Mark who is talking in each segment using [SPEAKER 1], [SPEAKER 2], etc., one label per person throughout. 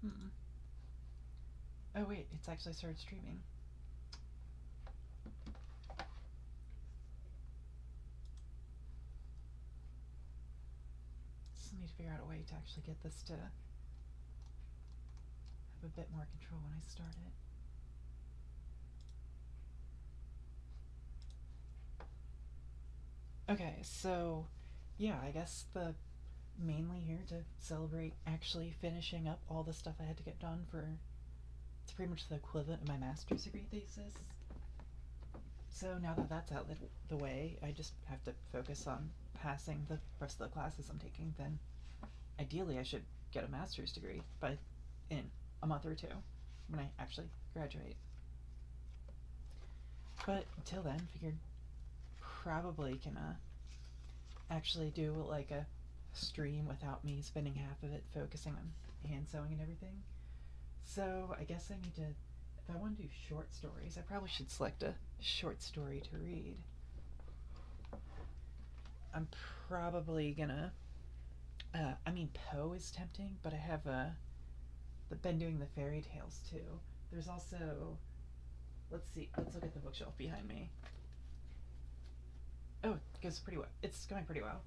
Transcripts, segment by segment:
[SPEAKER 1] Hmm. Oh wait, it's actually started streaming. Still need to figure out a way to actually get this to have a bit more control when I start it. Okay, so yeah, I guess mainly here to celebrate actually finishing up all the stuff I had to get done for. It's pretty much the equivalent of my master's degree thesis. So now that that's out the way, I just have to focus on passing the rest of the classes I'm taking. Then, ideally, I should get a master's degree in a month or two when I actually graduate. But until then, figured probably can actually do like a stream without me spending half of it focusing on hand sewing and everything. So I guess I need to, if I want to do short stories, I probably should select a short story to read. I'm probably gonna, I mean, Poe is tempting, but I have been doing the fairy tales too. There's also, let's see, let's look at the bookshelf behind me. Oh, it goes pretty well. It's going pretty well.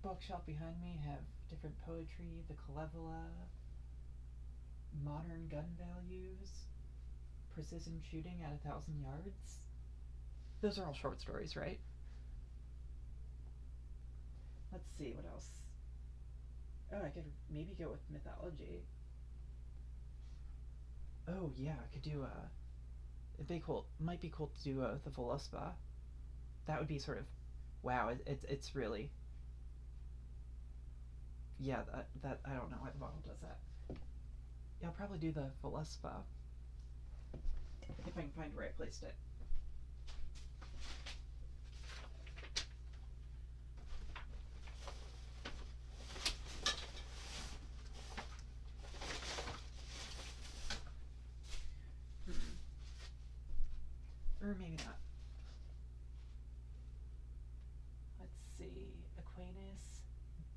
[SPEAKER 1] Bookshelf behind me have different poetry, the Kalevala, modern gun values, precision shooting at 1,000 yards. Those are all short stories, right? Let's see, what else? Oh, I could maybe go with mythology. Oh yeah, I could do it'd be cool. Might be cool to do the Voluspa. That would be sort of, wow. It's really, yeah. That I don't know why the model does that. Yeah, I'll probably do the Voluspa if I can find where I placed it. Or maybe not. Let's see. Aquinas,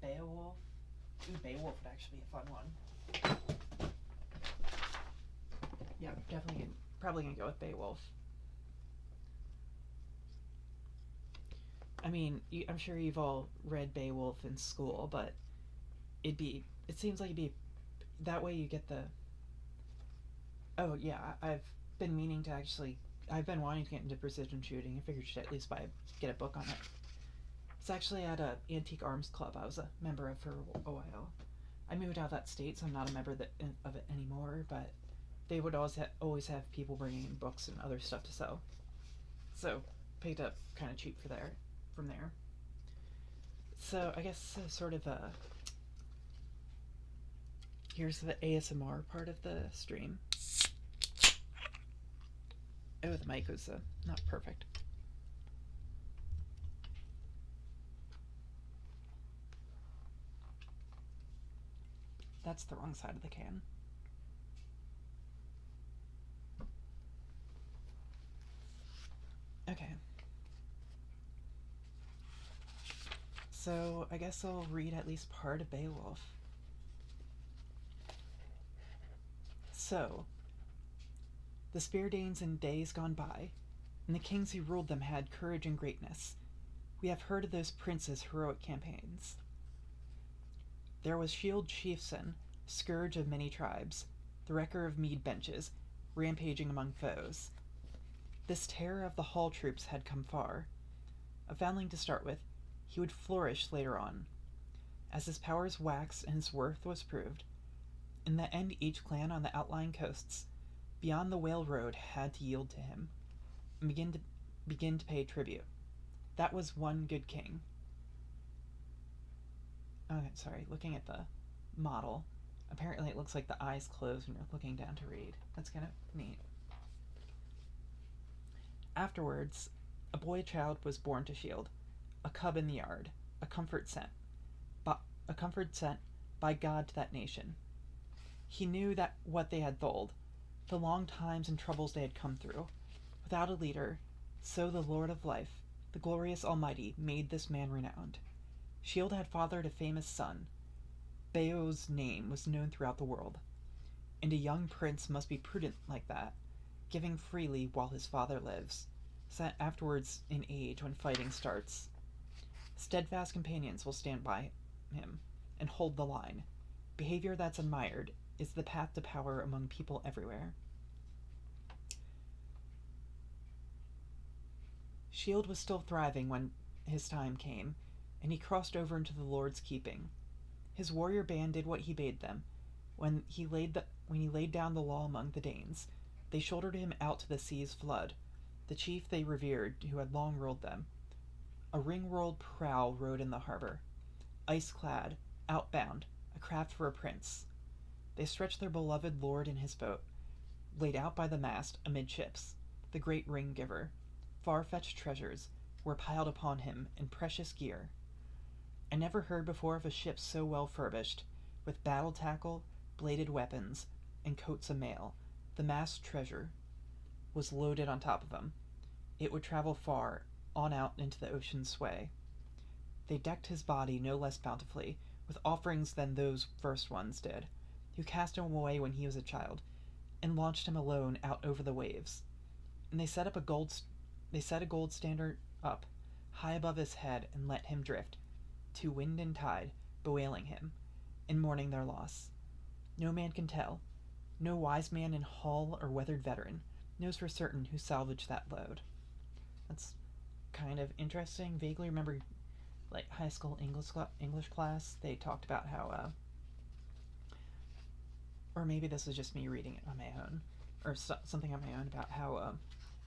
[SPEAKER 1] Beowulf. Ooh, Beowulf would actually be a fun one. Yeah, probably gonna go with Beowulf. I mean, I'm sure you've all read Beowulf in school, but it seems like it'd be that way you get the. Oh yeah, I've been meaning to actually. I've been wanting to get into precision shooting. I figured I should at least get a book on it. It's actually at a antique arms club I was a member of for a while. I moved out of that state, so I'm not a member of it anymore. But they would always have people bringing in books and other stuff to sell. So picked up kind of cheap from there. So I guess sort of here's the ASMR part of the stream. Oh, the mic was not perfect. That's the wrong side of the can. Okay. So I guess I'll read at least part of Beowulf. So, the Speardanes in days gone by, and the kings who ruled them had courage and greatness. We have heard of those princes' heroic campaigns. There was Shield Chieftain, scourge of many tribes, the wrecker of mead benches, rampaging among foes. This terror of the hall troops had come far. A foundling to start with, he would flourish later on. As his powers waxed and his worth was proved, in the end each clan on the outlying coasts, beyond the Whale Road, had to yield to him, and begin to pay tribute. That was one good king. Okay, sorry, looking at the model. Apparently it looks like the eyes close when you're looking down to read. That's kind of neat. Afterwards, a boy child was born to Shield, a cub in the yard, a comfort sent by God to that nation. He knew that what they had told, the long times and troubles they had come through, without a leader, so the Lord of Life, the glorious Almighty, made this man renowned. Shield had fathered a famous son, Beowulf's name was known throughout the world, and a young prince must be prudent like that, giving freely while his father lives, so that afterwards in age when fighting starts, steadfast companions will stand by him and hold the line. Behavior that's admired is the path to power among people everywhere. Shield was still thriving when his time came, and he crossed over into the Lord's keeping. His warrior band did what he bade them. When he laid down the law among the Danes, they shouldered him out to the sea's flood, the chief they revered who had long ruled them. A ring-rolled prow rode in the harbor, ice-clad, outbound, a craft for a prince. They stretched their beloved lord in his boat, laid out by the mast amidships, the great ring-giver. Far-fetched treasures were piled upon him in precious gear. I never heard before of a ship so well furbished, with battle tackle, bladed weapons, and coats of mail. The mast treasure was loaded on top of him. It would travel far, on out into the ocean's sway. They decked his body no less bountifully with offerings than those first ones did, who cast him away when he was a child, and launched him alone out over the waves. And they set a gold standard up, high above his head, and let him drift, to wind and tide, bewailing him, and mourning their loss. No man can tell, no wise man in hall or weathered veteran knows for certain who salvaged that load. That's kind of interesting. Vaguely remember, like, high school English class, they talked about how, or maybe this was just me reading it on my own, or something on my own, about how,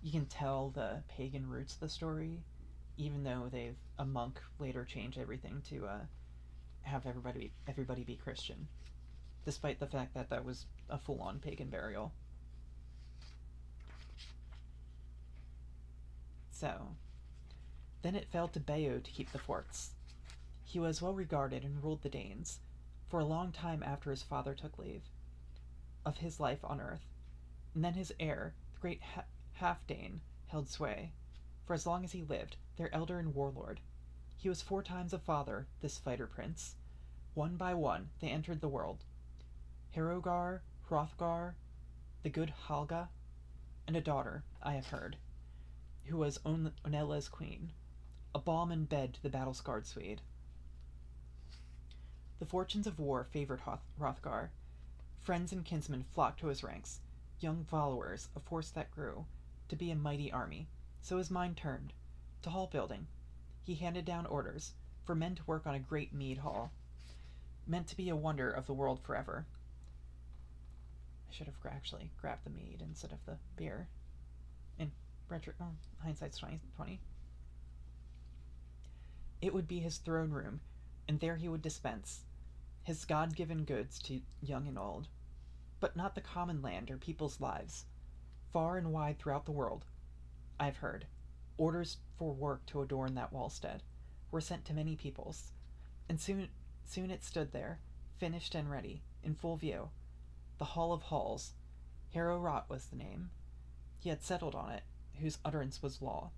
[SPEAKER 1] you can tell the pagan roots of the story, even though a monk later changed everything to have everybody be Christian, despite the fact that that was a full-on pagan burial. So, then it fell to Beowulf to keep the forts. He was well regarded and ruled the Danes for a long time after his father took leave of his life on earth, and then his heir, the great Halfdane, held sway for as long as he lived, their elder and warlord. He was 4 times a father, this fighter prince. One by one they entered the world. Herogar, Hrothgar, the good Halga, and a daughter, I have heard, who was Onella's queen, a balm in bed to the battle-scarred Swede. The fortunes of war favored Hrothgar. Friends and kinsmen flocked to his ranks, young followers, a force that grew to be a mighty army. So his mind turned to hall building. He handed down orders for men to work on a great mead hall, meant to be a wonder of the world forever. I should have actually grabbed the mead instead of the beer. In hindsight's 2020. It would be his throne room, and there he would dispense his God-given goods to young and old, but not the common land or people's lives. Far and wide throughout the world, I've heard, orders for work to adorn that wallstead were sent to many peoples, and soon it stood there, finished and ready, in full view. The Hall of Halls. Harrowrot was the name. He had settled on it, whose utterance was law.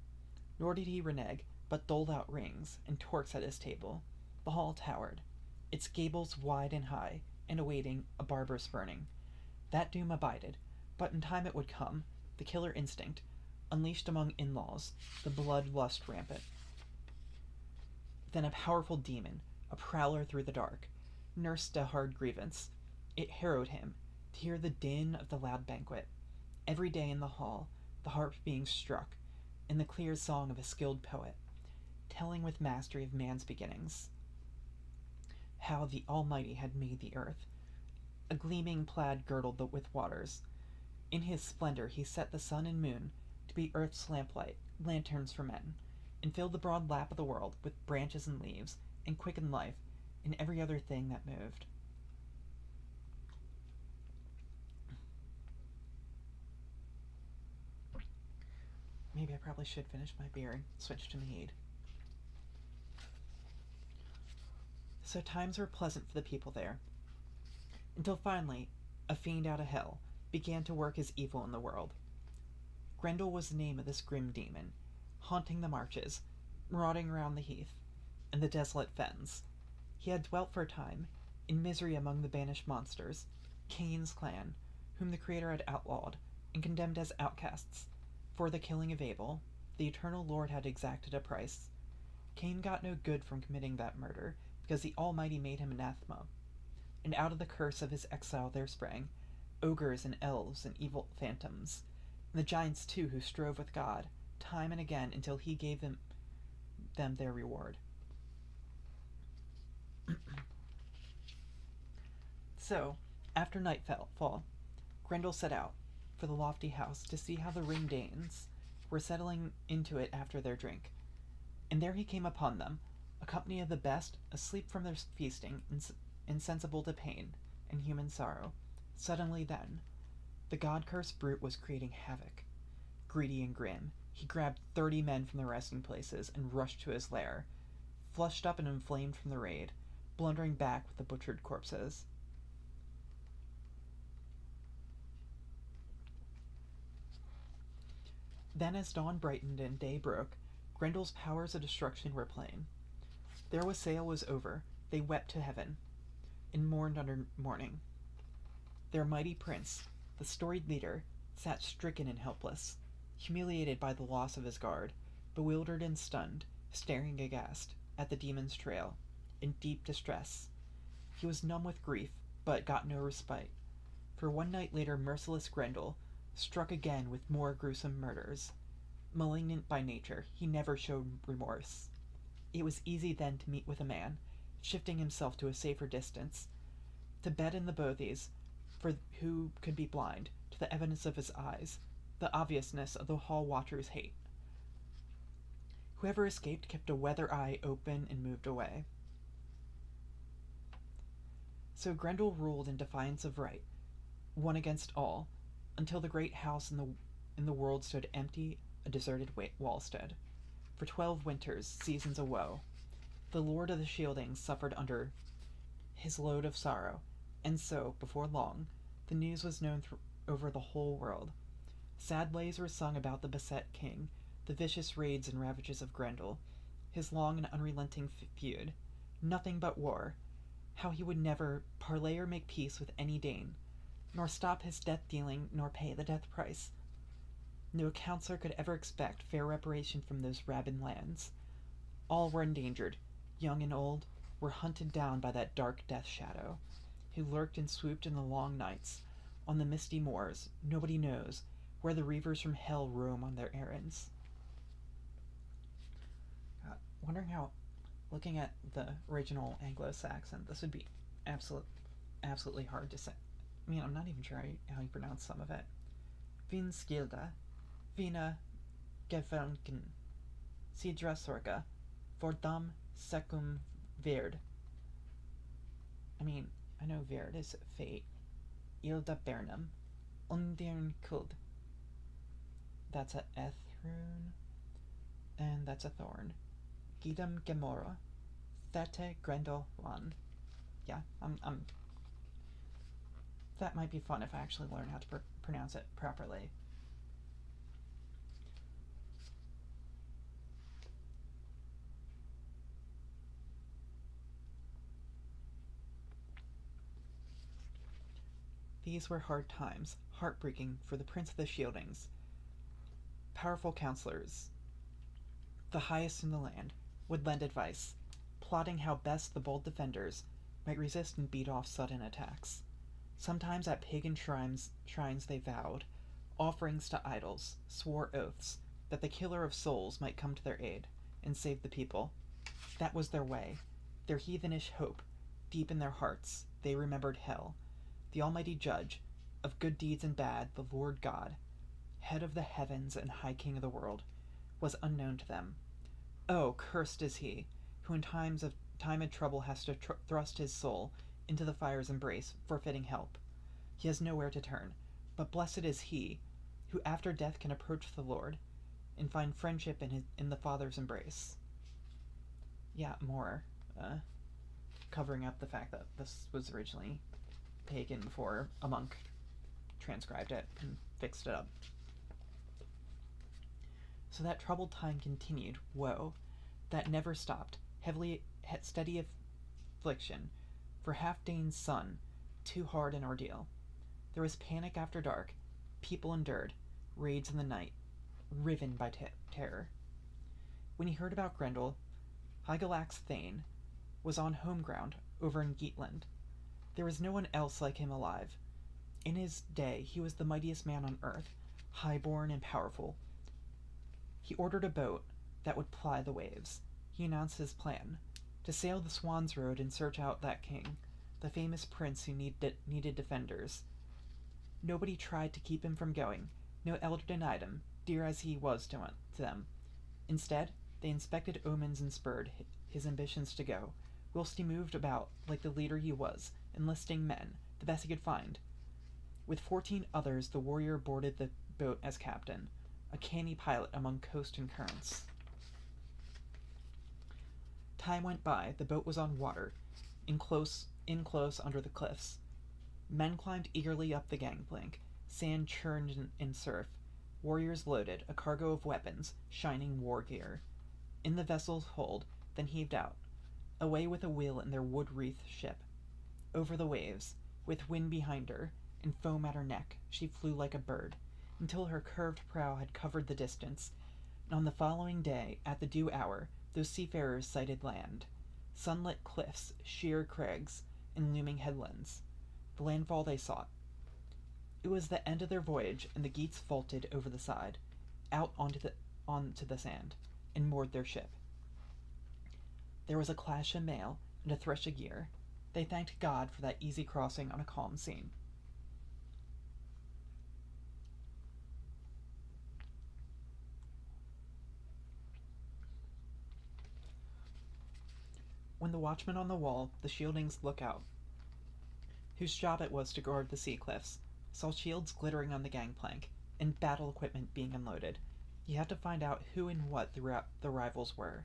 [SPEAKER 1] Nor did he renege, but doled out rings and torques at his table. The hall towered, its gables wide and high, and awaiting a barbarous burning. That doom abided, but in time it would come, the killer instinct, unleashed among in-laws, the blood-lust rampant. Then a powerful demon, a prowler through the dark, nursed a hard grievance. It harrowed him to hear the din of the loud banquet, every day in the hall, the harp being struck, in the clear song of a skilled poet, telling with mastery of man's beginnings, how the Almighty had made the earth. A gleaming plaid girdled with waters. In his splendor he set the sun and moon to be earth's lamplight, lanterns for men, and filled the broad lap of the world with branches and leaves, and quickened life in every other thing that moved. Maybe I probably should finish my beer and switch to mead. So times were pleasant for the people there, until finally a fiend out of hell began to work his evil in the world. Grendel was the name of this grim demon, haunting the marches, marauding around the heath, and the desolate fens. He had dwelt for a time in misery among the banished monsters, Cain's clan, whom the Creator had outlawed and condemned as outcasts. For the killing of Abel, the eternal Lord had exacted a price. Cain got no good from committing that murder, because the Almighty made him anathema. And out of the curse of his exile there sprang ogres and elves and evil phantoms, and the giants too who strove with God, time and again, until he gave them their reward. So, after nightfall, Grendel set out for the lofty house to see how the ring Danes were settling into it after their drink. And there he came upon them, a company of the best, asleep from their feasting, insensible to pain and human sorrow. Suddenly then, the god-cursed brute was creating havoc. Greedy and grim, he grabbed 30 men from their resting places and rushed to his lair, flushed up and inflamed from the raid, blundering back with the butchered corpses. Then as dawn brightened and day broke, Grendel's powers of destruction were plain. Their wassail was over, they wept to heaven, and mourned under mourning. Their mighty prince, the storied leader, sat stricken and helpless, humiliated by the loss of his guard, bewildered and stunned, staring aghast at the demon's trail, in deep distress. He was numb with grief, but got no respite, for one night later merciless Grendel struck again with more gruesome murders. Malignant by nature, he never showed remorse. It was easy then to meet with a man, shifting himself to a safer distance, to bed in the bothies, for who could be blind to the evidence of his eyes, the obviousness of the hall watcher's hate. Whoever escaped kept a weather eye open and moved away. So Grendel ruled in defiance of right, one against all, until the great house in the world stood empty, a deserted wallstead. For 12 winters, seasons of woe, the Lord of the Shieldings suffered under his load of sorrow, and so, before long, the news was known over the whole world. Sad lays were sung about the beset king, the vicious raids and ravages of Grendel, his long and unrelenting feud, nothing but war, how he would never parley or make peace with any Dane, nor stop his death-dealing, nor pay the death price. No counselor could ever expect fair reparation from those rabid lands. All were endangered, young and old, were hunted down by that dark death shadow, who lurked and swooped in the long nights, on the misty moors, nobody knows, where the reavers from hell roam on their errands. Wondering how, looking at the original Anglo-Saxon, this would be absolutely hard to say. I mean, I'm not even sure how you pronounce some of it. Vinskilda, Vina Gevelken, Sidra Sorga, Vordam Secum Verd. I mean, I know Verd is fate. Ilda Bernam, Undirn Kud. That's a Eth rune, and that's a thorn. Gidam Gemora, Thete Grendel Lan. Yeah, that might be fun if I actually learn how to pronounce it properly. These were hard times, heartbreaking for the Prince of the Shieldings. Powerful counselors, the highest in the land, would lend advice, plotting how best the bold defenders might resist and beat off sudden attacks. Sometimes at pagan shrines they vowed, offerings to idols, swore oaths, that the killer of souls might come to their aid and save the people. That was their way, their heathenish hope. Deep in their hearts, they remembered hell, the almighty judge of good deeds and bad, the Lord God, head of the heavens and high king of the world, was unknown to them. Oh, cursed is he, who in time and trouble has to thrust his soul into the fire's embrace, forfeiting help. He has nowhere to turn, but blessed is he, who after death can approach the Lord, and find friendship in the Father's embrace. Yeah, more, covering up the fact that this was originally pagan before a monk transcribed it and fixed it up. So that troubled time continued, woe, that never stopped, steady affliction, For Halfdane's son, too hard an ordeal. There was panic after dark. People endured raids in the night, riven by terror. When he heard about Grendel, Hygelac's Thane was on home ground over in Geatland. There was no one else like him alive. In his day, he was the mightiest man on earth, high-born and powerful. He ordered a boat that would ply the waves. He announced his plan: to sail the Swan's Road and search out that king, the famous prince who needed defenders. Nobody tried to keep him from going. No elder denied him, dear as he was to them. Instead, they inspected omens and spurred his ambitions to go, whilst he moved about like the leader he was, enlisting men, the best he could find. With 14 others, the warrior boarded the boat as captain, a canny pilot among coast and currents. Time went by. The boat was on water, in close under the cliffs. Men climbed eagerly up the gangplank. Sand churned in surf. Warriors loaded, a cargo of weapons, shining war gear, in the vessel's hold, then heaved out, away with a wheel in their wood-wreathed ship. Over the waves, with wind behind her, and foam at her neck, she flew like a bird, until her curved prow had covered the distance, and on the following day, at the due hour, those seafarers sighted land. Sunlit cliffs, sheer crags, and looming headlands. The landfall they sought. It was the end of their voyage, and the Geats vaulted over the side, out onto the sand, and moored their ship. There was a clash of mail and a thresh of gear. They thanked God for that easy crossing on a calm scene. When the watchman on the wall, the shielding's lookout, whose job it was to guard the sea cliffs, saw shields glittering on the gangplank, and battle equipment being unloaded, he had to find out who and what the rivals were.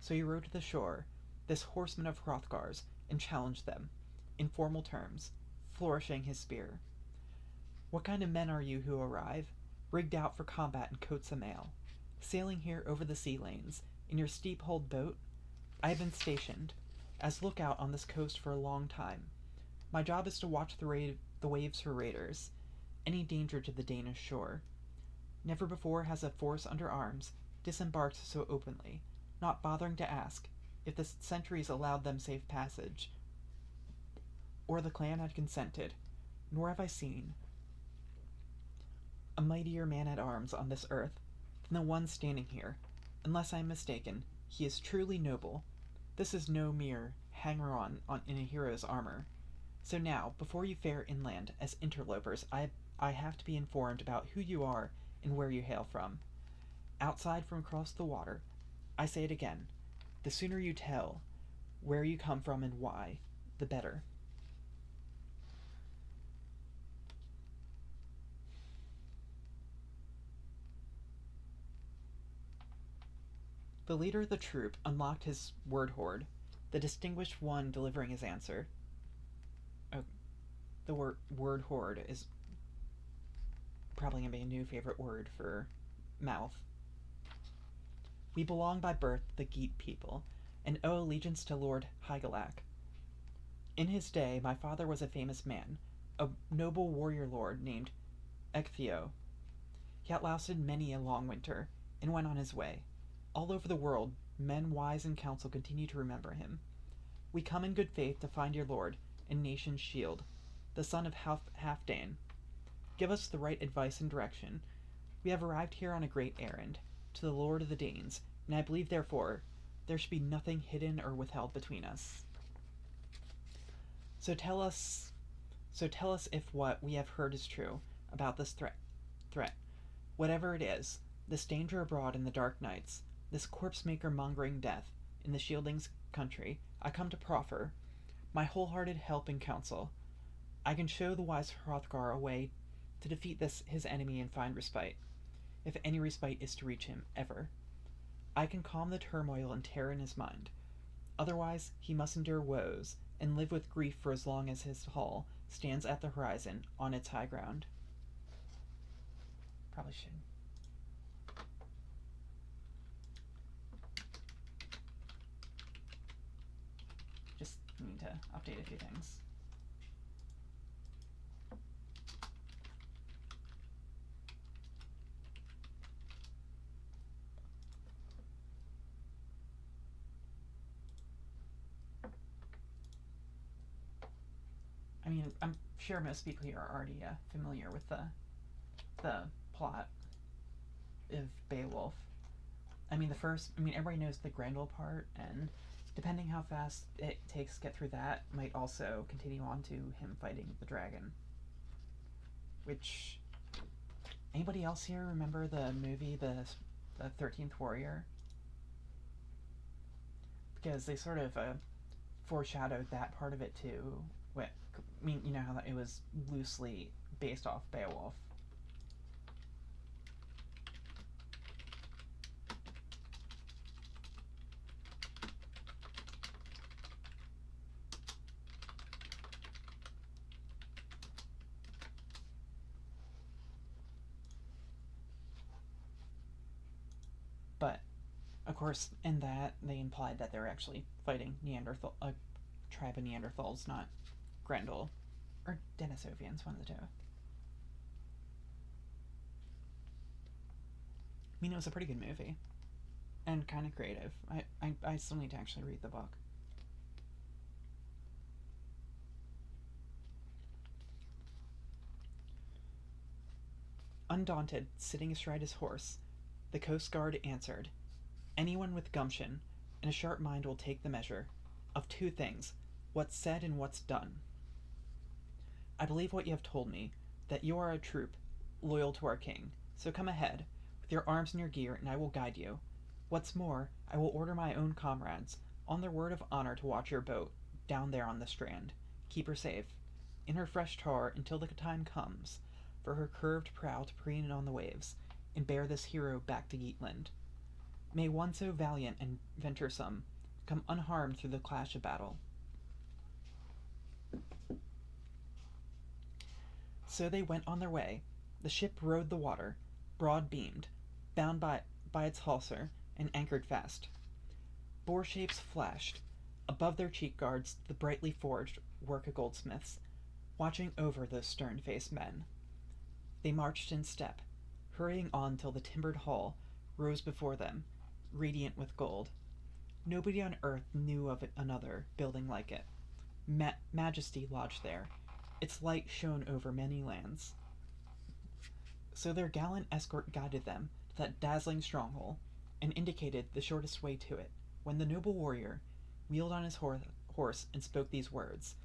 [SPEAKER 1] So he rode to the shore, this horseman of Hrothgar's, and challenged them, in formal terms, flourishing his spear. What kind of men are you who arrive, rigged out for combat in coats of mail, sailing here over the sea lanes, in your steep-hulled boat? I have been stationed as lookout on this coast for a long time. My job is to watch the waves for raiders, any danger to the Danish shore. Never before has a force under arms disembarked so openly, not bothering to ask if the sentries allowed them safe passage, or the clan had consented, nor have I seen a mightier man-at-arms on this earth than the one standing here. Unless I am mistaken, he is truly noble. This is no mere hanger-on in a hero's armor. So now, before you fare inland as interlopers, I have to be informed about who you are and where you hail from. Outside from across the water, I say it again, the sooner you tell where you come from and why, the better. The leader of the troop unlocked his word hoard, the distinguished one delivering his answer. Oh, the word hoard is probably going to be a new favorite word for mouth. We belong by birth to the Geat people, and owe allegiance to Lord Hygelac. In his day, my father was a famous man, a noble warrior lord named Ecthio. He outlasted many a long winter, and went on his way. All over the world, men wise in council continue to remember him. We come in good faith to find your lord, and nation's shield, the son of Halfdane. Give us the right advice and direction. We have arrived here on a great errand, to the lord of the Danes, and I believe, therefore, there should be nothing hidden or withheld between us. So tell us if what we have heard is true about this threat. Whatever it is, this danger abroad in the dark nights, this corpse-maker mongering death in the Shielding's country, I come to proffer my wholehearted help and counsel. I can show the wise Hrothgar a way to defeat his enemy and find respite, if any respite is to reach him, ever. I can calm the turmoil and terror in his mind. Otherwise, he must endure woes, and live with grief for as long as his hall stands at the horizon on its high ground. Probably should. Just we need to update a few things. I mean, I'm sure most people here are already familiar with the plot of Beowulf. I mean, everybody knows the Grendel part, and depending how fast it takes to get through that, might also continue on to him fighting the dragon. Which, anybody else here remember the movie, the 13th Warrior? Because they sort of foreshadowed that part of it too. I mean, you know how it was loosely based off Beowulf. But, of course, in that, they implied that they were actually fighting a tribe of Neanderthals, not Grendel. Or Denisovians, one of the two. I mean, it was a pretty good movie. And kind of creative. I still need to actually read the book. Undaunted, sitting astride his horse, the Coast Guard answered, "Anyone with gumption and a sharp mind will take the measure of two things, what's said and what's done. I believe what you have told me, that you are a troop, loyal to our king. So come ahead, with your arms and your gear, and I will guide you. What's more, I will order my own comrades, on their word of honor, to watch your boat, down there on the strand. Keep her safe, in her fresh tar, until the time comes, for her curved prow to preen on the waves, and bear this hero back to Geatland. May one so valiant and venturesome come unharmed through the clash of battle." So they went on their way. The ship rode the water, broad-beamed, bound by its hawser, and anchored fast. Boar shapes flashed. Above their cheek guards the brightly forged work of goldsmiths, watching over those stern-faced men. They marched in step, hurrying on till the timbered hull rose before them, radiant with gold. Nobody on earth knew of another building like it. Majesty lodged there. Its light shone over many lands. So their gallant escort guided them to that dazzling stronghold, and indicated the shortest way to it, when the noble warrior wheeled on his horse and spoke these words: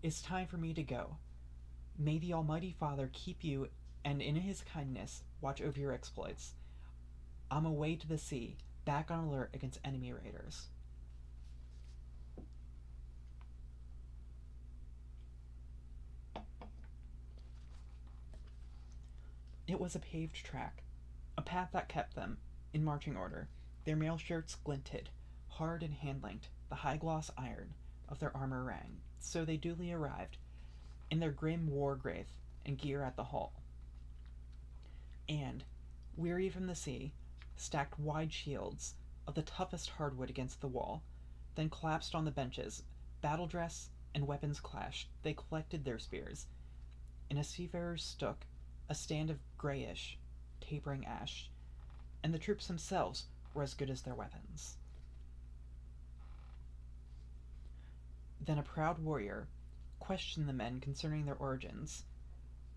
[SPEAKER 1] "It's time for me to go. May the Almighty Father keep you, and in his kindness watch over your exploits. I'm away to the sea, back on alert against enemy raiders." It was a paved track, a path that kept them in marching order. Their mail shirts glinted, hard and hand-linked, the high-gloss iron of their armor rang. So they duly arrived, in their grim war-graith and gear at the hall. And, weary from the sea, stacked wide shields of the toughest hardwood against the wall, then collapsed on the benches, battle dress and weapons clashed. They collected their spears. In a seafarer's stook, a stand of greyish, tapering ash, and the troops themselves were as good as their weapons. Then a proud warrior questioned the men concerning their origins.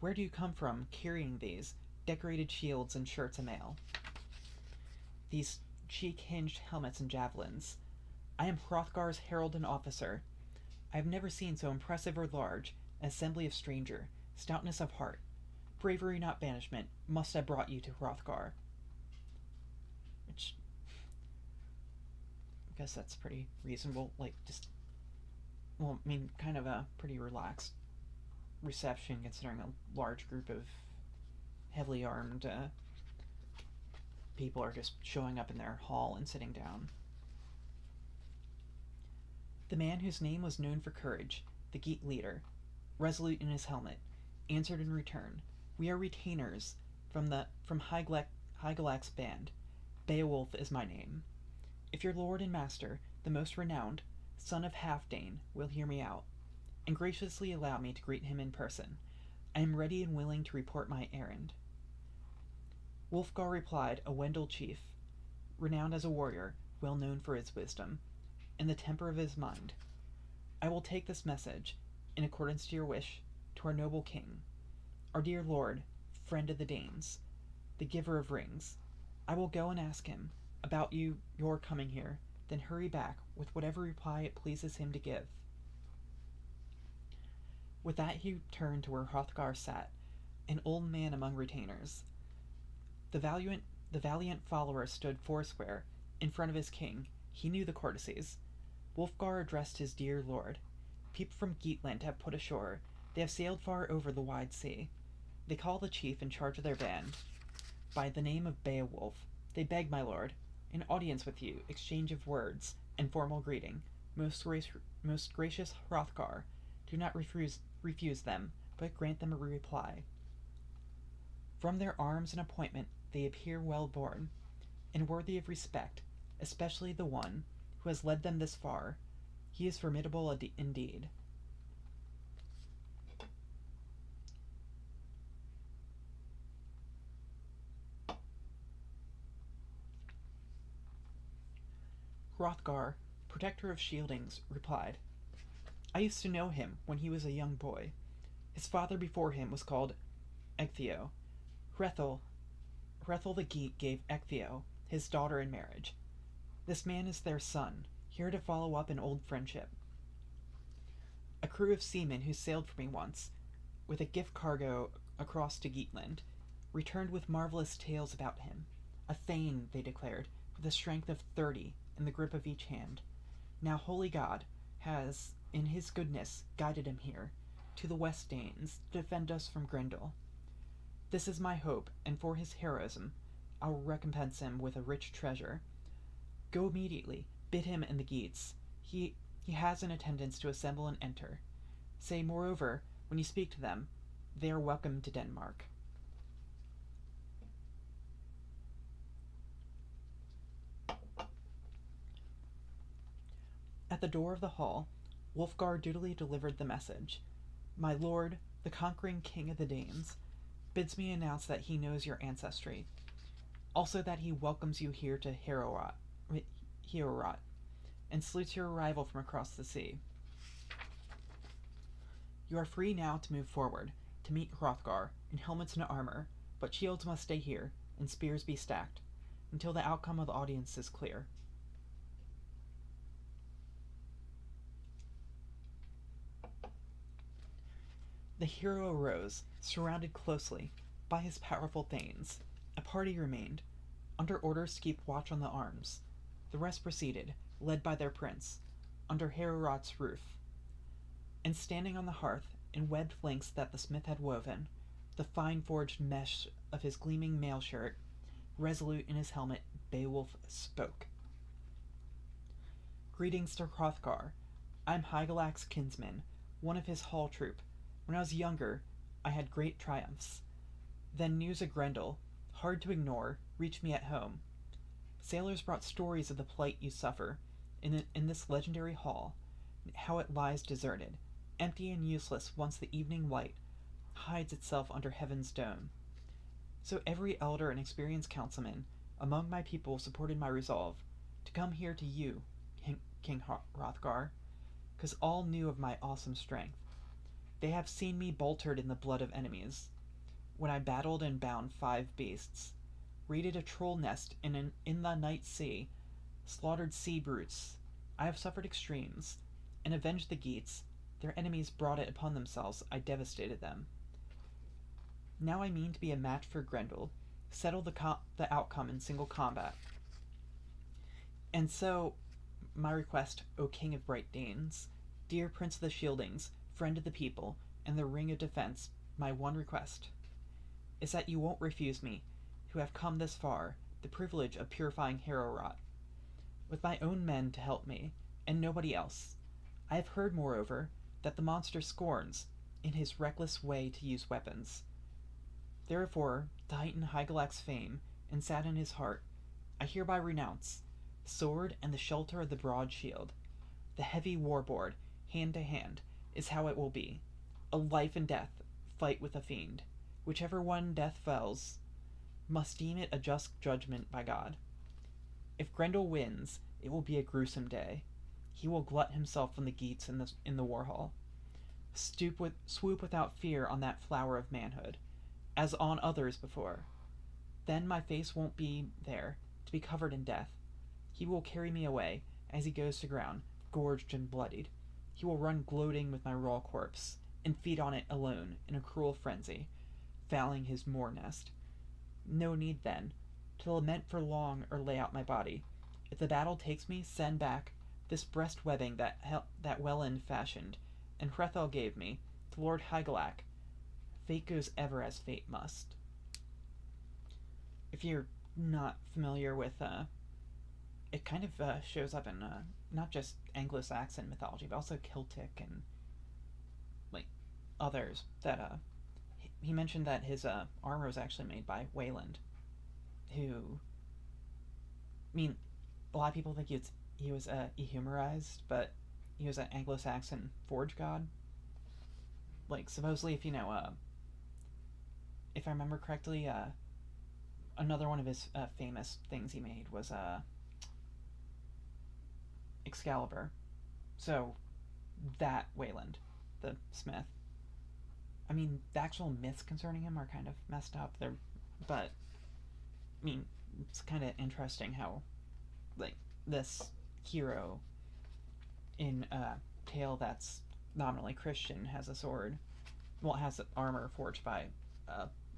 [SPEAKER 1] "Where do you come from, carrying these decorated shields and shirts of mail? These cheek-hinged helmets and javelins? I am Hrothgar's herald and officer. I have never seen so impressive or large an assembly of stranger. Stoutness of heart, bravery not banishment, must have brought you to Hrothgar." Which, I guess that's pretty reasonable. Kind of a pretty relaxed reception considering a large group of heavily armed people are just showing up in their hall and sitting down. The man whose name was known for courage, the Geat leader, resolute in his helmet, answered in return, "We are retainers from Hygelac's band. Beowulf is my name. If your lord and master, the most renowned, son of Halfdane, will hear me out, and graciously allow me to greet him in person. I am ready and willing to report my errand. Wulfgar replied, a Wendel chief, renowned as a warrior, well known for his wisdom, and the temper of his mind. I will take this message, in accordance to your wish, to our noble king, our dear lord, friend of the Danes, the giver of rings. I will go and ask him about your coming here, then hurry back with whatever reply it pleases him to give. With that he turned to where Hrothgar sat, an old man among retainers. The valiant follower stood foursquare, in front of his king. He knew the courtesies. Wulfgar addressed his dear lord. People from Geatland have put ashore. They have sailed far over the wide sea. They call the chief in charge of their band by the name of Beowulf. They beg, my lord, an audience with you, exchange of words, and formal greeting. Most gracious Hrothgar, do not refuse them, but grant them a reply. From their arms and appointment they appear well born, and worthy of respect, especially the one who has led them this far. He is formidable indeed. Hrothgar, protector of shieldings, replied, I used to know him when he was a young boy. His father before him was called Ecgtheow. Hrethel the Geat gave Ecgtheow his daughter in marriage. This man is their son, here to follow up an old friendship. A crew of seamen who sailed for me once, with a gift cargo across to Geatland, returned with marvelous tales about him. A thane, they declared, with the strength of 30 in the grip of each hand. Now holy God has, in his goodness, guided him here, to the West Danes, to defend us from Grendel. This is my hope, and for his heroism I'll recompense him with a rich treasure. Go immediately, bid him and the Geats. He has in attendance to assemble and enter. Say, moreover, when you speak to them, they are welcome to Denmark. At the door of the hall, Wulfgar dutifully delivered the message. My lord, the conquering king of the Danes, bids me announce that he knows your ancestry. Also that he welcomes you here to Heorot, and salutes your arrival from across the sea. You are free now to move forward, to meet Hrothgar, in helmets and armor, but shields must stay here, and spears be stacked, until the outcome of the audience is clear. The hero arose, surrounded closely by his powerful thanes. A party remained, under orders to keep watch on the arms. The rest proceeded, led by their prince, under Heorot's roof. And standing on the hearth, in webbed links that the smith had woven, the fine-forged mesh of his gleaming mail shirt, resolute in his helmet, Beowulf spoke. Greetings to Hrothgar. I'm Hygelac's kinsman, one of his hall troop. When I was younger, I had great triumphs. Then news of Grendel, hard to ignore, reached me at home. Sailors brought stories of the plight you suffer in this legendary hall, how it lies deserted, empty and useless once the evening light hides itself under heaven's dome. So every elder and experienced councilman among my people supported my resolve to come here to you, King Hrothgar, because all knew of my awesome strength. They have seen me boltered in the blood of enemies, when I battled and bound 5 beasts, raided a troll nest in the night sea, slaughtered sea brutes. I have suffered extremes, and avenged the Geats. Their enemies brought it upon themselves. I devastated them. Now I mean to be a match for Grendel, settle the outcome in single combat. And so, my request, O King of Bright Danes, dear Prince of the Shieldings, friend of the people, and the ring of defense, my one request is that you won't refuse me, who have come this far, the privilege of purifying Heorot, with my own men to help me, and nobody else. I have heard, moreover, that the monster scorns, in his reckless way, to use weapons. Therefore, to heighten Hygelac's fame, and sadden his heart, I hereby renounce sword and the shelter of the broad shield. The heavy warboard, hand to hand, is how it will be. A life and death fight with a fiend. Whichever one death fells must deem it a just judgment by God. If Grendel wins, it will be a gruesome day. He will glut himself on the Geats in the war hall. Swoop without fear on that flower of manhood, as on others before. Then my face won't be there, to be covered in death. He will carry me away, as he goes to ground, gorged and bloodied. He will run gloating with my raw corpse, and feed on it alone, in a cruel frenzy, fouling his moor nest. No need, then, to lament for long or lay out my body. If the battle takes me, send back this breast webbing that Welland fashioned, and Hrethel gave me, to Lord Hygelac. Fate goes ever as fate must. If you're not familiar with, it kind of shows up in not just Anglo-Saxon mythology, but also Celtic and like others. That he mentioned that his armor was actually made by Wayland, who, I mean, a lot of people think he was ehumerized, but he was an Anglo-Saxon forge god. Like, supposedly, if I remember correctly, another one of his famous things he made was Excalibur. So, that Wayland, the smith. I mean, the actual myths concerning him are kind of messed up. But I mean, it's kind of interesting how, like, this hero in a tale that's nominally Christian has a sword. Well, has armor forged by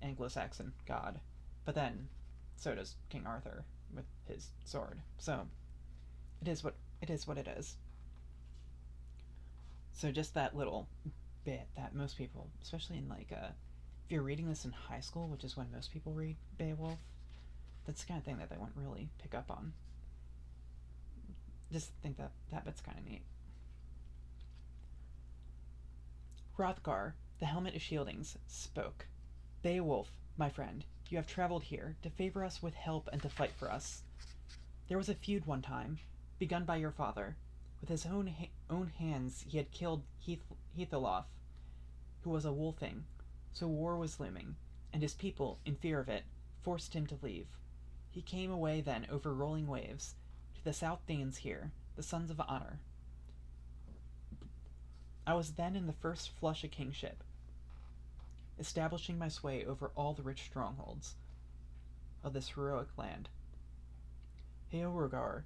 [SPEAKER 1] Anglo-Saxon god, but then so does King Arthur with his sword. So it is what it is. So just that little bit that most people, especially in like if you're reading this in high school, which is when most people read Beowulf, that's the kind of thing that they wouldn't really pick up on. Just think that bit's kind of neat. Hrothgar, the helmet of Shieldings, spoke. Beowulf, my friend, you have traveled here to favor us with help and to fight for us. There was a feud one time, begun by your father. With his own hands he had killed Heathaloth, who was a wolfing, so war was looming, and his people, in fear of it, forced him to leave. He came away then over rolling waves, to the South Danes here, the sons of honor. I was then in the first flush of kingship, establishing my sway over all the rich strongholds of this heroic land. Heorogar,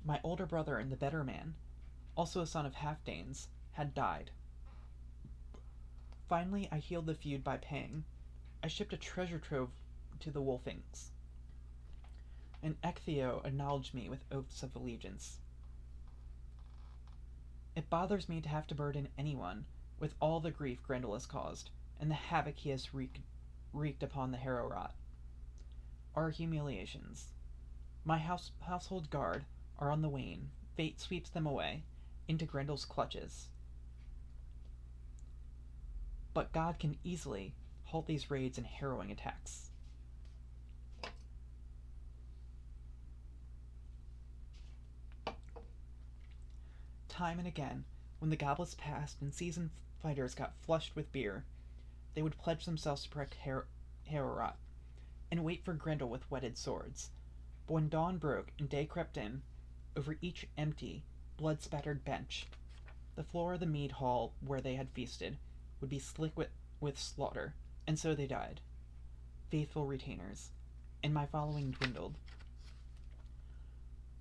[SPEAKER 1] my older brother and the better man, also a son of half-Danes, had died. Finally, I healed the feud by paying. I shipped a treasure trove to the Wolfings, and Ectheo acknowledged me with oaths of allegiance. It bothers me to have to burden anyone with all the grief Grendel has caused, and the havoc he has wreaked upon the Harrowrot. Our humiliations. My household guard are on the wane. Fate sweeps them away, into Grendel's clutches. But God can easily halt these raids and harrowing attacks. Time and again, when the goblets passed and seasoned fighters got flushed with beer, they would pledge themselves to protect Harrowrot, and wait for Grendel with whetted swords. But when dawn broke and day crept in, over each empty, blood-spattered bench, the floor of the mead hall where they had feasted would be slick with slaughter, and so they died, faithful retainers, and my following dwindled.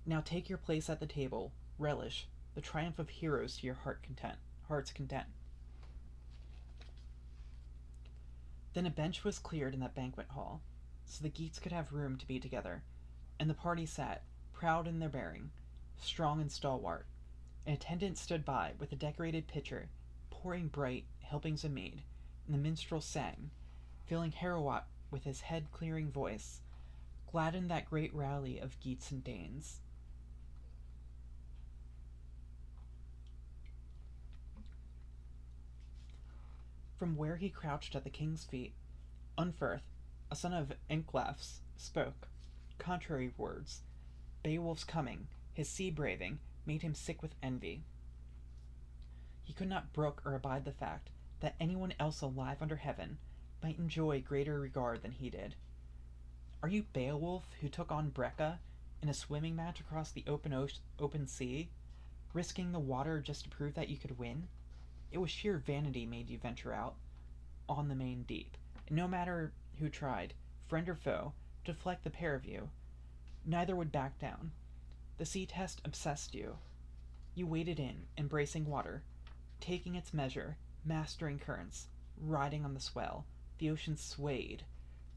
[SPEAKER 1] Now take your place at the table, relish the triumph of heroes to your heart's content. Then a bench was cleared in that banquet hall, so the Geats could have room to be together, and the party sat, proud in their bearing, strong and stalwart. An attendant stood by with a decorated pitcher, pouring bright helpings of mead, and the minstrel sang, filling Harrowrot with his head-clearing voice, gladdened that great rally of Geats and Danes. From where he crouched at the king's feet, Unferth, a son of Eclafs, spoke contrary words. Beowulf's coming, his sea-braving, made him sick with envy. He could not brook or abide the fact that anyone else alive under heaven might enjoy greater regard than he did. Are you Beowulf, who took on Breca in a swimming match across the open sea, risking the water just to prove that you could win? It was sheer vanity made you venture out on the main deep, and no matter who tried, friend or foe, to deflect the pair of you, neither would back down. The sea test obsessed you. You waded in, embracing water, taking its measure, mastering currents, riding on the swell. The ocean swayed.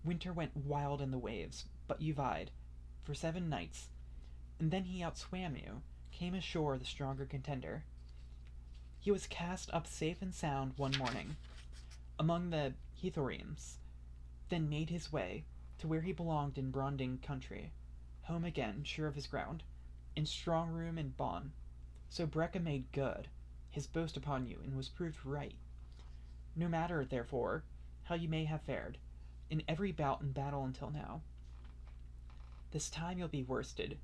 [SPEAKER 1] Winter went wild in the waves, but you vied, for 7 nights, and then he outswam you, came ashore the stronger contender. He was cast up safe and sound one morning, among the Heathoremes, then made his way to where he belonged in Bronding country, home again, sure of his ground, in strong room and bawn. So Breca made good his boast upon you, and was proved right. No matter, therefore, how you may have fared in every bout and battle until now. This time you'll be worsted.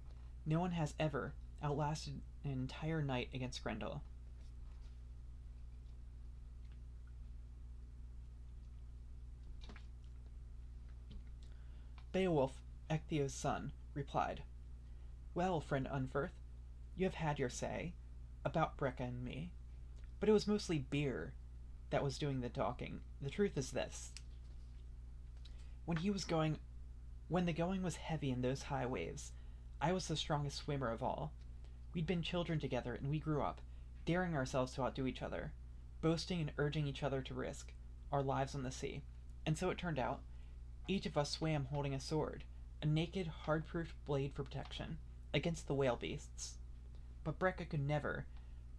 [SPEAKER 1] No one has ever outlasted an entire night against Grendel. Beowulf, Ecgtheow's son, replied, Well, friend Unferth, you have had your say about Breca and me, but it was mostly beer that was doing the talking. The truth is this. When the going was heavy in those high waves, I was the strongest swimmer of all. We'd been children together, and we grew up, daring ourselves to outdo each other, boasting and urging each other to risk our lives on the sea. And so it turned out. Each of us swam holding a sword, a naked, hard-proofed blade for protection, against the whale beasts. But Breca could never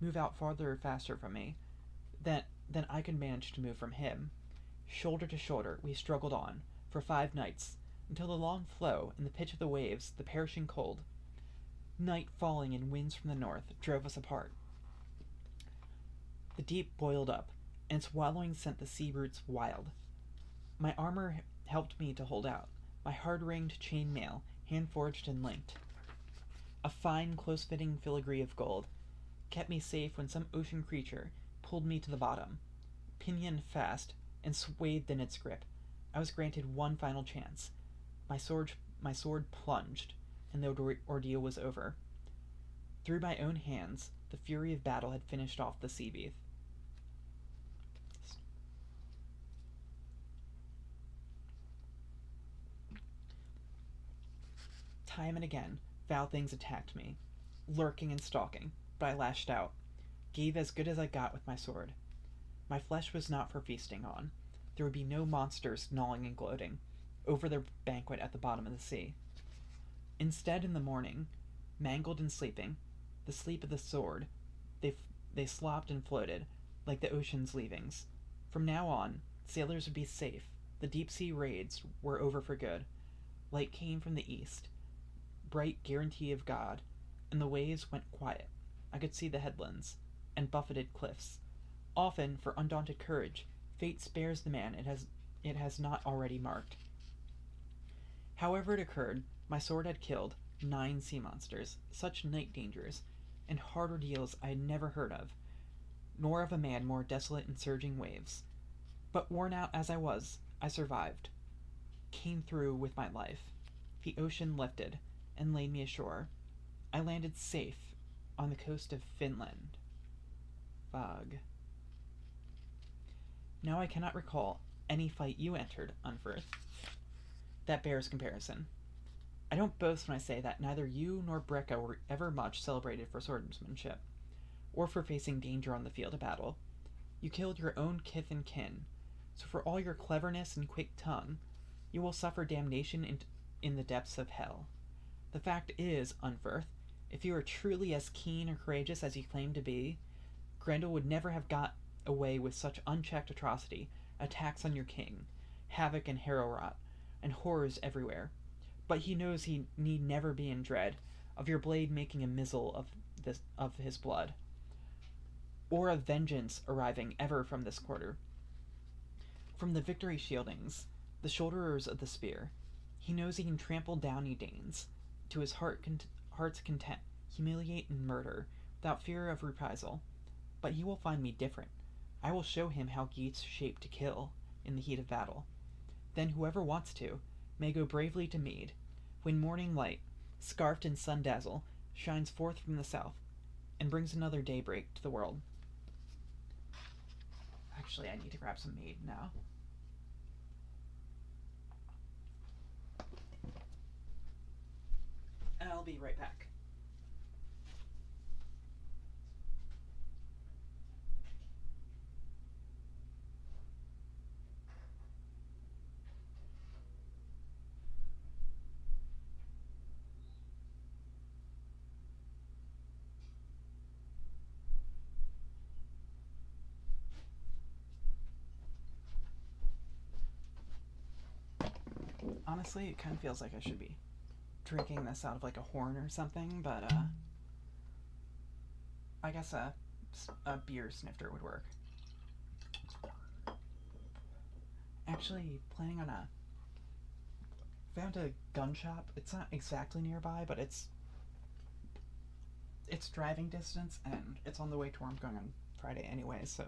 [SPEAKER 1] move out farther or faster from me than I could manage to move from him. Shoulder to shoulder, we struggled on, for 5 nights, until the long flow and the pitch of the waves, the perishing cold, night falling and winds from the north, drove us apart. The deep boiled up, and its wallowing sent the sea roots wild. My armor helped me to hold out, my hard-ringed chain mail, hand-forged and linked. A fine, close-fitting filigree of gold kept me safe when some ocean creature pulled me to the bottom, pinioned fast, and swathed in its grip. I was granted one final chance. My sword plunged, and the ordeal was over. Through my own hands, the fury of battle had finished off the sea beast. Time and again, foul things attacked me, lurking and stalking, but I lashed out, gave as good as I got with my sword. My flesh was not for feasting on. There would be no monsters gnawing and gloating over their banquet at the bottom of the sea. Instead, in the morning, mangled and sleeping, the sleep of the sword, they slopped and floated, like the ocean's leavings. From now on, sailors would be safe. The deep-sea raids were over for good. Light came from the east, bright guarantee of God, and the waves went quiet. I could see the headlands and buffeted cliffs. Often, for undaunted courage, fate spares the man it has not already marked. However it occurred, my sword had killed 9 sea monsters, such night dangers, and hard ordeals I had never heard of, nor of a man more desolate in surging waves. But worn out as I was, I survived, came through with my life. The ocean lifted and laid me ashore. I landed safe on the coast of Finland. Fog. Now I cannot recall any fight you entered, Unferth. That bears comparison. I don't boast when I say that neither you nor Breca were ever much celebrated for swordsmanship, or for facing danger on the field of battle. You killed your own kith and kin, so for all your cleverness and quick tongue, you will suffer damnation in the depths of hell. The fact is, Unferth, if you were truly as keen or courageous as you claim to be, Grendel would never have got away with such unchecked atrocity, attacks on your king, havoc and harrow-rot, and horrors everywhere. But he knows he need never be in dread of your blade making a mizzle of his blood, or of vengeance arriving ever from this quarter. From the victory shieldings, the shoulderers of the spear, he knows he can trample down you Danes to his heart's content. humiliate and murder, without fear of reprisal. But he will find me different. I will show him how Geats shape to kill in the heat of battle. Then whoever wants to may go bravely to mead, when morning light, scarfed in sun dazzle, shines forth from the south, and brings another daybreak to the world. Actually, I need to grab some mead now. And I'll be right back. Honestly, it kind of feels like I should be drinking this out of like a horn or something, but I guess a beer snifter would work. Actually, planning on found a gun shop. It's not exactly nearby, but it's driving distance, and it's on the way to where I'm going on Friday anyway, so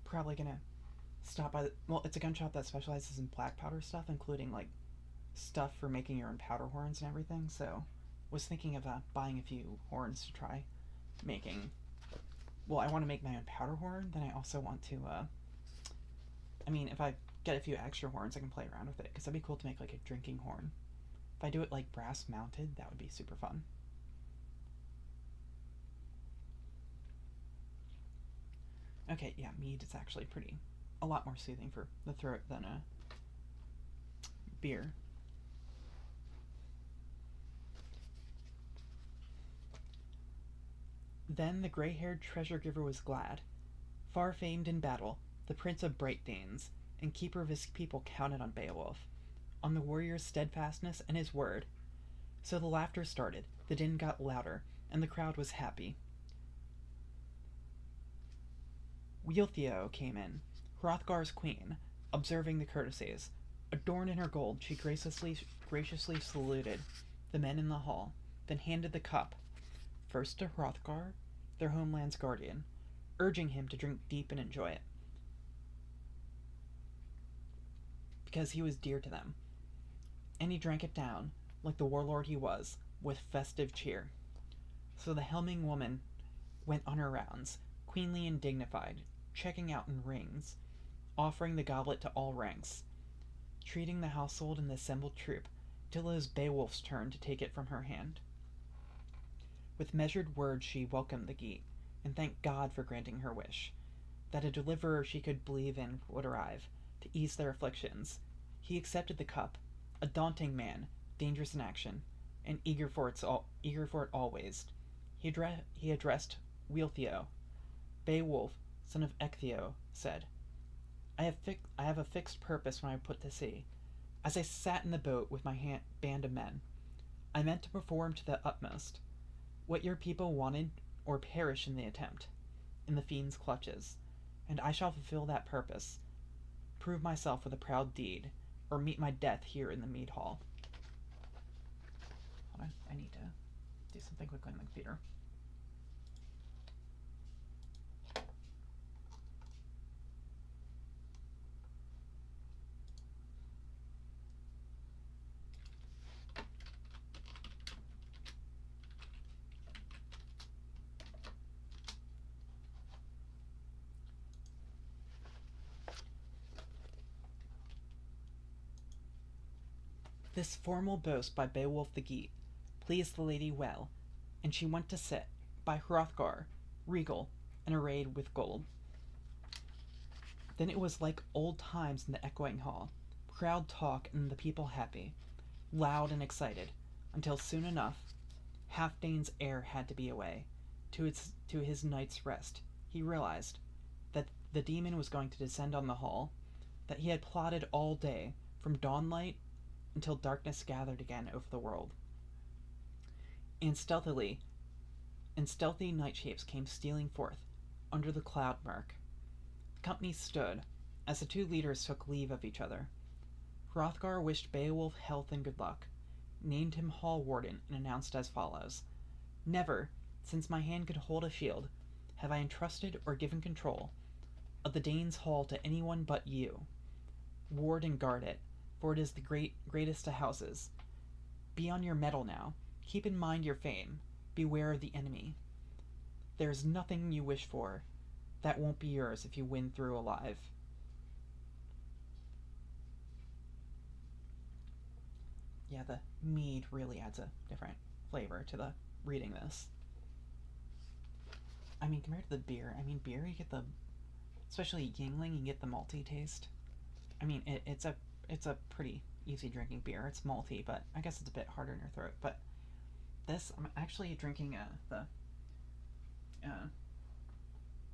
[SPEAKER 1] probably gonna stop by it's a gun shop that specializes in black powder stuff, including like stuff for making your own powder horns and everything, so was thinking of buying a few horns to try making. Well, I want to make my own powder horn, then I also want to if I get a few extra horns, I can play around with it, because that'd be cool to make like a drinking horn. If I do it like brass mounted, that would be super fun. Okay, yeah, mead is actually a lot more soothing for the throat than a beer. Then the gray-haired treasure-giver was glad. Far famed in battle, the prince of bright Danes, and keeper of his people counted on Beowulf, on the warrior's steadfastness and his word. So the laughter started, the din got louder, and the crowd was happy. Wealhtheow came in, Hrothgar's queen, observing the courtesies. Adorned in her gold, she graciously saluted the men in the hall, then handed the cup, first to Hrothgar, their homeland's guardian, urging him to drink deep and enjoy it, because he was dear to them. And he drank it down, like the warlord he was, with festive cheer. So the helming woman went on her rounds, queenly and dignified, checking out in rings, offering the goblet to all ranks, treating the household and the assembled troop, till it was Beowulf's turn to take it from her hand. With measured words she welcomed the Geat, and thanked God for granting her wish, that a deliverer she could believe in would arrive, to ease their afflictions. He accepted the cup, a daunting man, dangerous in action, and eager for it always. He addressed Wealhtheow. Beowulf, son of Ecgtheow, said, I have a fixed purpose when I put to sea. As I sat in the boat with my band of men, I meant to perform to the utmost what your people wanted, or perish in the attempt, in the fiend's clutches, and I shall fulfill that purpose, prove myself with a proud deed, or meet my death here in the mead hall. Hold on, I need to do something quickly on the computer. This formal boast by Beowulf the Geat pleased the lady well, and she went to sit by Hrothgar, regal, and arrayed with gold. Then it was like old times in the echoing hall, crowd talk and the people happy, loud and excited, until soon enough, Halfdane's heir had to be away, to his night's rest. He realized that the demon was going to descend on the hall, that he had plotted all day, from dawnlight until darkness gathered again over the world. And stealthy night shapes came stealing forth, under the cloud murk. The company stood, as the two leaders took leave of each other. Hrothgar wished Beowulf health and good luck, named him hall warden, and announced as follows: Never, since my hand could hold a shield, have I entrusted or given control of the Danes' hall to anyone but you. Ward and guard it, for it is the greatest of houses. Be on your mettle now. Keep in mind your fame. Beware of the enemy. There is nothing you wish for that won't be yours if you win through alive. Yeah, the mead really adds a different flavor to the reading this. I mean, compared to the beer, beer, you get the, especially Yingling, you get the malty taste. I mean, it's a pretty easy drinking beer. It's malty, but I guess it's a bit harder in your throat. But this, I'm actually drinking the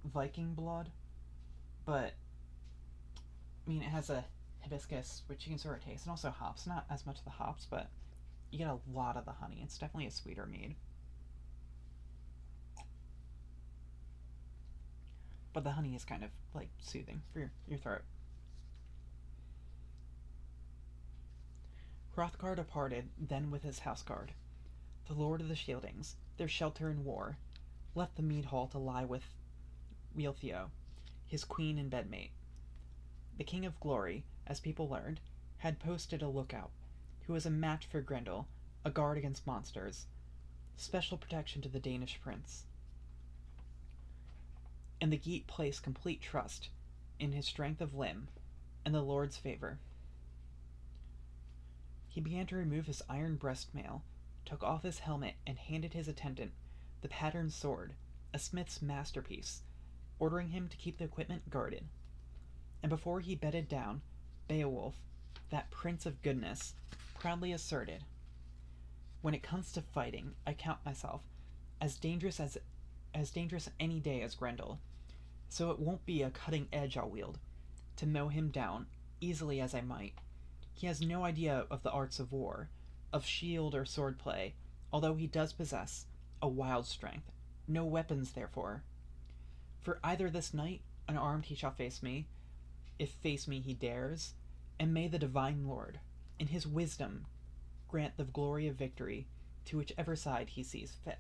[SPEAKER 1] Viking blood, but I mean, it has a hibiscus, which you can sort of taste, and also hops. Not as much of the hops, but you get a lot of the honey. It's definitely a sweeter mead. But the honey is kind of like soothing for your throat. Hrothgar departed then with his houseguard. The lord of the Shieldings, their shelter in war, left the mead hall to lie with Wealhtheow, his queen and bedmate. The King of Glory, as people learned, had posted a lookout, who was a match for Grendel, a guard against monsters, special protection to the Danish prince. And the Geat placed complete trust in his strength of limb and the Lord's favor. He began to remove his iron breastmail, took off his helmet, and handed his attendant the patterned sword, a smith's masterpiece, ordering him to keep the equipment guarded. And before he bedded down, Beowulf, that prince of goodness, proudly asserted, "When it comes to fighting, I count myself as dangerous any day as Grendel, so it won't be a cutting edge I'll wield, to mow him down, easily as I might. He has no idea of the arts of war, of shield or sword play, although he does possess a wild strength, no weapons therefore. For either this night, unarmed he shall face me, if face me he dares, and may the divine Lord, in his wisdom, grant the glory of victory to whichever side he sees fit."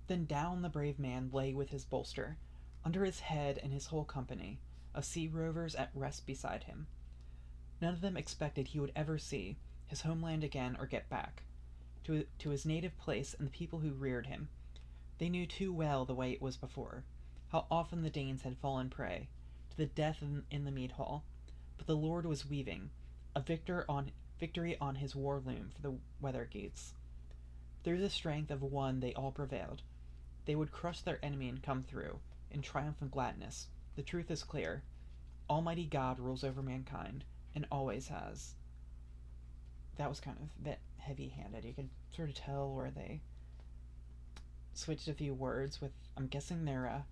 [SPEAKER 1] Then down the brave man lay with his bolster, under his head and his whole company of sea rovers at rest beside him. None of them expected he would ever see his homeland again or get back to his native place and the people who reared him. They knew too well the way it was before, how often the Danes had fallen prey to the death in the mead hall, but the Lord was weaving a victory on his war loom for the weather gates. Through the strength of one they all prevailed. They would crush their enemy and come through in triumph and gladness. The truth is clear. Almighty God rules over mankind, and always has. That was kind of a bit heavy-handed. You could sort of tell where they switched a few words with, I'm guessing they're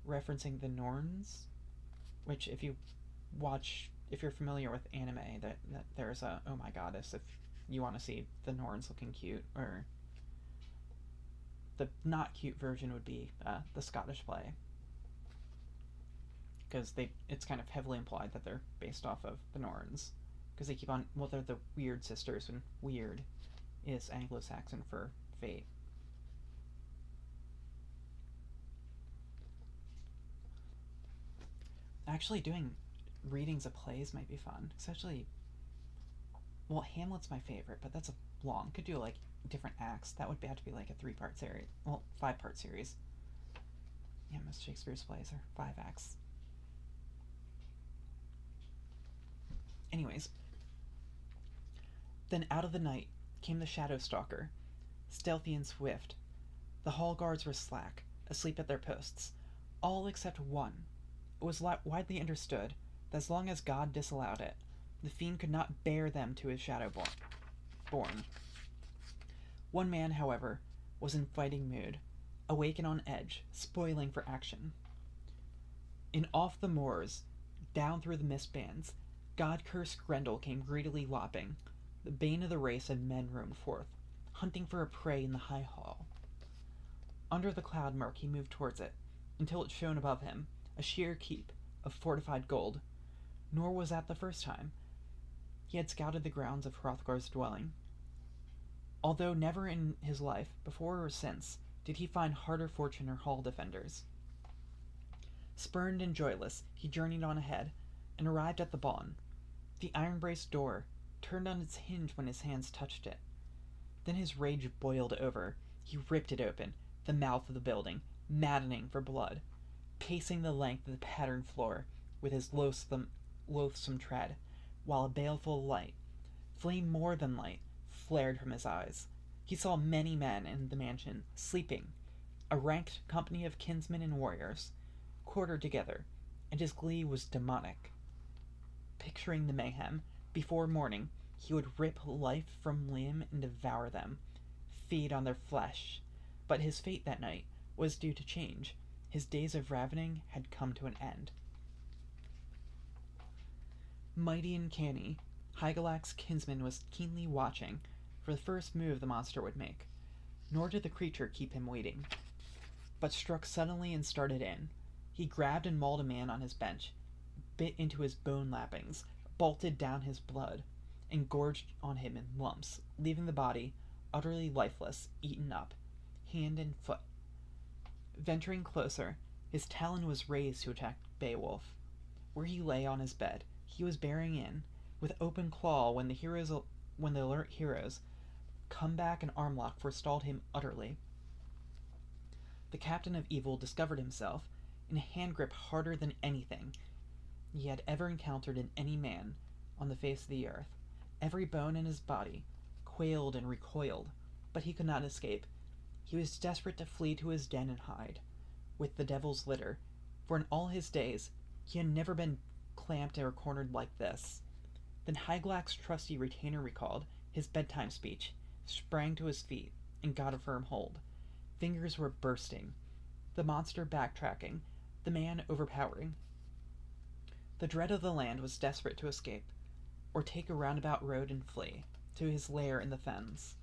[SPEAKER 1] referencing the Norns, which if you're familiar with anime, that there's a oh my goddess if you want to see the Norns looking cute, or the not cute version would be the Scottish play, because it's kind of heavily implied that they're based off of the Norns, because they keep on, well, they're the weird sisters, and weird is anglo-saxon for fate. Actually doing readings of plays might be fun, especially, well, Hamlet's my favorite, but that's a long, could do like different acts. That would have to be like a 3-part series, well, 5-part series. Yeah, most Shakespeare's plays are 5 acts. Anyways, then out of the night came the shadow stalker, stealthy and swift. The hall guards were slack, asleep at their posts, all except one. It was widely understood that as long as God disallowed it, the fiend could not bear them to his shadow born. One man, however, was in fighting mood, awake and on edge, spoiling for action. In off the moors, down through the mist bands, God-cursed Grendel came greedily lopping, the bane of the race and men roamed forth, hunting for a prey in the high hall. Under the cloud murk he moved towards it, until it shone above him, a sheer keep of fortified gold. Nor was that the first time. he had scouted the grounds of Hrothgar's dwelling. Although never in his life, before or since, did he find harder fortune or hall defenders. Spurned and joyless, he journeyed on ahead, and arrived at the bawn. The iron-braced door turned on its hinge when his hands touched it. Then his rage boiled over. He ripped it open, the mouth of the building, maddening for blood, pacing the length of the patterned floor with his loathsome tread, while a baleful light, flame more than light, flared from his eyes. He saw many men in the mansion, sleeping, a ranked company of kinsmen and warriors, quartered together, and his glee was demonic. Picturing the mayhem, before morning he would rip life from limb and devour them, feed on their flesh. But his fate that night was due to change. His days of ravening had come to an end. Mighty and canny, Hygelac's kinsman was keenly watching for the first move the monster would make, nor did the creature keep him waiting, but struck suddenly and started in. He grabbed and mauled a man on his bench, bit into his bone lappings, bolted down his blood, and gorged on him in lumps, leaving the body, utterly lifeless, eaten up, hand and foot. Venturing closer, his talon was raised to attack Beowulf. Where he lay on his bed, he was bearing in, with open claw when the alert heroes' comeback and armlock forestalled him utterly. The captain of evil discovered himself in a hand grip harder than anything he had ever encountered in any man on the face of the earth. Every bone in his body quailed and recoiled, but he could not escape. He was desperate to flee to his den and hide with the devil's litter, for in all his days he had never been clamped or cornered like this. Then Hygelac's trusty retainer recalled his bedtime speech, sprang to his feet, and got a firm hold. Fingers were bursting, the monster backtracking, the man overpowering. The dread of the land was desperate to escape, or take a roundabout road and flee to his lair in the fens.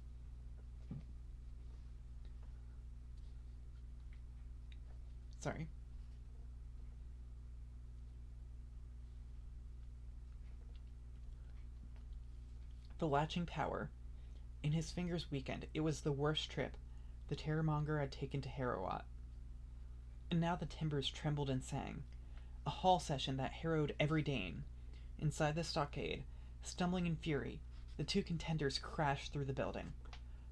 [SPEAKER 1] The latching power in his fingers weakened. It was the worst trip the terrormonger had taken to Harrowat. And now the timbers trembled and sang, a hall session that harrowed every Dane. Inside the stockade, stumbling in fury, the two contenders crashed through the building.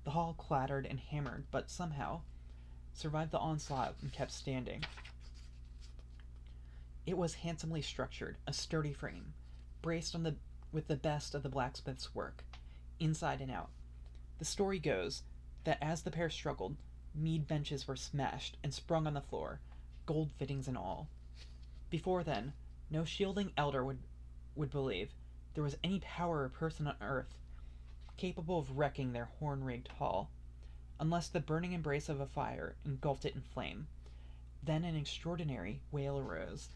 [SPEAKER 1] The hall clattered and hammered, but somehow survived the onslaught and kept standing. It was handsomely structured, a sturdy frame, braced with the best of the blacksmith's work, inside and out. The story goes that as the pair struggled, mead benches were smashed and sprung on the floor, gold fittings and all. Before then, no shielding elder would believe there was any power or person on earth capable of wrecking their horn-rigged hall, unless the burning embrace of a fire engulfed it in flame. Then an extraordinary wail arose,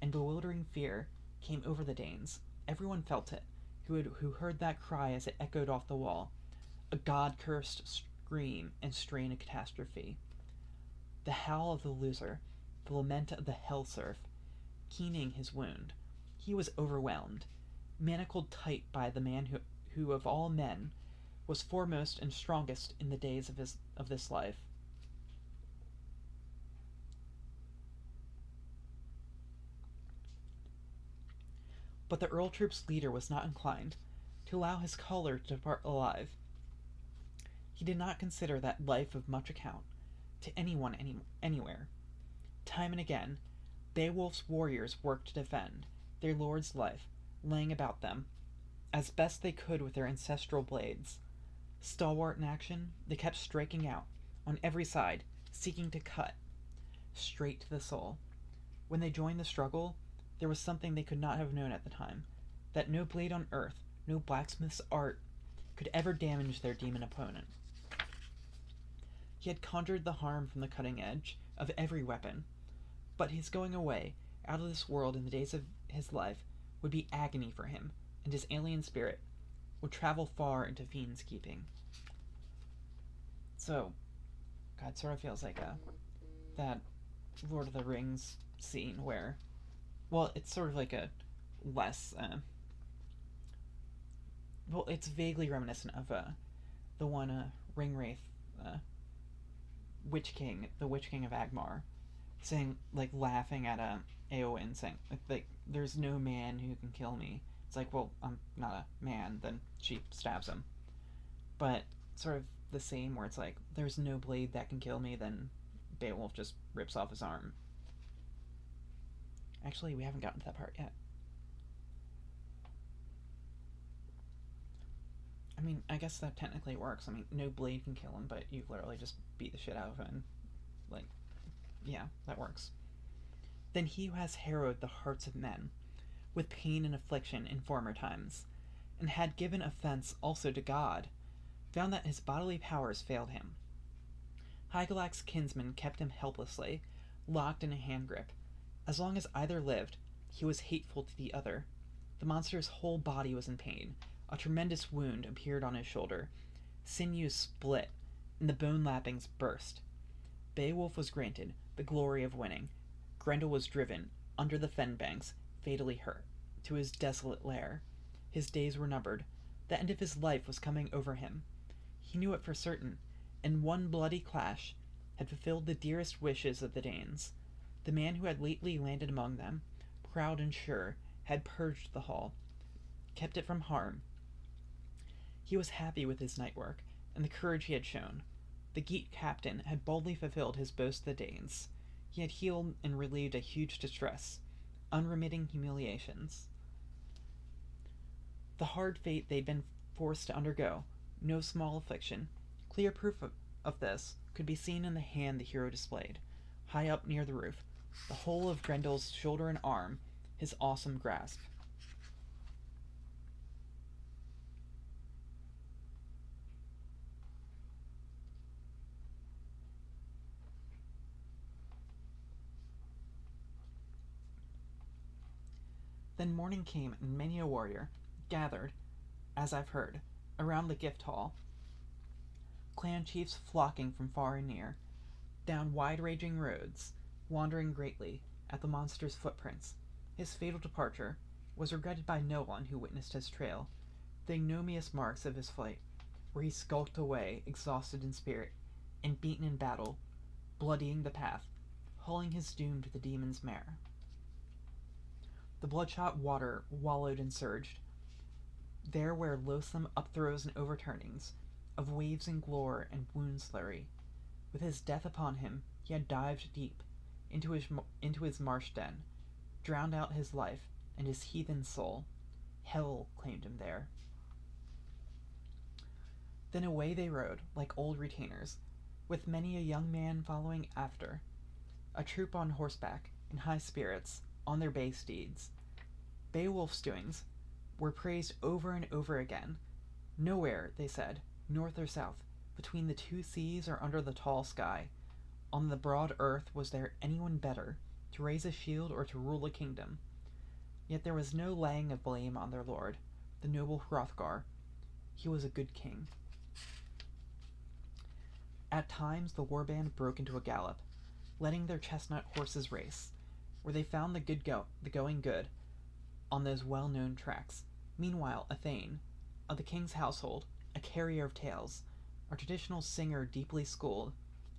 [SPEAKER 1] and bewildering fear came over the Danes. Everyone felt it, who heard that cry as it echoed off the wall, a god-cursed scream and strain of catastrophe. The howl of the loser, the lament of the hell-serf, keening his wound. He was overwhelmed, manacled tight by the man who of all men was foremost and strongest in the days of this life. But the Earl Troop's leader was not inclined to allow his caller to depart alive. He did not consider that life of much account to anyone anywhere. Time and again, Beowulf's warriors worked to defend their lord's life, laying about them as best they could with their ancestral blades. Stalwart in action, they kept striking out on every side, seeking to cut straight to the soul. When they joined the struggle, there was something they could not have known at the time, that no blade on earth, no blacksmith's art, could ever damage their demon opponent. He had conjured the harm from the cutting edge of every weapon, but his going away out of this world in the days of his life would be agony for him, and his alien spirit would travel far into fiend's keeping. So, God, sort of feels like that Lord of the Rings scene where, well, it's sort of like a less well, it's vaguely reminiscent of the one Ringwraith, uh, the Witch King of Agmar, saying, like, laughing at Eowyn, saying, like, there's no man who can kill me. It's like, well, I'm not a man. Then she stabs him. But sort of the same, where it's like, there's no blade that can kill me. Then Beowulf just rips off his arm. Actually, we haven't gotten to that part yet. I mean, I guess that technically works. I mean, no blade can kill him, but you literally just beat the shit out of him. And, like, yeah, that works. Then he who has harrowed the hearts of men with pain and affliction in former times, and had given offence also to God, found that his bodily powers failed him. Hygelac's kinsmen kept him helplessly, locked in a hand grip. As long as either lived, he was hateful to the other. The monster's whole body was in pain. A tremendous wound appeared on his shoulder. Sinews split, and the bone lappings burst. Beowulf was granted the glory of winning. Grendel was driven, under the fen banks, fatally hurt, to his desolate lair. His days were numbered. The end of his life was coming over him. He knew it for certain, and one bloody clash had fulfilled the dearest wishes of the Danes. The man who had lately landed among them, proud and sure, had purged the hall, kept it from harm. He was happy with his night work, and the courage he had shown. The Geat captain had boldly fulfilled his boast to the Danes. He had healed and relieved a huge distress, unremitting humiliations. The hard fate they'd been forced to undergo, no small affliction. Clear proof of this could be seen in the hand the hero displayed, high up near the roof, the whole of Grendel's shoulder and arm, his awesome grasp. Then morning came, and many a warrior gathered, as I've heard, around the gift hall, clan chiefs flocking from far and near, down wide-ranging roads, wandering greatly at the monster's footprints. His fatal departure was regretted by no one who witnessed his trail, the ignominious marks of his flight, where he skulked away, exhausted in spirit, and beaten in battle, bloodying the path, hauling his doom to the demon's mare. The bloodshot water wallowed and surged, there where loathsome upthrows and overturnings of waves in gore and wound slurry. With his death upon him, he had dived deep into his marsh den, drowned out his life and his heathen soul. Hell claimed him there. Then away they rode, like old retainers, with many a young man following after, a troop on horseback, in high spirits, on their bay steeds. Beowulf's doings were praised over and over again. Nowhere, they said, north or south, between the two seas or under the tall sky, on the broad earth was there anyone better, to raise a shield or to rule a kingdom. Yet there was no laying of blame on their lord, the noble Hrothgar. He was a good king. At times the warband broke into a gallop, letting their chestnut horses race, where they found the going good, on those well-known tracks. Meanwhile, a thane, of the king's household, a carrier of tales, a traditional singer deeply schooled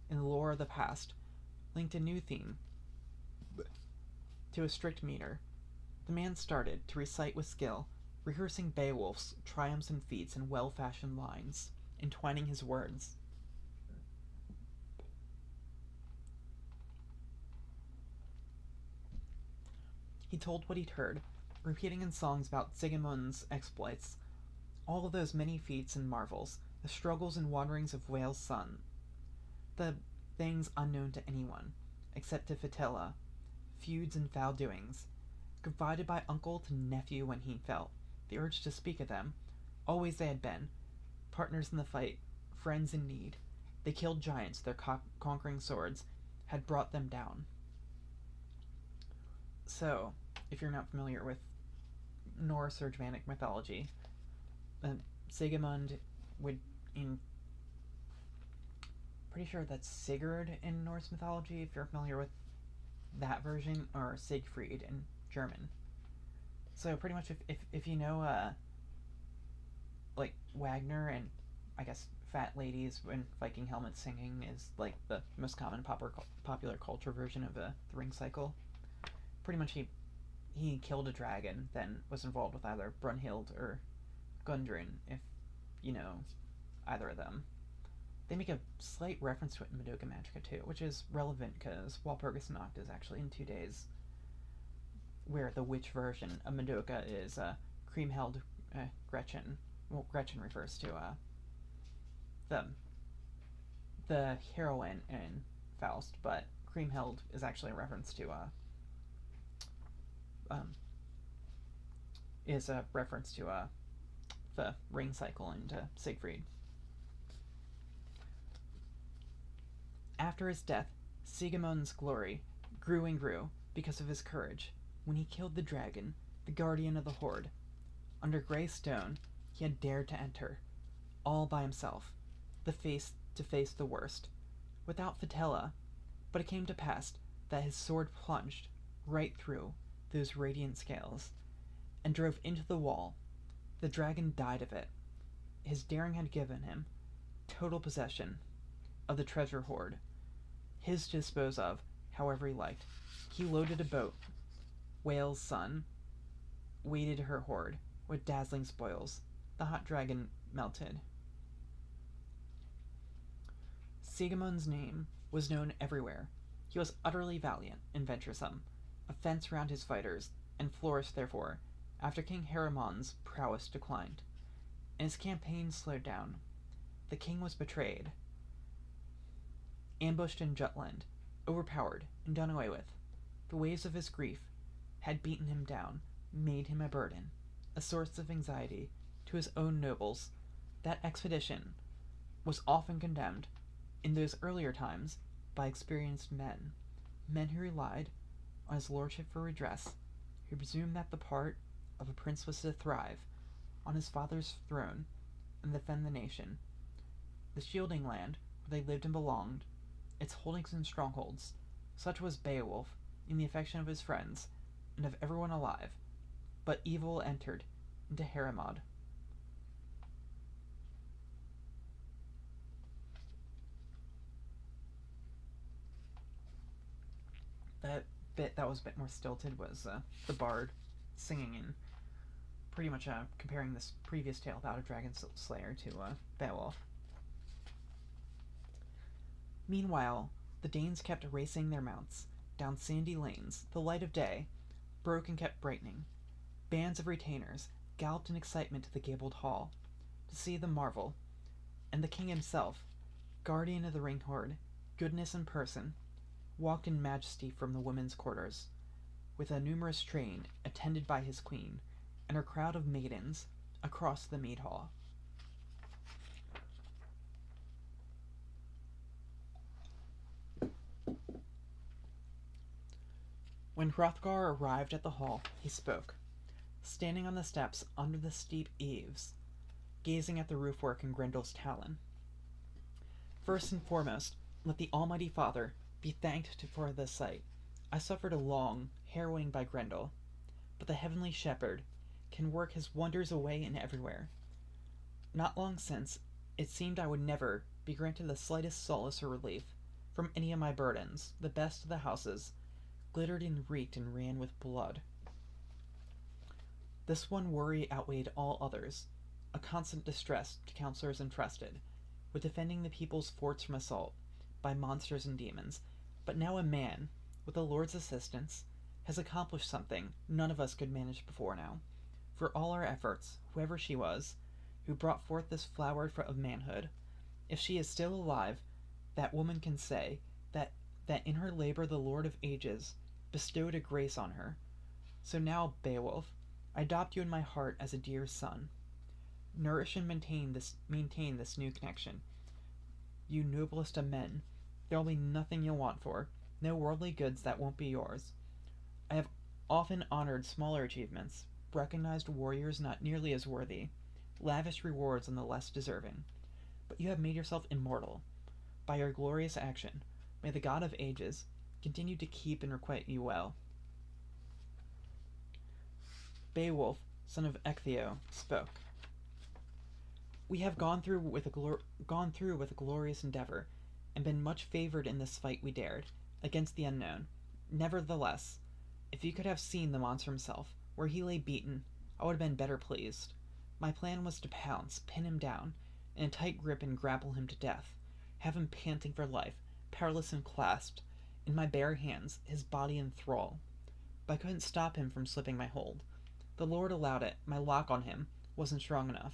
[SPEAKER 1] in the lore of the past, linked a new theme to a strict meter. The man started to recite with skill, rehearsing Beowulf's triumphs and feats in well-fashioned lines, entwining his words. He told what he'd heard, repeating in songs about Siegmund's exploits, all of those many feats and marvels, the struggles and wanderings of Whale's son, the things unknown to anyone, except to Fitela, feuds and foul doings, confided by uncle to nephew when he felt the urge to speak of them. Always they had been, partners in the fight, friends in need. They killed giants, their conquering swords had brought them down. So, if you're not familiar with Norse or Germanic mythology, Siegmund would, pretty sure that's Sigurd in Norse mythology, if you're familiar with that version, or Siegfried in German. So pretty much if you know like Wagner and I guess fat ladies in Viking helmets singing is like the most common popular culture version of the ring cycle. Pretty much he killed a dragon, then was involved with either Brunhild or Gundren, if you know either of them. They make a slight reference to it in Madoka Magica too, which is relevant because Walpurgis Nacht is actually in 2 days, where the witch version of Madoka is Kriemhild Gretchen. Well, Gretchen refers to the heroine in Faust, but Kriemhild is actually a reference to the ring cycle and Siegfried. After his death, Siegmund's glory grew and grew because of his courage. When he killed the dragon, the guardian of the horde, under grey stone, he had dared to enter, all by himself, to face the worst, without Fitela. But it came to pass that his sword plunged right through those radiant scales, and drove into the wall. The dragon died of it. His daring had given him total possession of the treasure hoard, his to dispose of however he liked. He loaded a boat. Whale's son weighted her hoard with dazzling spoils. The hot dragon melted. Siegmund's name was known everywhere. He was utterly valiant and venturesome, a fence round his fighters, and flourished therefore, after King Haramond's prowess declined, and his campaign slowed down. The king was betrayed, ambushed in Jutland, overpowered, and done away with. The waves of his grief had beaten him down, made him a burden, a source of anxiety to his own nobles. That expedition was often condemned, in those earlier times, by experienced men who relied on his lordship for redress, who presumed that the part of a prince was to thrive on his father's throne and defend the nation, the shielding land where they lived and belonged, its holdings and strongholds. Such was Beowulf in the affection of his friends and of everyone alive. But evil entered into Haramod. That bit that was a bit more stilted was the bard singing and pretty much comparing this previous tale about a dragon slayer to Beowulf. Meanwhile, the Danes kept racing their mounts down sandy lanes. The light of day broke and kept brightening. Bands of retainers galloped in excitement to the gabled hall to see the marvel, and the king himself, guardian of the ring hoard, goodness in person, walked in majesty from the women's quarters, with a numerous train attended by his queen and her crowd of maidens across the mead hall. When Hrothgar arrived at the hall, he spoke, standing on the steps under the steep eaves, gazing at the roofwork and Grendel's talon. First and foremost, let the Almighty Father be thanked for this sight. I suffered a long harrowing by Grendel, but the heavenly shepherd can work his wonders away and everywhere. Not long since, it seemed I would never be granted the slightest solace or relief from any of my burdens. The best of the houses glittered and reeked and ran with blood. This one worry outweighed all others, a constant distress to counselors entrusted with defending the people's forts from assault by monsters and demons. But now a man, with the Lord's assistance, has accomplished something none of us could manage before now. For all our efforts, whoever she was, who brought forth this flower of manhood, if she is still alive, that woman can say that in her labor the Lord of ages bestowed a grace on her. So now, Beowulf, I adopt you in my heart as a dear son. Nourish and maintain this new connection. You noblest of men, there will be nothing you'll want for, no worldly goods that won't be yours. I have often honored smaller achievements, recognized warriors not nearly as worthy, lavished rewards on the less deserving. But you have made yourself immortal. By your glorious action, may the God of ages continue to keep and requite you well. Beowulf, son of Ecgtheow, spoke. We have gone through with a glorious endeavor, and been much favored in this fight we dared, against the unknown. Nevertheless, if you could have seen the monster himself, where he lay beaten, I would have been better pleased. My plan was to pounce, pin him down, in a tight grip and grapple him to death, have him panting for life, powerless and clasped, in my bare hands, his body in thrall. But I couldn't stop him from slipping my hold. The Lord allowed it, my lock on him wasn't strong enough.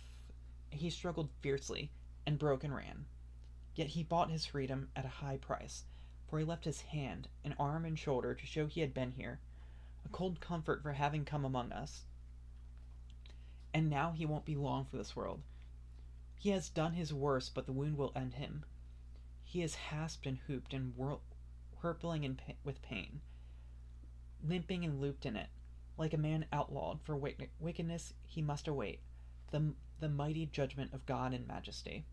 [SPEAKER 1] He struggled fiercely, and broke and ran. Yet he bought his freedom at a high price, for he left his hand, and arm, and shoulder to show he had been here, a cold comfort for having come among us. And now he won't be long for this world. He has done his worst, but the wound will end him. He is hasped and hooped and whirpling with pain, limping and looped in it, like a man outlawed for wickedness. He must await the mighty judgment of God in majesty.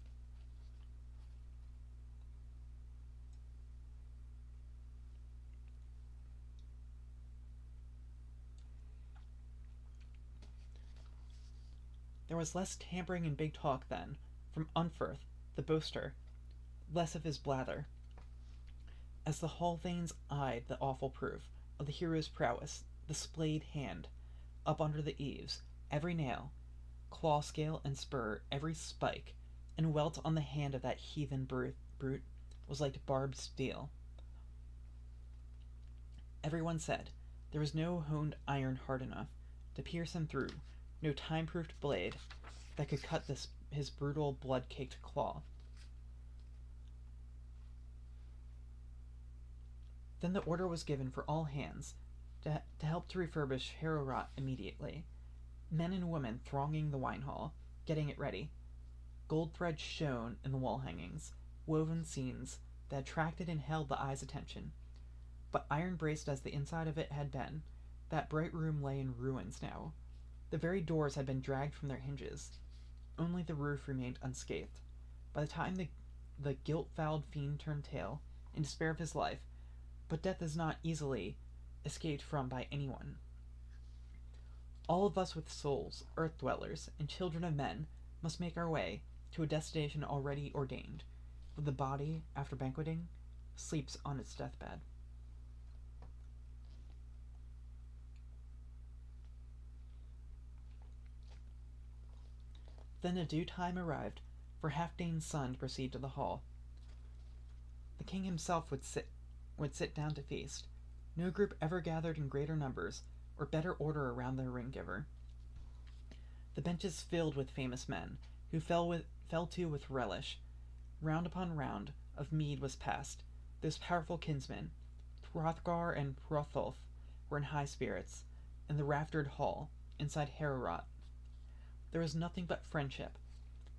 [SPEAKER 1] There was less tampering and big talk then, from Unferth, the boaster, less of his blather, as the Hallthanes eyed the awful proof of the hero's prowess, the splayed hand, up under the eaves, every nail, claw scale and spur, every spike, and welt on the hand of that heathen brute was like barbed steel. Everyone said there was no honed iron hard enough to pierce him through, no time-proofed blade that could cut his brutal, blood-caked claw. Then the order was given for all hands to help to refurbish Harrowrot immediately. Men and women thronging the wine hall, getting it ready. Gold thread shone in the wall hangings, woven scenes that attracted and held the eye's attention. But iron-braced as the inside of it had been, that bright room lay in ruins now. The very doors had been dragged from their hinges. Only the roof remained unscathed. By the time the guilt-fouled fiend turned tail, in despair of his life, but death is not easily escaped from by anyone. All of us with souls, earth-dwellers, and children of men, must make our way to a destination already ordained, where the body, after banqueting, sleeps on its deathbed. Then the due time arrived for Halfdane's son to proceed to the hall. The king himself would sit down to feast. No group ever gathered in greater numbers or better order around their ring-giver. The benches filled with famous men, who fell to with relish. Round upon round of mead was passed. Those powerful kinsmen, Hrothgar and Hrothulf, were in high spirits, in the raftered hall, inside Harrowrot. There was nothing but friendship.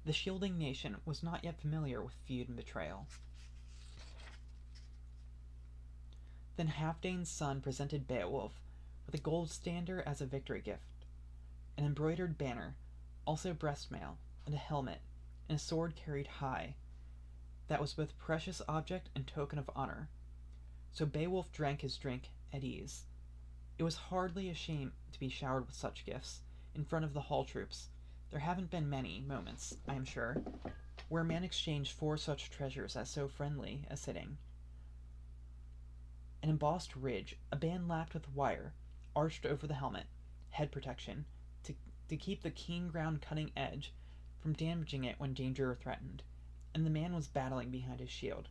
[SPEAKER 1] The shielding nation was not yet familiar with feud and betrayal. Then Halfdane's son presented Beowulf with a gold standard as a victory gift, an embroidered banner, also breastmail, and a helmet, and a sword carried high, that was both precious object and token of honor. So Beowulf drank his drink at ease. It was hardly a shame to be showered with such gifts in front of the hall troops. There haven't been many moments, I am sure, where a man exchanged 4 such treasures as so friendly a sitting. An embossed ridge, a band lapped with wire, arched over the helmet, head protection, to keep the keen ground cutting edge from damaging it when danger threatened, and the man was battling behind his shield.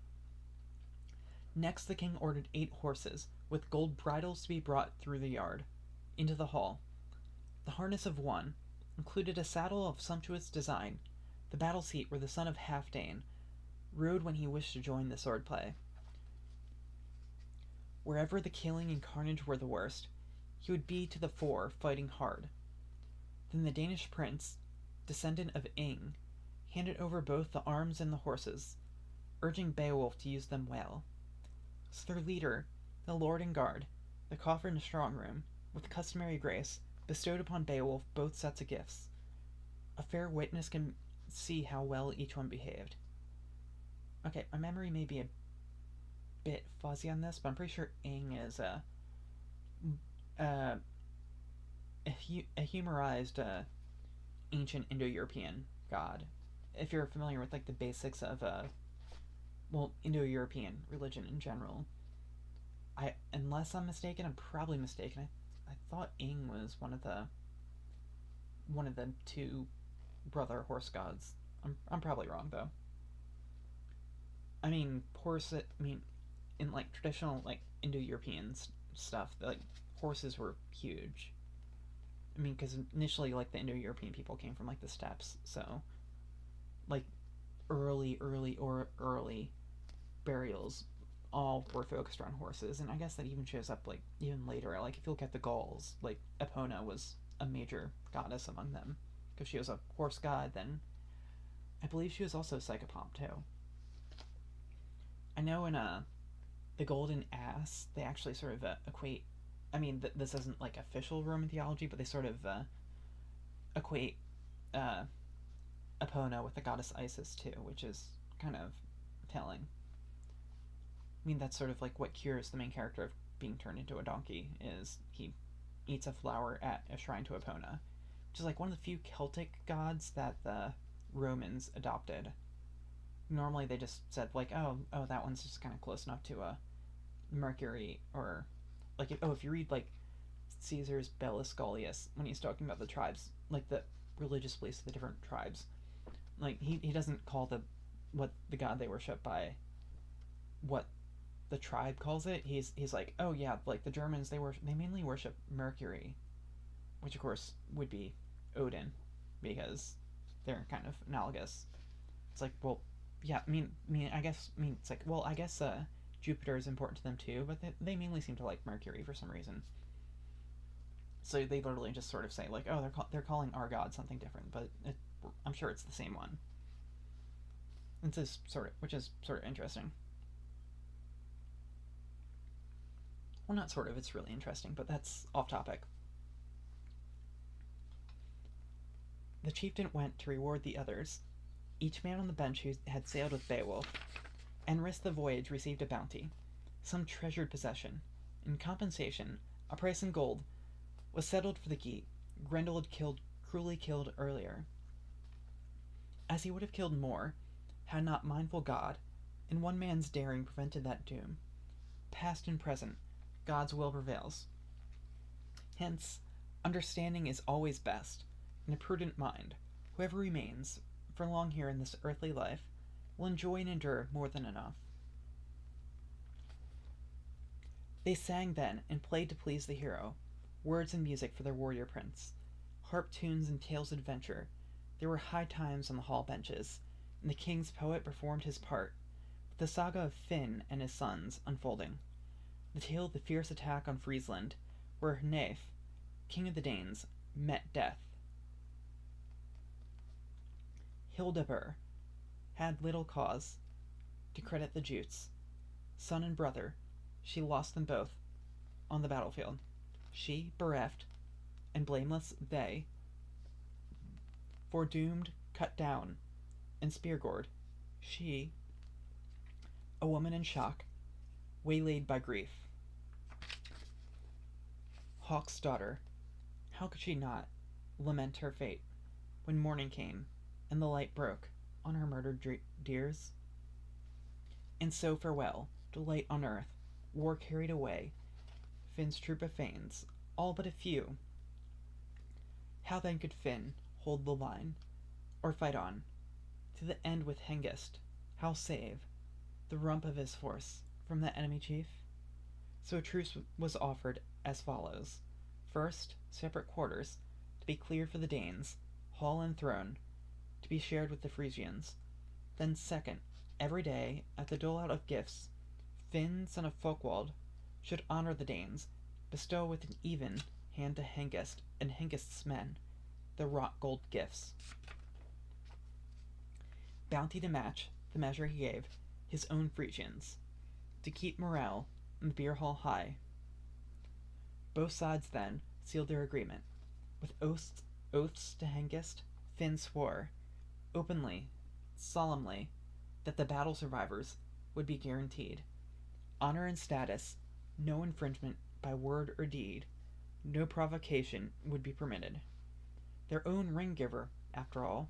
[SPEAKER 1] Next the king ordered 8 horses, with gold bridles to be brought through the yard, into the hall. The harness of one included a saddle of sumptuous design, the battle seat where the son of Halfdane rode when he wished to join the swordplay. Wherever the killing and carnage were the worst, he would be to the fore, fighting hard. Then the Danish prince, descendant of Ing, handed over both the arms and the horses, urging Beowulf to use them well. So their leader, the lord and guard, the coffer and strong room, with customary grace, bestowed upon Beowulf both sets of gifts. A fair witness can see how well each one behaved. Okay, my memory may be a bit fuzzy on this, but I'm pretty sure Ing is a humorized ancient Indo-European god. if you're familiar with like the basics of well, Indo-European religion in general, unless I'm mistaken, I'm probably mistaken. I thought Ing was one of the two brother horse gods. I'm probably wrong though. I mean, horse. I mean, in like traditional like Indo-European stuff, like horses were huge. I mean, because initially like the Indo-European people came from like the steppes, so like early burials all were focused around horses, and I guess that even shows up like even later. Like if you look at the Gauls, like Epona was a major goddess among them because she was a horse god. Then I believe she was also psychopomp too. I know in the Golden Ass they actually sort of equate. I mean, this isn't like official Roman theology, but they sort of equate uh, Epona with the goddess Isis too, which is kind of telling. I mean, that's sort of like what cures the main character of being turned into a donkey is he eats a flower at a shrine to Epona, which is like one of the few Celtic gods that the Romans adopted. Normally they just said like, oh, that one's just kind of close enough to a Mercury, or like if you read like Caesar's Bellus Gaulius when he's talking about the tribes, like the religious beliefs of the different tribes, like he doesn't call what the god they worship by what the tribe calls it. He's like, oh yeah, like the Germans they mainly worship Mercury, which of course would be Odin, because they're kind of analogous. It's like, well, yeah, it's like, well, I guess Jupiter is important to them too, but they mainly seem to like Mercury for some reason. So they literally just sort of say like, oh, they're calling our god something different, but I'm sure it's the same one. Which is sort of interesting. Well, not sort of, it's really interesting, but that's off topic. The chieftain went to reward the others. Each man on the bench who had sailed with Beowulf and risked the voyage received a bounty, some treasured possession. In compensation, a price in gold was settled for the Geat Grendel had cruelly killed earlier. As he would have killed more, had not mindful God, in one man's daring prevented that doom. Past and present, God's will prevails. Hence, understanding is always best, and a prudent mind, whoever remains, for long here in this earthly life, will enjoy and endure more than enough. They sang then, and played to please the hero, words and music for their warrior prince, harp tunes and tales of adventure. There were high times on the hall benches, and the king's poet performed his part, with the saga of Finn and his sons unfolding. The tale of the fierce attack on Friesland, where Hrungnef, king of the Danes, met death. Hildebur had little cause to credit the Jutes. Son and brother, she lost them both on the battlefield. She bereft, and blameless they, foredoomed, cut down, and spear-gored. She, a woman in shock, waylaid by grief. Hawk's daughter, how could she not lament her fate when morning came and the light broke on her murdered dears? And so farewell, delight on earth, war carried away, Finn's troop of Fanes, all but a few. How then could Finn hold the line, or fight on, to the end with Hengist? How save the rump of his force from the enemy chief? So a truce was offered as follows. First, separate quarters, to be cleared for the Danes, hall and throne, to be shared with the Frisians. Then second, every day, at the dole out of gifts, Finn, son of Folkwald, should honor the Danes, bestow with an even hand to Hengist and Hengist's men the wrought gold gifts. Bounty to match the measure he gave his own Frisians, to keep morale in the beer hall high. Both sides then sealed their agreement. With oaths to Hengist, Finn swore, openly, solemnly, that the battle survivors would be guaranteed honor and status, no infringement by word or deed, no provocation would be permitted. Their own ring giver, after all,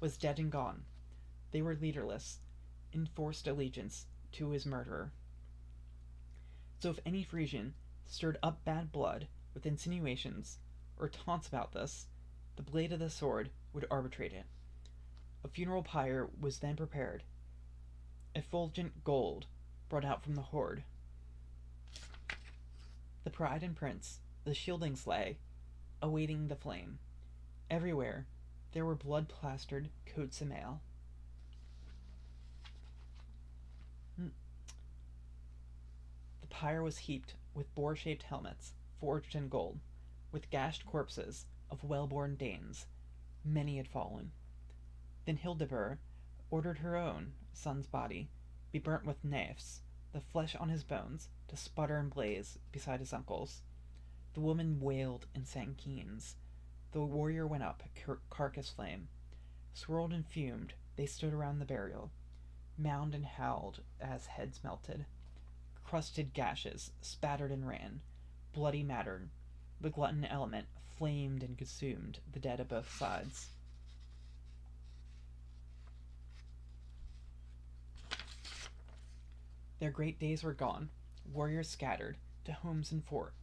[SPEAKER 1] was dead and gone, They were leaderless, enforced allegiance to his murderer. So if any Frisian stirred up bad blood with insinuations or taunts about this, the blade of the sword would arbitrate it. A funeral pyre was then prepared, effulgent gold brought out from the hoard. The pride and prince, the shieldings lay, awaiting the flame. Everywhere there were blood-plastered coats of mail. The pyre was heaped with boar-shaped helmets, forged in gold, with gashed corpses of well-born Danes. Many had fallen. Then Hildebert ordered her own son's body be burnt with knives, the flesh on his bones to sputter and blaze beside his uncle's. The woman wailed and sang keens. The warrior went up, carcass flame. Swirled and fumed, they stood around the burial, moaned and howled as heads melted. Crusted gashes spattered and ran, bloody matter. The glutton element flamed and consumed the dead of both sides. Their great days were gone, warriors scattered to homes and forts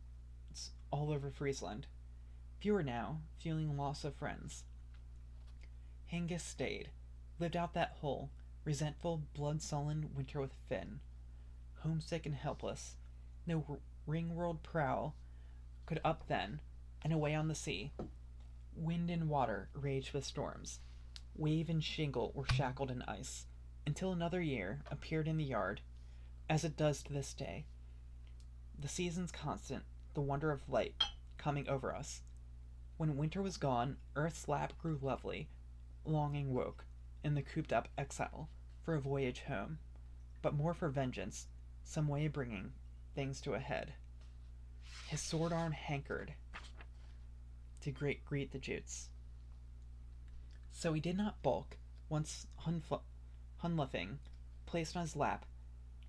[SPEAKER 1] all over Friesland. Fewer now, feeling loss of friends. Hengist stayed, lived out that whole, resentful, blood-sullen winter with Finn. Homesick and helpless, no ring-whirled prow could up then, and away on the sea. Wind and water raged with storms. Wave and shingle were shackled in ice, until another year appeared in the yard, as it does to this day. The seasons constant, the wonder of light coming over us. When winter was gone, earth's lap grew lovely. Longing woke, in the cooped-up exile, for a voyage home, but more for vengeance, some way of bringing things to a head. His sword arm hankered to greet the Jutes. So he did not balk, once Hunlefing, placed on his lap,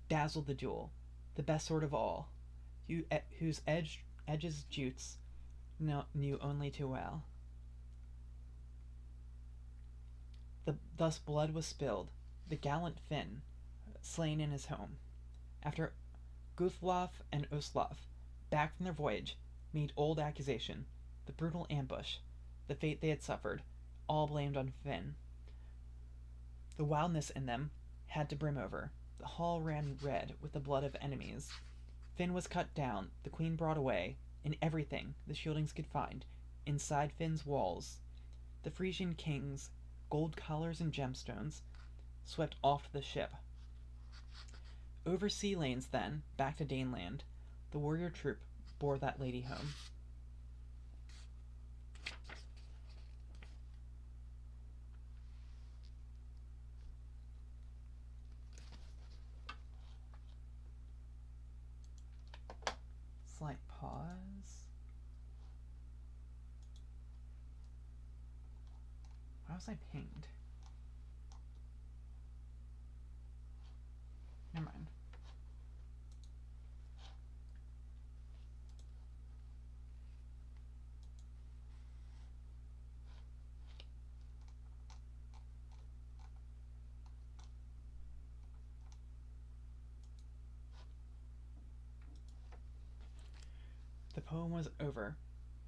[SPEAKER 1] dazzled the jewel, the best sword of all, whose edges Jutes knew only too well. Thus blood was spilled, the gallant Finn, slain in his home. After Guthlaf and Oslaf, back from their voyage, made old accusation, the brutal ambush, the fate they had suffered, all blamed on Finn. The wildness in them had to brim over. The hall ran red with the blood of enemies. Finn was cut down, the queen brought away, and everything the shieldings could find inside Finn's walls. The Frisian kings, gold collars and gemstones, swept off the ship. Over sea lanes then, back to Daneland, the warrior troop bore that lady home. Slight pause. Why was I pinged? Never mind. The poem was over.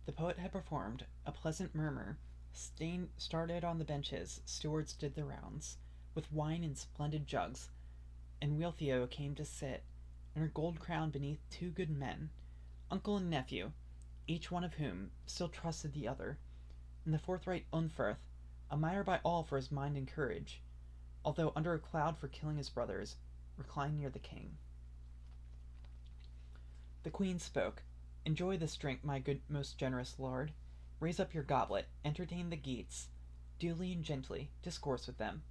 [SPEAKER 1] The poet had performed. A pleasant murmur started on the benches. Stewards did the rounds, with wine in splendid jugs, and Wealhtheow came to sit in her gold crown beneath two good men, uncle and nephew, each one of whom still trusted the other, and the forthright Unferth, admired by all for his mind and courage, although under a cloud for killing his brothers, reclined near the king. The queen spoke. Enjoy this drink, my good, most generous lord. Raise up your goblet, entertain the Geats. Duly and gently discourse with them.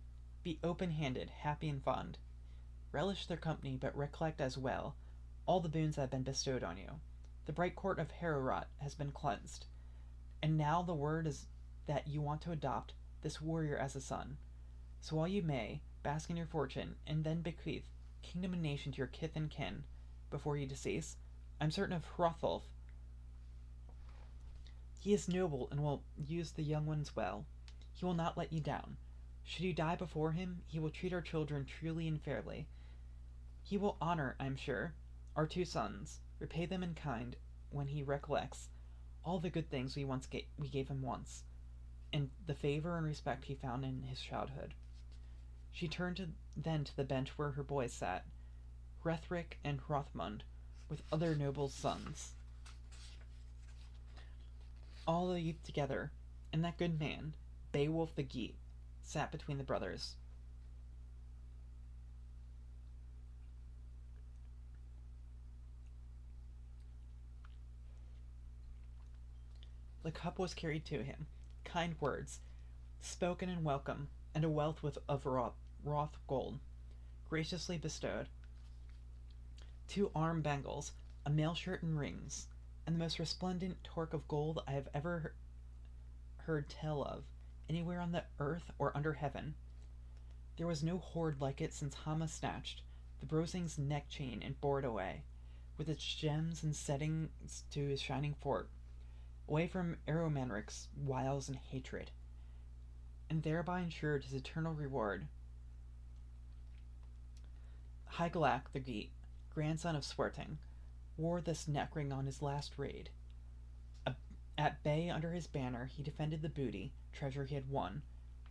[SPEAKER 1] Be open-handed, happy and fond. Relish their company, but recollect as well all the boons that have been bestowed on you. The bright court of Harrowrot has been cleansed, and now the word is that you want to adopt this warrior as a son. So while you may, bask in your fortune, and then bequeath kingdom and nation to your kith and kin before you decease, I'm certain of Hrothulf. He is noble and will use the young ones well. He will not let you down. Should you die before him, he will treat our children truly and fairly. He will honor, I am sure, our 2 sons, repay them in kind when he recollects all the good things we gave him once, and the favor and respect he found in his childhood. She turned then to the bench where her boys sat, Hrethric and Hrothmund, with other noble sons, all the youth together, and that good man, Beowulf the Geat, sat between the brothers. The cup was carried to him, kind words, spoken in welcome, and a wealth of wrought gold, graciously bestowed. 2 arm bangles, a mail shirt and rings, and the most resplendent torque of gold I have ever heard tell of, anywhere on the earth or under heaven. There was no hoard like it since Hama snatched the Brosing's neck chain and bore it away, with its gems and settings to his shining fort, away from Eromanric's wiles and hatred, and thereby ensured his eternal reward. Hygelac the Geat, grandson of Swerting, wore this neck ring on his last raid. At bay under his banner, he defended the booty, treasure he had won.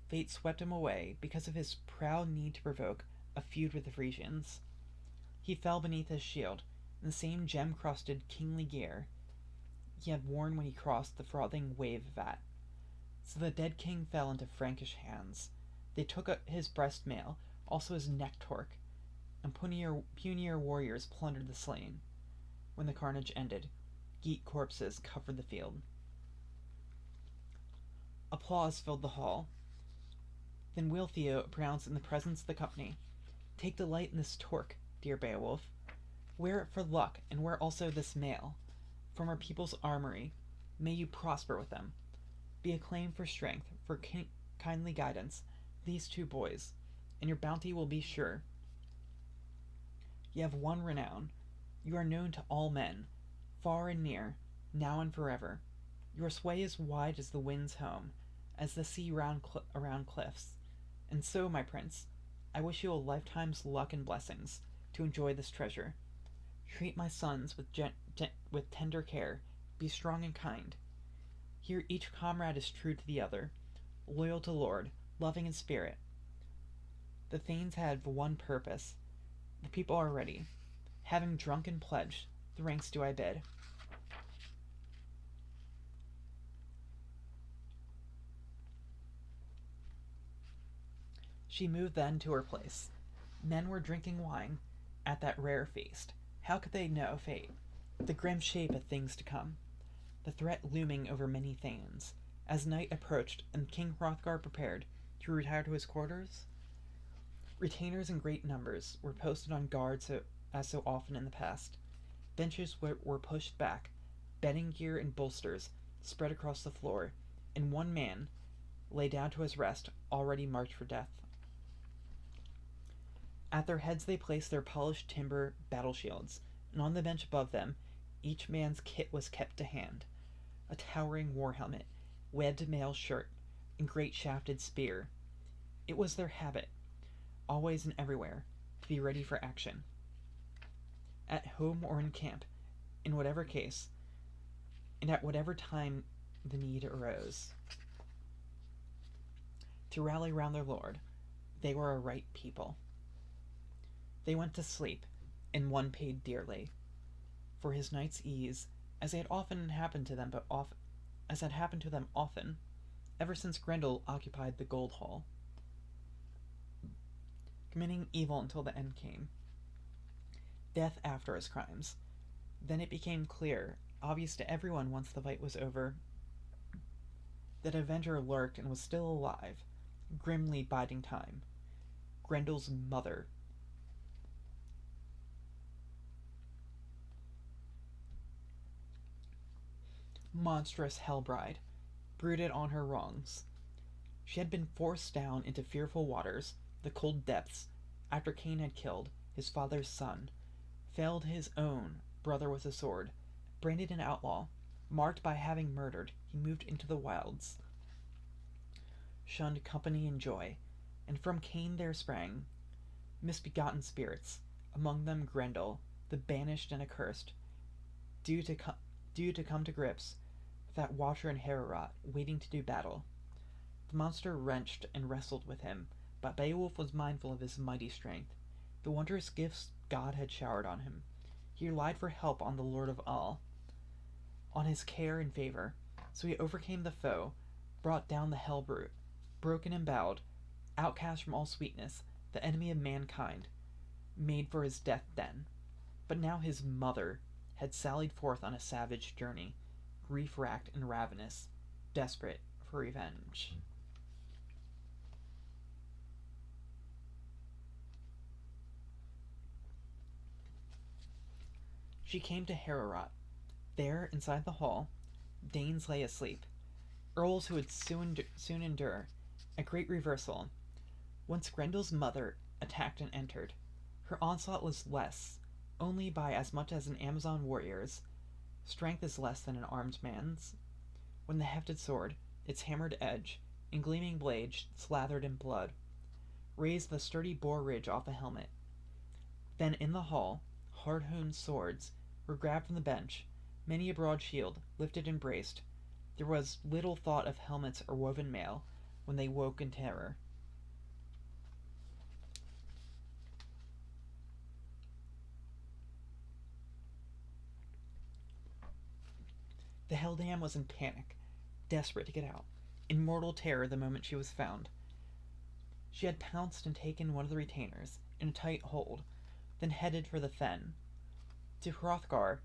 [SPEAKER 1] Fate swept him away because of his proud need to provoke a feud with the Frisians. He fell beneath his shield, in the same gem-crusted kingly gear he had worn when he crossed the frothing wave vat. So the dead king fell into Frankish hands. They took his breast mail, also his neck torque, and punier warriors plundered the slain. When the carnage ended, Geat corpses covered the field. Applause filled the hall. Then Wiltheo pronounced in the presence of the company, "Take delight in this torque, dear Beowulf. Wear it for luck, and wear also this mail. From our people's armory, may you prosper with them. Be acclaimed for strength, for kindly guidance, these 2 boys, and your bounty will be sure. You have won renown. You are known to all men, far and near, now and forever. Your sway is wide as the wind's home, as the sea around cliffs. And so, my prince, I wish you a lifetime's luck and blessings to enjoy this treasure. Treat my sons with tender care. Be strong and kind. Here each comrade is true to the other, loyal to lord, loving in spirit. The thanes have one purpose. The people are ready. Having drunk and pledged, the ranks do I bid." She moved then to her place. Men were drinking wine at that rare feast. How could they know fate, the grim shape of things to come, the threat looming over many thanes? As night approached and King Hrothgar prepared to retire to his quarters, retainers in great numbers were posted on guard as so often in the past. Benches were pushed back, bedding gear and bolsters spread across the floor, and one man lay down to his rest, already marked for death. At their heads they placed their polished timber battle shields, and on the bench above them each man's kit was kept to hand: a towering war helmet, webbed mail shirt, and great shafted spear. It was their habit, always and everywhere, to be ready for action, at home or in camp, in whatever case, and at whatever time the need arose. To rally round their lord, they were a right people. They went to sleep, and one paid dearly for his night's ease, as had happened to them often, ever since Grendel occupied the Gold Hall, committing evil until the end came. Death after his crimes. Then it became clear, obvious to everyone once the fight was over, that Avenger lurked and was still alive, grimly biding time. Grendel's mother. Monstrous Hellbride, brooded on her wrongs. She had been forced down into fearful waters, the cold depths, after Cain had killed his father's son, felled his own brother with a sword, branded an outlaw, marked by having murdered, he moved into the wilds, shunned company and joy, and from Cain there sprang misbegotten spirits, among them Grendel, the banished and accursed, due to, come to grips with that watcher in Heorot, waiting to do battle. The monster wrenched and wrestled with him, but Beowulf was mindful of his mighty strength, the wondrous gifts God had showered on him. He relied for help on the Lord of all, on his care and favor, so he overcame the foe, brought down the hell brute, broken and bowed, outcast from all sweetness, the enemy of mankind, made for his death den. But now his mother had sallied forth on a savage journey, grief-racked and ravenous, desperate for revenge. She came to Heorot. There, inside the hall, Danes lay asleep, earls who would soon endure a great reversal. Once Grendel's mother attacked and entered. Her onslaught was less, only by as much as an Amazon warrior's. Strength is less than an armed man's. When the hefted sword, its hammered edge, and gleaming blade slathered in blood, raised the sturdy boar ridge off the helmet. Then in the hall, hard-hewn swords were grabbed from the bench, many a broad shield lifted and braced. There was little thought of helmets or woven mail when they woke in terror. The Helldam was in panic, desperate to get out, in mortal terror the moment she was found. She had pounced and taken one of the retainers in a tight hold, then headed for the fen. To Hrothgar,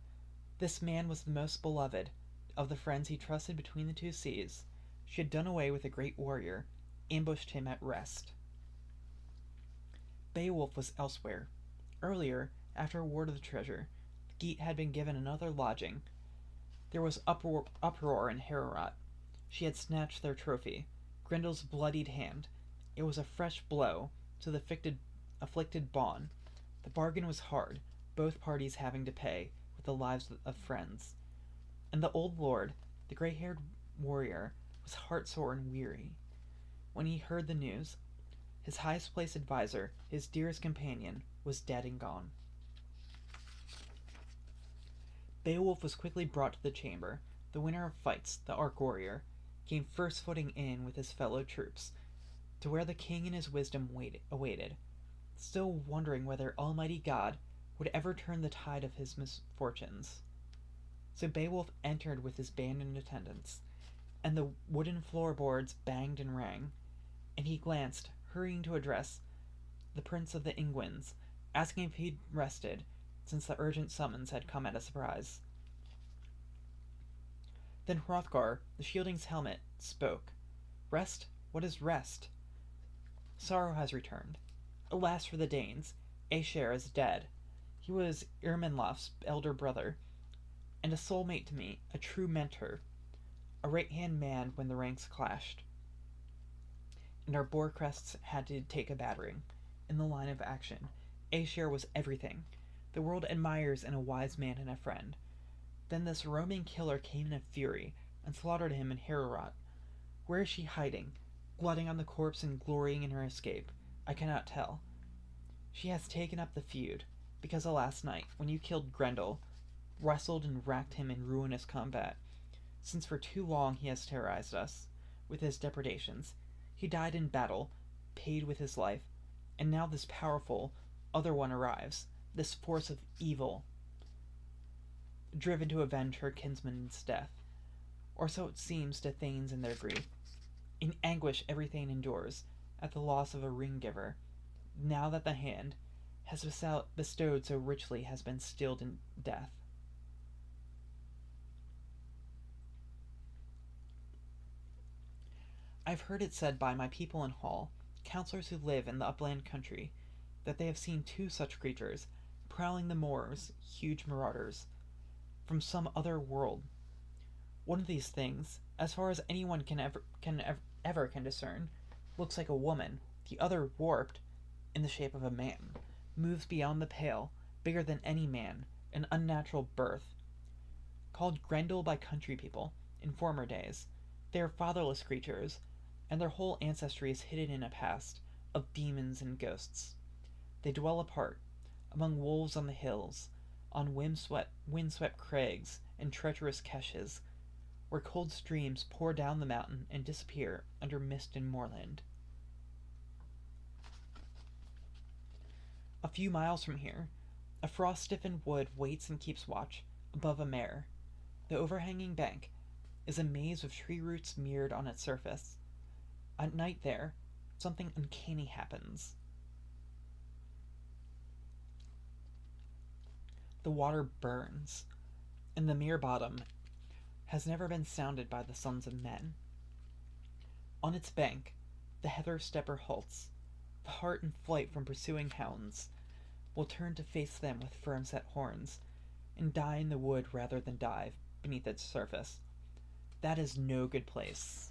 [SPEAKER 1] this man was the most beloved of the friends he trusted between the two seas. She had done away with a great warrior, ambushed him at rest. Beowulf was elsewhere. Earlier, after a ward of the treasure, the Geat had been given another lodging. There was uproar in Heorot. She had snatched their trophy, Grendel's bloodied hand. It was a fresh blow to the afflicted Bawn. The bargain was hard, both parties having to pay with the lives of friends. And the old lord, the gray-haired warrior, was heartsore and weary. When he heard the news, his highest-placed adviser, his dearest companion, was dead and gone. Beowulf was quickly brought to the chamber. The winner of fights, the arch-warrior, came first footing in with his fellow troops, to where the king in his wisdom awaited, still wondering whether Almighty God would ever turn the tide of his misfortunes. So Beowulf entered with his band in attendance, and the wooden floorboards banged and rang, and he glanced, hurrying to address the Prince of the Ingwins, asking if he'd rested, since the urgent summons had come at a surprise. Then Hrothgar, the shielding's helmet, spoke. Rest? What is rest? Sorrow has returned. Alas for the Danes, Aesir is dead. He was Irminlof's elder brother, and a soulmate to me, a true mentor, a right-hand man when the ranks clashed, and our boar crests had to take a battering. In the line of action, Aesir was everything. The world admires in a wise man and a friend. Then this roaming killer came in a fury, and slaughtered him in Heorot. Where is she hiding, glutting on the corpse and glorying in her escape? I cannot tell. She has taken up the feud, because of last night, when you killed Grendel, wrestled and racked him in ruinous combat, since for too long he has terrorized us with his depredations. He died in battle, paid with his life, and now this powerful other one arrives, this force of evil, driven to avenge her kinsman's death. Or so it seems to thanes in their grief. In anguish every thane endures, at the loss of a ring-giver, now that the hand has bestowed so richly has been stilled in death. I've heard it said by my people in Hall, counselors who live in the upland country, that they have seen two such creatures, prowling the moors, huge marauders, from some other world. One of these things, as far as anyone can discern, looks like a woman. The other, warped, in the shape of a man, moves beyond the pale, bigger than any man, an unnatural birth. Called Grendel by country people, in former days, they are fatherless creatures, and their whole ancestry is hidden in a past, of demons and ghosts. They dwell apart, among wolves on the hills, on windswept crags and treacherous caches, where cold streams pour down the mountain and disappear under mist and moorland. A few miles from here, a frost-stiffened wood waits and keeps watch, above a mare. The overhanging bank is a maze of tree roots mirrored on its surface. At night there, something uncanny happens. The water burns, and the mere bottom has never been sounded by the sons of men. On its bank, the heather stepper halts. The hart in flight from pursuing hounds will turn to face them with firm-set horns, and die in the wood rather than dive beneath its surface. That is no good place.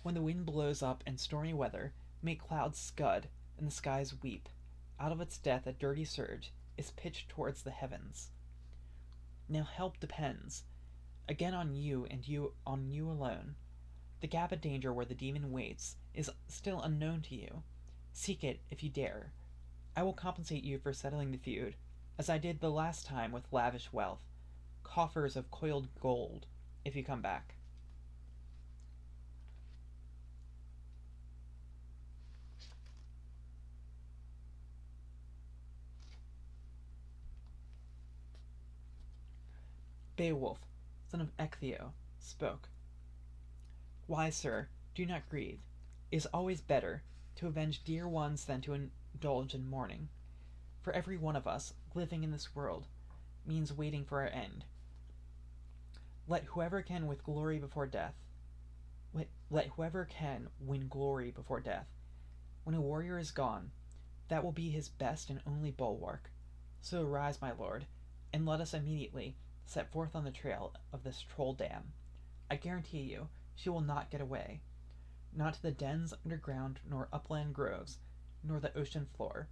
[SPEAKER 1] When the wind blows up in stormy weather, make clouds scud and the skies weep, out of its death a dirty surge is pitched towards the heavens. Now help depends, again on you and on you alone. The gap of danger where the demon waits is still unknown to you. Seek it if you dare. I will compensate you for settling the feud, as I did the last time with lavish wealth, coffers of coiled gold, if you come back. Beowulf, son of Ectheo, spoke. Why, sir, do not grieve. It is always better to avenge dear ones than to indulge in mourning. For every one of us, living in this world, means waiting for our end. Let whoever can with glory before death. Let whoever can win glory before death. When a warrior is gone, that will be his best and only bulwark. So arise, my lord, and let us immediately set forth on the trail of this troll dam. I guarantee you, she will not get away. Not to the dens underground, nor upland groves, nor the ocean floor.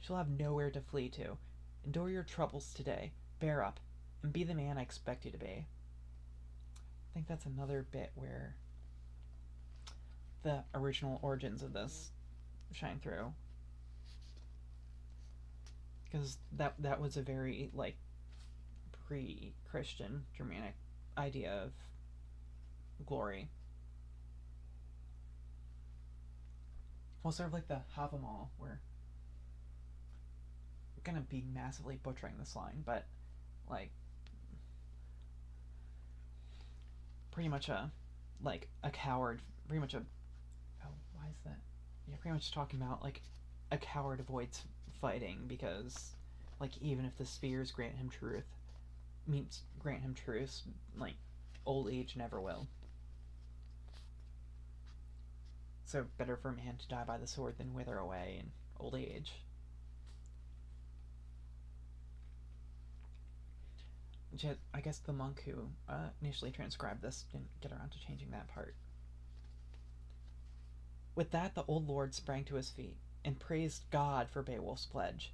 [SPEAKER 1] She'll have nowhere to flee to. Endure your troubles today, bear up, and be the man I expect you to be. I think that's another bit where the original origins of this shine through. Because that was a very, pre-Christian Germanic idea of glory. Well, sort of like the Havamal, where I'm gonna be massively butchering this line, but pretty much a coward, pretty much why is that? Yeah, pretty much talking about a coward avoids fighting because even if the spears grant him truth, old age never will. So better for a man to die by the sword than wither away in old age. Which I guess the monk who initially transcribed this didn't get around to changing that part. With that, the old lord sprang to his feet and praised God for Beowulf's pledge.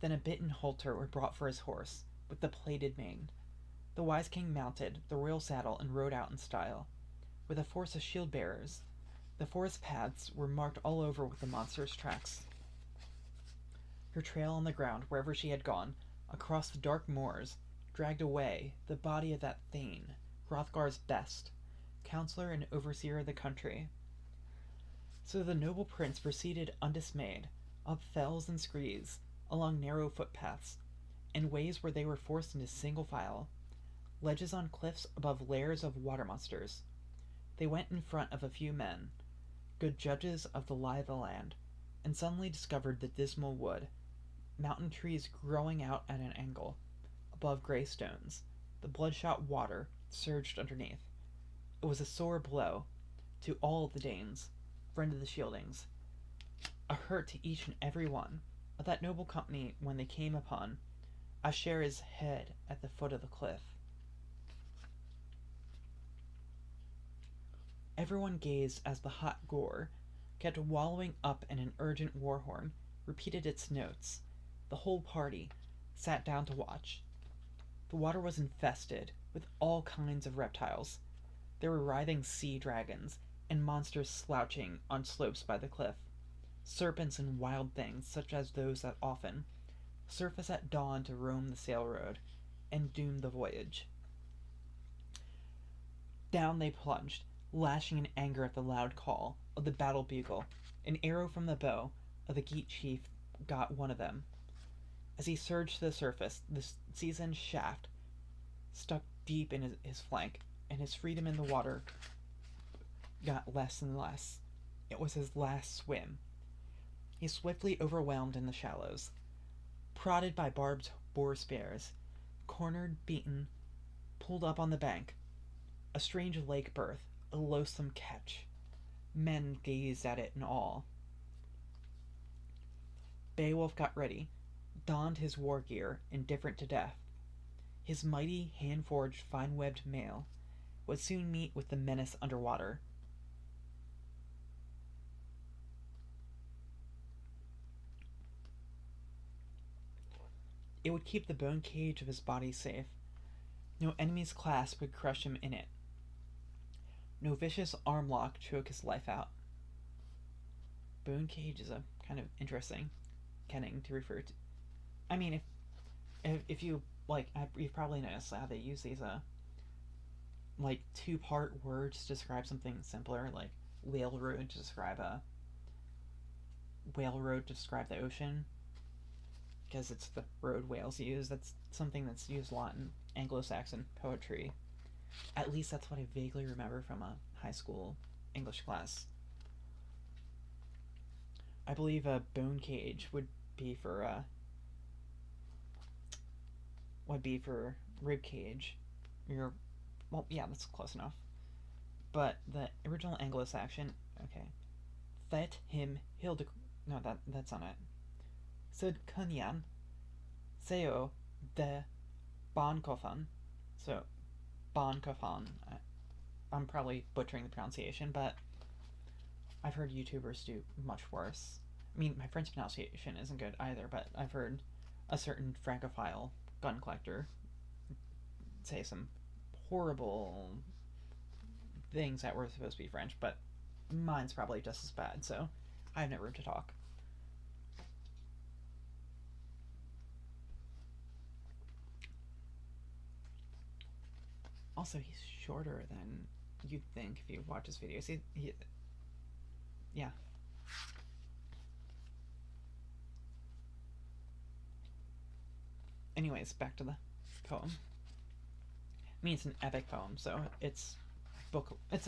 [SPEAKER 1] Then a bit and halter were brought for his horse, with the plaited mane. The wise king mounted the royal saddle and rode out in style, with a force of shield-bearers. The forest paths were marked all over with the monster's tracks. Her trail on the ground, wherever she had gone, across the dark moors, dragged away the body of that Thane, Hrothgar's best, counselor and overseer of the country. So the noble prince proceeded undismayed, up fells and screes, along narrow footpaths, and ways where they were forced into single file, ledges on cliffs above lairs of water monsters. They went in front of a few men, good judges of the lie of the land, and suddenly discovered the dismal wood, mountain trees growing out at an angle, above grey stones. The bloodshot water surged underneath. It was a sore blow to all the Danes, friend of the Shieldings, a hurt to each and every one of that noble company when they came upon Asher's head at the foot of the cliff. Everyone gazed as the hot gore kept wallowing up in an urgent war horn, repeated its notes. The whole party sat down to watch. The water was infested with all kinds of reptiles. There were writhing sea dragons, and monsters slouching on slopes by the cliff, serpents and wild things such as those that often surface at dawn to roam the sail road and doom the voyage. Down they plunged, lashing in anger at the loud call of the battle bugle. An arrow from the bow of the Geat chief got one of them. As he surged to the surface, the seasoned shaft stuck deep in his flank, and his freedom in the water got less and less. It was his last swim. He swiftly overwhelmed in the shallows, prodded by barbed boar spears, cornered, beaten, pulled up on the bank. A strange lake birth, a loathsome catch. Men gazed at it in awe. Beowulf got ready, donned his war gear, indifferent to death. His mighty, hand-forged, fine-webbed mail would soon meet with the menace underwater. It would keep the bone cage of his body safe. No enemy's clasp would crush him in it. No vicious arm lock choke his life out. Bone cage is a kind of interesting kenning to refer to. I mean, if you like, you've probably noticed how they use these like two-part words to describe something simpler, like whale-road to describe the ocean, because it's the road whales use. That's something that's used a lot in anglo-saxon poetry. At least that's what I vaguely remember from a high school English class. I believe a bone cage would be for rib cage. Well, yeah, that's close enough. But the original Anglo-Saxon, okay. That him Hilde, no, that's not it. Sud Kunyan, Seo de Bankofan. So Bankofan. I'm probably butchering the pronunciation, but I've heard YouTubers do much worse. I mean, my French pronunciation isn't good either, but I've heard a certain francophile gun collector say some horrible things that were supposed to be French, but mine's probably just as bad, so I have no room to talk. Also, he's shorter than you'd think if you watch his videos. Yeah. Anyways, back to the poem. I mean, it's an epic poem, so it's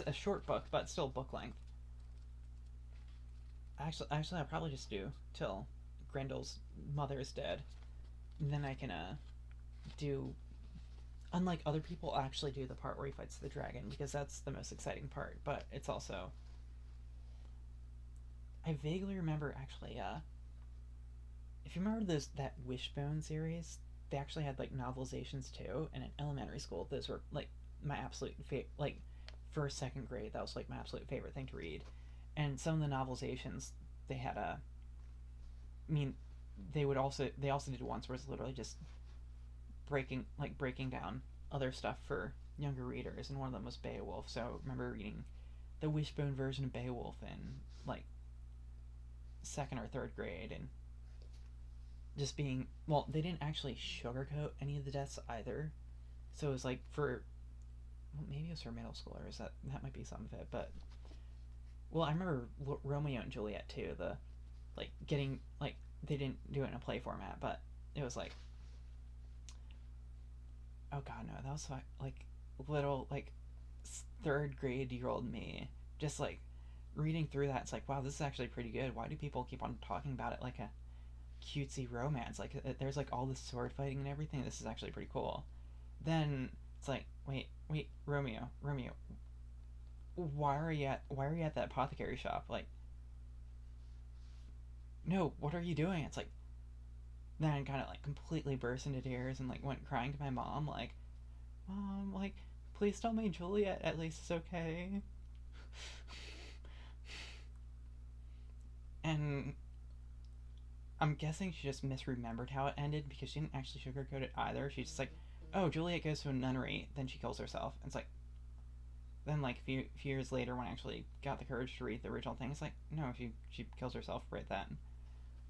[SPEAKER 1] a short book, but still book length. Actually, I'll probably just do till Grendel's mother is dead, and then I can do. Unlike other people, actually do the part where he fights the dragon, because that's the most exciting part. But it's also, I vaguely remember actually. If you remember that Wishbone series, they actually had like novelizations too, and in elementary school those were like my absolute like first, second grade, that was like my absolute favorite thing to read. And some of the novelizations they had I mean, they also did ones where it's literally just breaking down other stuff for younger readers, and one of them was Beowulf. So I remember reading the Wishbone version of Beowulf in like second or third grade, and just being, well, they didn't actually sugarcoat any of the deaths either, so it was like maybe it was for middle schoolers, that might be some of it. But well, I remember Romeo and Juliet too, the like getting like, they didn't do it in a play format, but it was like, oh god, no, that was like little like third grade year old me just like reading through that. It's like, wow, this is actually pretty good. Why do people keep on talking about it like a cutesy romance? Like, there's like all this sword fighting and everything. This is actually pretty cool. Then it's like, wait, Romeo, why are you at that apothecary shop? Like, no, what are you doing? It's like, then I kind of like completely burst into tears and like went crying to my mom, like, Mom, like, please tell me Juliet at least is okay. And I'm guessing she just misremembered how it ended, because she didn't actually sugarcoat it either. She's just like, oh, Juliet goes to a nunnery, then she kills herself. And it's like, then like few years later, when I actually got the courage to read the original thing, it's like, no, she kills herself right then.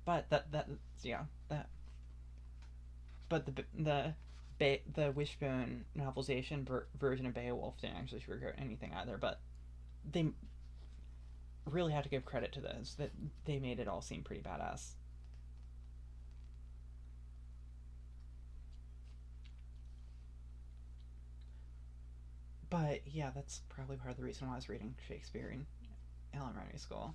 [SPEAKER 1] But that yeah, that. But the Wishbone novelization version of Beowulf didn't actually sugarcoat anything either. But they really have to give credit to those, that they made it all seem pretty badass. But yeah, that's probably part of the reason why I was reading Shakespeare in elementary school.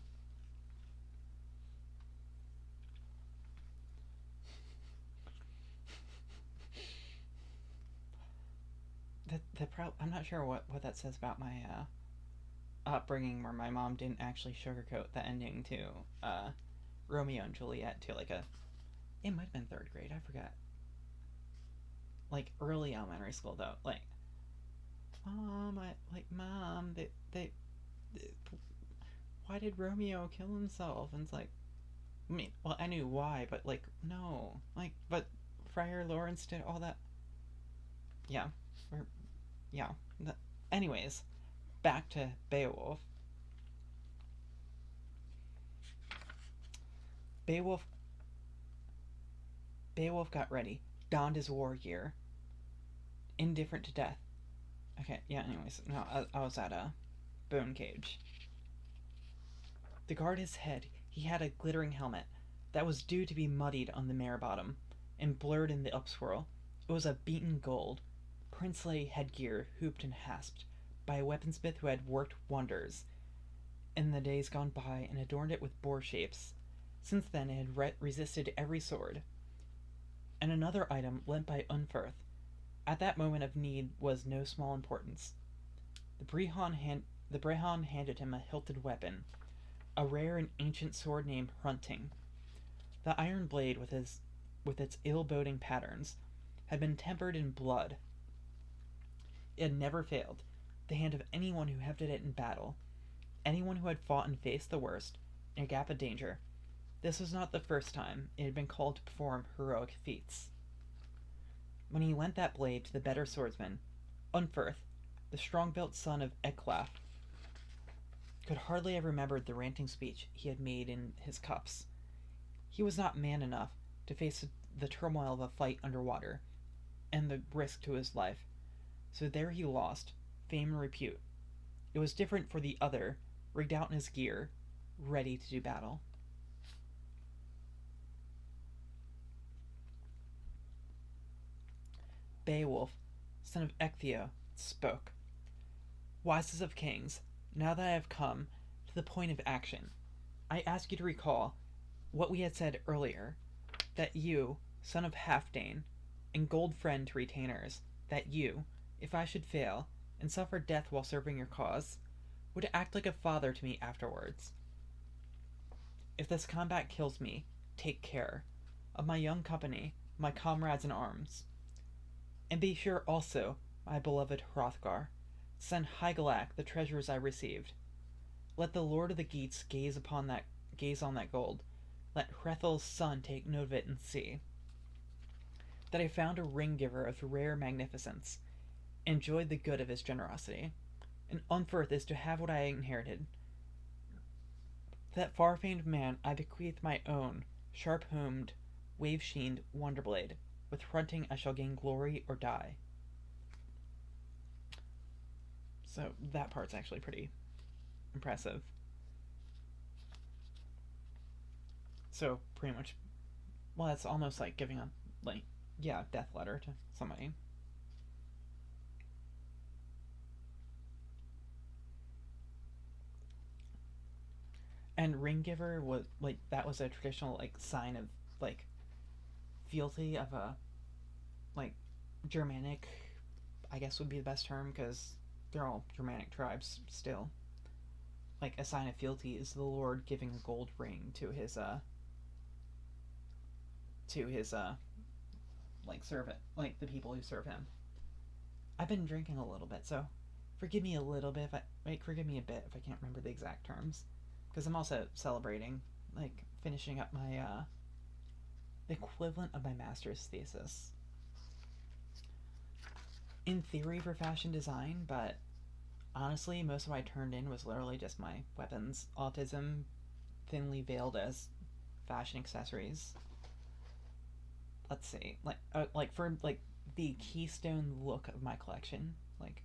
[SPEAKER 1] I'm not sure what that says about my upbringing, where my mom didn't actually sugarcoat the ending to Romeo and Juliet to like a, it might have been third grade, I forget, like early elementary school though. Like, mom, they why did Romeo kill himself? And it's like, I mean, well, I knew why, but like, no, like, but Friar Lawrence did all that. Yeah, or, yeah. Anyways, back to Beowulf. Beowulf Beowulf got ready, donned his war gear, indifferent to death. Okay, yeah. Anyways, no, I was at a bone cage. To guard his head, he had a glittering helmet that was due to be muddied on the mare bottom and blurred in the upswirl. It was a beaten gold, princely headgear hooped and hasped by a weaponsmith who had worked wonders in the days gone by and adorned it with boar shapes. Since then it had resisted every sword. And another item lent by Unferth at that moment of need was no small importance. The Brehon handed him a hilted weapon, a rare and ancient sword named Hrunting. The iron blade, with its ill-boding patterns, had been tempered in blood. It had never failed the hand of anyone who hefted it in battle, anyone who had fought and faced the worst, in a gap of danger. This was not the first time it had been called to perform heroic feats. When he lent that blade to the better swordsman, Unferth, the strong-built son of Ecglaf, could hardly have remembered the ranting speech he had made in his cups. He was not man enough to face the turmoil of a fight underwater, and the risk to his life, so there he lost fame and repute. It was different for the other, rigged out in his gear, ready to do battle. Beowulf, son of Ecgtheow, spoke. Wisest of kings, now that I have come to the point of action, I ask you to recall what we had said earlier, that you, son of Halfdane, and gold friend to retainers, that you, if I should fail, and suffer death while serving your cause, would act like a father to me afterwards. If this combat kills me, take care of my young company, my comrades in arms. And be sure also, my beloved Hrothgar, to send Hygelac the treasures I received. Let the Lord of the Geats gaze on that gold. Let Hrethel's son take note of it and see that I found a ring giver of rare magnificence, enjoyed the good of his generosity, and Unferth is to have what I inherited. To that far-famed man I bequeath my own sharp-homed, wave-sheened wonderblade. With Hrunting I shall gain glory or die. So that part's actually pretty impressive. So pretty much, well, that's almost like giving a, like, yeah, death letter to somebody. And ring giver was like, that was a traditional like sign of like fealty of a like Germanic, I guess would be the best term, because they're all Germanic tribes still. Like a sign of fealty is the Lord giving a gold ring to his like servant, like the people who serve him. I've been drinking a little bit, so forgive me a little bit if forgive me a bit if I can't remember the exact terms, because I'm also celebrating, like, finishing up my the equivalent of my master's thesis in theory for fashion design, but Honestly, most of what I turned in was literally just my weapons autism, thinly veiled as fashion accessories. Let's see, like for like the keystone look of my collection, like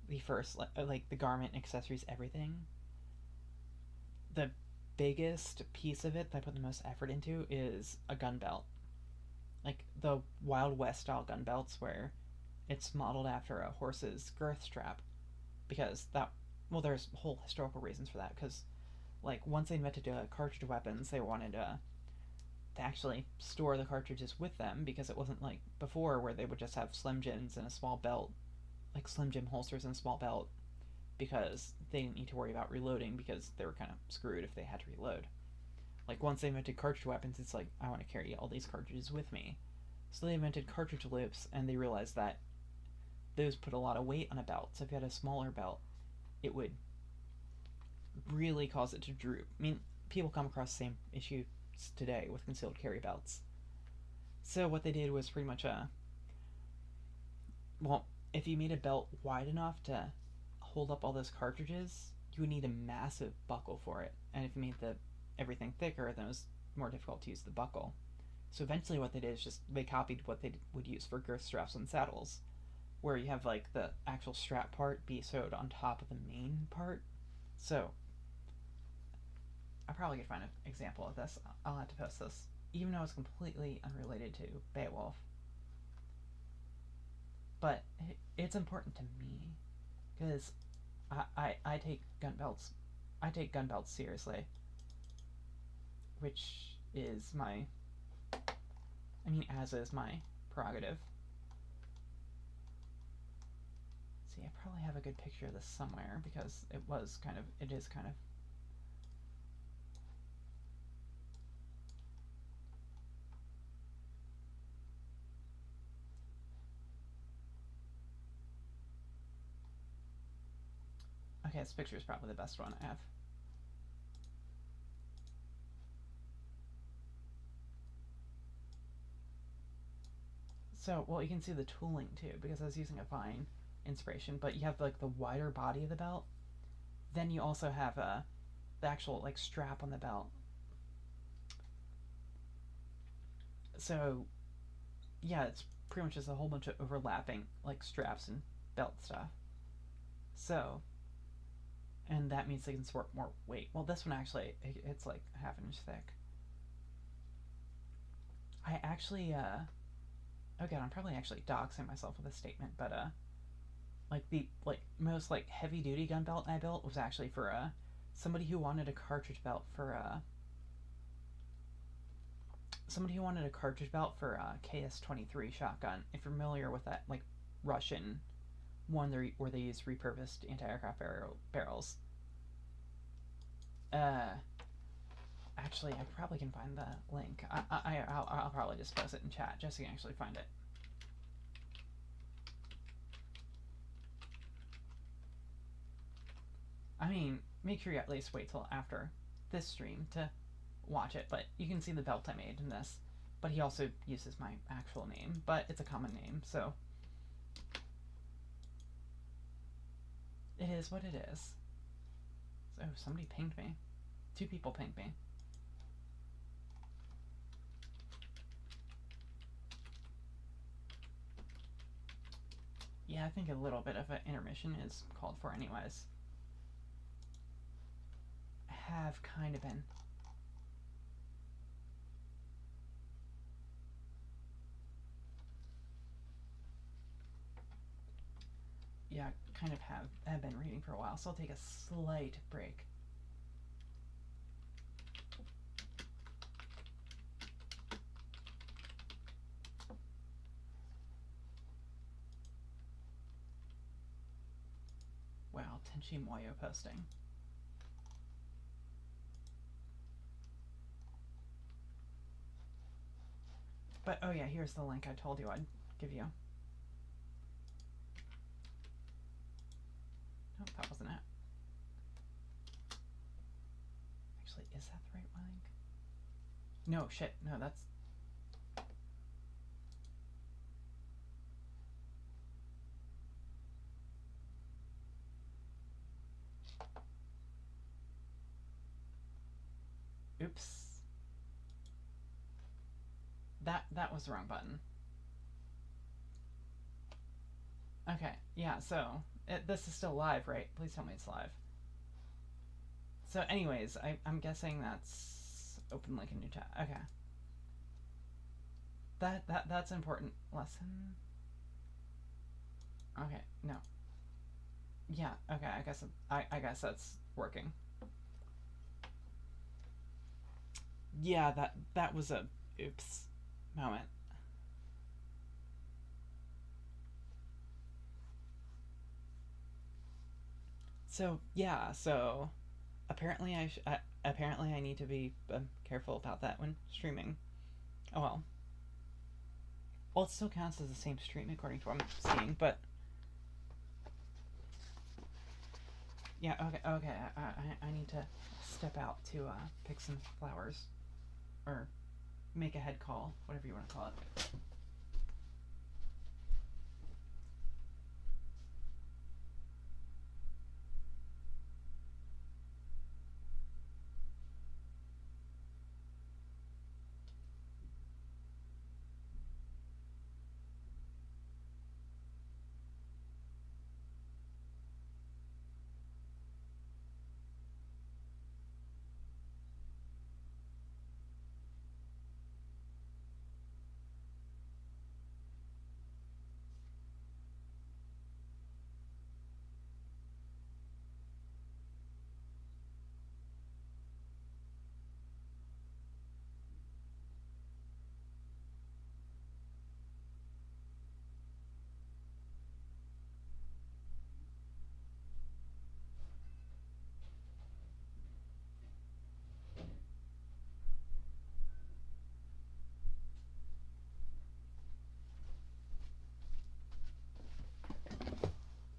[SPEAKER 1] the first like the garment, accessories, everything. The biggest piece of it that I put the most effort into is a gun belt, like the Wild West style gun belts where it's modeled after a horse's girth strap, because that, well, there's whole historical reasons for that, because like once they invented cartridge weapons, they wanted to actually store the cartridges with them, because it wasn't like before where they would just have Slim Jims and a small belt, like Slim Jim holsters and a small belt, because they didn't need to worry about reloading, because they were kind of screwed if they had to reload. Like once they invented cartridge weapons, it's like, I want to carry all these cartridges with me. So they invented cartridge loops, and they realized that those put a lot of weight on a belt. So if you had a smaller belt, it would really cause it to droop. I mean, people come across the same issues today with concealed carry belts. So what they did was pretty much well, if you made a belt wide enough to hold up all those cartridges, you would need a massive buckle for it. And if you made everything thicker, then it was more difficult to use the buckle. So eventually what they did is just they copied what they would use for girth straps on saddles, where you have like the actual strap part be sewed on top of the main part. So I probably could find an example of this. I'll have to post this, even though it's completely unrelated to Beowulf. But it's important to me because I take gun belts. I take gun belts seriously, which is my, I mean, as is my prerogative. See, I probably have a good picture of this somewhere because it is kind of. Okay, this picture is probably the best one I have. So, well, you can see the tooling too, because I was using a vine inspiration, but you have like the wider body of the belt. Then you also have the actual like strap on the belt. So, yeah, it's pretty much just a whole bunch of overlapping like straps and belt stuff. So, and that means they can support more weight. Well, this one actually, it's like half an inch thick. I actually, oh god, I'm probably actually doxing myself with a statement, but like the most like heavy duty gun belt I built was actually for somebody who wanted a cartridge belt for KS-23 shotgun. If you're familiar with that, like Russian one where they use repurposed anti-aircraft barrels. Actually, I probably can find the link. I'll probably just post it in chat just so you can actually find it. I mean, make sure you at least wait till after this stream to watch it, but you can see the belt I made in this. But he also uses my actual name, but it's a common name, so it is what it is. So somebody pinged me. 2 people pinged me. Yeah, I think a little bit of an intermission is called for anyways. I have kind of been. Yeah, kind of have been reading for a while, so I'll take a slight break. Wow, Tenchi Moyo posting. But oh yeah, here's the link I told you I'd give you. Nope, that wasn't it. Actually, is that the right link? No, shit, no, that's... Oops. That was the wrong button. Okay, yeah, so this is still live, right? Please tell me it's live. So anyways, I'm guessing that's open like a new tab. Okay. That's an important lesson. Okay, no. Yeah, okay, I guess that's working. Yeah, that was a oops moment. So yeah, so apparently I need to be careful about that when streaming. Oh well. Well, it still counts as the same stream according to what I'm seeing, but yeah, okay. I need to step out to pick some flowers, or make a head call, whatever you want to call it.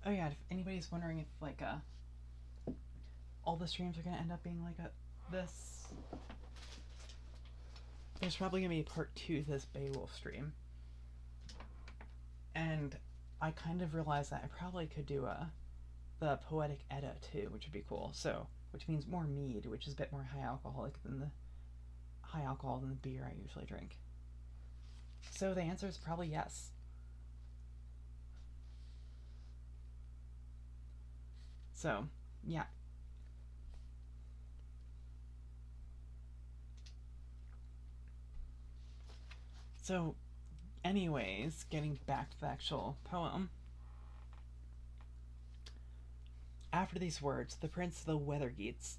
[SPEAKER 1] Oh yeah, if anybody's wondering if like all the streams are gonna end up being like this, there's probably gonna be a part 2 to this Beowulf stream. And I kind of realized that I probably could do the poetic Edda too, which would be cool. So, which means more mead, which is a bit more high alcohol than the beer I usually drink. So the answer is probably yes. So, yeah. So, anyways, getting back to the actual poem. After these words, the prince of the Weathergeats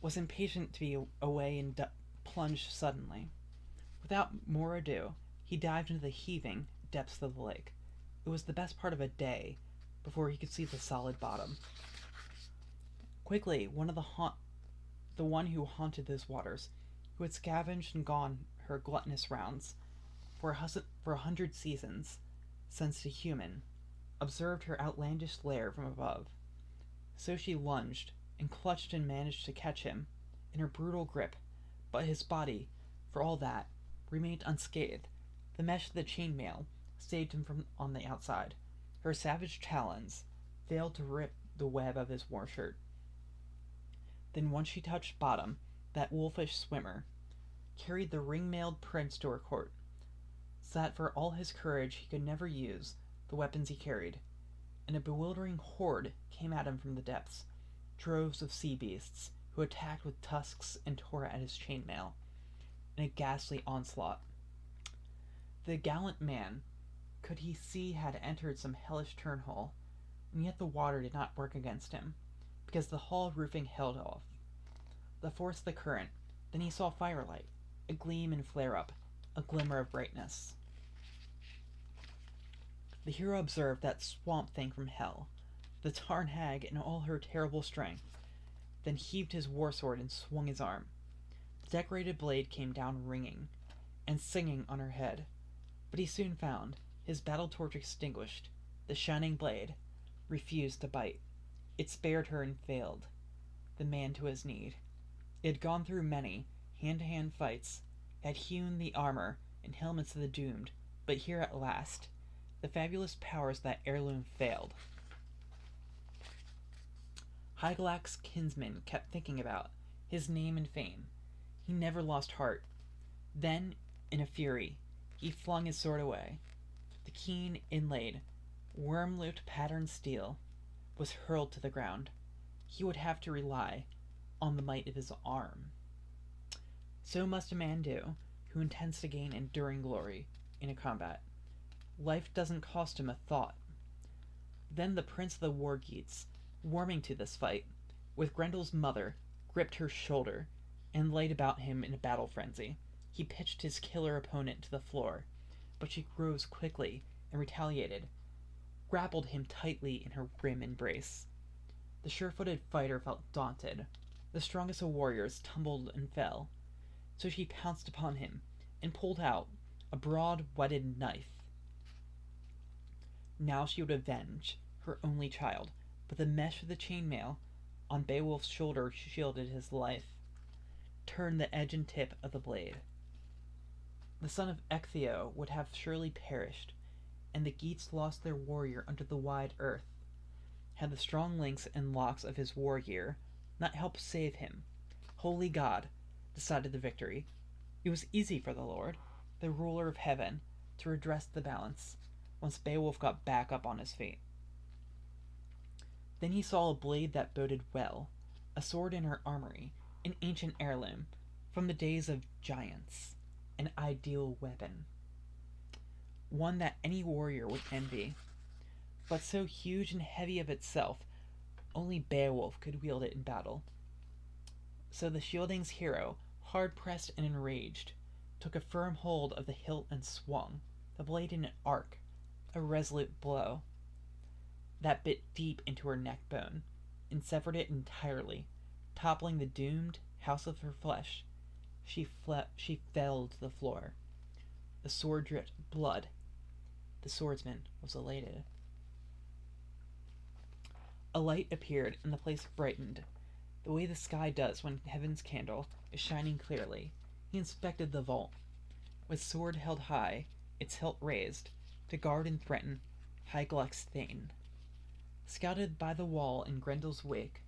[SPEAKER 1] was impatient to be away and plunged suddenly. Without more ado, he dived into the heaving depths of the lake. It was the best part of a day before he could see the solid bottom. Quickly, the one who haunted those waters, who had scavenged and gone her gluttonous rounds for 100 seasons, since a human, observed her outlandish lair from above. So she lunged, and clutched and managed to catch him in her brutal grip, but his body, for all that, remained unscathed. The mesh of the chainmail saved him from on the outside. Her savage talons failed to rip the web of his war shirt. Then once she touched bottom, that wolfish swimmer carried the ring-mailed prince to her court, so that for all his courage he could never use the weapons he carried, and a bewildering horde came at him from the depths, droves of sea beasts who attacked with tusks and tore at his chainmail in a ghastly onslaught. The gallant man, could he see, had entered some hellish turnhole, and yet the water did not work against him, because the hull roofing held off the force of the current. Then he saw firelight, a gleam and flare-up, a glimmer of brightness. The hero observed that swamp thing from hell, the Tarn hag in all her terrible strength, then heaved his war sword and swung his arm. The decorated blade came down ringing and singing on her head, but he soon found, his battle torch extinguished, the shining blade refused to bite. It spared her and failed the man to his need. It had gone through many hand-to-hand fights, had hewn the armor and helmets of the doomed, but here at last the fabulous powers of that heirloom failed. Hygelac's kinsman kept thinking about his name and fame. He never lost heart. Then, in a fury, he flung his sword away. The keen, inlaid, worm-looped patterned steel was hurled to the ground. He would have to rely on the might of his arm. So must a man do who intends to gain enduring glory in a combat. Life doesn't cost him a thought. Then the prince of the war geats, warming to this fight, with Grendel's mother, gripped her shoulder and laid about him in a battle frenzy. He pitched his killer opponent to the floor, but she rose quickly and retaliated, grappled him tightly in her grim embrace. The sure-footed fighter felt daunted. The strongest of warriors tumbled and fell. So she pounced upon him and pulled out a broad, whetted knife. Now she would avenge her only child, but the mesh of the chainmail on Beowulf's shoulder shielded his life, turned the edge and tip of the blade. The son of Ectheo would have surely perished, and the Geats lost their warrior under the wide earth. Had the strong links and locks of his war gear not helped save him, holy God decided the victory. It was easy for the Lord, the ruler of heaven, to redress the balance once Beowulf got back up on his feet. Then he saw a blade that boded well, a sword in her armory, an ancient heirloom from the days of giants, an ideal weapon, one that any warrior would envy, but so huge and heavy of itself, only Beowulf could wield it in battle. So the Shielding's hero, hard-pressed and enraged, took a firm hold of the hilt and swung, the blade in an arc, a resolute blow that bit deep into her neck bone and severed it entirely, toppling the doomed house of her flesh. She fell to the floor. The sword dripped blood. The swordsman was elated. A light appeared, and the place brightened, the way the sky does when heaven's candle is shining clearly. He inspected the vault, with sword held high, its hilt raised, to guard and threaten Hygelac's Thane, scouted by the wall in Grendel's wake.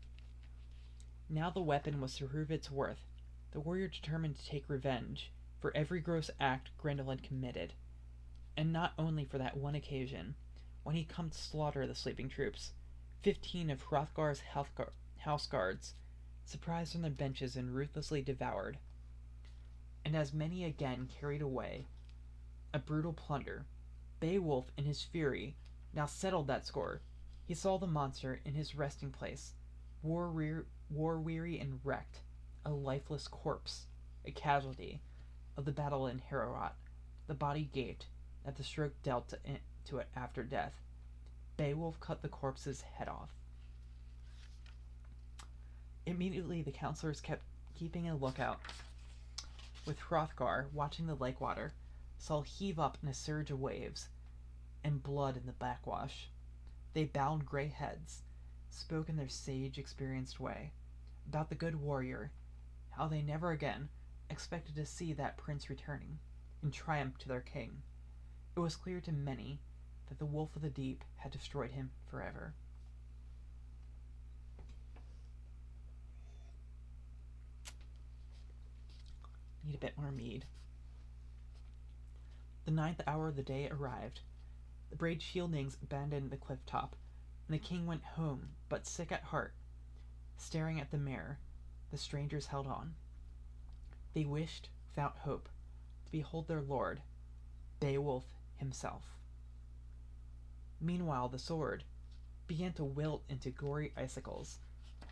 [SPEAKER 1] Now the weapon was to prove its worth. The warrior determined to take revenge for every gross act Grendel had committed, and not only for that one occasion, when he come to slaughter the sleeping troops, 15 of Hrothgar's house guards, surprised on their benches and ruthlessly devoured, and as many again carried away a brutal plunder. Beowulf, in his fury, now settled that score. He saw the monster in his resting place, war-weary and wrecked, a lifeless corpse, a casualty of the battle in Heorot. The body gaped at the stroke dealt to it after death. Beowulf cut the corpse's head off. Immediately the counselors kept keeping a lookout, with Hrothgar, watching the lake water, saw heave up in a surge of waves, and blood in the backwash. They bowed gray heads, spoke in their sage, experienced way, about the good warrior, how they never again expected to see that prince returning, in triumph to their king. It was clear to many that the wolf of the deep had destroyed him forever. Need a bit more mead. The 9th hour of the day arrived. The brave Shieldings abandoned the cliff top, and the king went home, but sick at heart. Staring at the mare, the strangers held on. They wished, without hope, to behold their lord, Beowulf himself. Meanwhile the sword began to wilt into gory icicles,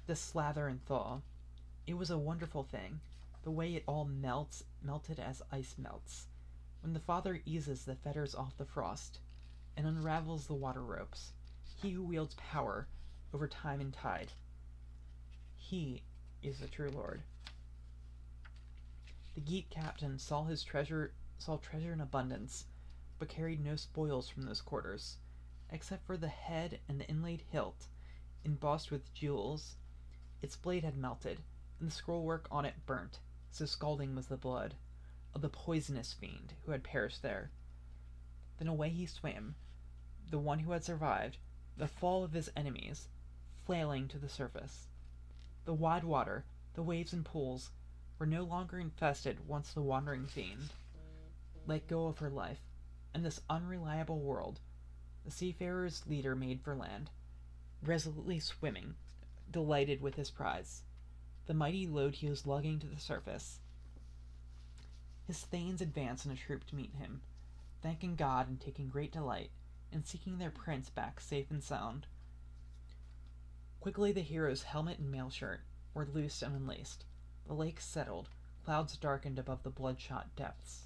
[SPEAKER 1] to slather and thaw. It was a wonderful thing, the way it all melted as ice melts, when the Father eases the fetters off the frost, and unravels the water ropes. He who wields power over time and tide. He is the true Lord. The Geat captain saw treasure in abundance, but carried no spoils from those quarters, except for the head and the inlaid hilt, embossed with jewels. Its blade had melted, and the scrollwork on it burnt, so scalding was the blood of the poisonous fiend who had perished there. Then away he swam, the one who had survived the fall of his enemies, flailing to the surface. The wide water, the waves and pools, were no longer infested once the wandering fiend let go of her life. In this unreliable world, the seafarer's leader made for land, resolutely swimming, delighted with his prize, the mighty load he was lugging to the surface. His thanes advanced in a troop to meet him, thanking God and taking great delight in seeking their prince back safe and sound. Quickly the hero's helmet and mail shirt were loosed and unlaced. The lake settled, clouds darkened above the bloodshot depths.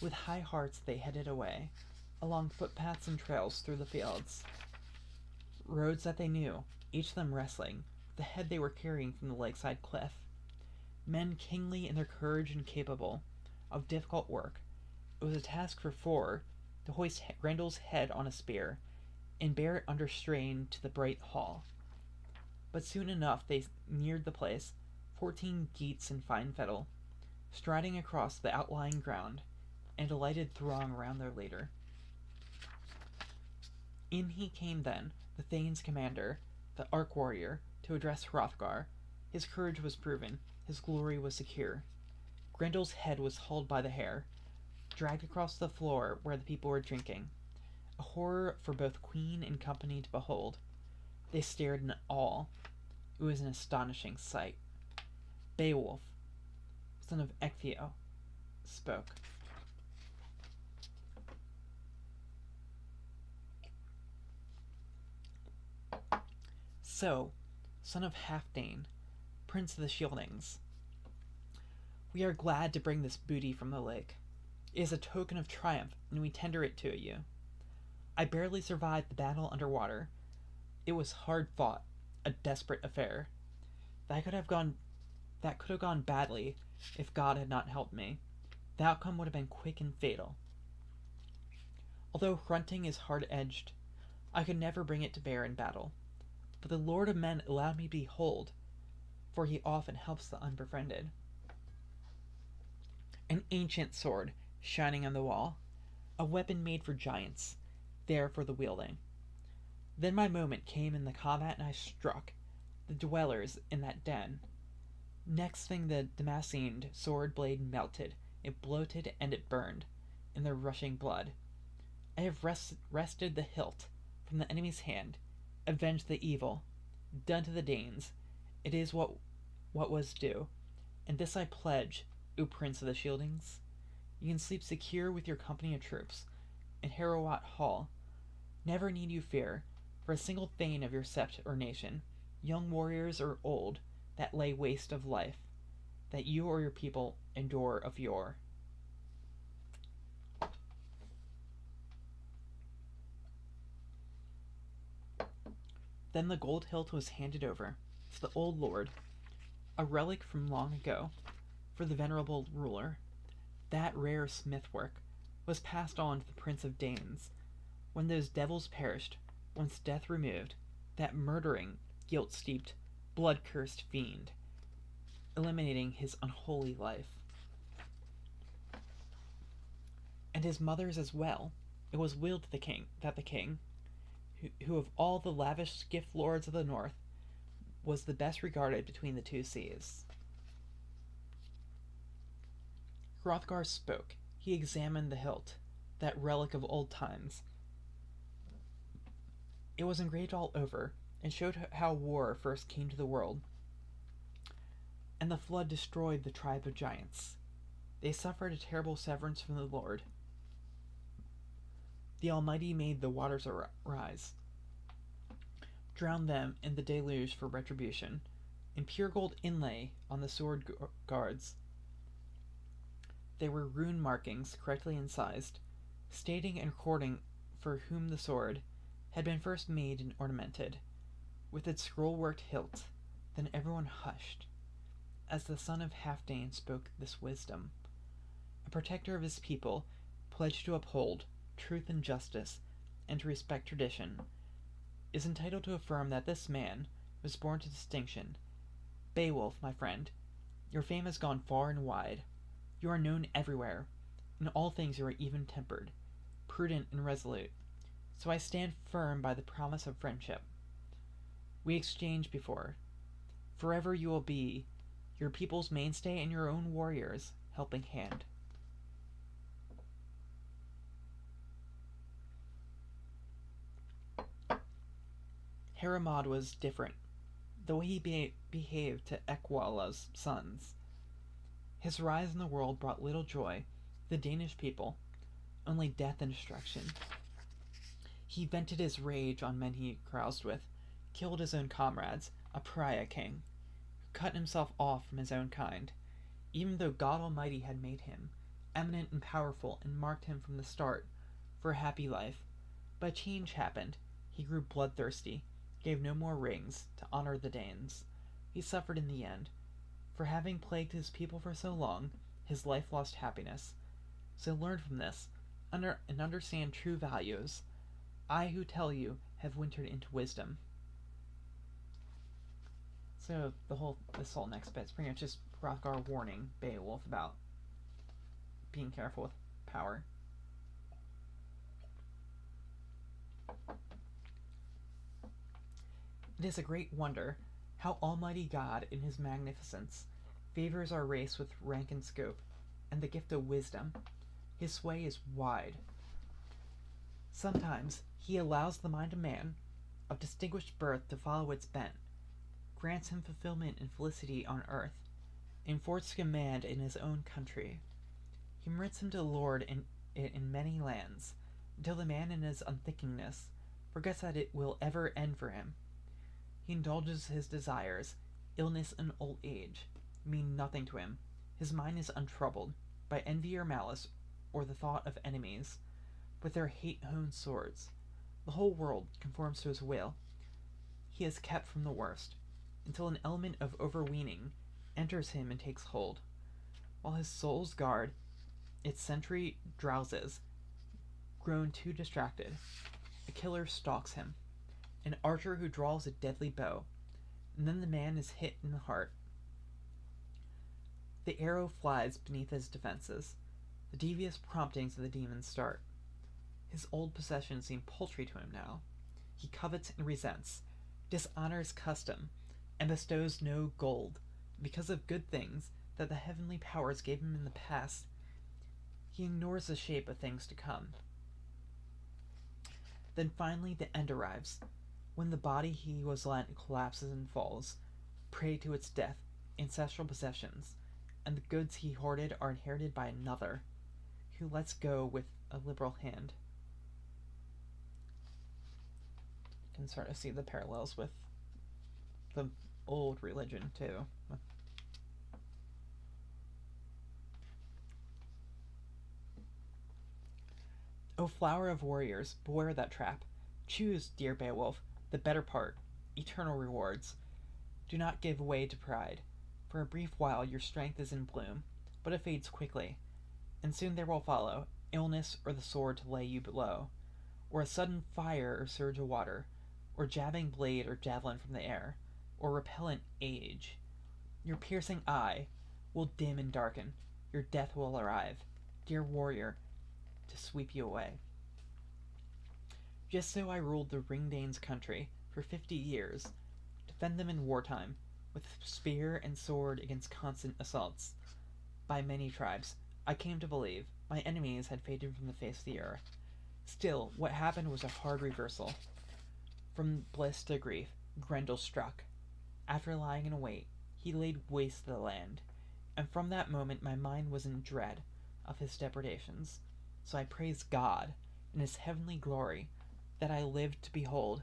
[SPEAKER 1] With high hearts they headed away, along footpaths and trails through the fields. Roads that they knew, each of them wrestling with the head they were carrying from the lakeside cliff. Men kingly in their courage and capable of difficult work. It was a task for four to hoist Grendel's head on a spear and bear it under strain to the bright hall. But soon enough they neared the place, 14 Geats in fine fettle, striding across the outlying ground, and a delighted throng around their leader. In he came then, the Thane's commander, the Ark-warrior, to address Hrothgar. His courage was proven, his glory was secure. Grendel's head was hauled by the hair, dragged across the floor where the people were drinking, a horror for both queen and company to behold. They stared in awe. It was an astonishing sight. Beowulf, son of Ecgtheow, spoke. So, son of Halfdane, prince of the Shieldings, we are glad to bring this booty from the lake. It is a token of triumph, and we tender it to you. I barely survived the battle under water. It was hard fought, a desperate affair. That could have gone badly if God had not helped me. The outcome would have been quick and fatal. Although Hrunting is hard-edged, I could never bring it to bear in battle. But the Lord of Men allowed me to behold, for he often helps the unbefriended. An ancient sword shining on the wall, a weapon made for giants, there for the wielding. Then my moment came in the combat, and I struck the dwellers in that den. Next thing the Damascened sword blade melted, it bloated, and it burned in the rushing blood. I have wrested the hilt from the enemy's hand, avenged the evil done to the Danes. It is what was due, and this I pledge, O Prince of the Shieldings. You can sleep secure with your company of troops in Harrowat Hall. Never need you fear for a single thane of your sept or nation, young warriors or old, that lay waste of life, that you or your people endure of yore. Then the gold hilt was handed over to the old lord, a relic from long ago, for the venerable ruler. That rare smith-work was passed on to the Prince of Danes. When those devils perished, once death removed, that murdering, guilt-steeped, blood-cursed fiend, eliminating his unholy life. And his mother's as well. It was willed to the king that the king, who of all the lavish gift lords of the north, was the best regarded between the two seas. Hrothgar spoke. He examined the hilt, that relic of old times. It was engraved all over, and showed how war first came to the world, and the flood destroyed the tribe of giants. They suffered a terrible severance from the Lord. The Almighty made the waters arise, drowned them in the deluge for retribution, and pure gold inlay on the sword guards. They were rune markings correctly incised, stating and recording for whom the sword had been first made and ornamented, with its scroll-worked hilt. Then everyone hushed, as the son of Halfdane spoke this wisdom. A protector of his people, pledged to uphold truth and justice, and to respect tradition, is entitled to affirm that this man was born to distinction. Beowulf, my friend, your fame has gone far and wide. You are known everywhere. In all things you are even-tempered, prudent and resolute. So I stand firm by the promise of friendship we exchanged before. Forever you will be your people's mainstay and your own warriors' helping hand. Heremod was different, the way he behaved to Eckwala's sons. His rise in the world brought little joy to the Danish people, only death and destruction. He vented his rage on men he caroused with, killed his own comrades, a pariah king, who cut himself off from his own kind, even though God Almighty had made him eminent and powerful and marked him from the start for a happy life. But a change happened. He grew bloodthirsty, gave no more rings to honor the Danes. He suffered in the end. For having plagued his people for so long, his life lost happiness. So learn from this, and understand true values. I who tell you have wintered into wisdom. So this whole next bit's pretty much just Hrothgar warning Beowulf about being careful with power. It is a great wonder how Almighty God in his magnificence favors our race with rank and scope, and the gift of wisdom. His sway is wide. Sometimes he allows the mind of man, of distinguished birth, to follow its bent, grants him fulfillment and felicity on earth, enforces command in his own country. He permits him to lord in many lands, until the man in his unthinkingness forgets that it will ever end for him. He indulges his desires. Illness and old age mean nothing to him. His mind is untroubled by envy or malice, or the thought of enemies with their hate-honed swords. The whole world conforms to his will. He is kept from the worst, until an element of overweening enters him and takes hold. While his soul's guard, its sentry drowses, grown too distracted, a killer stalks him, an archer who draws a deadly bow, and then the man is hit in the heart. The arrow flies beneath his defenses. The devious promptings of the demon start. His old possessions seem paltry to him now. He covets and resents, dishonors custom, and bestows no gold. Because of good things that the heavenly powers gave him in the past, he ignores the shape of things to come. Then finally the end arrives, when the body he was lent collapses and falls, prey to its death, ancestral possessions, and the goods he hoarded are inherited by another, who lets go with a liberal hand. You can sort of see the parallels with the old religion, too. O flower of warriors, beware that trap. Choose, dear Beowulf, the better part, eternal rewards. Do not give way to pride. For a brief while your strength is in bloom, but it fades quickly, and soon there will follow illness or the sword to lay you low, or a sudden fire or surge of water, or jabbing blade or javelin from the air, or repellent age. Your piercing eye will dim and darken, your death will arrive, dear warrior, to sweep you away. Just so I ruled the Ringdanes' country for 50 years, defend them in wartime, with spear and sword against constant assaults. By many tribes, I came to believe my enemies had faded from the face of the earth. Still, what happened was a hard reversal. From bliss to grief, Grendel struck. After lying in wait, he laid waste the land, and from that moment my mind was in dread of his depredations. So I praised God in his heavenly glory that I lived to behold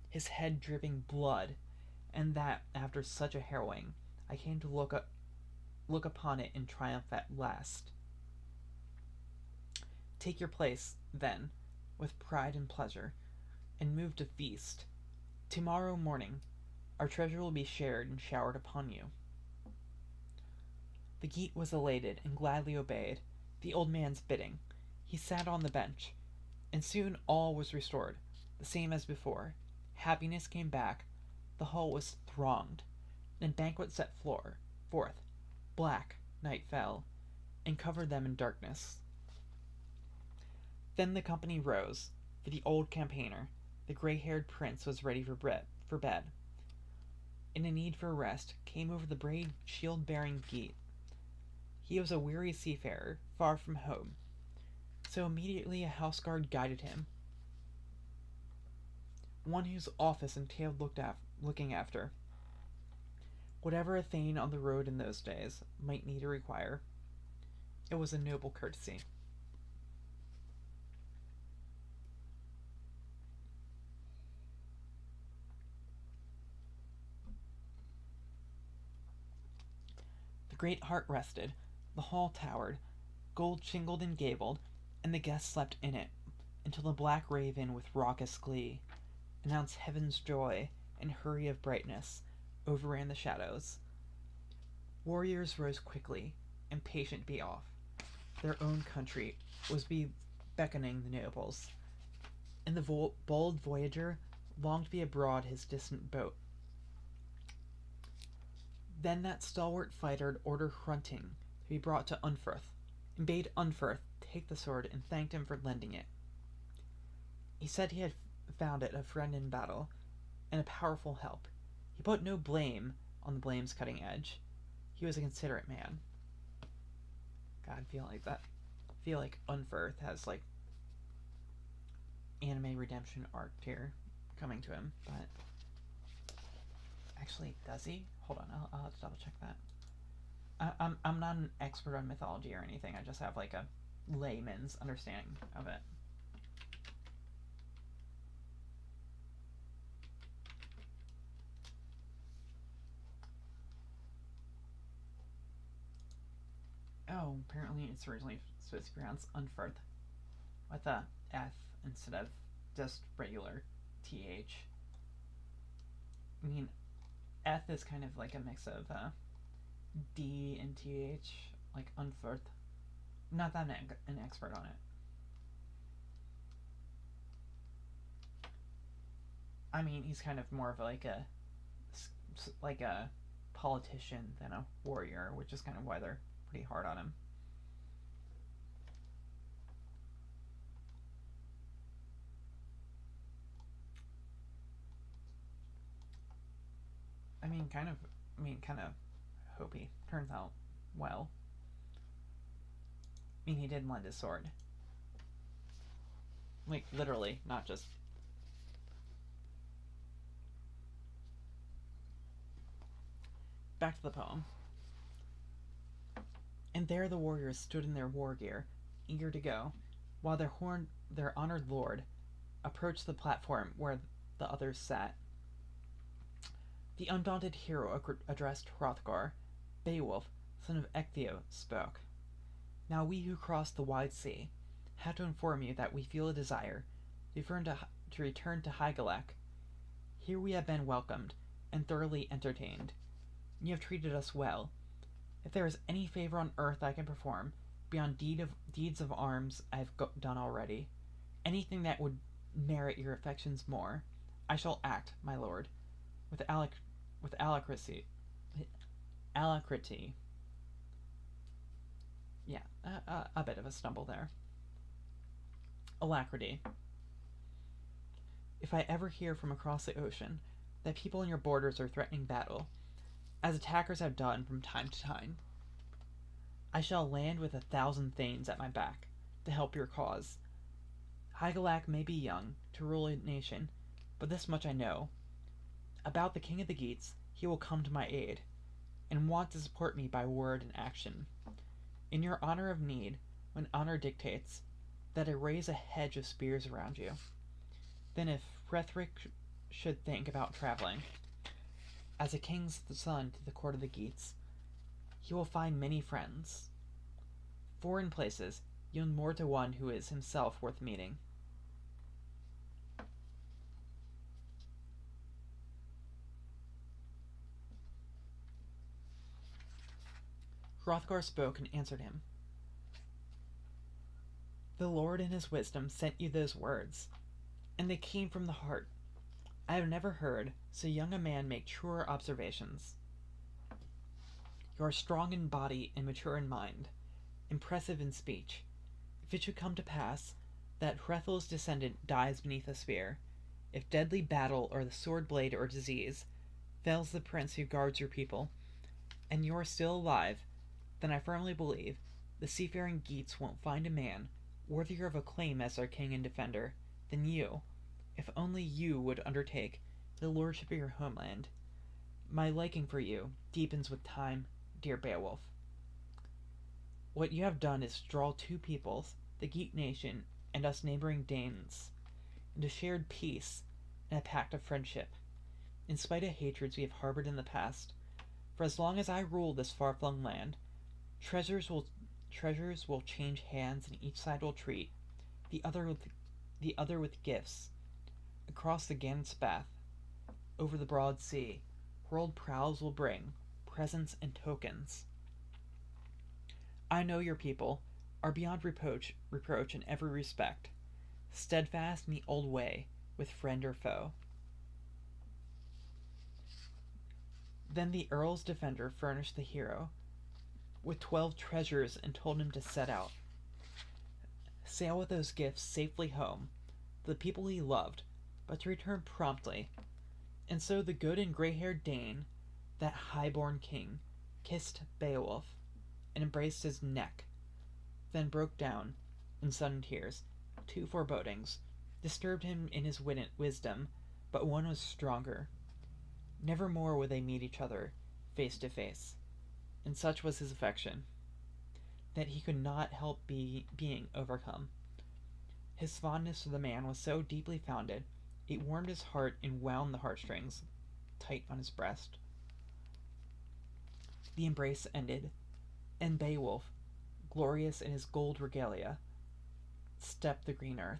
[SPEAKER 1] his head dripping blood, and that after such a harrowing I came to look upon it in triumph at last. Take your place, then, with pride and pleasure, and move to feast. Tomorrow morning our treasure will be shared and showered upon you. The Geat was elated and gladly obeyed the old man's bidding. He sat on the bench, and soon all was restored, the same as before. Happiness came back, the hall was thronged, and banquet set forth. Black night fell, and covered them in darkness. Then the company rose, for the old campaigner, the gray-haired prince, was ready for bed. in a need for rest, came over the brave shield-bearing Geat. He was a weary seafarer, far from home, so immediately a houseguard guided him, one whose office entailed looking after whatever a thane on the road in those days might need or require. It was a noble courtesy. The great heart rested, the hall towered, gold shingled and gabled, and the guests slept in it, until the black raven with raucous glee announced heaven's joy and hurry of brightness overran the shadows. Warriors rose quickly, impatient to be off. Their own country was beckoning the nobles, and the bold voyager longed to be abroad his distant boat. Then that stalwart fighter ordered Hrunting to be brought to Unferth, and bade Unferth take the sword and thanked him for lending it. He said he had found it a friend in battle, and a powerful help. He put no blame on the blame's cutting edge. He was a considerate man. God, I feel like that. I feel like Unferth has like anime redemption arc here coming to him, but actually, does he? Hold on, I'll have to double check that. I'm not an expert on mythology or anything. I just have like a layman's understanding of it. Oh, apparently it's originally supposed to be pronounced Unferth with a F instead of just regular TH. I mean, F is kind of like a mix of D and TH, like Unferth. Not that I'm an expert on it. I mean, he's kind of more of like a politician than a warrior, which is kind of why they're pretty hard on him. I mean, kind of hope he turns out well. I mean, he did lend his sword. Like, literally, not just... Back to the poem. And there the warriors stood in their war gear, eager to go, while their honored lord approached the platform where the others sat. The undaunted hero addressed Hrothgar. Beowulf, son of Ecgtheow, spoke. Now we who crossed the wide sea have to inform you that we feel a desire to return to Hygelac. Here we have been welcomed and thoroughly entertained. You have treated us well. If there is any favor on earth I can perform, beyond deeds of arms I have done already, anything that would merit your affections more, I shall act, my lord, with alacrity. Yeah, a bit of a stumble there. Alacrity. If I ever hear from across the ocean that people on your borders are threatening battle, as attackers have done from time to time, I shall land with 1,000 thanes at my back to help your cause. Hygelac may be young to rule a nation, but this much I know. About the king of the Geats, he will come to my aid, and want to support me by word and action. In your honor of need, when honor dictates, that I raise a hedge of spears around you. Then if Hrethric should think about traveling, as a king's son to the court of the Geats, he will find many friends. Foreign places yield more to one who is himself worth meeting. Hrothgar spoke and answered him. The Lord in his wisdom sent you those words, and they came from the heart. I have never heard so young a man make truer observations. You are strong in body and mature in mind, impressive in speech. If it should come to pass that Hrethel's descendant dies beneath a spear, if deadly battle or the sword blade or disease, Fails the prince who guards your people, and you are still alive, then I firmly believe the seafaring Geats won't find a man worthier of acclaim as their king and defender than you, if only you would undertake the lordship of your homeland. My liking for you deepens with time, dear Beowulf. What you have done is draw two peoples, the Geat nation and us neighboring Danes, into shared peace and a pact of friendship, in spite of hatreds we have harbored in the past. For as long as I rule this far-flung land, treasures will change hands, and each side will treat the other with gifts. Across the Gan's Bath, over the broad sea, world prows will bring presents and tokens. I know your people are beyond reproach in every respect, steadfast in the old way with friend or foe. Then the earl's defender furnished the hero with 12 treasures and told him to set out. Sail with those gifts safely home, to the people he loved, but to return promptly. And so the good and gray-haired Dane, that high-born king, kissed Beowulf and embraced his neck, then broke down in sudden tears. Two forebodings disturbed him in his wisdom, but one was stronger. Never more would they meet each other face to face, and such was his affection that he could not help being overcome. His fondness for the man was so deeply founded, it warmed his heart and wound the heartstrings tight on his breast. The embrace ended, and Beowulf, glorious in his gold regalia, stepped the green earth.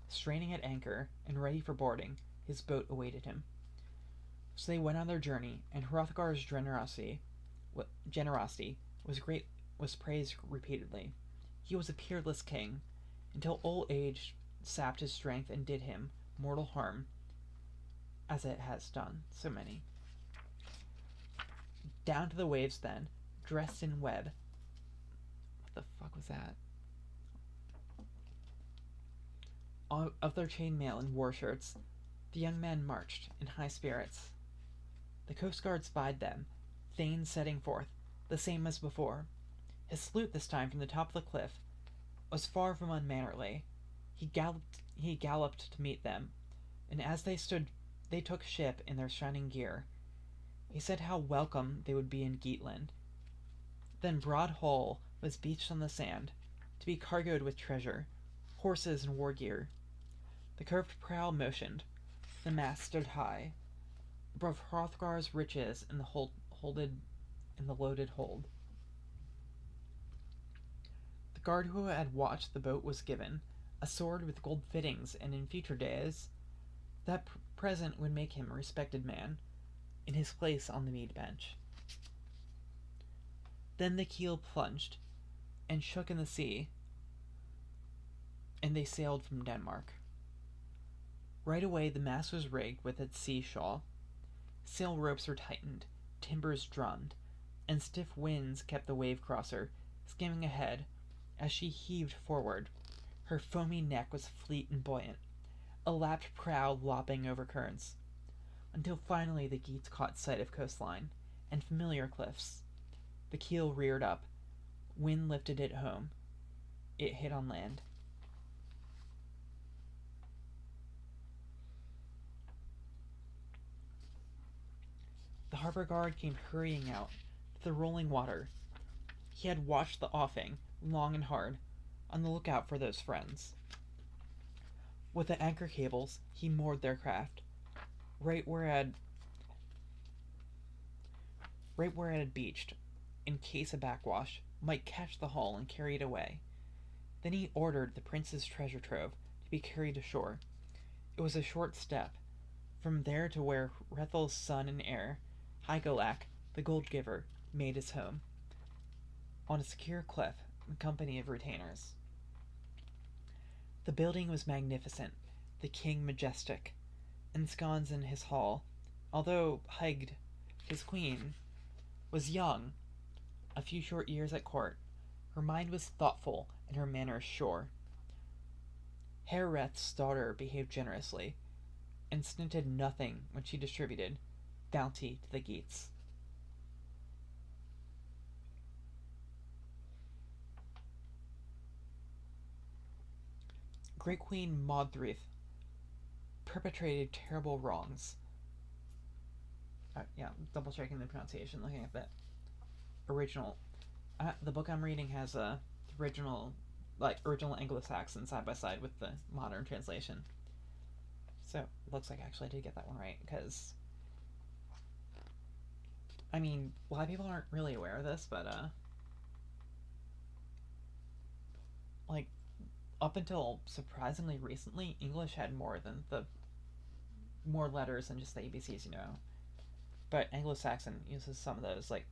[SPEAKER 1] Straining at anchor and ready for boarding, his boat awaited him. So they went on their journey, and Hrothgar's generosity was praised repeatedly. He was a peerless king, until old age sapped his strength and did him mortal harm, as it has done so many. Down to the waves then, dressed in web. What the fuck was that? Of their chainmail and war shirts, the young men marched in high spirits. The coast guard spied them, Thane setting forth, the same as before. His salute this time from the top of the cliff was far from unmannerly. He galloped to meet them, and as they stood, they took ship in their shining gear. He said how welcome they would be in Geatland. Then Broad Hull was beached on the sand, to be cargoed with treasure, horses and war gear. The curved prow motioned, the mast stood high, above Hrothgar's riches in the loaded hold. The guard who had watched the boat was given a sword with gold fittings, and in future days that present would make him a respected man in his place on the mead bench. Then the keel plunged and shook in the sea, and they sailed from Denmark. Right away the mast was rigged with its sea shawl. Sail ropes were tightened, timbers drummed, and stiff winds kept the wave crosser skimming ahead as she heaved forward. Her foamy neck was fleet and buoyant, a lapped prow lopping over currents, until finally the Geats caught sight of coastline and familiar cliffs. The keel reared up, wind lifted it home. It hit on land. The harbor guard came hurrying out to the rolling water. He had watched the offing long and hard, on the lookout for those friends. With the anchor cables, he moored their craft, right where it had beached, in case a backwash might catch the hull and carry it away. Then he ordered the prince's treasure trove to be carried ashore. It was a short step from there to where Hrethel's son and heir, Hygelac, the gold giver, made his home, on a secure cliff, in company of retainers. The building was magnificent, the king majestic, ensconced in his hall, although Hygd, his queen, was young, a few short years at court. Her mind was thoughtful and her manners sure. Hereth's daughter behaved generously, and stinted nothing when she distributed, bounty to the Geats. Great Queen Modthryth perpetrated terrible wrongs. Yeah, double checking the pronunciation, looking at that original. The book I'm reading has a original Anglo-Saxon side by side with the modern translation. So looks like actually I did get that one right, because I mean, a lot of people aren't really aware of this, but like up until surprisingly recently, English had more letters than just the ABCs, you know. But Anglo-Saxon uses some of those. Like,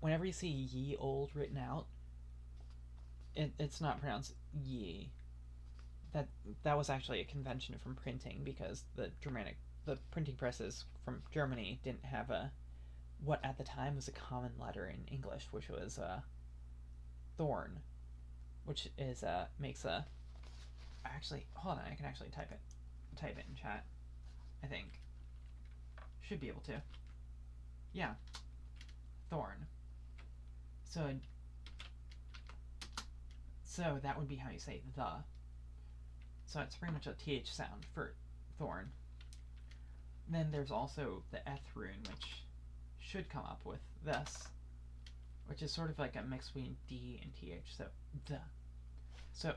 [SPEAKER 1] whenever you see ye old written out, it's not pronounced ye. That was actually a convention from printing, because the printing presses from Germany didn't have what at the time was a common letter in English, which was thorn, which is makes a. Actually, hold on, I can actually type it in chat. I think should be able to. Yeah, thorn. So that would be how you say the. So it's pretty much a th sound for thorn. Then there's also the eth rune, which should come up with this, which is sort of like a mix between d and th. So the. So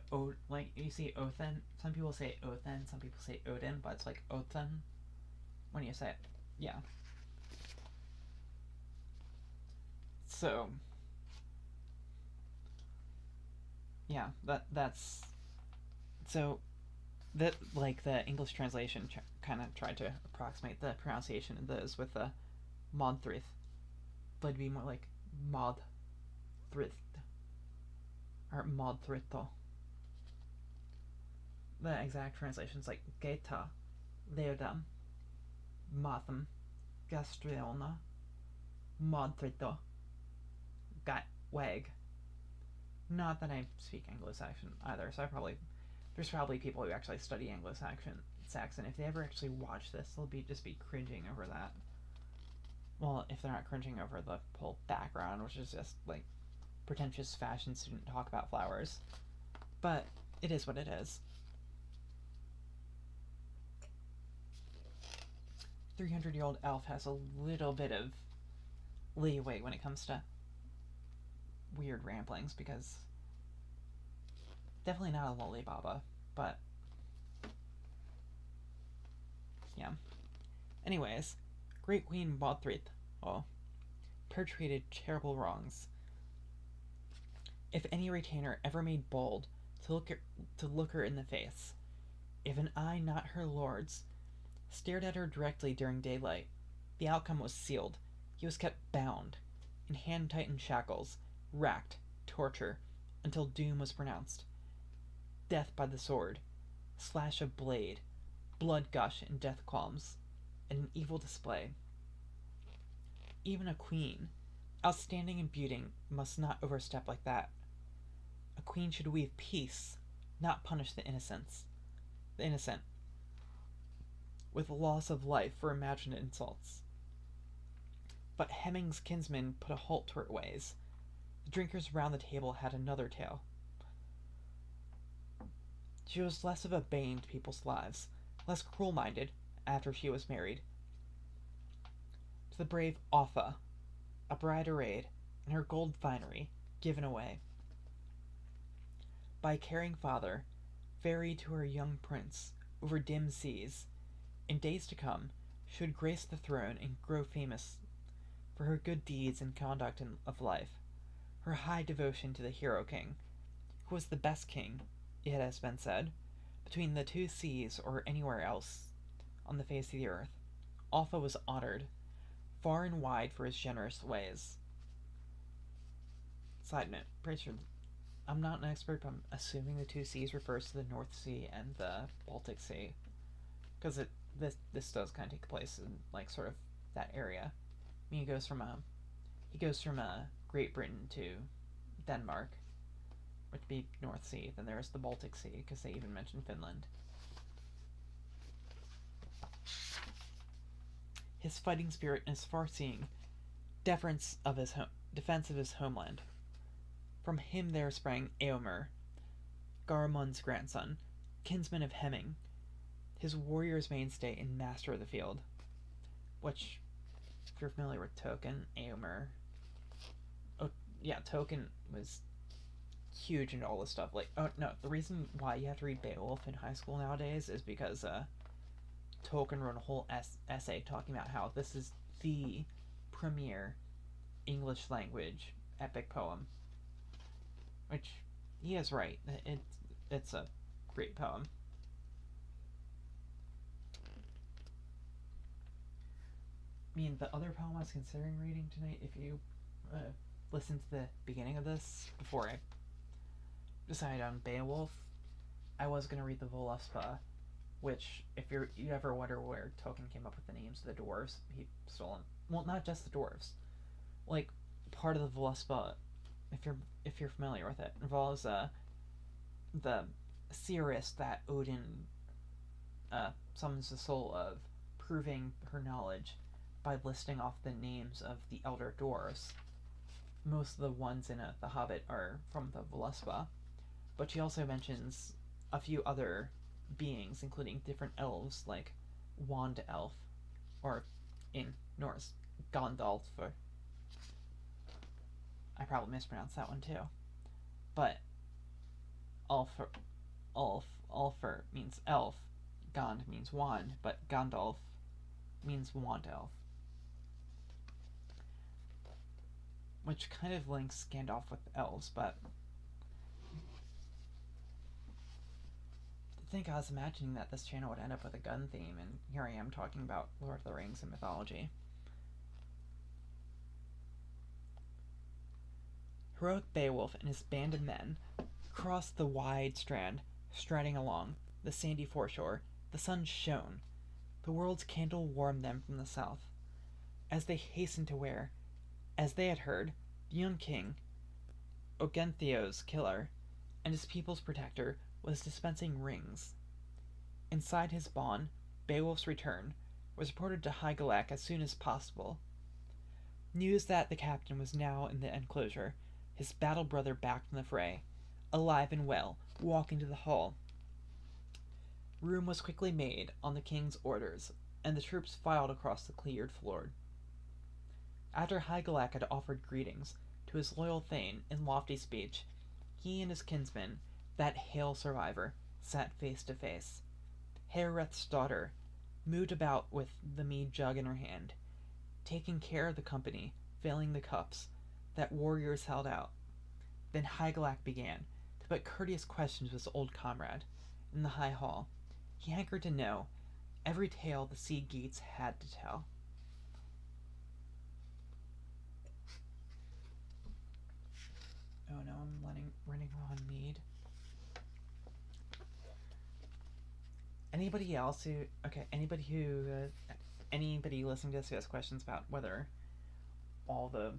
[SPEAKER 1] like you see Othen. Some people say Othen, some people say Odin, but it's like Othen when you say it. Yeah. So yeah, that's so that like the English translation kind of tried to approximate the pronunciation of those with the Modthryth, but it'd be more like Modthryth or Modthrytho. The exact translation is like Geta, Leodam, Motham, Gastriona, Modthrytho, Gat Wag. Not that I speak Anglo-Saxon either, so there's probably people who actually study Anglo-Saxon. If they ever actually watch this, they'll just be cringing over that. Well, if they're not cringing over the whole background, which is just like pretentious fashion student talk about flowers. But it is what it is. 300-year-old elf has a little bit of leeway when it comes to weird ramblings, because definitely not a lollybaba, but yeah. Anyways, Great Queen Modthryth perpetrated terrible wrongs. If any retainer ever made bold to look her in the face, if an eye not her lord's stared at her directly during daylight, the outcome was sealed. He was kept bound, in hand-tightened shackles, racked, torture, until doom was pronounced. Death by the sword, slash of blade, blood gush in death qualms, and an evil display. Even a queen, outstanding in beauty, must not overstep like that. A queen should weave peace, not punish the innocent, with loss of life for imagined insults. But Hemming's kinsman put a halt to her ways. The drinkers round the table had another tale. She was less of a bane to people's lives, less cruel-minded after she was married. To the brave Offa, a bride arrayed in her gold finery, given away by a caring father, ferried to her young prince over dim seas, in days to come, should grace the throne and grow famous for her good deeds and conduct of life, her high devotion to the hero king, who was the best king, it has been said, between the two seas or anywhere else on the face of the earth. Offa was honored far and wide for his generous ways. Side note, pretty sure I'm not an expert, but I'm assuming the two seas refers to the North Sea and the Baltic Sea, because this does kind of take place in like sort of that area. I mean, he goes from Great Britain to Denmark, which would be North Sea. Then there's the Baltic Sea, because they even mention Finland. his fighting spirit and his far-seeing defense of his homeland. From him there sprang Eomer, Garamund's grandson, kinsman of Hemming, his warrior's mainstay and master of the field. Which, if you're familiar with Tolkien, Eomer, oh yeah, Tolkien was huge into all this stuff. Like, oh no, the reason why you have to read Beowulf in high school nowadays is because Tolkien wrote a whole essay talking about how this is the premier English language epic poem. Which, he is right. It's a great poem. I mean, the other poem I was considering reading tonight, if you listen to the beginning of this before I decided on Beowulf, I was going to read the Voluspa, which, if you ever wonder where Tolkien came up with the names of the dwarves, he stole them. Well, not just the dwarves. Like, part of the Voluspa, if you're familiar with it, involves the seeress that Odin summons the soul of, proving her knowledge by listing off the names of the elder dwarves. Most of the ones in The Hobbit are from the Voluspa, but she also mentions a few other beings, including different elves like Wand Elf, or in Norse, Gandalf. I probably mispronounced that one too. But Ulfr means elf, Gand means wand, but Gandalf means wand elf. Which kind of links Gandalf with elves, but I think I was imagining that this channel would end up with a gun theme, and here I am talking about Lord of the Rings and mythology. Heroic Beowulf and his band of men crossed the wide strand, striding along the sandy foreshore. The sun shone. The world's candle warmed them from the south. As they hastened to where, as they had heard, the young king, Ogentheo's killer, and his people's protector, was dispensing rings. Inside his bawn, Beowulf's return was reported to Hygelac as soon as possible. News that the captain was now in the enclosure, his battle brother back from the fray, alive and well, walking to the hall. Room was quickly made on the king's orders, and the troops filed across the cleared floor. After Hygelac had offered greetings to his loyal thane in lofty speech, he and his kinsman, that hale survivor, sat face to face. Hereth's daughter moved about with the mead jug in her hand, taking care of the company, filling the cups that warriors held out. Then Hygelac began to put courteous questions to his old comrade. In the high hall, he hankered to know every tale the sea gates had to tell. Oh no, I'm running low on mead. Anybody listening to this who has questions about whether all the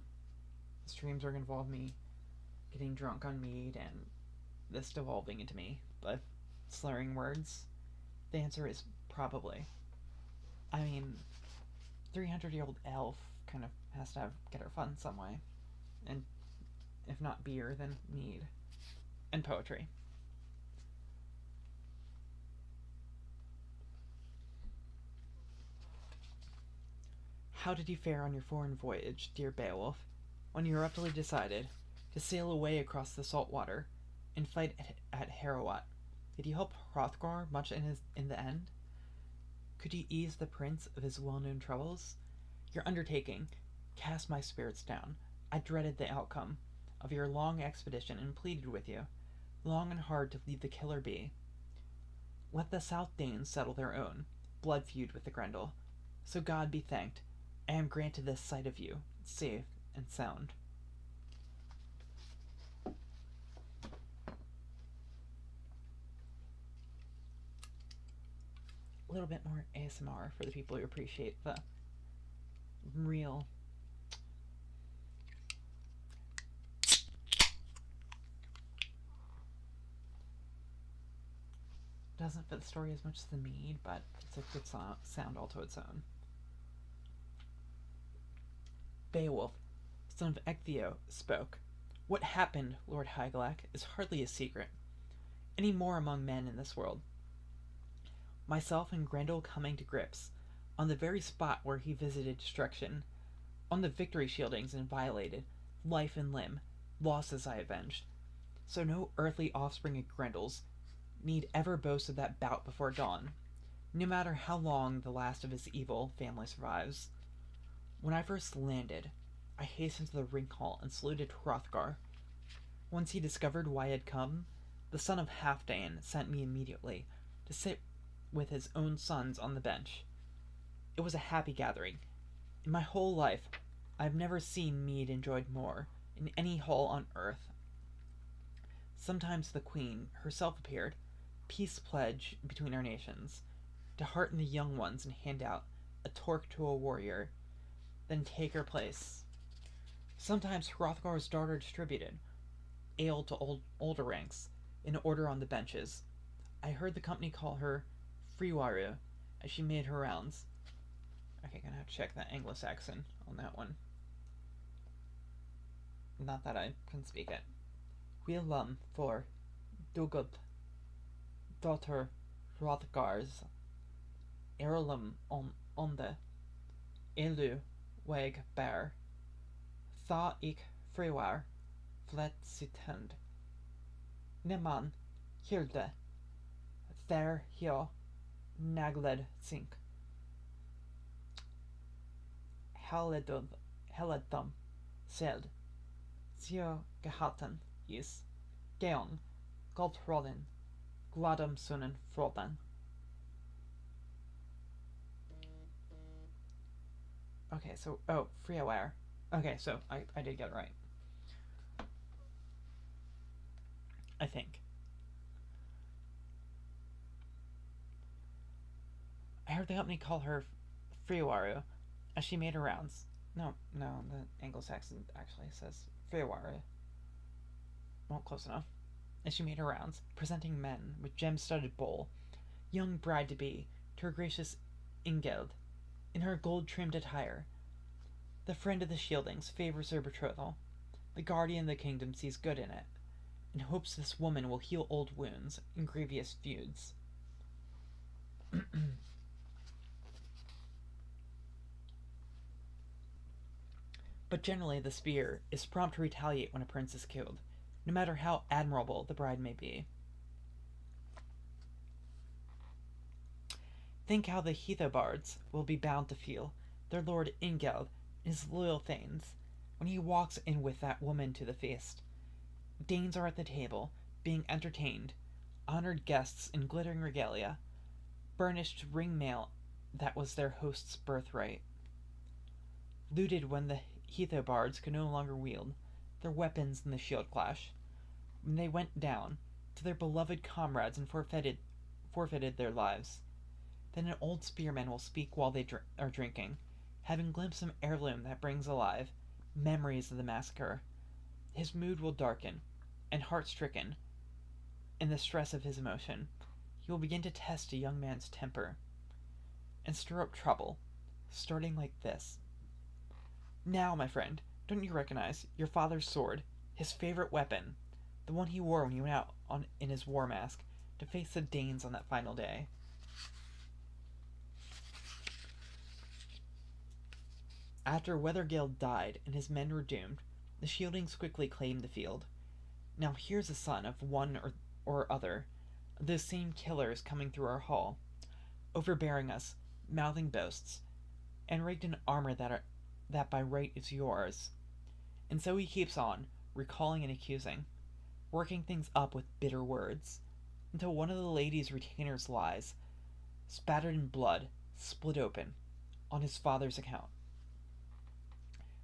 [SPEAKER 1] streams are going to involve me getting drunk on mead and this devolving into me but slurring words, the answer is probably. I mean, 300-year-old elf kind of has to get her fun some way, and if not beer, then mead and poetry. How did you fare on your foreign voyage, dear Beowulf, when you abruptly decided to sail away across the salt water and fight at Harrowat? Did you help Hrothgar much in the end? Could you ease the prince of his well-known troubles? Your undertaking cast my spirits down. I dreaded the outcome of your long expedition and pleaded with you, long and hard, to leave the killer be. Let the South Danes settle their own blood feud with the Grendel. So God be thanked, I am granted this sight of you, safe and sound. A little bit more ASMR for the people who appreciate the real doesn't fit the story as much as the mead, but it's a good sound all to its own. Beowulf, son of Ectheo, spoke. What happened, Lord Hygelac, is hardly a secret, any more among men in this world. Myself and Grendel coming to grips, on the very spot where he visited destruction, on the victory shieldings and violated, life and limb, losses I avenged. So no earthly offspring of Grendel's need ever boast of that bout before dawn, no matter how long the last of his evil family survives. When I first landed, I hastened to the ring hall and saluted Hrothgar. Once he discovered why I had come, the son of Halfdane sent me immediately to sit with his own sons on the bench. It was a happy gathering. In my whole life, I have never seen mead enjoyed more in any hall on earth. Sometimes the queen herself appeared, peace pledge between our nations, to hearten the young ones and hand out a torque to a warrior, then take her place. Sometimes Hrothgar's daughter distributed ale to older ranks in order on the benches. I heard the company call her Friwaru as she made her rounds. Okay, gonna have to check that anglo-saxon on that one. Not that I can speak it. Wheelum for Dugud, daughter Hrothgar's, heirloom onde, elu weg bear, tha ik friwar, flet sitend. Neman, hilde, there hio, nagled sink. Heledum, seld, sio gehaten is, geon, goldrollen, gladum sunnen frodan. Okay, so, Friaware. Okay, so I did get it right. I think. I heard the company call her Friwaru as she made her rounds. No, the Anglo-Saxon actually says Friwaru. Well, close enough. As she made her rounds, presenting men with gem-studded bowl, young bride-to-be, to her gracious Ingeld, in her gold-trimmed attire. The friend of the Shieldings favors her betrothal. The guardian of the kingdom sees good in it, and hopes this woman will heal old wounds and grievous feuds. But generally the spear is prompt to retaliate when a prince is killed, no matter how admirable the bride may be. Think how the Heathobards will be bound to feel, their lord Ingeld and his loyal thanes, when he walks in with that woman to the feast. Danes are at the table, being entertained, honored guests in glittering regalia, burnished ring mail that was their host's birthright. Looted when the Heathobards could no longer wield their weapons in the shield clash, when they went down to their beloved comrades and forfeited their lives. Then an old spearman will speak while they are drinking, having glimpsed some heirloom that brings alive memories of the massacre. His mood will darken, and heart-stricken, in the stress of his emotion, he will begin to test a young man's temper, and stir up trouble, starting like this. Now, my friend, don't you recognize your father's sword, his favorite weapon, the one he wore when he went out in his war mask to face the Danes on that final day? After Weathergill died and his men were doomed, the Shieldings quickly claimed the field. Now here's a son of one or other of those same killers coming through our hall, overbearing us, mouthing boasts, and rigged in armor that by right is yours. And so he keeps on, recalling and accusing, working things up with bitter words, until one of the lady's retainers lies, spattered in blood, split open, on his father's account.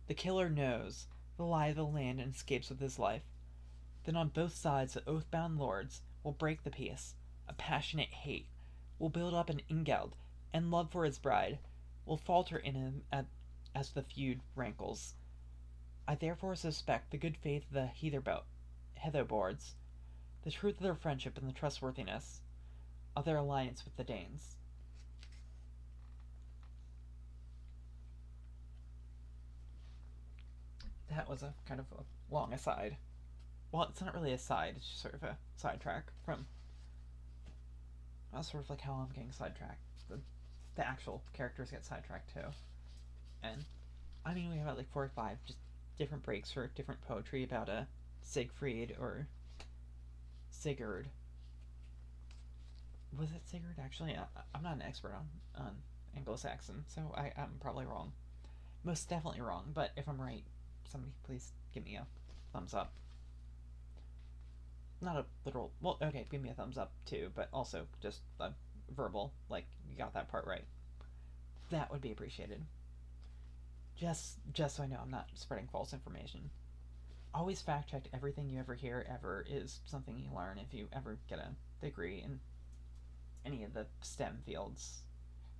[SPEAKER 1] The killer knows the lie of the land and escapes with his life. Then on both sides the oath-bound lords will break the peace. A passionate hate will build up in Ingeld, and love for his bride will falter in him as the feud rankles. I therefore suspect the good faith of the Heathobards, the truth of their friendship, and the trustworthiness of their alliance with the Danes. that was a kind of a long aside. Well, it's not really a side, it's just sort of a sidetrack from. That's sort of like how I'm getting sidetracked. The actual characters get sidetracked too. And, I mean, we have like 4 or 5 just different breaks for different poetry about a Siegfried or Sigurd. Was it Sigurd? Actually, I'm not an expert on anglo-saxon, so I'm probably wrong. Most definitely wrong, but if I'm right, somebody please give me a thumbs up. Not a literal, well, okay, give me a thumbs up too, but also just a verbal, like, you got that part right. That would be appreciated. Just so I know I'm not spreading false information. Always fact check everything you ever hear ever is something you learn if you ever get a degree in any of the STEM fields.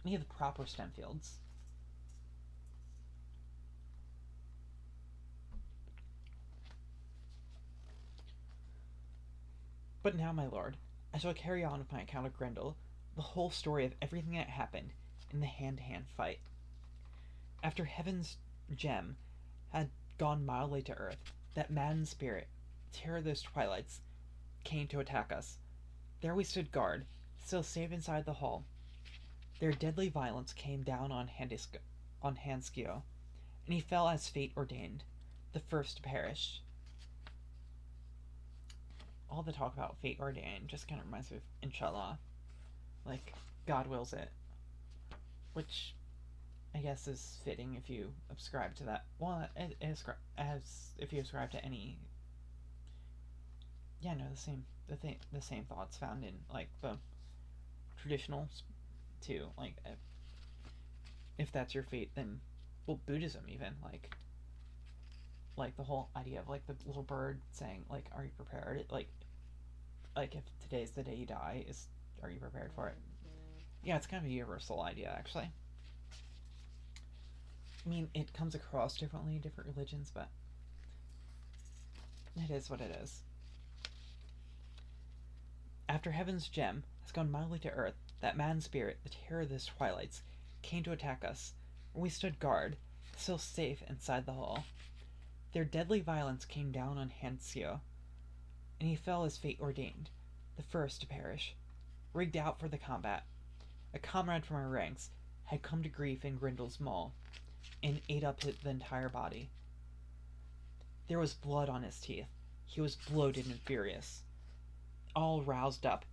[SPEAKER 1] Any of the proper STEM fields. But now, my lord, I shall carry on with my account of Grendel, the whole story of everything that happened in the hand-to-hand fight. After heaven's gem had gone mildly to earth, that maddened spirit, terror of those twilights, came to attack us. There we stood guard, still safe inside the hall. Their deadly violence came down on Hanskio, and he fell as fate ordained, the first to perish. All the talk about fate ordained just kind of reminds me of Inshallah. Like, God wills it. Which, I guess, is fitting if you subscribe to that. Well, as if you ascribe to any. Yeah, no, the same thoughts found in like the traditional too. Like, if that's your fate, then well, Buddhism even like the whole idea of like the little bird saying like, "Are you prepared?" Like if today's the day you die, are you prepared for it? Yeah, it's kind of a universal idea actually. I mean, it comes across differently in different religions, but it is what it is. After heaven's gem has gone mildly to earth, that mad spirit, the terror of those twilights, came to attack us, where we stood guard, still safe inside the hall. Their deadly violence came down on Hansio, and he fell as fate ordained, the first to perish. Rigged out for the combat, a comrade from our ranks had come to grief in Grendel's maul, and ate up the entire body. There was blood on his teeth. He was bloated and furious, all roused up,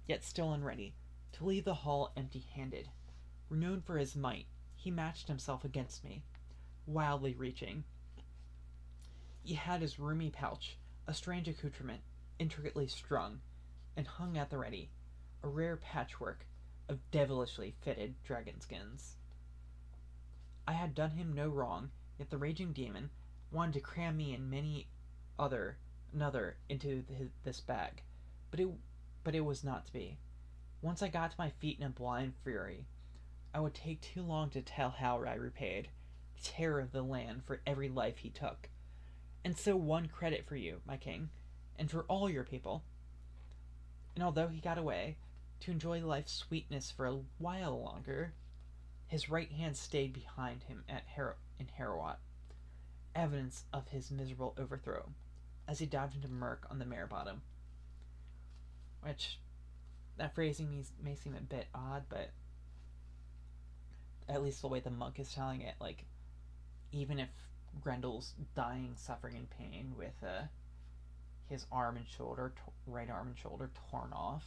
[SPEAKER 1] yet still unready, to leave the hall empty-handed. Renowned for his might, he matched himself against me, wildly reaching. He had his roomy pouch, a strange accoutrement, intricately strung, and hung at the ready, a rare patchwork of devilishly fitted dragon skins. I had done him no wrong, yet the raging demon wanted to cram me and many another into this bag, but it was not to be. Once I got to my feet in a blind fury, I would take too long to tell how I repaid the terror of the land for every life he took. And so won credit for you, my king, and for all your people. And although he got away, to enjoy life's sweetness for a while longer, his right hand stayed behind him in Harrowat, evidence of his miserable overthrow, as he dived into murk on the mare bottom. Which, that phrasing may seem a bit odd, but at least the way the monk is telling it, like, even if Grendel's dying, suffering, and pain with his arm and shoulder, right arm and shoulder torn off,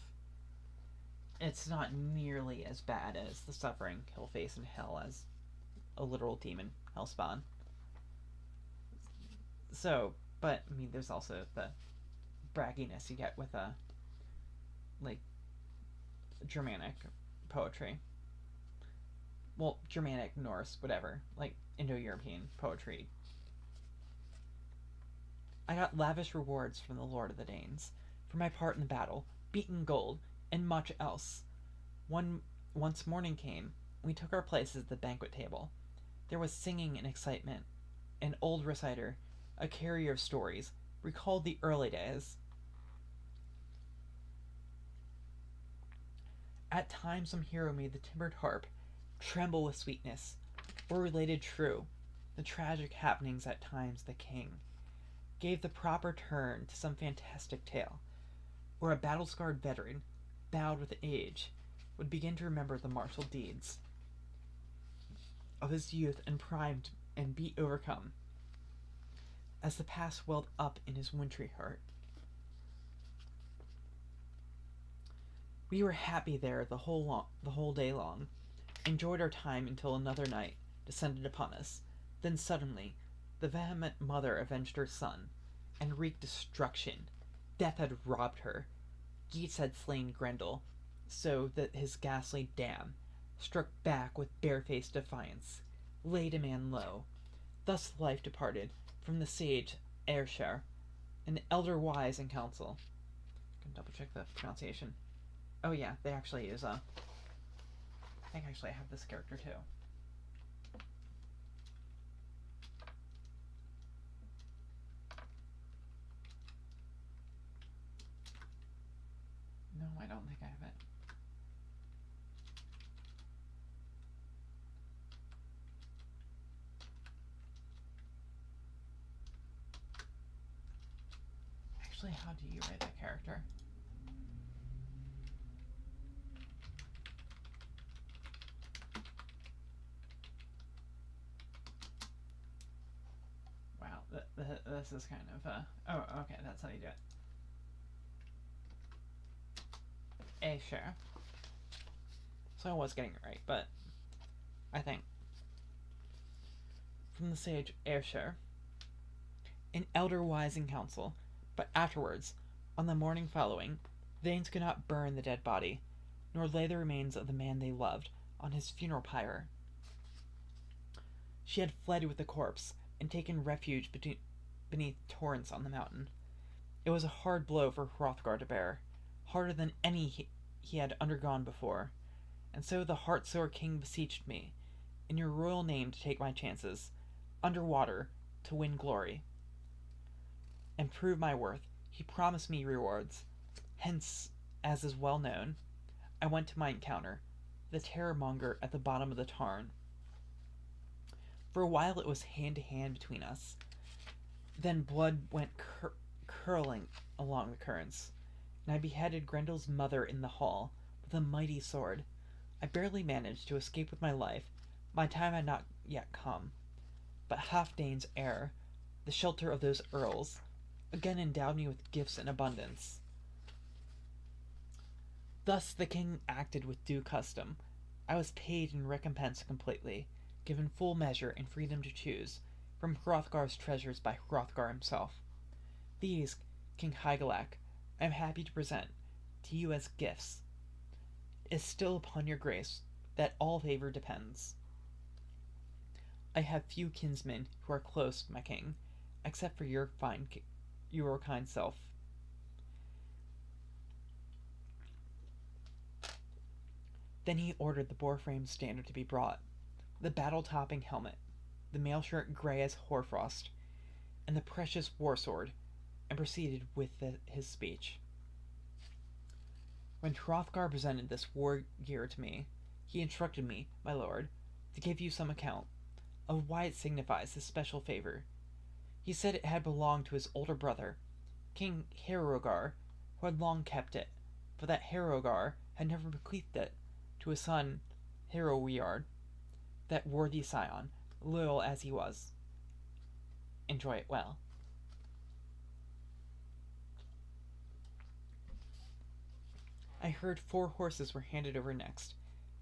[SPEAKER 1] it's not nearly as bad as the suffering he'll face in hell as a literal demon hellspawn. So, but I mean, there's also the bragginess you get with like Germanic poetry. Well, Germanic, Norse, whatever, like Indo-European poetry. I got lavish rewards from the Lord of the Danes for my part in the battle, beaten gold, and much else. Once morning came, we took our places at the banquet table. There was singing and excitement. An old reciter, a carrier of stories, recalled the early days. At times some hero made the timbered harp tremble with sweetness, or related true the tragic happenings at times the king gave the proper turn to some fantastic tale, where a battle-scarred veteran, bowed with age, would begin to remember the martial deeds of his youth and primed and be overcome, as the past welled up in his wintry heart. We were happy there the whole day long, enjoyed our time until another night descended upon us. Then suddenly, the vehement mother avenged her son, and wreaked destruction. Death had robbed her. Geats had slain Grendel, so that his ghastly dam struck back with barefaced defiance, laid a man low. Thus life departed from the sage Ayrshire, an elder wise in council. I can double check the pronunciation. Oh yeah, they actually use I think actually I have this character too. No, I don't think I have it. Actually, how do you write that character? Wow, this is kind of oh, okay, that's how you do it. Sure. So I was getting it right, but I think from the sage Ayrshire, an elder wise in council, but afterwards, on the morning following, Thanes could not burn the dead body, nor lay the remains of the man they loved on his funeral pyre. She had fled with the corpse and taken refuge beneath torrents on the mountain. It was a hard blow for Hrothgar to bear, harder than any he had undergone before, and so the heart-sore king beseeched me, in your royal name, to take my chances, under water, to win glory, and prove my worth. He promised me rewards. Hence, as is well known, I went to my encounter, the terror-monger at the bottom of the tarn. For a while it was hand-to-hand between us. Then blood went curling along the currents, and I beheaded Grendel's mother in the hall with a mighty sword. I barely managed to escape with my life. My time had not yet come. But Halfdane's heir, the shelter of those earls, again endowed me with gifts in abundance. Thus the king acted with due custom. I was paid in recompense completely, given full measure and freedom to choose from Hrothgar's treasures by Hrothgar himself. These, King Hygelac, I am happy to present to you as gifts. It is still upon your grace that all favor depends. I have few kinsmen who are close, my king, except for your kind self. Then he ordered the boar-frame standard to be brought, the battle-topping helmet, the mail shirt grey as hoarfrost, and the precious war-sword, and proceeded with his speech. When Hrothgar presented this war gear to me, he instructed me, my lord, to give you some account of why it signifies this special favor. He said it had belonged to his older brother, King Herogar, who had long kept it, for that Herogar had never bequeathed it to his son Rudyard, that worthy scion, loyal as he was. Enjoy it well. I heard 4 horses were handed over next.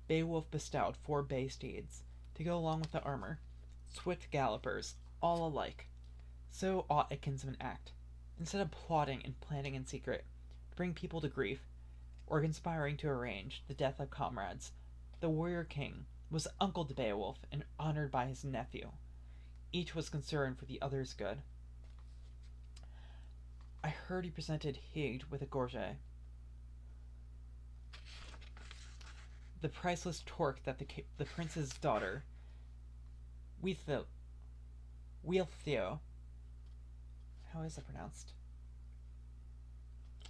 [SPEAKER 1] Beowulf bestowed 4 bay steeds, to go along with the armor, swift gallopers, all alike. So ought a kinsman act, instead of plotting and planning in secret, to bring people to grief, or conspiring to arrange the death of comrades. The warrior king was uncle to Beowulf and honored by his nephew. Each was concerned for the other's good. I heard he presented Hygd with a gorget, the priceless torque that the prince's daughter, Wealhtheow, how is it pronounced?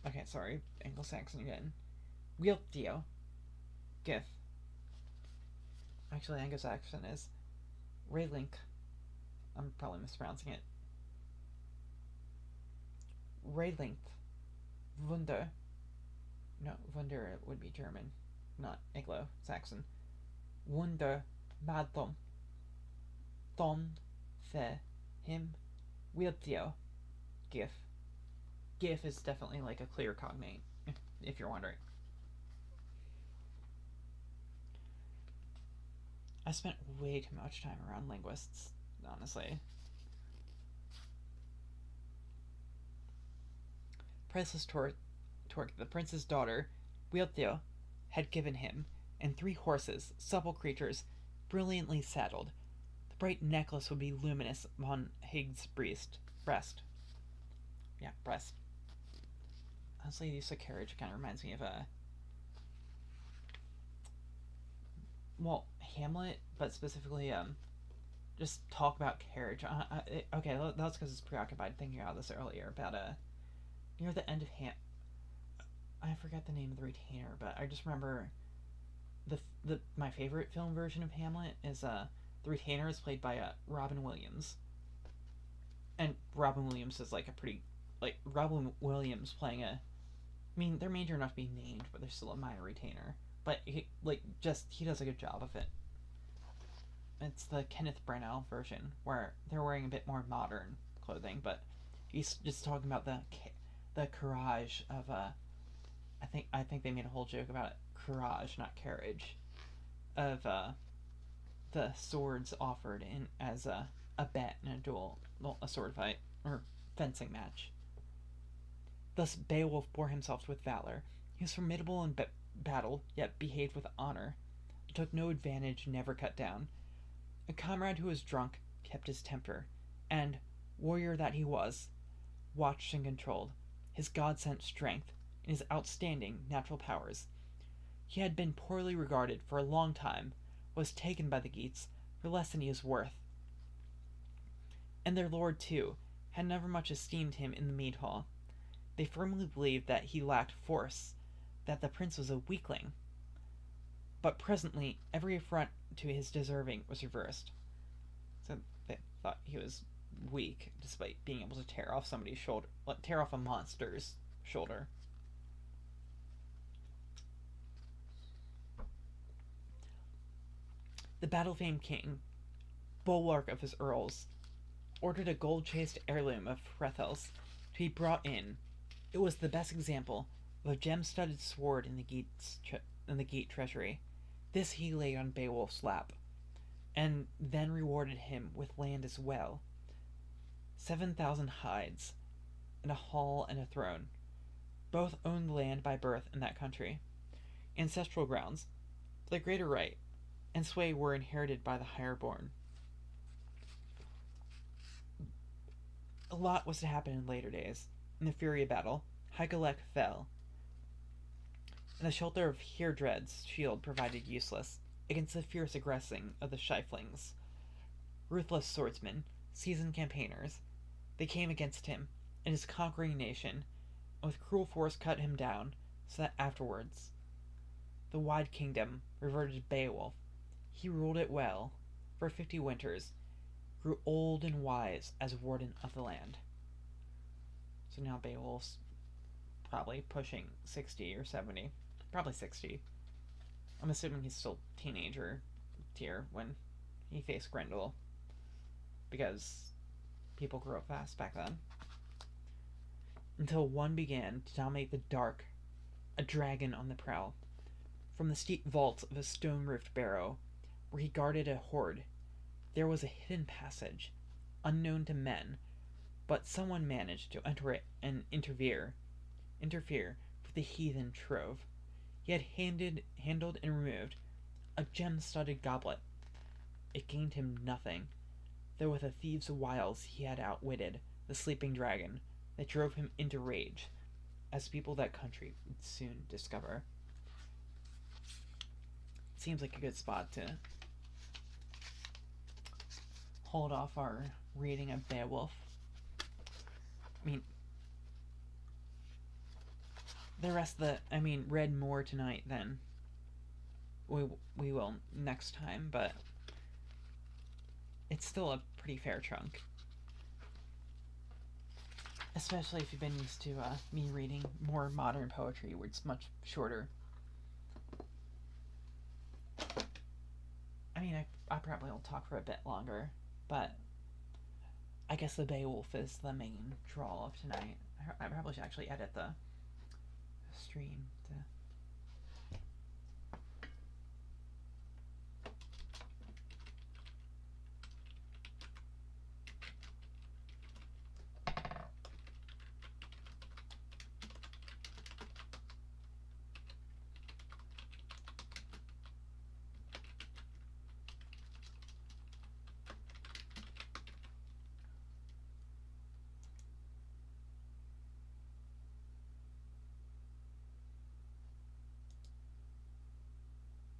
[SPEAKER 1] Okay, sorry, anglo-saxon again. Wealhtheow, Gith. Actually, anglo-saxon is Raelink. I'm probably mispronouncing it. Raylinth. Wunder. No, Wunder would be German, not Anglo-Saxon. Wunder Madom. Don Fe Him Wiltio. Gif. Gif is definitely like a clear cognate, if you're wondering. I spent way too much time around linguists, honestly. Priceless Torque, the prince's daughter, Wiltio, had given him, and 3 horses, supple creatures, brilliantly saddled. The bright necklace would be luminous upon Hig's breast. Yeah, breast. Honestly, the use of carriage kind of reminds me of Hamlet, but specifically, just talk about carriage. Okay, that's because it's preoccupied thinking about this earlier, about, near the end of I forget the name of the retainer, but I just remember my favorite film version of Hamlet is, the retainer is played by, Robin Williams. And Robin Williams is, like, Robin Williams playing they're major enough to be named, but they're still a minor retainer. But, he does a good job of it. It's the Kenneth Branagh version, where they're wearing a bit more modern clothing, but he's just talking about the courage of, I think they made a whole joke about it. Courage, not carriage. Of, the swords offered in as a bet in a duel, a sword fight, or fencing match. Thus Beowulf bore himself with valor. He was formidable in battle, yet behaved with honor. Took no advantage, never cut down. A comrade who was drunk kept his temper, and, warrior that he was, watched and controlled his God-sent strength and his outstanding natural powers. He had been poorly regarded for a long time, was taken by the Geats for less than he was worth. And their lord, too, had never much esteemed him in the mead hall. They firmly believed that he lacked force, that the prince was a weakling. But presently every affront to his deserving was reversed. So they thought he was weak, despite being able to tear off somebody's shoulder, tear off a monster's shoulder. The battle-famed king, bulwark of his earls, ordered a gold-chased heirloom of Hrethel's to be brought in. It was the best example of a gem-studded sword in the Geat treasury. This he laid on Beowulf's lap, and then rewarded him with land as well. 7,000 hides, and a hall and a throne. Both owned land by birth in that country. Ancestral grounds, the greater right, and sway were inherited by the higher-born. A lot was to happen in later days. In the fury of battle, Hygelac fell, and the shelter of Heardred's shield provided useless against the fierce aggressing of the Shiflings. Ruthless swordsmen, seasoned campaigners, they came against him and his conquering nation, and with cruel force cut him down, so that afterwards the wide kingdom reverted to Beowulf. He ruled it well, for 50 winters, grew old and wise as warden of the land. So now Beowulf's probably pushing 60 or 70. Probably 60. I'm assuming he's still teenager tier when he faced Grendel, because people grew up fast back then. Until one began to dominate the dark, a dragon on the prowl. From the steep vaults of a stone-roofed barrow, where he guarded a hoard, there was a hidden passage, unknown to men, but someone managed to enter it and interfere with the heathen trove. He had handled and removed a gem-studded goblet. It gained him nothing, though with a thief's wiles he had outwitted the sleeping dragon that drove him into rage, as people of that country would soon discover. Seems like a good spot to hold off our reading of Beowulf. The rest of read more tonight than we will next time, but it's still a pretty fair chunk. Especially if you've been used to me reading more modern poetry, where it's much shorter. I mean, I probably will talk for a bit longer, but I guess the Beowulf is the main draw of tonight. I probably should actually edit the stream to...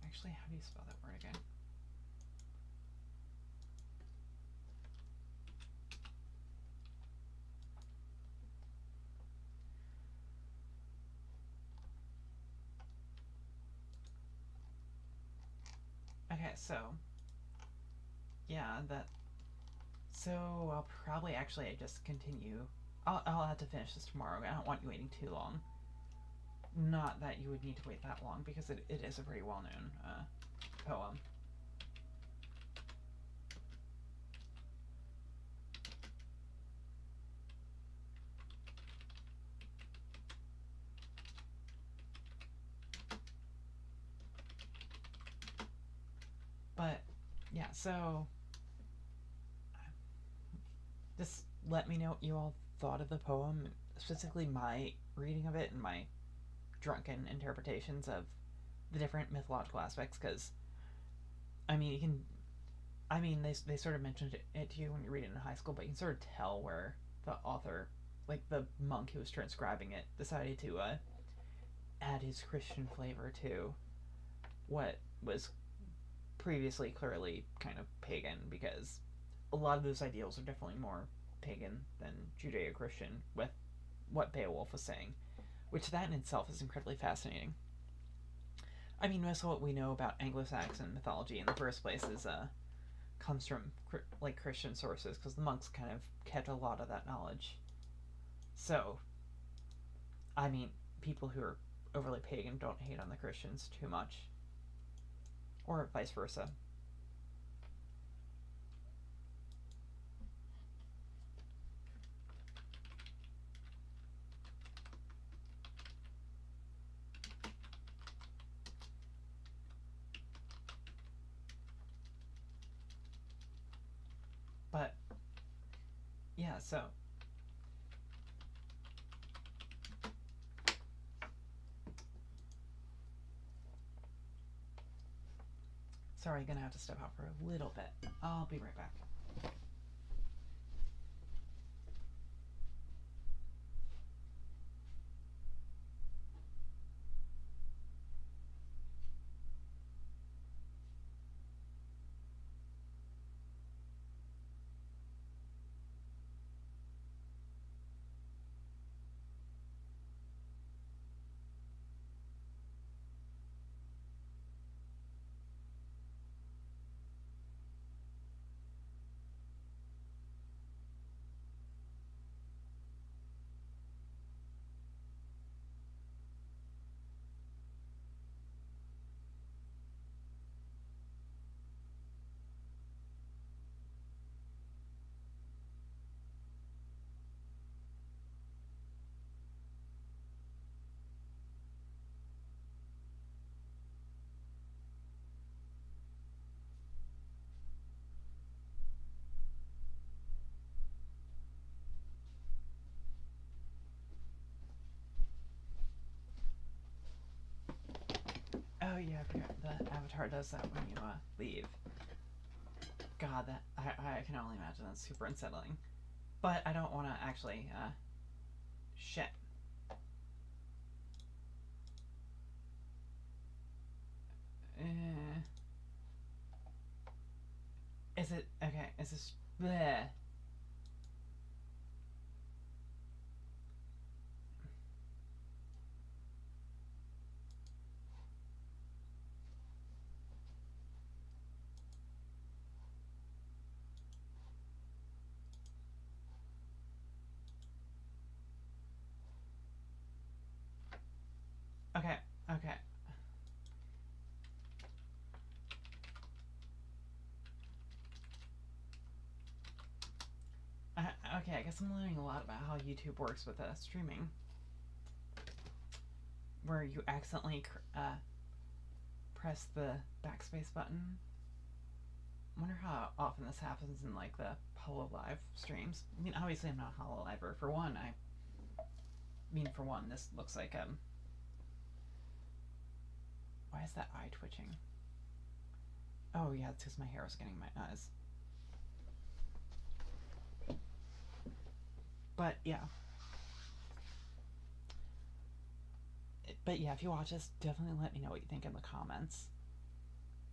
[SPEAKER 1] Actually, how do you spell that word again? Okay, so yeah, that. So I'll probably actually just continue. I'll have to finish this tomorrow. I don't want you waiting too long. Not that you would need to wait that long, because it is a pretty well-known poem. But yeah, so just let me know what you all thought of the poem, specifically my reading of it and my drunken interpretations of the different mythological aspects, because I mean, you can, I mean, they sort of mentioned it to you when you read it in high school, but you can sort of tell where the author, like the monk who was transcribing it, decided to add his Christian flavor to what was previously clearly kind of pagan, because a lot of those ideals are definitely more pagan than Judeo-Christian with what Beowulf was saying, which that in itself is incredibly fascinating. I mean, most of what we know about Anglo-Saxon mythology in the first place is comes from like Christian sources, because the monks kind of kept a lot of that knowledge. So, I mean, people who are overly pagan don't hate on the Christians too much, or vice versa. But yeah, so sorry, gonna have to step out for a little bit. I'll be right back. Oh yeah, the avatar does that when you leave. God, that I can only imagine that's super unsettling. But I don't want to actually shit. Uh, is it okay? Is this bleh? Okay, okay. Okay, I guess I'm learning a lot about how YouTube works with streaming. Where you accidentally press the backspace button. I wonder how often this happens in like the HoloLive streams. I mean, obviously I'm not a HoloLiver. For one, this looks like why is that eye twitching? Oh yeah, it's because my hair was getting in my eyes. But yeah. But yeah, if you watch this, definitely let me know what you think in the comments.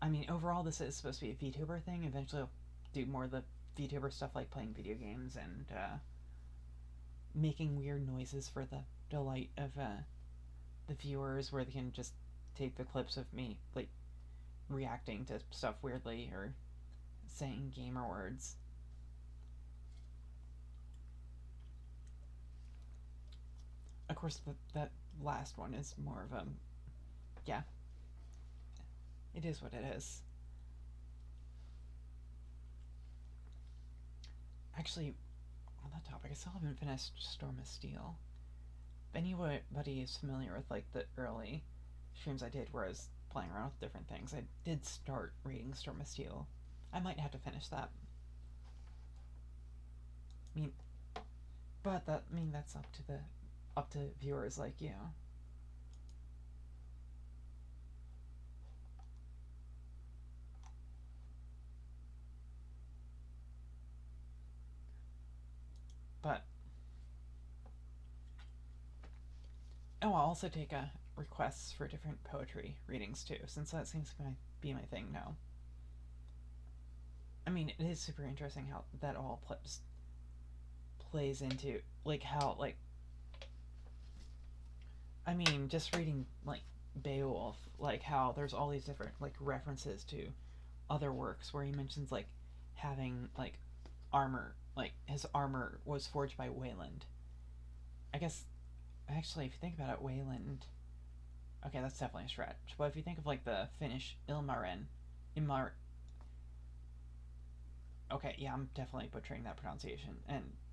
[SPEAKER 1] I mean, overall, this is supposed to be a VTuber thing. Eventually, I'll do more of the VTuber stuff like playing video games and making weird noises for the delight of the viewers, where they can just take the clips of me like reacting to stuff weirdly or saying gamer words. Of course, that last one is more of a yeah. It is what it is. Actually, on that topic, I still haven't finished Storm of Steel. If anybody is familiar with like the early streams I did where I was playing around with different things, I did start reading Storm of Steel. I might have to finish that. I mean, but that's up to viewers like you. But oh, I'll also take requests for different poetry readings too, since that seems to be my thing now. I mean, it is super interesting how that all plays into like how like I mean, just reading like Beowulf, like how there's all these different like references to other works where he mentions like having like armor, like his armor was forged by Wayland. I guess actually, if you think about it, Wayland. Okay, that's definitely a stretch. But if you think of like the Finnish Ilmar. Okay, yeah, I'm definitely butchering that pronunciation.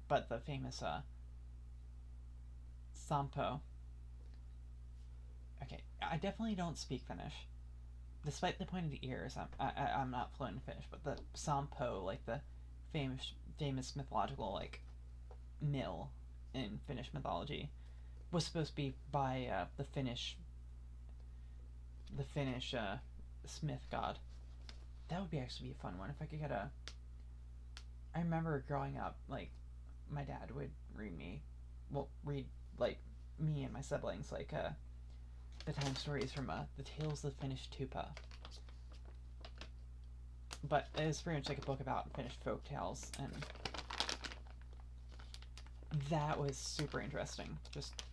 [SPEAKER 1] But the famous Sampo. Okay, I definitely don't speak Finnish. Despite the pointed ears, I'm not fluent in Finnish. But the Sampo, like the famous mythological like mill in Finnish mythology, was supposed to be by the Finnish smith god. That would be actually be a fun one if I could get a. I remember growing up, like my dad would read like me and my siblings like bedtime stories from the Tales of the Finnish Tupa. But it was pretty much like a book about Finnish folk tales, and that was super interesting. Just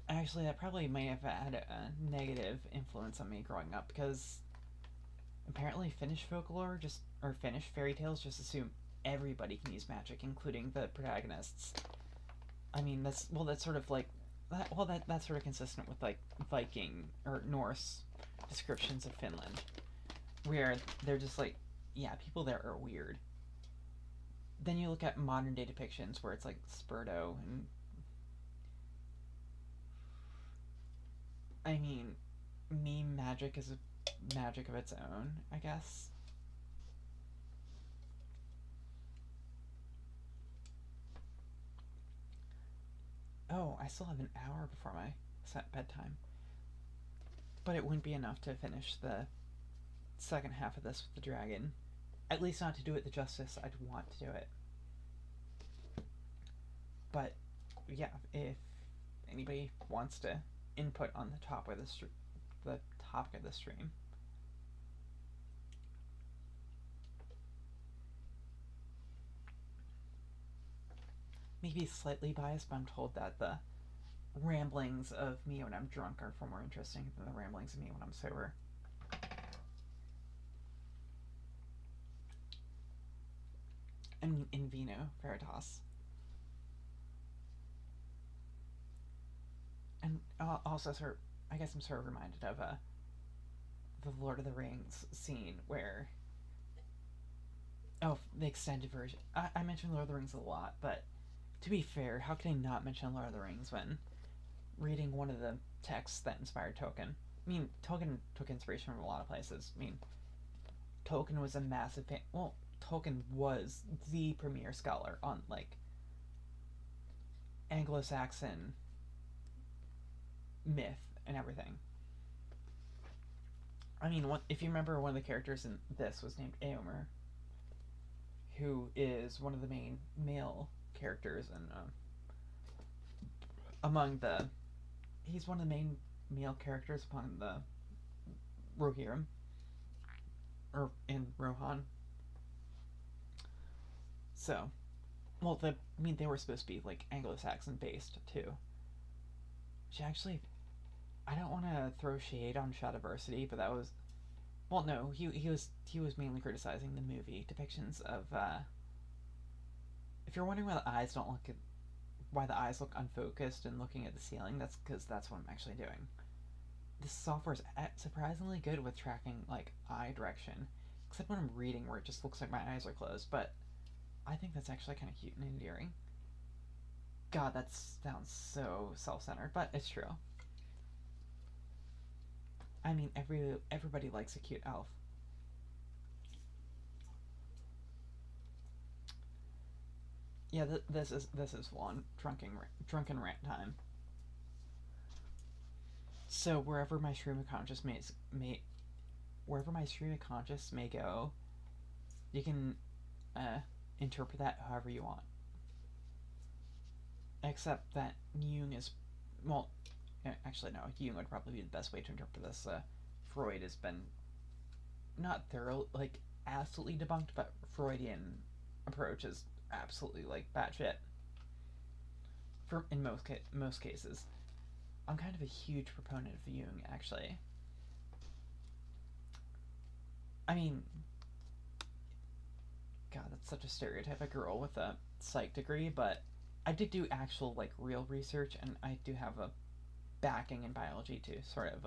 [SPEAKER 1] actually, that probably might have had a negative influence on me growing up because apparently Finnish folklore or Finnish fairy tales just assume everybody can use magic, including the protagonists. I mean, that's sort of like that. Well, that's sort of consistent with like Viking or Norse descriptions of Finland, where they're just like, yeah, people there are weird. Then you look at modern day depictions where it's like Sperdo and I mean, meme magic is a magic of its own, I guess. Oh, I still have an hour before my set bedtime. But it wouldn't be enough to finish the second half of this with the dragon. At least not to do it the justice I'd want to do it. But yeah, if anybody wants to input on the topic of the stream. Maybe slightly biased, but I'm told that the ramblings of me when I'm drunk are far more interesting than the ramblings of me when I'm sober. I mean, in vino, veritas. And also, I guess I'm sort of reminded of the Lord of the Rings scene where, oh, the extended version. I mentioned Lord of the Rings a lot, but to be fair, how can I not mention Lord of the Rings when reading one of the texts that inspired Tolkien? I mean, Tolkien took inspiration from a lot of places. I mean, Tolkien was a massive fan. Well, Tolkien was the premier scholar on, like, anglo-saxon myth and everything. I mean, if you remember, one of the characters in this was named Eomer, who is one of the main male characters, and among the, he's one of the main male characters upon the Rohirrim, or in Rohan. So, well, I mean, they were supposed to be like Anglo-Saxon based too. Which actually, I don't want to throw shade on Shadiversity, but that was, well, no, he was mainly criticizing the movie depictions of. If you're wondering why the eyes don't look, why the eyes look unfocused and looking at the ceiling, that's because that's what I'm actually doing. This software is surprisingly good with tracking like eye direction, except when I'm reading where it just looks like my eyes are closed. But I think that's actually kind of cute and endearing. God, that sounds so self-centered, but it's true. I mean, everybody likes a cute elf. Yeah, this is one drunken rant time. So wherever my stream of conscious wherever my stream of conscious may go, you can interpret that however you want. Except that Jung is, well, actually no, Jung would probably be the best way to interpret this. Freud has been not thorough, like absolutely debunked, but Freudian approach is absolutely like batshit. For in most cases, I'm kind of a huge proponent of Jung, actually. I mean, God, that's such a stereotypic girl with a psych degree, but I did do actual like real research, and I do have a backing in biology to sort of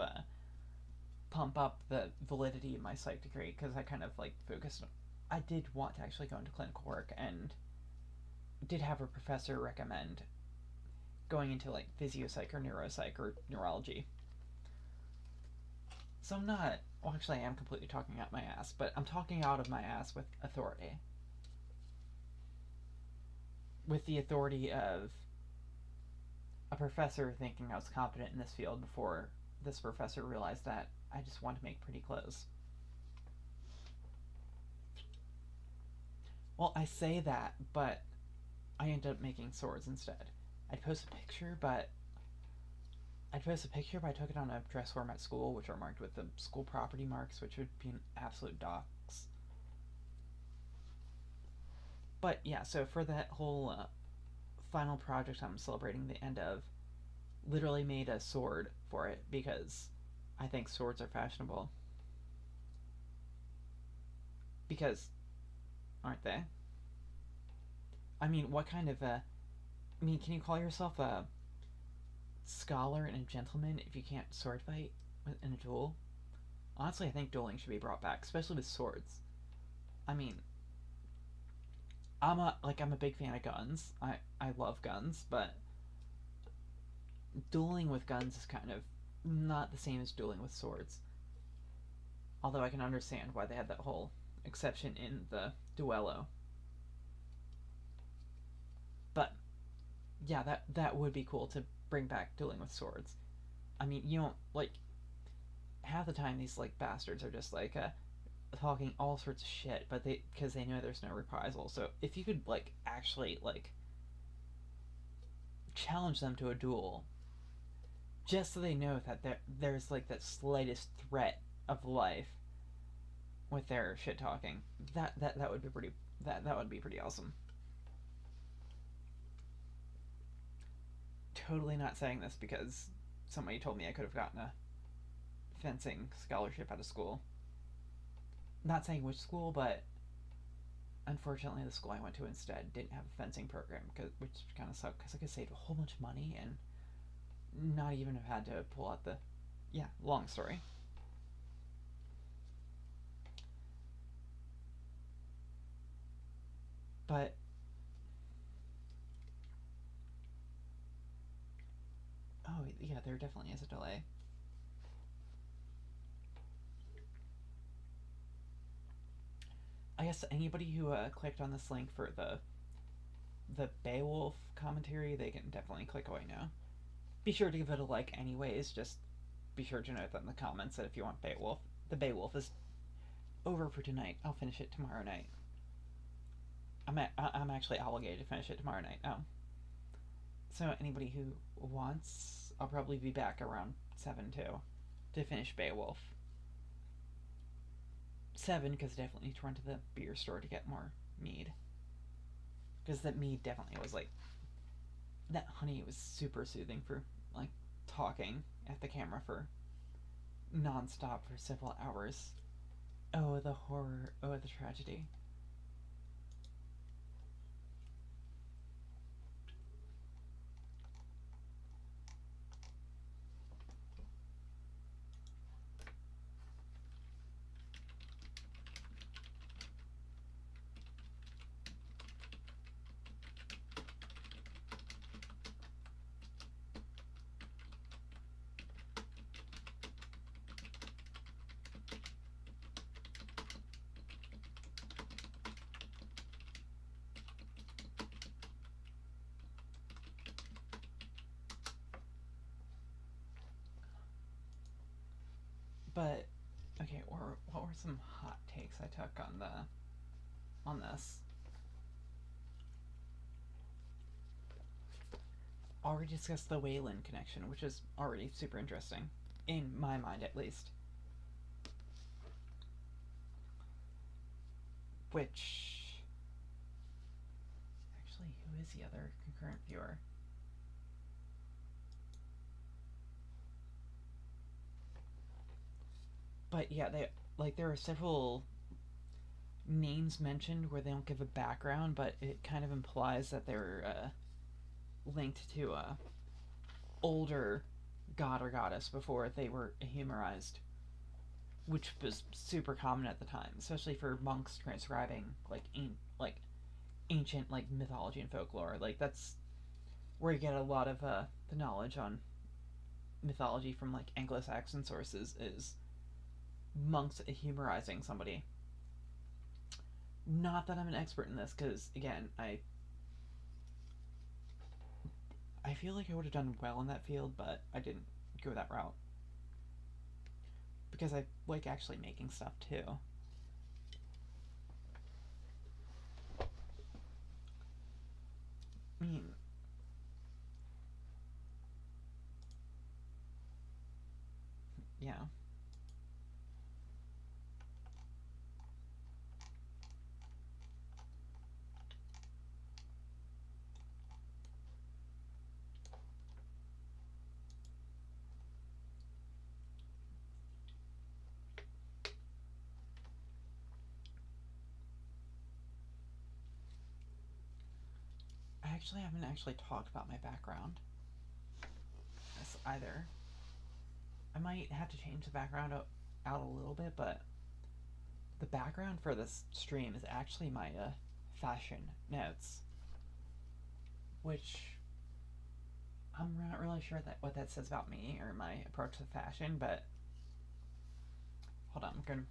[SPEAKER 1] pump up the validity of my psych degree, because I kind of like focused. I did want to actually go into clinical work, and did have a professor recommend going into like physiopsych or neuropsych or neurology. So I'm not. Well, actually, I am completely talking out my ass, but I'm talking out of my ass with authority. With the authority of a professor thinking I was competent in this field before this professor realized that I just want to make pretty clothes. Well, I say that, but I ended up making swords instead. I'd post a picture, but I took it on a dress form at school, which are marked with the school property marks, which would be an absolute dox. But yeah, so for that whole final project I'm celebrating the end of, literally made a sword for it because I think swords are fashionable. Because, aren't they? I mean, what kind of a... I mean, can you call yourself a scholar and a gentleman if you can't sword fight in a duel? Honestly, I think dueling should be brought back, especially with swords. I mean, I'm a big fan of guns. I love guns, but dueling with guns is kind of not the same as dueling with swords. Although I can understand why they had that whole exception in the duello. But yeah, that would be cool to bring back dueling with swords. I mean, you don't like half the time these like bastards are just like talking all sorts of shit, but because they know there's no reprisal. So if you could like actually like challenge them to a duel, just so they know that there's like that slightest threat of life with their shit talking, that would be pretty that would be pretty awesome. Totally not saying this because somebody told me I could have gotten a fencing scholarship out of school. Not saying which school, but unfortunately the school I went to instead didn't have a fencing program, which kind of sucked because I could save a whole bunch of money and not even have had to pull out the... Yeah, long story. But... Oh, yeah, there definitely is a delay. I guess anybody who clicked on this link for the Beowulf commentary, they can definitely click away now. Be sure to give it a like anyways, just be sure to note that in the comments that if you want Beowulf, the Beowulf is over for tonight. I'll finish it tomorrow night. I'm actually obligated to finish it tomorrow night. Oh. So anybody who wants, I'll probably be back around 7 too, to finish Beowulf. 7, because I definitely need to run to the beer store to get more mead. Because that mead definitely was like... That honey was super soothing for, like, talking at the camera for non-stop for several hours. Oh, the horror. Oh, the tragedy. But okay, or what were some hot takes I took on this? Already discussed the Wayland connection, which is already super interesting, in my mind at least. Which actually, who is the other concurrent viewer? But yeah, there are several names mentioned where they don't give a background, but it kind of implies that they're linked to a older god or goddess before they were humorized, which was super common at the time, especially for monks transcribing like ancient like mythology and folklore. Like that's where you get a lot of the knowledge on mythology from like anglo-saxon sources is monks humorizing somebody. Not that I'm an expert in this, because again, I feel like I would have done well in that field, but I didn't go that route because I like actually making stuff too. I mean, yeah. I actually haven't actually talked about my background either. I might have to change the background out a little bit, but the background for this stream is actually my fashion notes, which I'm not really sure what that says about me or my approach to fashion, but hold on, I'm gonna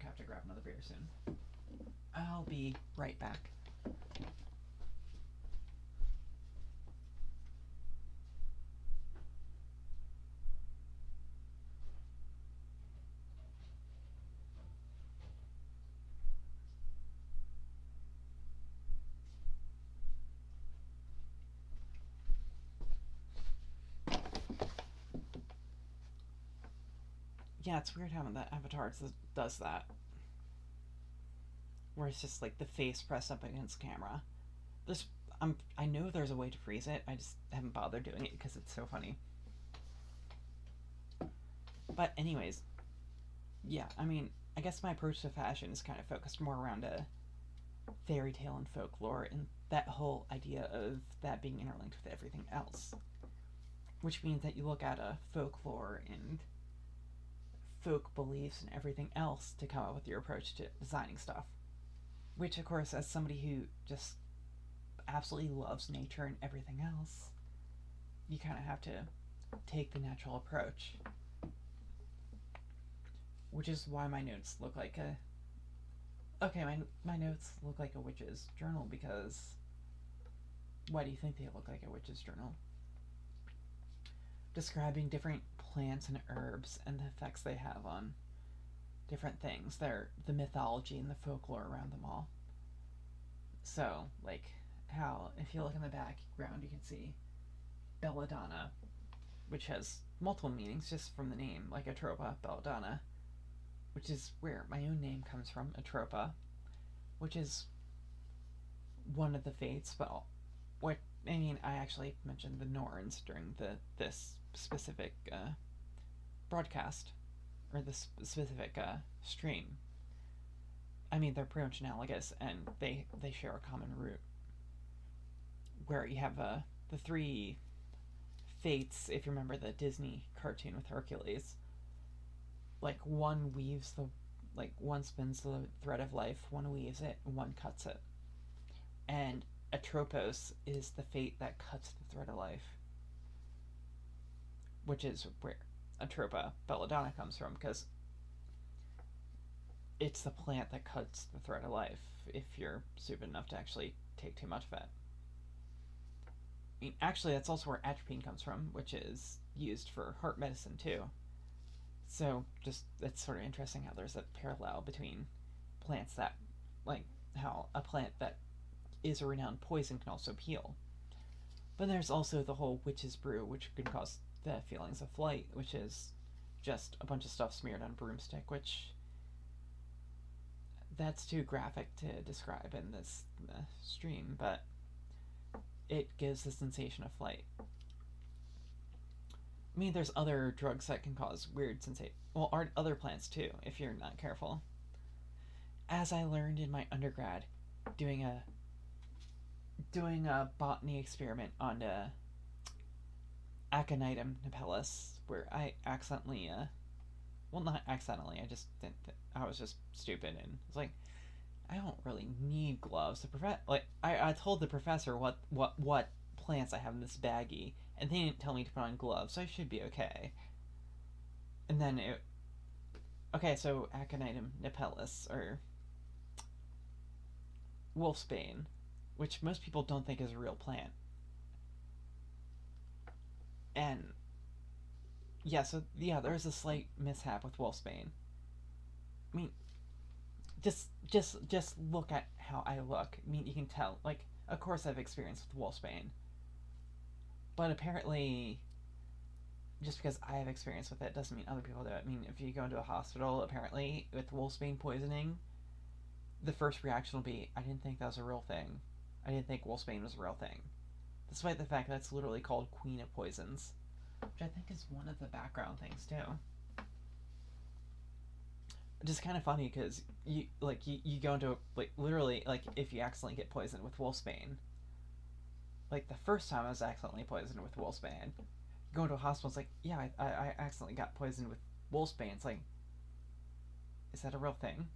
[SPEAKER 1] have to grab another beer soon. I'll be right back. Yeah, it's weird how the avatar does that. Where it's just like the face pressed up against camera. There's, I know there's a way to freeze it. I just haven't bothered doing it because it's so funny. But anyways, yeah, I mean, I guess my approach to fashion is kind of focused more around a fairy tale and folklore and that whole idea of that being interlinked with everything else. which means that you look at a folklore and folk beliefs and everything else to come up with your approach to designing stuff. Which, of course, as somebody who just absolutely loves nature and everything else, you kind of have to take the natural approach. Which is why my notes look like a... Okay, my notes look like a witch's journal because... Why do you think they look like a witch's journal? Describing different plants and herbs and the effects they have on different things. They're the mythology and the folklore around them all. So, like, how, if you look in the background, you can see belladonna, which has multiple meanings just from the name, like Atropa, belladonna, which is where my own name comes from, Atropa, which is one of the fates, but what I mean, I actually mentioned the Norns during this specific broadcast, or this specific stream. I mean, they're pretty much analogous, and they share a common root, where you have the three fates, if you remember the Disney cartoon with Hercules. Like, one weaves one spins the thread of life, one weaves it, and one cuts it. And Atropos is the fate that cuts the thread of life, which is where Atropa belladonna comes from, because it's the plant that cuts the thread of life if you're stupid enough to actually take too much of it. I mean, actually, that's also where atropine comes from, which is used for heart medicine too. So, just, it's sort of interesting how there's a parallel between plants that, like, how a plant that is a renowned poison can also heal. But there's also the whole witch's brew, which can cause the feelings of flight, which is just a bunch of stuff smeared on a broomstick, which that's too graphic to describe in this stream, but it gives the sensation of flight. I mean, there's other drugs that can cause weird sensation. Well, other plants too, if you're not careful. As I learned in my undergrad, doing a botany experiment on Aconitum napellus, where I accidentally, well, not accidentally, I just didn't. I was just stupid and was like, I don't really need gloves to prevent. Like, I told the professor what plants I have in this baggie, and they didn't tell me to put on gloves, so I should be okay. And then okay, so Aconitum napellus, or wolfsbane, which most people don't think is a real plant. And yeah, so yeah, there's a slight mishap with wolfsbane. I mean, just look at how I look. I mean, you can tell. Like, of course, I've experience with wolfsbane, but apparently, just because I have experience with it doesn't mean other people do it. I mean, if you go into a hospital, apparently with wolfsbane poisoning, the first reaction will be, I didn't think that was a real thing. I didn't think wolfsbane was a real thing. Despite the fact that it's literally called Queen of Poisons, which I think is one of the background things too. Just kind of funny because you go into, like, literally, like, if you accidentally get poisoned with wolfsbane, like the first time I was accidentally poisoned with wolfsbane, you go into a hospital, it's like, yeah, I accidentally got poisoned with wolfsbane. It's like, is that a real thing?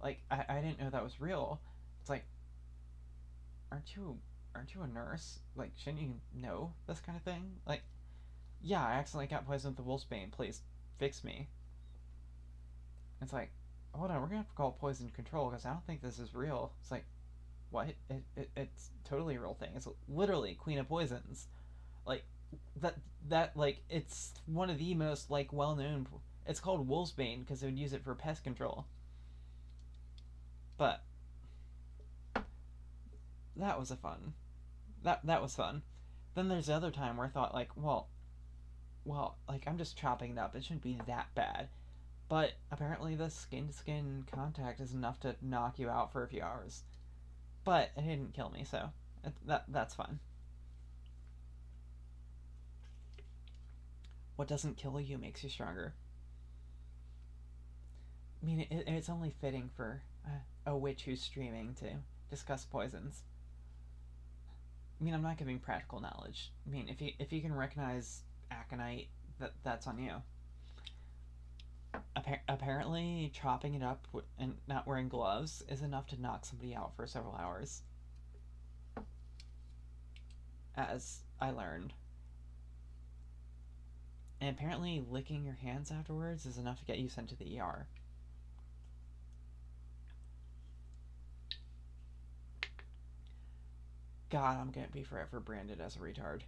[SPEAKER 1] Like, I didn't know that was real. It's like, aren't you a nurse? Like, shouldn't you know this kind of thing? Like, yeah, I accidentally got poisoned with the wolfsbane, please fix me. It's like, hold on, we're gonna have to call poison control because I don't think this is real. It's like, what? It's totally a real thing. It's literally Queen of Poisons. Like, that like, it's one of the most, like, well-known. It's called wolfsbane because they would use it for pest control. But that was that was fun. Then there's the other time where I thought, like, well, like, I'm just chopping it up. It shouldn't be that bad. But apparently the skin-to-skin contact is enough to knock you out for a few hours. But it didn't kill me, so that's fine. What doesn't kill you makes you stronger. I mean, it's only fitting for a witch who's streaming to discuss poisons. I mean, I'm not giving practical knowledge. I mean, if you can recognize aconite, that's on you. Apparently, chopping it up and not wearing gloves is enough to knock somebody out for several hours, as I learned. And apparently, licking your hands afterwards is enough to get you sent to the ER. God, I'm gonna be forever branded as a retard.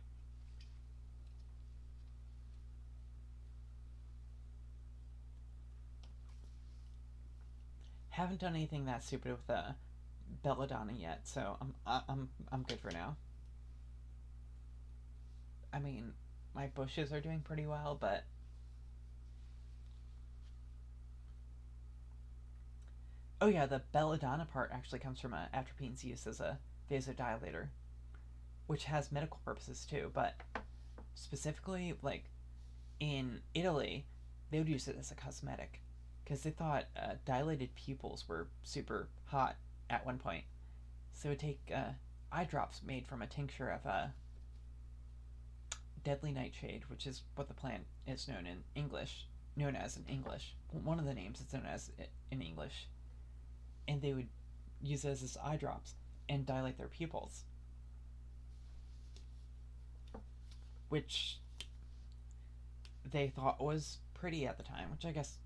[SPEAKER 1] Haven't done anything that stupid with belladonna yet, so I'm good for now. I mean, my bushes are doing pretty well, but oh yeah, the belladonna part actually comes from atropine's use as a vasodilator, which has medical purposes too. But specifically, like in Italy, they would use it as a cosmetic because they thought dilated pupils were super hot at one point. So they would take eye drops made from a tincture of deadly nightshade, which is what the plant is known as in English. One of the names it's known as in English, and they would use it as eye drops and dilate their pupils, which they thought was pretty at the time. Which I guess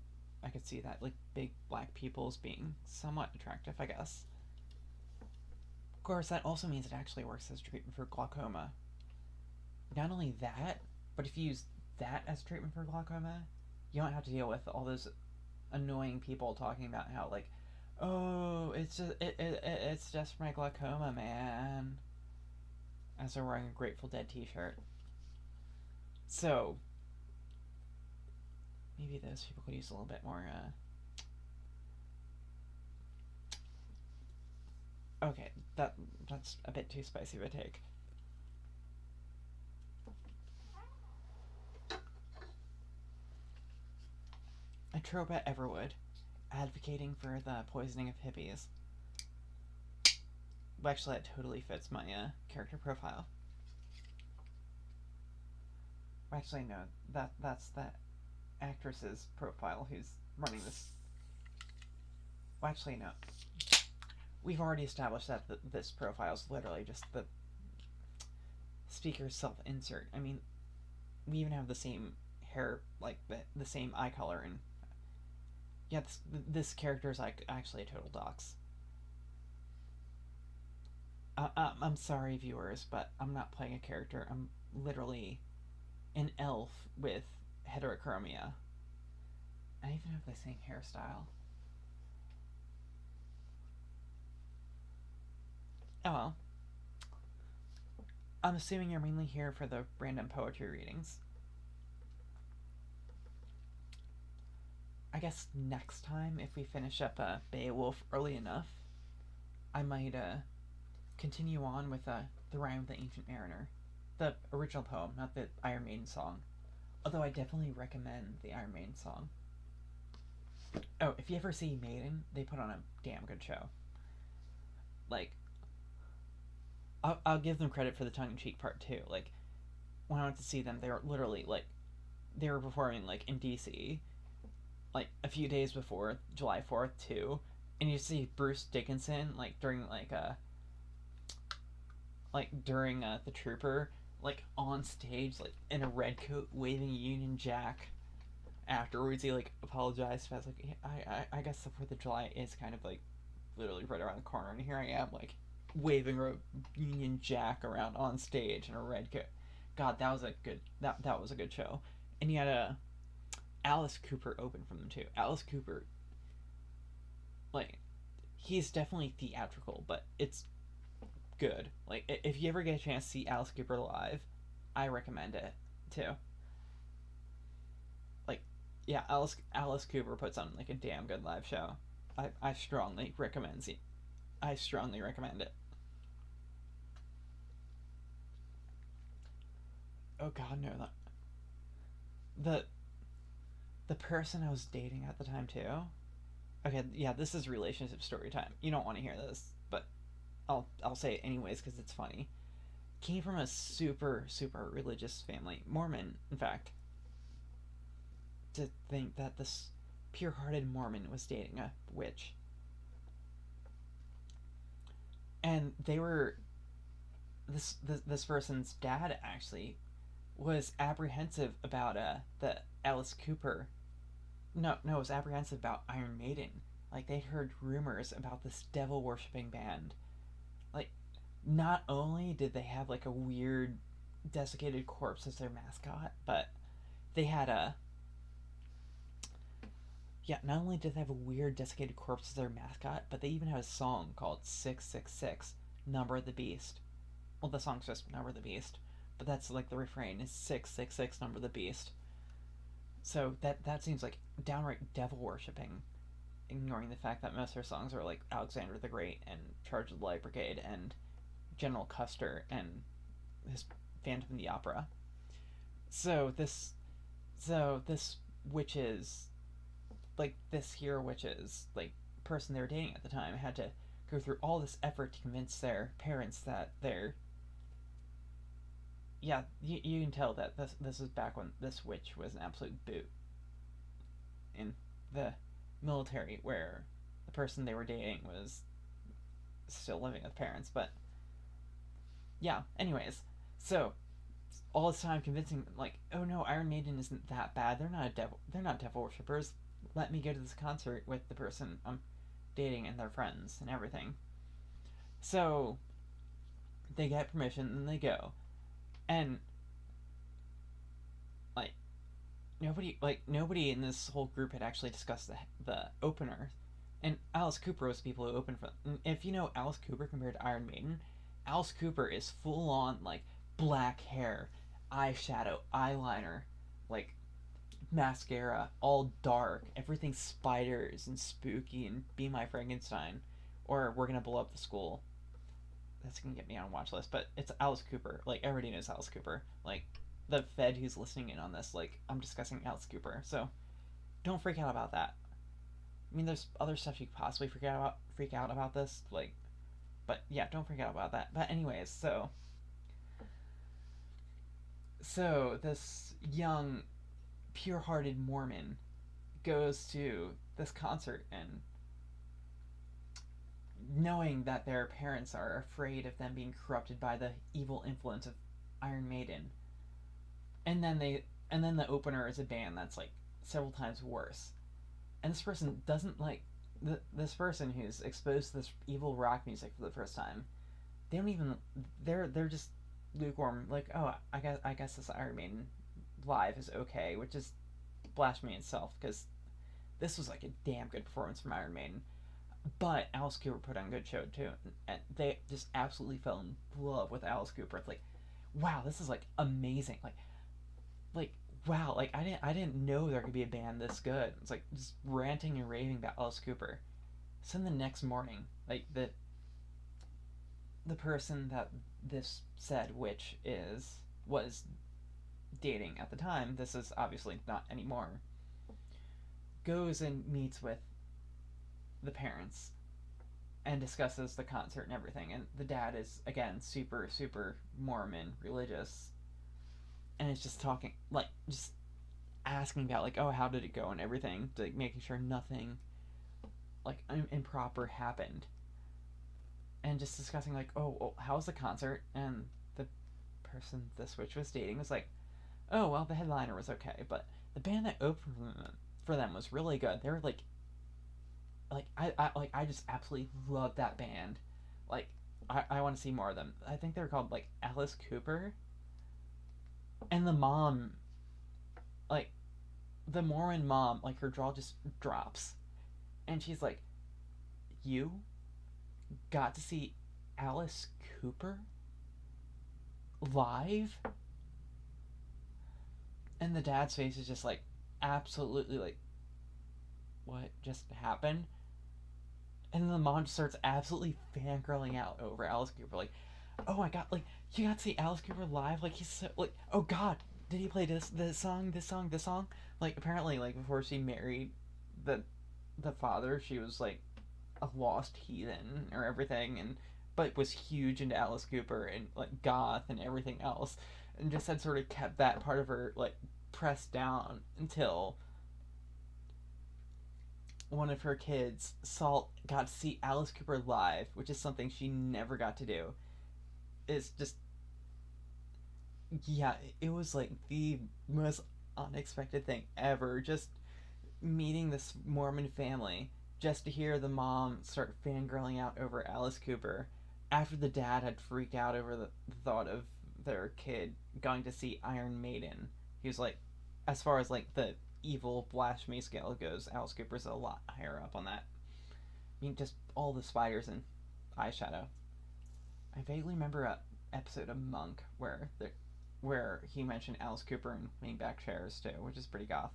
[SPEAKER 1] I could see that, like big black pupils being somewhat attractive, I guess. Of course, that also means it actually works as treatment for glaucoma. Not only that, but if you use that as treatment for glaucoma, you don't have to deal with all those annoying people talking about how like, oh, it's just my glaucoma, man, as they're wearing a Grateful Dead T-shirt. So maybe those people could use a little bit more. Okay, that's a bit too spicy of a take. Atropa Everwood, advocating for the poisoning of hippies. Well, actually, that totally fits my character profile. Well, actually, no, that's that actress's profile who's running this. Well, actually, no. We've already established that this profile is literally just the speaker's self-insert. I mean, we even have the same hair, like the same eye color, and yeah, this character is like actually a total dox. I'm sorry, viewers, but I'm not playing a character. I'm literally an elf with heterochromia. I even have the same hairstyle. Oh well. I'm assuming you're mainly here for the random poetry readings. I guess next time, if we finish up Beowulf early enough, I might continue on with the Rime of the Ancient Mariner, the original poem, not the Iron Maiden song. Although I definitely recommend the Iron Maiden song. Oh, if you ever see Maiden, they put on a damn good show. Like, I'll give them credit for the tongue-in-cheek part too. Like, when I went to see them, they were literally like, they were performing like in DC, like a few days before July 4th too, and you see Bruce Dickinson like during the Trooper, like on stage, like in a red coat, waving a Union Jack. Afterwards, he like apologized. I was like, I guess the 4th of July is kind of like literally right around the corner, and here I am like waving a Union Jack around on stage in a red coat. God, that was a good show, and you had Alice Cooper open from them too. Alice Cooper, like, he's definitely theatrical, but it's good. Like, if you ever get a chance to see Alice Cooper live, I recommend it too. Like, yeah, Alice Cooper puts on like a damn good live show. I strongly recommend it. I strongly recommend it. Oh God, no, the the person I was dating at the time too. Okay, yeah, this is relationship story time. You don't want to hear this, but I'll say it anyways because it's funny. came from a super, super religious family, Mormon, in fact. To think that this pure-hearted Mormon was dating a witch. And they were this person's dad actually was apprehensive about the Alice Cooper. No, was apprehensive about Iron Maiden. Like they heard rumors about this devil worshipping band. Like, not only did they have like a weird desiccated corpse as their mascot, but they had a yeah. Not only did they have a weird desiccated corpse as their mascot, but they even had a song called 666, Number of the Beast. Well, the song's just Number of the Beast, but that's like the refrain is 666, Number of the Beast. So that seems like downright devil worshipping, ignoring the fact that most of their songs are like Alexander the Great and Charge of the Light Brigade and General Custer and his Phantom of the Opera. So this witches, like this hero witches, like person they were dating at the time had to go through all this effort to convince their parents that they're yeah, you can tell that this is back when this witch was an absolute boot in the military, where the person they were dating was still living with parents. But yeah, anyways, so all this time convincing them, like, oh no, Iron Maiden isn't that bad. They're not a devil. They're not devil worshippers. Let me go to this concert with the person I'm dating and their friends and everything. So they get permission and they go, and like nobody in this whole group had actually discussed the opener, and Alice Cooper was the people who opened for them. If you know Alice Cooper compared to Iron Maiden, Alice Cooper is full on like black hair, eyeshadow, eyeliner, like mascara, all dark, everything spiders and spooky and Be My Frankenstein, or We're Gonna Blow Up the School. That's gonna get me on a watch list, but it's Alice Cooper. Like everybody knows Alice Cooper. Like the Fed who's listening in on this, like I'm discussing Alice Cooper, so don't freak out about that. I mean, there's other stuff you could possibly freak out about this, like, but yeah, don't freak out about that. But anyways, so this young, pure-hearted Mormon goes to this concert, and knowing that their parents are afraid of them being corrupted by the evil influence of Iron Maiden, and then the opener is a band that's like several times worse, and this person doesn't like this person who's exposed to this evil rock music for the first time. They don't even they're just lukewarm, like, oh, I guess this Iron Maiden live is okay, which is blasphemy itself, because this was like a damn good performance from Iron Maiden. But Alice Cooper put on a good show too, and they just absolutely fell in love with Alice Cooper. It's like, wow, this is like amazing. Like wow, like I didn't know there could be a band this good. It's like just ranting and raving about Alice Cooper. So then the next morning, like the person that this said witch was dating at the time, this is obviously not anymore, goes and meets with the parents and discusses the concert and everything. And the dad is again super super Mormon religious, and it's just talking, like just asking about like, oh, how did it go and everything, like making sure nothing like improper happened, and just discussing like, oh, how was the concert. And the person this witch was dating was like, oh well, the headliner was okay, but the band that opened for them was really good. They were like I just absolutely love that band. Like I want to see more of them. I think they're called like Alice Cooper. And the mom, like the Mormon mom, like her jaw just drops, and she's like, "You got to see Alice Cooper live?" And the dad's face is just like absolutely like, what just happened? And the mom just starts absolutely fangirling out over Alice Cooper, like, oh my god, like you got to see Alice Cooper live, like he's so, like, oh god, did he play this song? Like apparently, like before she married the father, she was like a lost heathen or everything, and but was huge into Alice Cooper and like goth and everything else, and just had sort of kept that part of her like pressed down until one of her kids saw got to see Alice Cooper live, which is something she never got to do. It's just, yeah, it was like the most unexpected thing ever. Just meeting this Mormon family, just to hear the mom start fangirling out over Alice Cooper after the dad had freaked out over the thought of their kid going to see Iron Maiden. He was like, as far as like the evil blasphemy scale goes, Alice Cooper's a lot higher up on that. I mean, just all the spiders and eyeshadow. I vaguely remember a episode of Monk where he mentioned Alice Cooper and leaning back chairs too, which is pretty goth.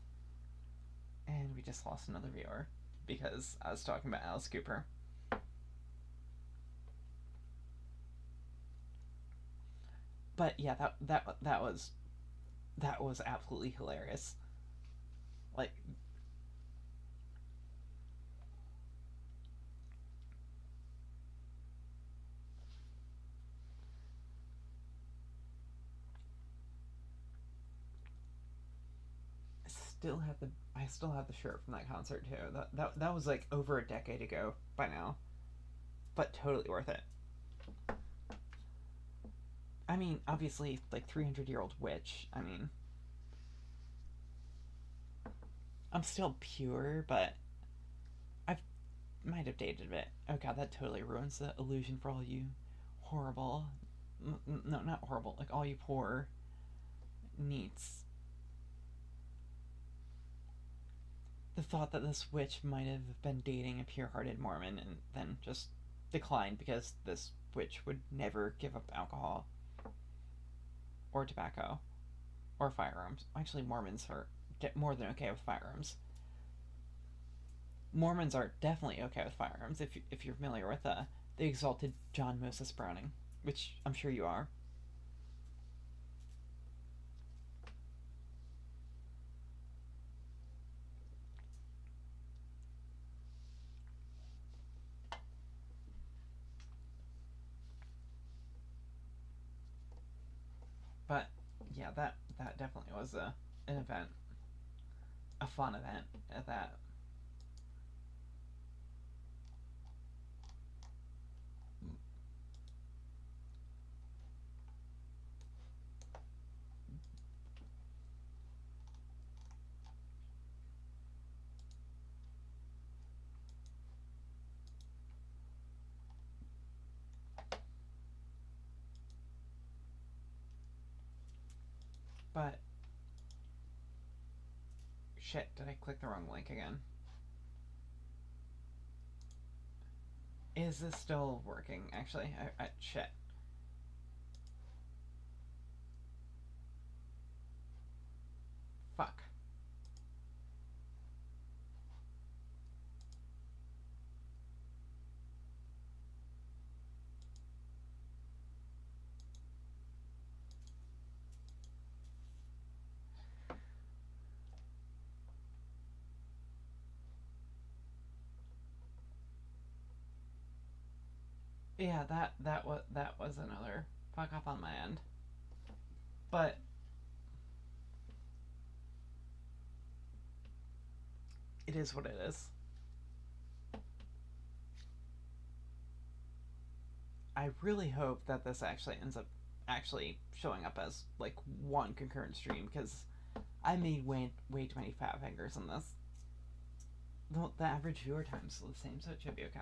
[SPEAKER 1] And we just lost another viewer because I was talking about Alice Cooper. But yeah, that was absolutely hilarious. Like, I still have the shirt from that concert too. That was like over a decade ago by now, but totally worth it. I mean, obviously, like 300-year-old witch. I mean, I'm still pure, but I might have dated a bit. Oh god, that totally ruins the illusion for all you horrible. No, not horrible. Like all you poor neats. The thought that this witch might have been dating a pure-hearted Mormon and then just declined because this witch would never give up alcohol or tobacco or firearms. Actually, Mormons are more than okay with firearms. Mormons are definitely okay with firearms if you're familiar with the exalted John Moses Browning, which I'm sure you are. But yeah, that definitely was an event, a fun event at that. But shit, did I click the wrong link again? Is this still working? Actually, shit. Fuck. Yeah, that was another fuck up on my end. But it is what it is. I really hope that this actually ends up actually showing up as like one concurrent stream because I made way too many fat fingers on this. The average viewer time is still the same, so it should be okay.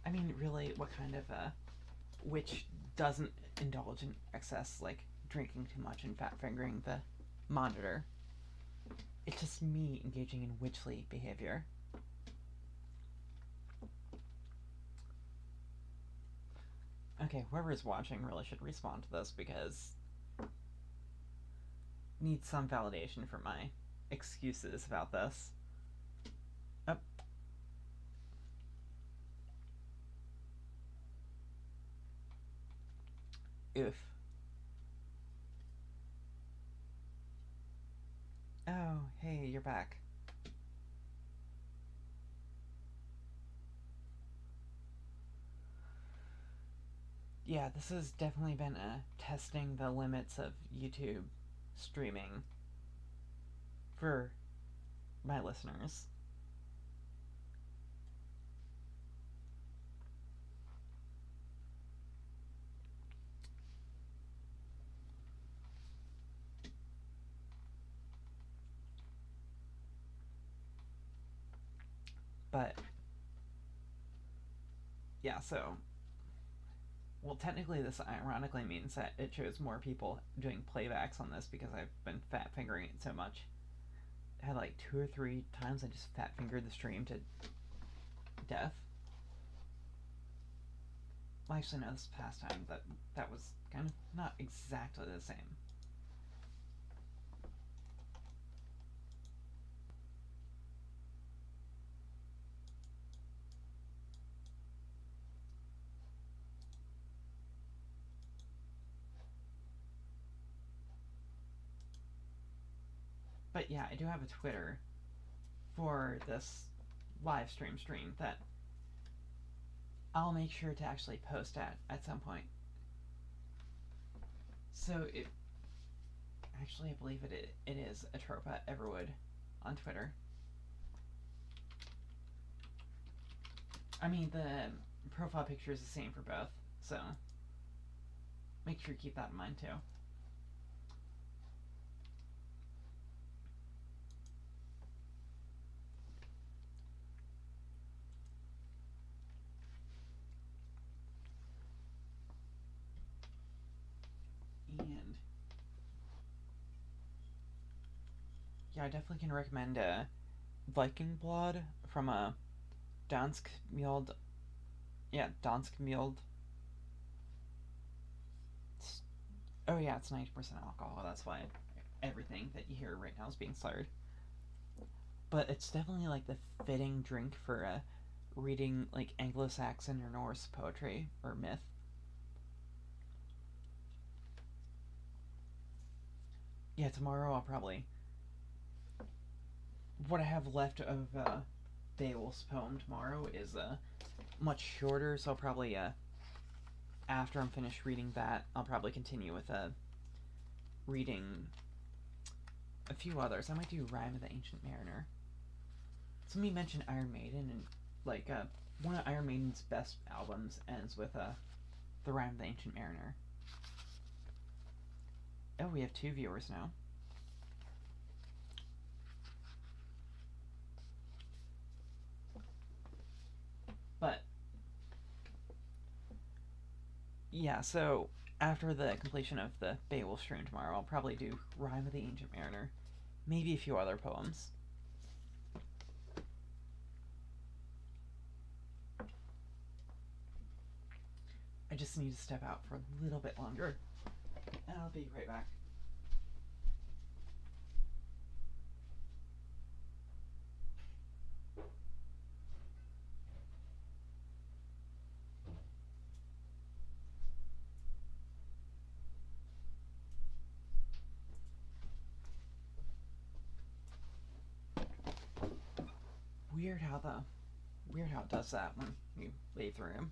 [SPEAKER 1] I mean, really, what kind of witch doesn't indulge in excess, like drinking too much and fat fingering the monitor? It's just me engaging in witchly behavior. Okay, whoever is watching really should respond to this because need some validation for my excuses about this. Oh. Oof. Oh, hey, you're back. yeah, this has definitely been testing the limits of YouTube streaming for my listeners. But yeah, so well, technically, this ironically means that it shows more people doing playbacks on this because I've been fat fingering it so much. I had like 2 or 3 times I just fat fingered the stream to death. Well, actually, no, this past time that was kind of not exactly the same. But yeah, I do have a Twitter for this live stream that I'll make sure to actually post at some point. So it actually, I believe it is Atropa Everwood on Twitter. I mean, the profile picture is the same for both, so make sure you keep that in mind too. And yeah, I definitely can recommend Viking Blood from a Dansk Mild. Yeah, Dansk Mild. Oh yeah, it's 90% alcohol. That's why everything that you hear right now is being slurred. But it's definitely like the fitting drink for reading like Anglo-Saxon or Norse poetry or myth. Yeah, tomorrow I'll probably what I have left of Beowulf's poem tomorrow is much shorter, so I'll probably after I'm finished reading that, I'll probably continue with reading a few others. I might do Rime of the Ancient Mariner. Somebody mentioned Iron Maiden, and like one of Iron Maiden's best albums ends with the Rime of the Ancient Mariner. Oh, we have 2 viewers now. But yeah, so after the completion of the Beowulf stream tomorrow, I'll probably do Rime of the Ancient Mariner, maybe a few other poems. I just need to step out for a little bit longer, and I'll be right back. Weird how it does that when you leave the room.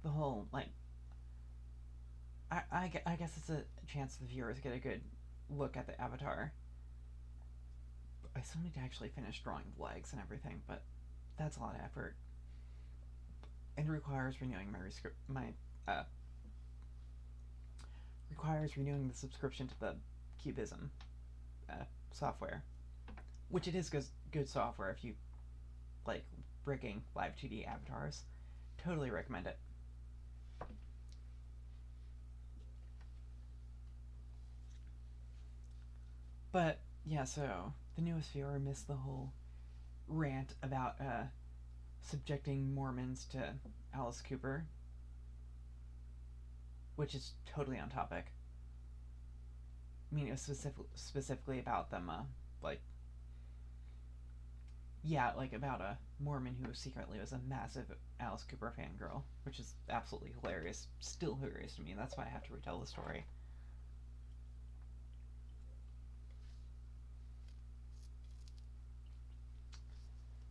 [SPEAKER 1] The whole like I guess it's a chance the viewers get a good look at the avatar. I still need to actually finish drawing the legs and everything, but that's a lot of effort and requires renewing my requires renewing the subscription to the Cubism software, which it is good software if you like rigging live 2D avatars. Totally recommend it. But yeah, so the newest viewer missed the whole rant about subjecting Mormons to Alice Cooper, which is totally on topic. I mean, it was specifically about them, like, yeah, like about a Mormon who secretly was a massive Alice Cooper fangirl, which is absolutely hilarious. Still hilarious to me. That's why I have to retell the story.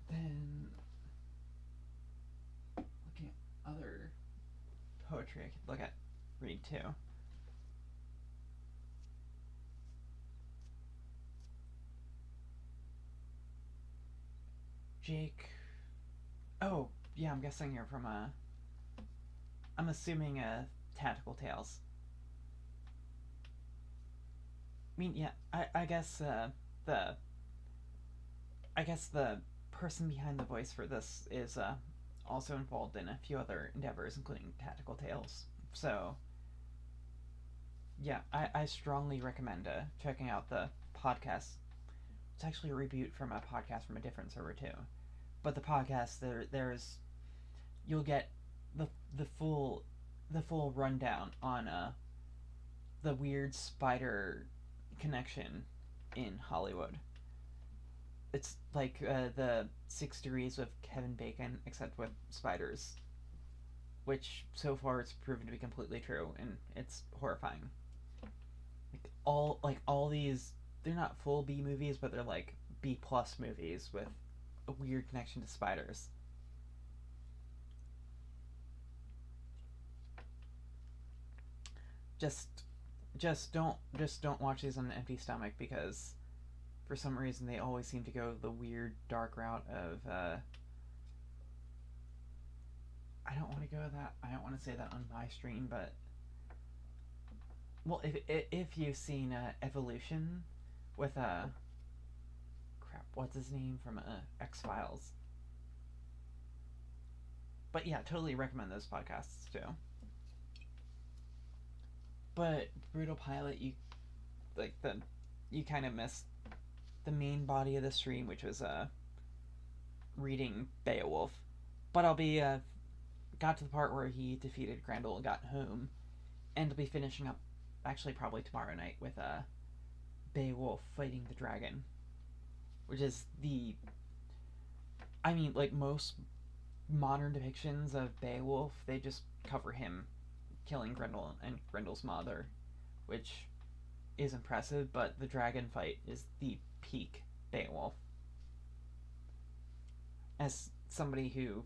[SPEAKER 1] Then, looking at other poetry I could read too. Jake. Oh, yeah, I'm guessing you're from I'm assuming Tactical Tales. I mean, yeah, I guess the I guess the person behind the voice for this is also involved in a few other endeavors, including Tactical Tales. So, yeah, I strongly recommend checking out the podcast. It's actually a reboot from a podcast from a different server too. But the podcast there's you'll get the the full rundown on the weird spider connection in Hollywood. It's like the 6 Degrees with Kevin Bacon, except with spiders, which so far it's proven to be completely true, and it's horrifying. All these, they're not full B movies, but they're like B plus movies with a weird connection to spiders. Just just don't watch these on an empty stomach, because for some reason they always seem to go the weird dark route of I don't want to go that I don't want to say that on my stream, but well, if you've seen Evolution with crap, what's his name from X-Files. But yeah, totally recommend those podcasts too. But Brutal Pilot, you kind of missed the main body of the stream, which was reading Beowulf. But I'll be got to the part where he defeated Grendel and got home, and I'll be finishing up actually probably tomorrow night with Beowulf fighting the dragon, which is I mean, like most modern depictions of Beowulf, they just cover him killing Grendel and Grendel's mother, which is impressive, but the dragon fight is the peak Beowulf. As somebody who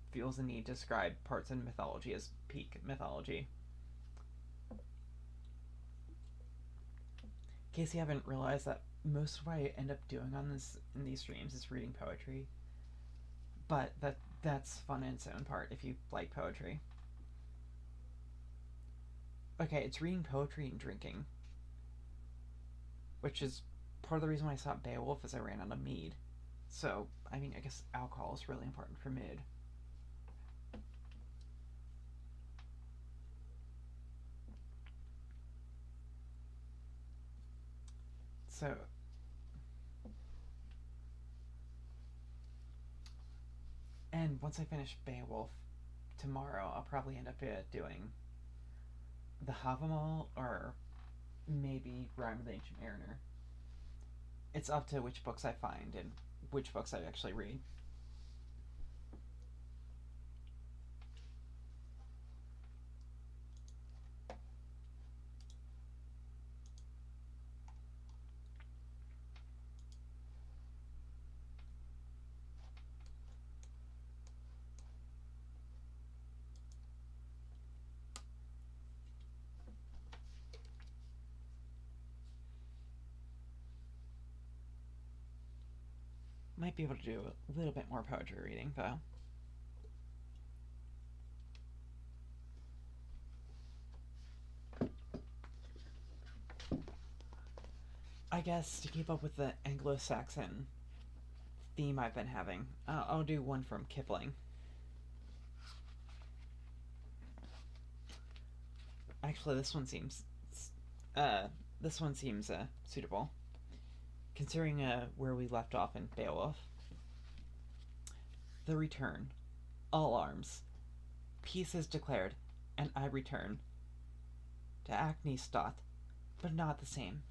[SPEAKER 1] feels the need to describe parts in mythology as peak mythology. In case you haven't realized, that most of what I end up doing in these streams is reading poetry. But that's fun in its own part if you like poetry. Okay, it's reading poetry and drinking, which is part of the reason why I stopped Beowulf, is I ran out of mead. So, I mean, I guess alcohol is really important for mood. So, and once I finish Beowulf tomorrow, I'll probably end up doing the Havamal, or maybe Rhyme of the Ancient Mariner. It's up to which books I find and which books I actually read. Might be able to do a little bit more poetry reading, though. I guess to keep up with the anglo-saxon theme I've been having, I'll do one from Kipling. Actually, this one seems suitable, considering where we left off in Beowulf. The return. All arms. Peace is declared, and I return. To Acne stot, but not the same.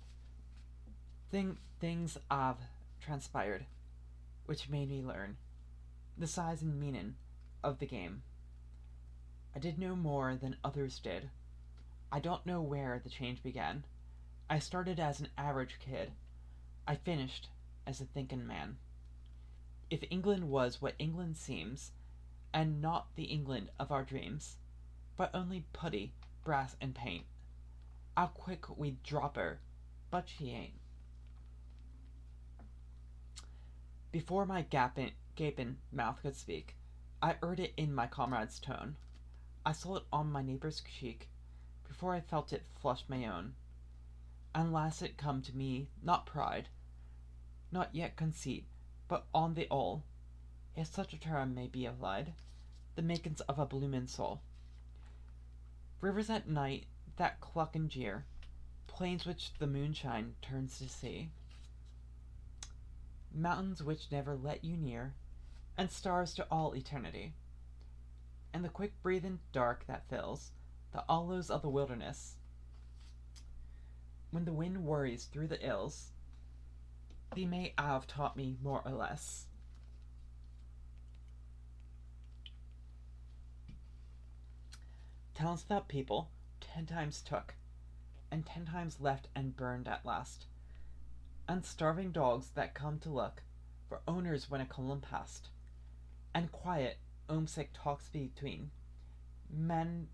[SPEAKER 1] Things have transpired, which made me learn the size and meaning of the game. I did no more than others did. I don't know where the change began. I started as an average kid. I finished as a thinking man. If England was what England seems, and not the England of our dreams, but only putty, brass, and paint. How quick we'd drop her, but she ain't. Before my gaping mouth could speak, I heard it in my comrade's tone. I saw it on my neighbor's cheek, before I felt it flush my own. And last it come to me, not pride, not yet conceit, but on the all, if such a term may be applied, the makings of a bloomin' soul. Rivers at night that cluck and jeer, plains which the moonshine turns to sea, mountains which never let you near, and stars to all eternity, and the quick breathing dark that fills the hollows of the wilderness. When the wind worries through the ills, thee may have taught me more or less. Towns without people 10 times took, and 10 times left and burned at last, and starving dogs that come to look for owners when a column passed, and quiet, homesick talks between men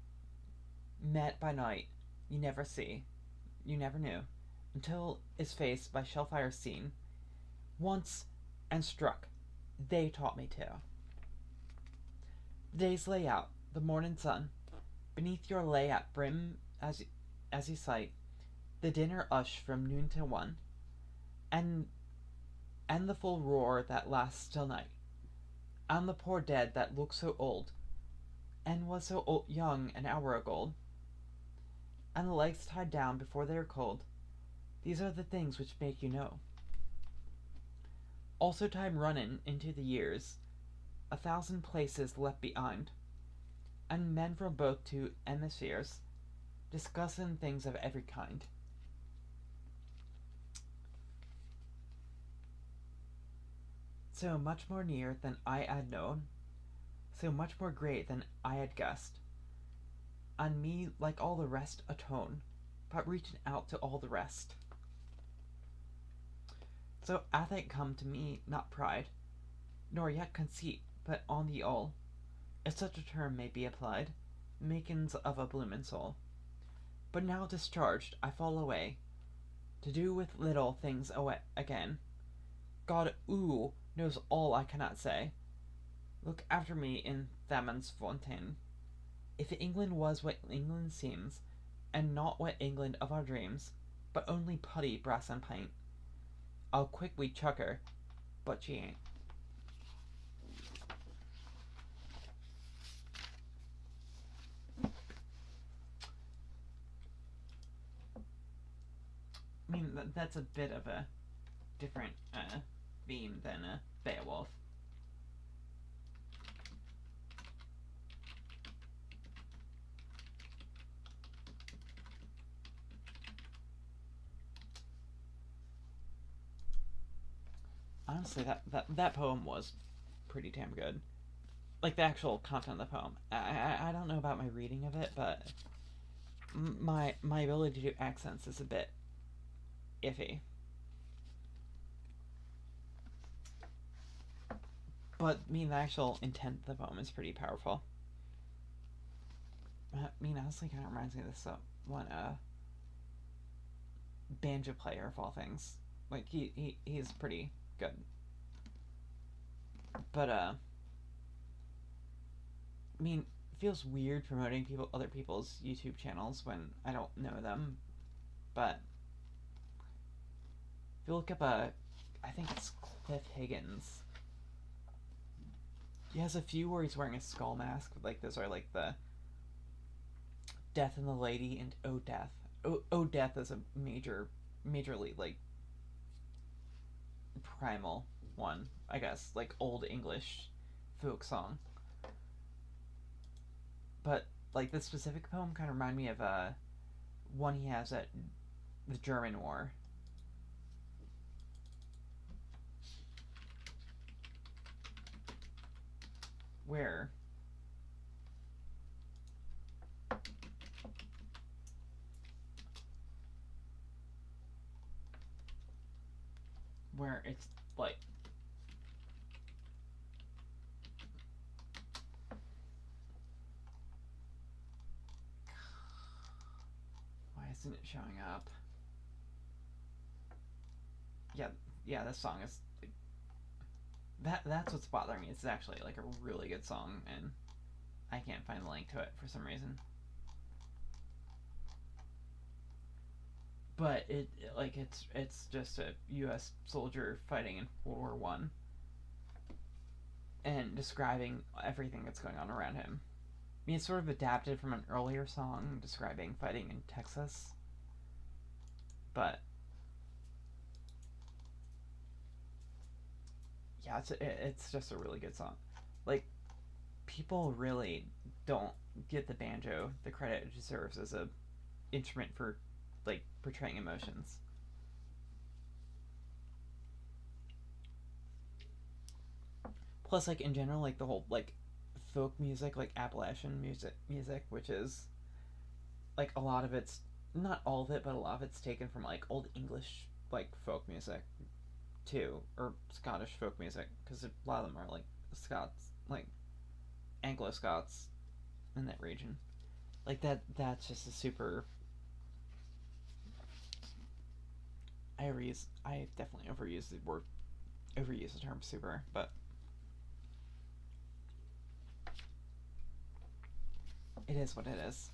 [SPEAKER 1] met by night you never knew, until is faced by shellfire seen once and struck. They taught me too. The days lay out, the morning sun beneath your lay at brim as you sight the dinner hush from noon till 1, and the full roar that lasts till night, and the poor dead that look so old, and was so young an hour ago, and the legs tied down before they are cold. These are the things which make you know. Also time running into the years, 1,000 places left behind, and men from both two hemispheres discussing things of every kind. So much more near than I had known, so much more great than I had guessed. On me, like all the rest, atone, but reaching out to all the rest. So hath it come to me, not pride, nor yet conceit, but on the all, if such a term may be applied, makings of a bloomin' soul. But now discharged, I fall away, to do with little things again. God, knows all I cannot say. Look after me in Thamon's fontaine. If England was what England seems, and not what England of our dreams, but only putty, brass, and paint, I'll quickly chuck her, but she ain't. I mean, that's a bit of a different theme than Beowulf. Honestly, that poem was pretty damn good. Like, the actual content of the poem. I don't know about my reading of it, but my ability to do accents is a bit iffy. But, I mean, the actual intent of the poem is pretty powerful. I mean, honestly, kind of reminds me of this one banjo player, of all things. Like, he's pretty good. But, I mean, it feels weird promoting other people's YouTube channels when I don't know them. But if you look up I think it's Cliff Higgins. He has a few where he's wearing a skull mask. Like, those are like the Death and the Lady and Oh Death. Oh Death is a majorly like primal one, I guess, like old English folk song. But like this specific poem kind of remind me of one he has at the German War. Where it's like isn't it showing up? Yeah, this song is... That's what's bothering me. It's actually, like, a really good song, and I can't find the link to it for some reason. But it's just a U.S. soldier fighting in World War One, and describing everything that's going on around him. I mean, it's sort of adapted from an earlier song describing fighting in Texas, but yeah, it's just a really good song. Like, people really don't give the banjo the credit it deserves as a instrument for, like, portraying emotions. Plus, like, in general, like, the whole, like, folk music, like Appalachian music, which is, like, a lot of it's, not all of it, but a lot of it's taken from, like, old English, like, folk music too, or Scottish folk music, because a lot of them are, like, Scots, like, Anglo-Scots in that region. Like, that's just a super... I definitely overuse the term super, but it is what it is.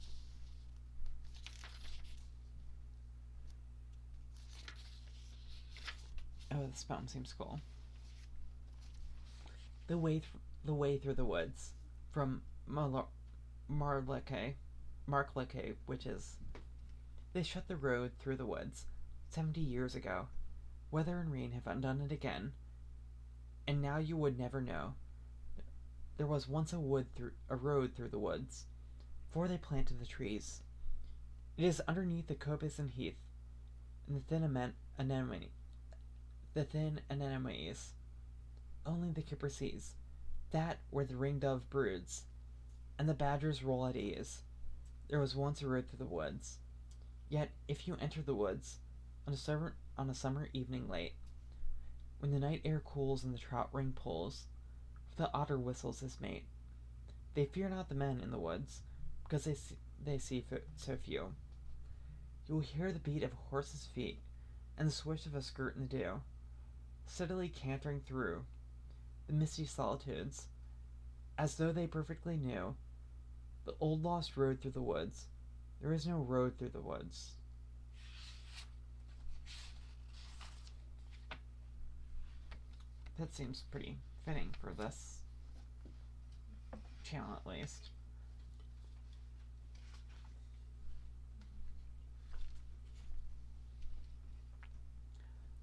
[SPEAKER 1] Oh, this poem seems cool. The way through the woods, from Marleke, which is, they shut the road through the woods 70 years ago. Weather and rain have undone it again, and now you would never know. There was once a road through the woods, before they planted the trees. It is underneath the coppice and heath, and the thin anemones. Only the kipper sees, that where the ringdove broods, and the badgers roll at ease. There was once a road through the woods. Yet, if you enter the woods on a summer evening late, when the night air cools and the trout ring pulls, the otter whistles his mate, they fear not the men in the woods, because they see so few. You will hear the beat of a horse's feet, and the swish of a skirt in the dew, steadily cantering through the misty solitudes, as though they perfectly knew the old lost road through the woods. There is no road through the woods. That seems pretty fitting for this channel, at least.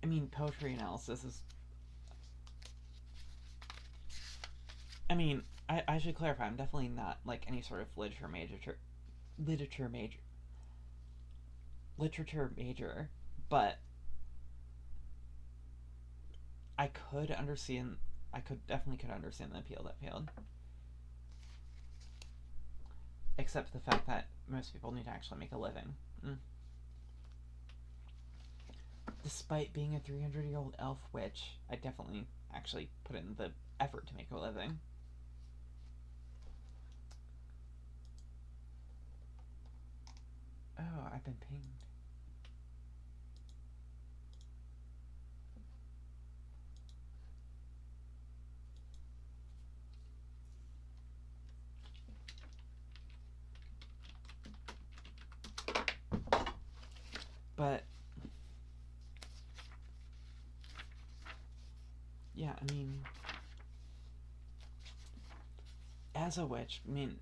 [SPEAKER 1] I mean, poetry analysis is... I mean, I should clarify, I'm definitely not, like, any sort of literature major, but I definitely could understand the appeal that field. Except the fact that most people need to actually make a living. Despite being a 300-year-old elf witch, I definitely actually put in the effort to make a living. Oh, I've been pinged. But yeah, I mean, as a witch, I mean,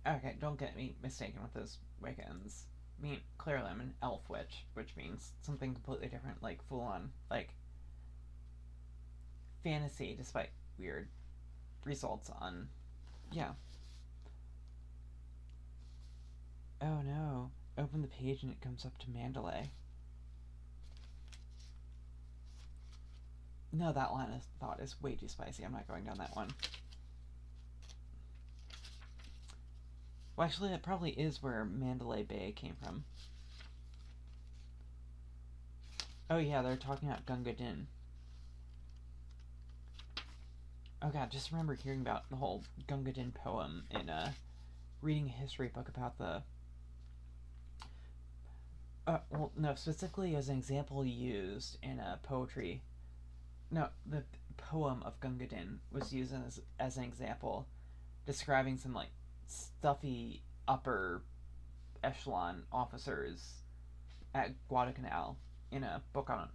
[SPEAKER 1] okay, don't get me mistaken with those Wiccans. I mean, clearly I'm an elf witch, which means something completely different, like full-on, like, fantasy, despite weird results on, yeah. Oh no, open the page and it comes up to Mandalay. No, that line of thought is way too spicy. I'm not going down that one. Well, actually, that probably is where Mandalay Bay came from. Oh yeah, they're talking about Gunga Din. Oh god, just remember hearing about the whole Gunga Din poem in reading a history book about the Well, no, specifically as an example used in a poetry. No, the poem of Gungadin was used as an example describing some like stuffy upper echelon officers at Guadalcanal in a book on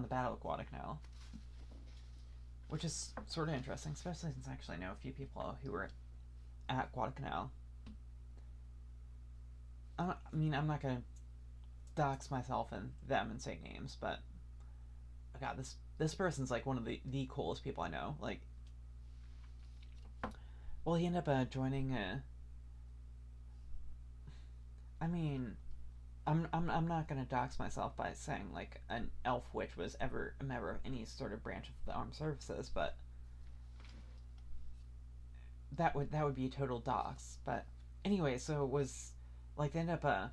[SPEAKER 1] the Battle of Guadalcanal, which is sort of interesting, especially since I actually know a few people who were at Guadalcanal. I'm not gonna dox myself and them and say names, but God, this person's like one of the coolest people I know. Like, well, he ended up joining a. I mean, I'm not gonna dox myself by saying like an elf witch was ever a member of any sort of branch of the armed services, but that would be a total dox. But anyway, so it was like they ended up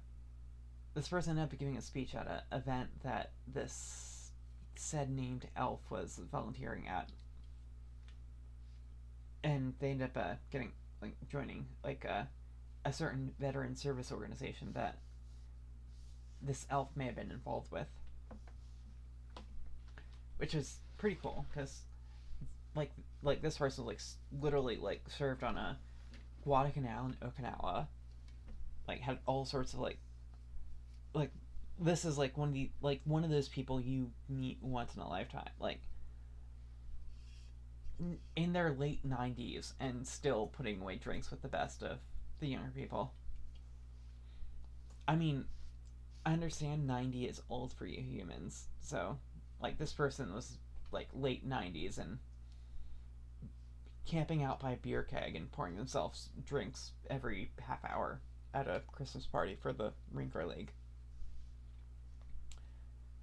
[SPEAKER 1] this person ended up giving a speech at an event that this said named elf was volunteering at, and they ended up getting like joining like a certain veteran service organization that this elf may have been involved with, which was pretty cool because like this person like literally like served on a Guadalcanal and Okinawa, like had all sorts of like this is like one of those people you meet once in a lifetime, like in their late 90s and still putting away drinks with the best of the younger people. I mean, I understand 90 is old for you humans, so like this person was like late 90s and camping out by a beer keg and pouring themselves drinks every half hour at a Christmas party for the Marine Corps League.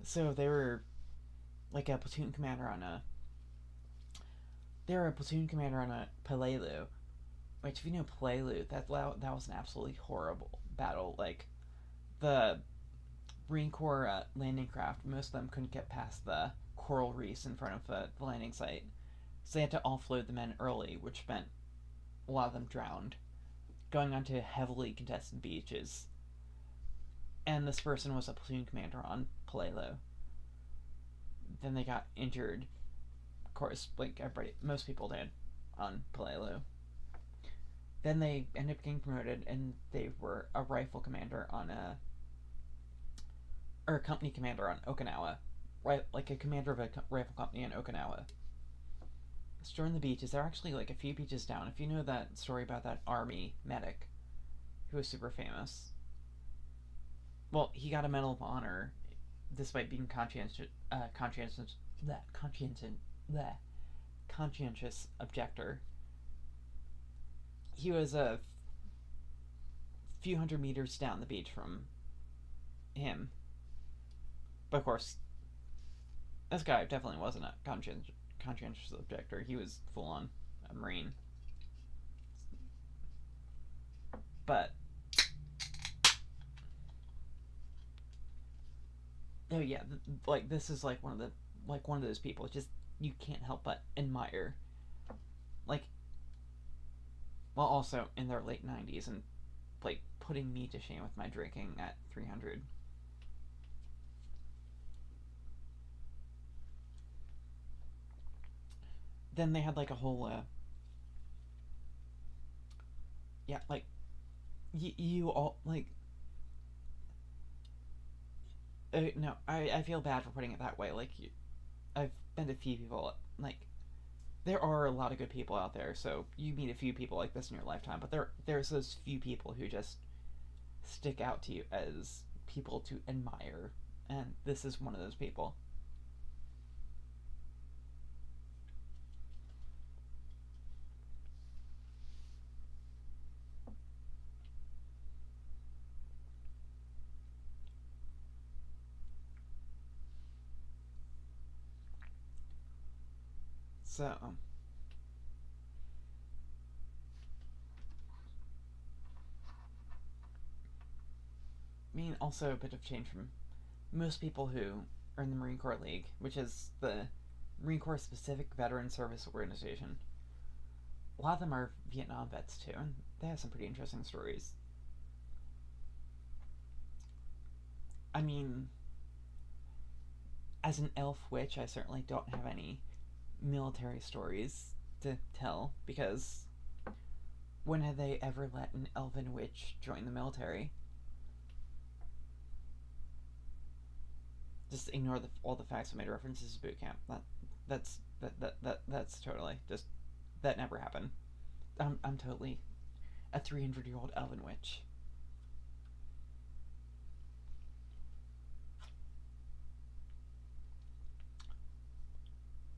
[SPEAKER 1] So they were like a platoon commander on a. They were a platoon commander on a Pelelu, which if you know Pelelu, that was an absolutely horrible battle. Like the Marine Corps landing craft, most of them couldn't get past the coral reefs in front of the landing site, so they had to offload the men early, which meant a lot of them drowned, going onto heavily contested beaches. And this person was a platoon commander on Pelelu. Then they got injured. Of course, like everybody, most people did on Pelelu. Then they ended up getting promoted, and they were a rifle commander on or a company commander on Okinawa, right? Like a commander of a rifle company in Okinawa. During the beaches, they're actually like a few beaches down. If you know that story about that army medic who was super famous, well, he got a Medal of Honor despite being conscientious objector. He was a few hundred meters down the beach from him, but of course, this guy definitely wasn't a conscientious objector. He was full on a Marine. But oh yeah, like this is like one of those people. Just you can't help but admire. Like, well, also in their late 90s and like putting me to shame with my drinking at 300. Then they had like a whole yeah, like you all like no, I feel bad for putting it that way. Like I've been to a few people like there are a lot of good people out there, so you meet a few people like this in your lifetime, but there's those few people who just stick out to you as people to admire, and this is one of those people. So, I mean, also a bit of change from most people who are in the Marine Corps League, which is the Marine Corps specific veteran service organization. A lot of them are Vietnam vets too, and they have some pretty interesting stories. I mean, as an elf witch, I certainly don't have any military stories to tell, because when have they ever let an elven witch join the military? Just ignore all the facts I made references to boot camp. That's totally just, that never happened. I'm totally a 300-year-old elven witch.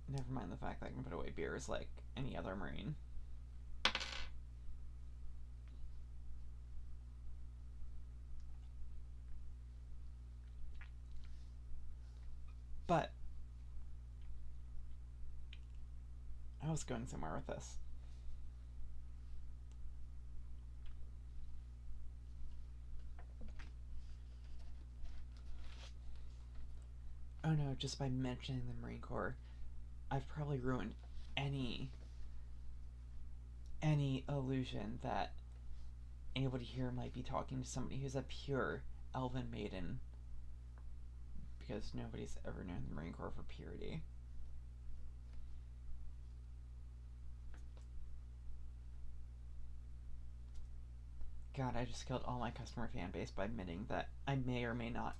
[SPEAKER 1] Never mind the fact that I can put away beers like any other Marine. But I was going somewhere with this. Oh no, just by mentioning the Marine Corps, I've probably ruined any illusion that anybody here might be talking to somebody who's a pure elven maiden, because nobody's ever known the Marine Corps for purity. God, I just killed all my customer fan base by admitting that I may or may not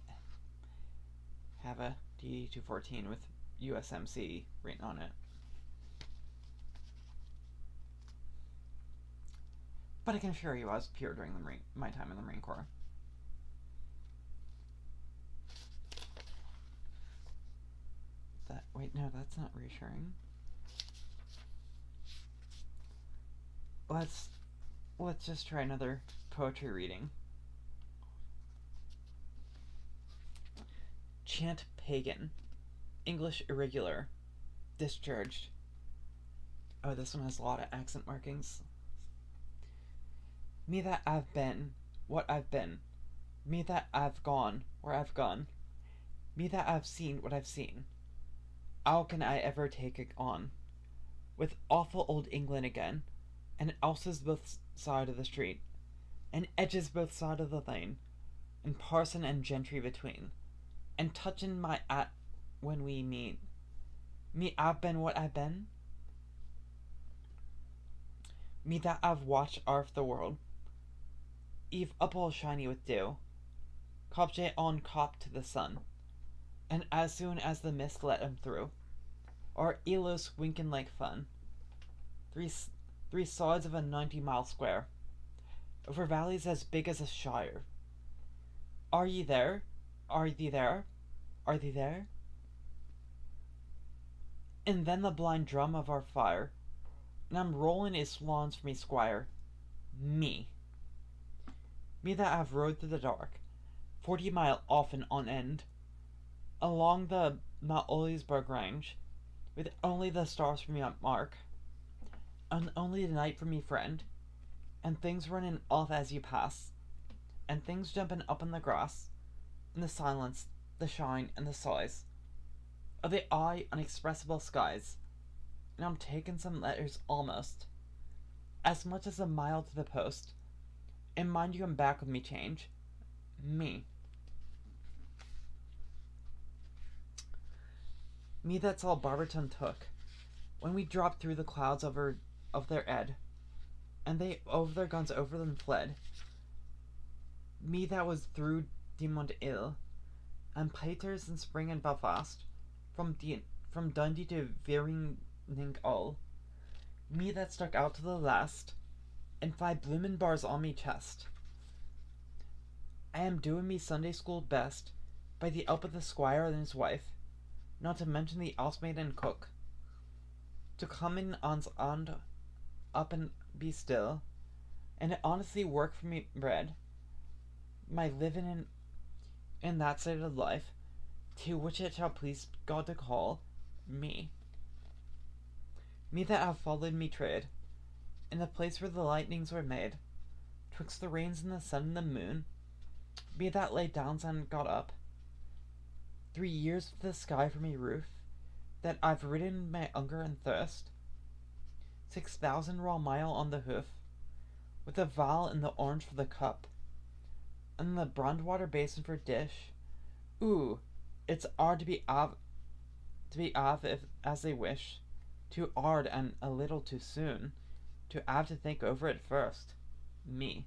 [SPEAKER 1] have a DD-214 with USMC written on it. But I can assure you I was pure during my time in the Marine Corps. Wait, no, that's not reassuring. Let's just try another poetry reading. Chantf-Pagan. English irregular. Discharged. Oh, this one has a lot of accent markings. Me that I've been, what I've been. Me that I've gone, where I've gone. Me that I've seen, what I've seen. How can I ever take it on? With awful old England again, and houses both side of the street, and edges both side of the lane, and parson and gentry between, and touchin' my at when we meet. Me I've been what I've been. Me that I've watched arf the world. Eve up all shiny with dew, copje on cop to the sun, and as soon as the mist let him through, our elos winkin' like fun. Three sides of a 90-mile square, over valleys as big as a shire. Are ye there? Are ye there? Are thee there? And then the blind drum of our fire, and I'm rollin' his lawns for me squire. Me that I've rode through the dark, 40 mile often on end, along the Mount Olisburg range, with only the stars for me on mark, and only the night for me friend, and things running off as you pass, and things jumping up in the grass, in the silence, the shine, and the size of the unexpressible skies, and I'm taking some letters almost, as much as a mile to the post, and mind you come back with me change. Me that's all Barberton took, when we dropped through the clouds of their ed, and they over their guns over them fled. Me that was through Demont Ill, and Peters and Spring and Belfast, from Dundee to Veering all. Me that stuck out to the last, and 5 bloomin' bars on me chest. I am doing me Sunday school best, by the help of the squire and his wife, not to mention the housemaid and cook, to come in on's on up and be still, and to honestly work for me bread, my living in that side of life, to which it shall please God to call me. Me that have followed me trade, in the place where the lightnings were made, twixt the rains and the sun and the moon. Me that lay down and got up, 3 years with the sky for me roof, that I've ridden my hunger and thirst, 6,000 raw mile on the hoof, with the vial and the orange for the cup, and the Brandwater basin for dish,
[SPEAKER 2] Ooh, it's odd to be off if as they wish. Too odd and a little too soon. To have to think over it first. Me.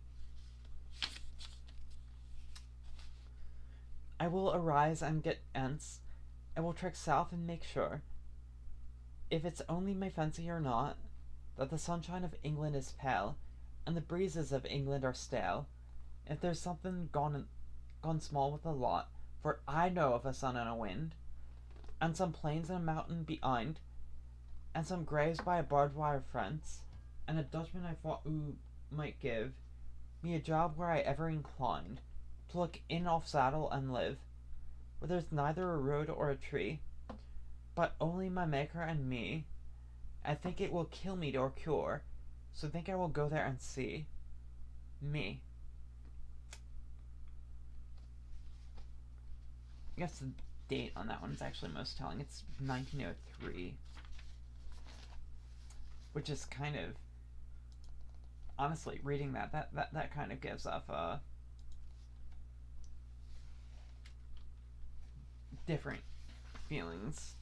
[SPEAKER 2] I will arise and get ence. I will trek south and make sure, if it's only my fancy or not, that the sunshine of England is pale, and the breezes of England are stale. If there's something gone small with the lot, for I know of a sun and a wind, and some plains and a mountain behind, and some graves by a barbed wire fence, and a Dutchman I thought who might give me a job where I ever inclined to look in off saddle and live, where there's neither a road or a tree, but only my maker and me. I think it will kill me or cure, so think I will go there and see. Me. I guess the date on that one is actually most telling. It's 1903. Which is kind of, honestly, reading that kind of gives off different feelings.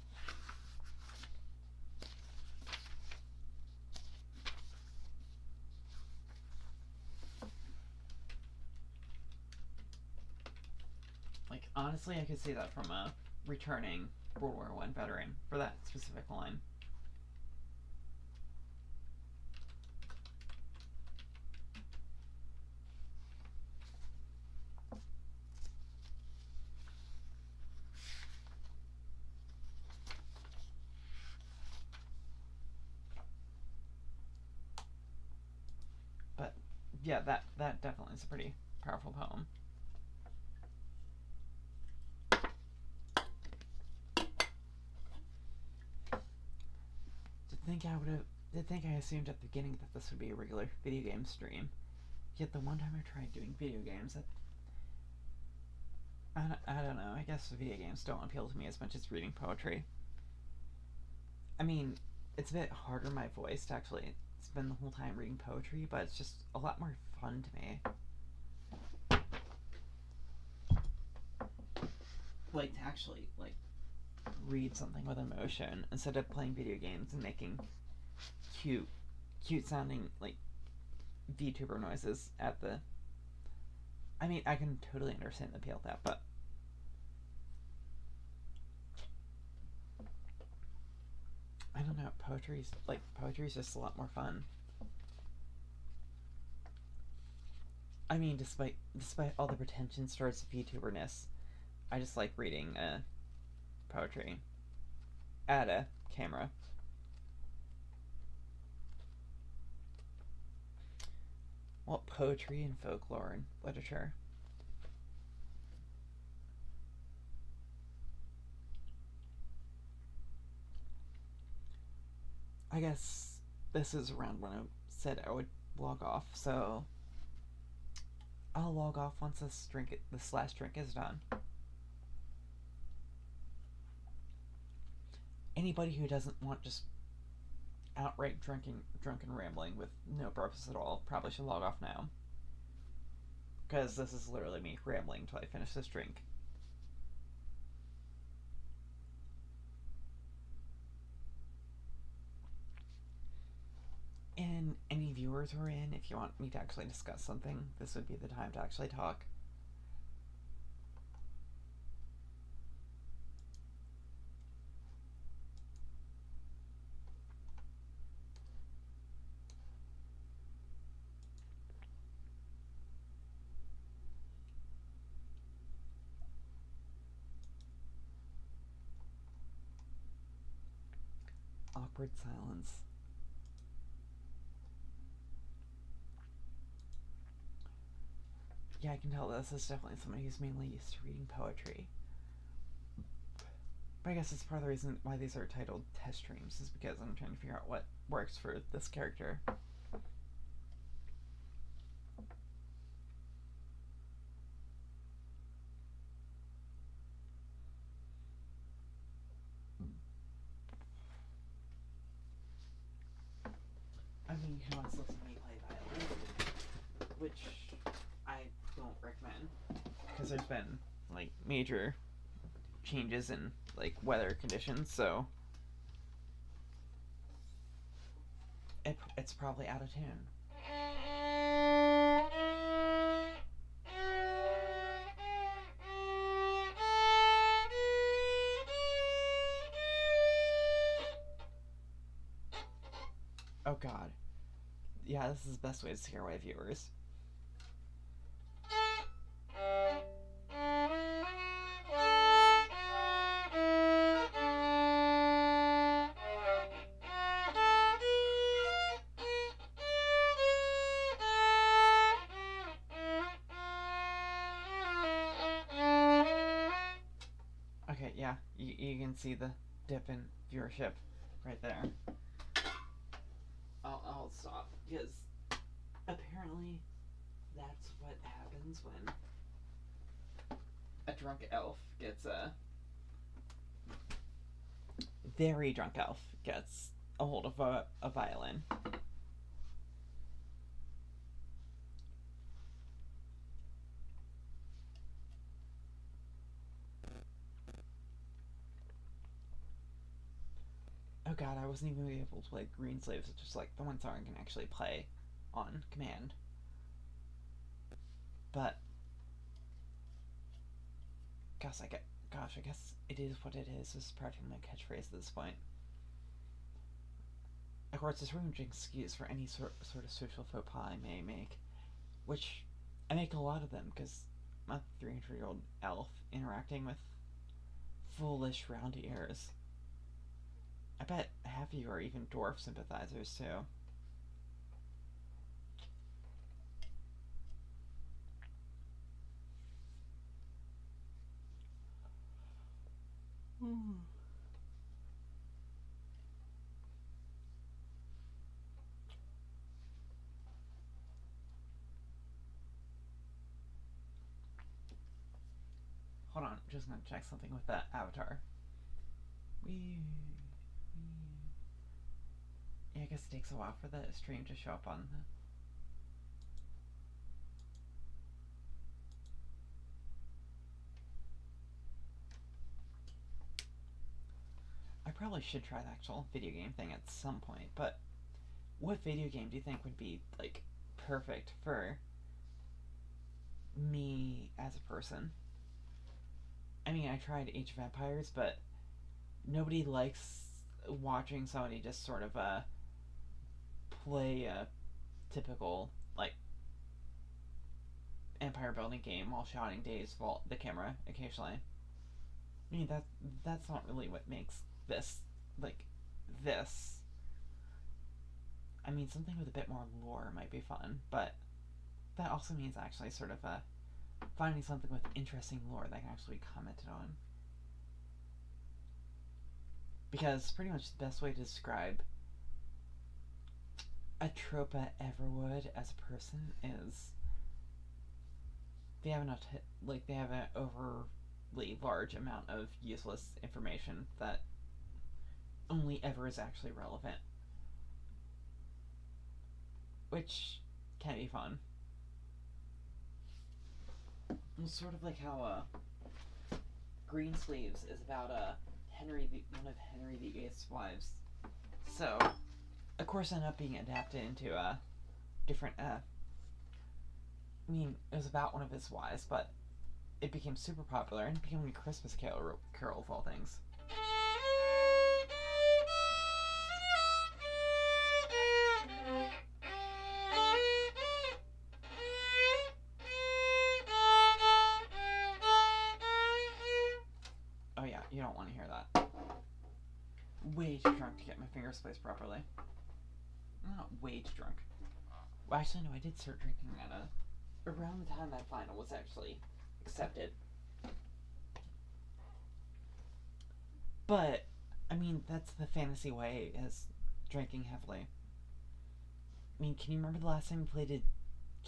[SPEAKER 2] Like, honestly, I could see that from a returning World War I veteran for that specific line. But yeah, that definitely is a pretty powerful poem. Did think I assumed at the beginning that this would be a regular video game stream. Yet the one time I tried doing video games, I don't know. I guess video games don't appeal to me as much as reading poetry. I mean, it's a bit harder on my voice to actually spend the whole time reading poetry, but it's just a lot more fun to me. Like to actually read something with emotion instead of playing video games and making cute sounding VTuber noises at the. I mean, I can totally understand the appeal of that, but I don't know. Poetry's just a lot more fun. I mean, despite all the pretensions towards VTuberness, I just like reading poetry at a camera. Well, poetry and folklore and literature. I guess this is around when I said I would log off, so I'll log off once this last drink is done. Anybody who doesn't want just outright drunken rambling with no purpose at all probably should log off now. Because this is literally me rambling until I finish this drink. And any viewers who are in, if you want me to actually discuss something, this would be the time to actually talk. Awkward silence. Yeah, I can tell this is definitely somebody who's mainly used to reading poetry. But I guess it's part of the reason why these are titled test streams, is because I'm trying to figure out what works for this character. I mean, who wants to listen to me play violin? Which I don't recommend, because there's been major changes in like weather conditions, so it's probably out of tune. Oh god. Yeah, this is the best way to scare away viewers. Okay, yeah, you can see the dip in viewership right there. I'll stop, because apparently that's what happens when a drunk elf gets a very drunk elf gets a hold of a violin. Oh god, I wasn't even able to play Green Slaves, it's just like the one song I can actually play on command. But gosh, I guess it is what it is. This is practically my catchphrase at this point. Of course, there's room to excuse for any sort of social faux pas I may make, which I make a lot of them because I'm a 300-year-old elf interacting with foolish round ears. I bet half of you are even dwarf sympathizers too. Hold on, just gonna check something with that avatar. Yeah, I guess it takes a while for the stream to show up on the... I probably should try the actual video game thing at some point, but what video game do you think would be, like, perfect for me as a person? I mean, I tried Age of Empires, but nobody likes watching somebody just sort of, play a typical, like, empire building game while shouting Dave's Vault the camera occasionally. I mean, that's not really what makes this, like, this. I mean, something with a bit more lore might be fun, but that also means actually sort of finding something with interesting lore that can actually be commented on. Because pretty much the best way to describe Atropa Everwood as a person is they have an overly large amount of useless information that only ever is actually relevant, which can be fun. It's sort of like how Greensleeves is about one of Henry VIII's wives. So, of course, ended up being adapted into different. I mean, it was about one of his wives, but it became super popular and became a Christmas carol of all things. Oh yeah, you don't want to hear that. Way too drunk to get my fingers placed properly. I'm not way too drunk. Well, actually, no, I did start drinking at around the time that final was actually accepted. But, I mean, that's the fantasy way, is drinking heavily. I mean, can you remember the last time you played a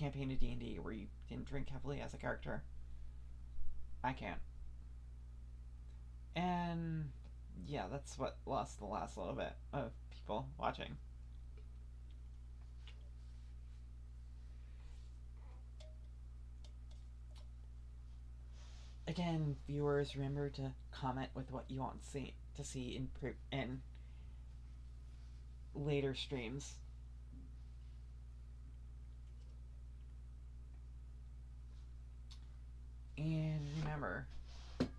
[SPEAKER 2] campaign of D&D where you didn't drink heavily as a character? I can't. And, yeah, that's what lost the last little bit of people watching. Again, viewers, remember to comment with what you want to see in later streams. And remember, hold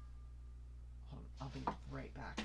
[SPEAKER 2] on, I'll be right back.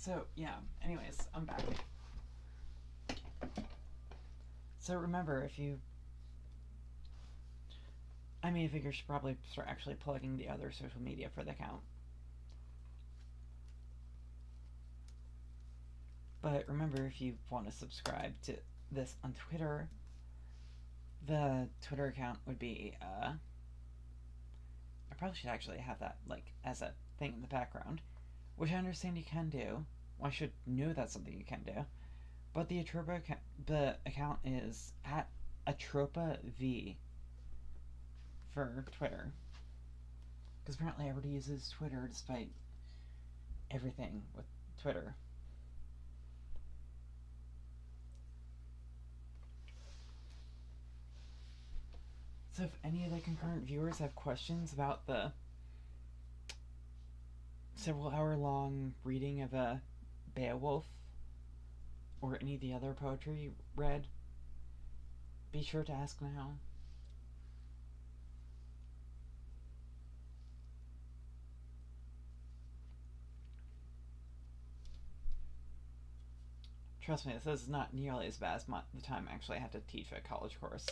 [SPEAKER 2] So, yeah, anyways, I'm back. So remember, if you... I mean, I figure I should probably start actually plugging the other social media for the account. But remember, if you want to subscribe to this on Twitter, the Twitter account would be, I probably should actually have that, like, as a thing in the background, which I understand you can do. Well, I should know that's something you can do. But the Atropa account is at Atropa V for Twitter. Because apparently everybody uses Twitter despite everything with Twitter. So if any of the concurrent viewers have questions about the several-hour-long reading of a Beowulf or any of the other poetry read, be sure to ask now. Trust me, this is not nearly as bad as the time I actually had to teach a college course,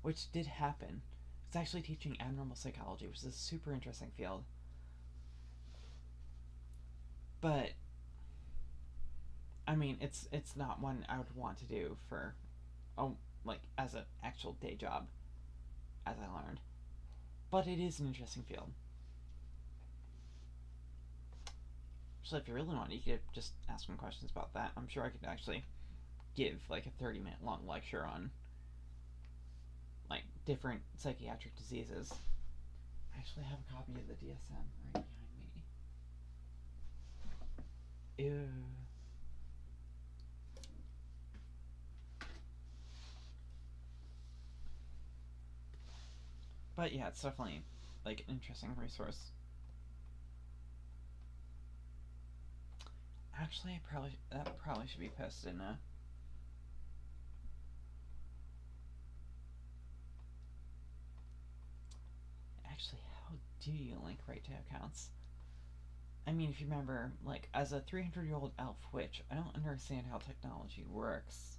[SPEAKER 2] which did happen. It's actually teaching abnormal psychology, which is a super interesting field. But I mean, it's not one I would want to do for, like, as an actual day job, as I learned. But it is an interesting field. So if you really want, you could just ask some questions about that. I'm sure I could actually give, like, a 30-minute long lecture on, like, different psychiatric diseases. I actually have a copy of the DSM right behind me. Ew. But yeah, it's definitely, like, an interesting resource. Actually, that probably should be posted in a... Actually, how do you link right to accounts? I mean, if you remember, like, as a 300-year-old elf witch, I don't understand how technology works.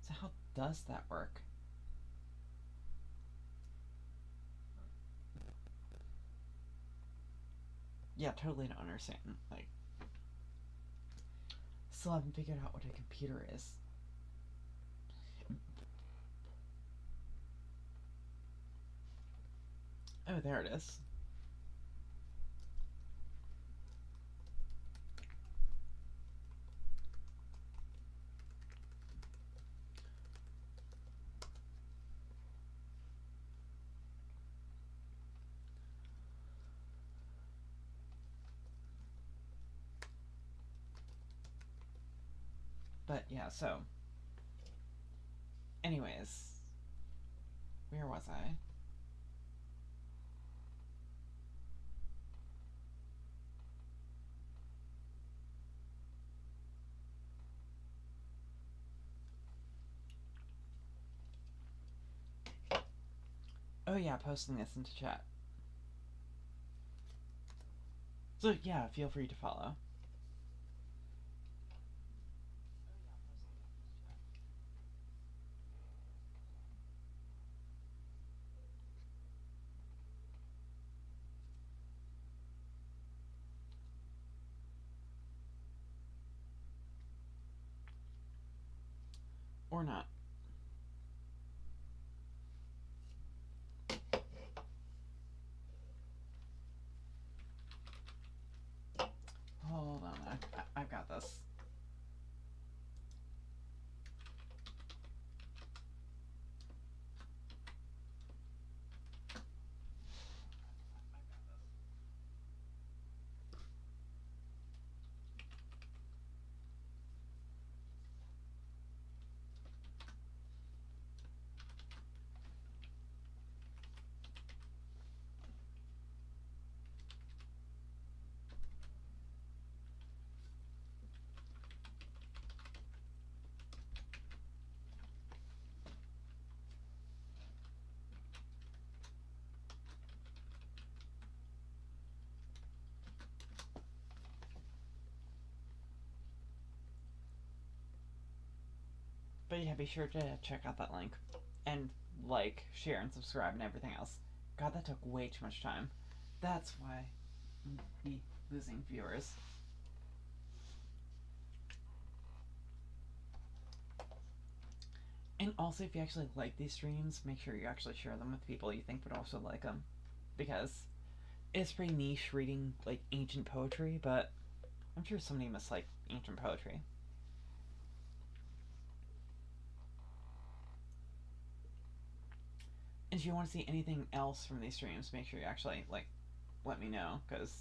[SPEAKER 2] So how does that work? Yeah, totally don't understand. Like, still haven't figured out what a computer is. Oh, there it is. But yeah, so. Anyways, where was I? Oh yeah, posting this into chat. So yeah, feel free to follow. Or not. Hold on, I've got this. But yeah, be sure to check out that link. And like, share, and subscribe, and everything else. God, that took way too much time. That's why we'd be losing viewers. And also, if you actually like these streams, make sure you actually share them with people you think would also like them. Because it's pretty niche reading, like, ancient poetry, but I'm sure somebody must like ancient poetry. And if you want to see anything else from these streams, make sure you actually, like, let me know, because,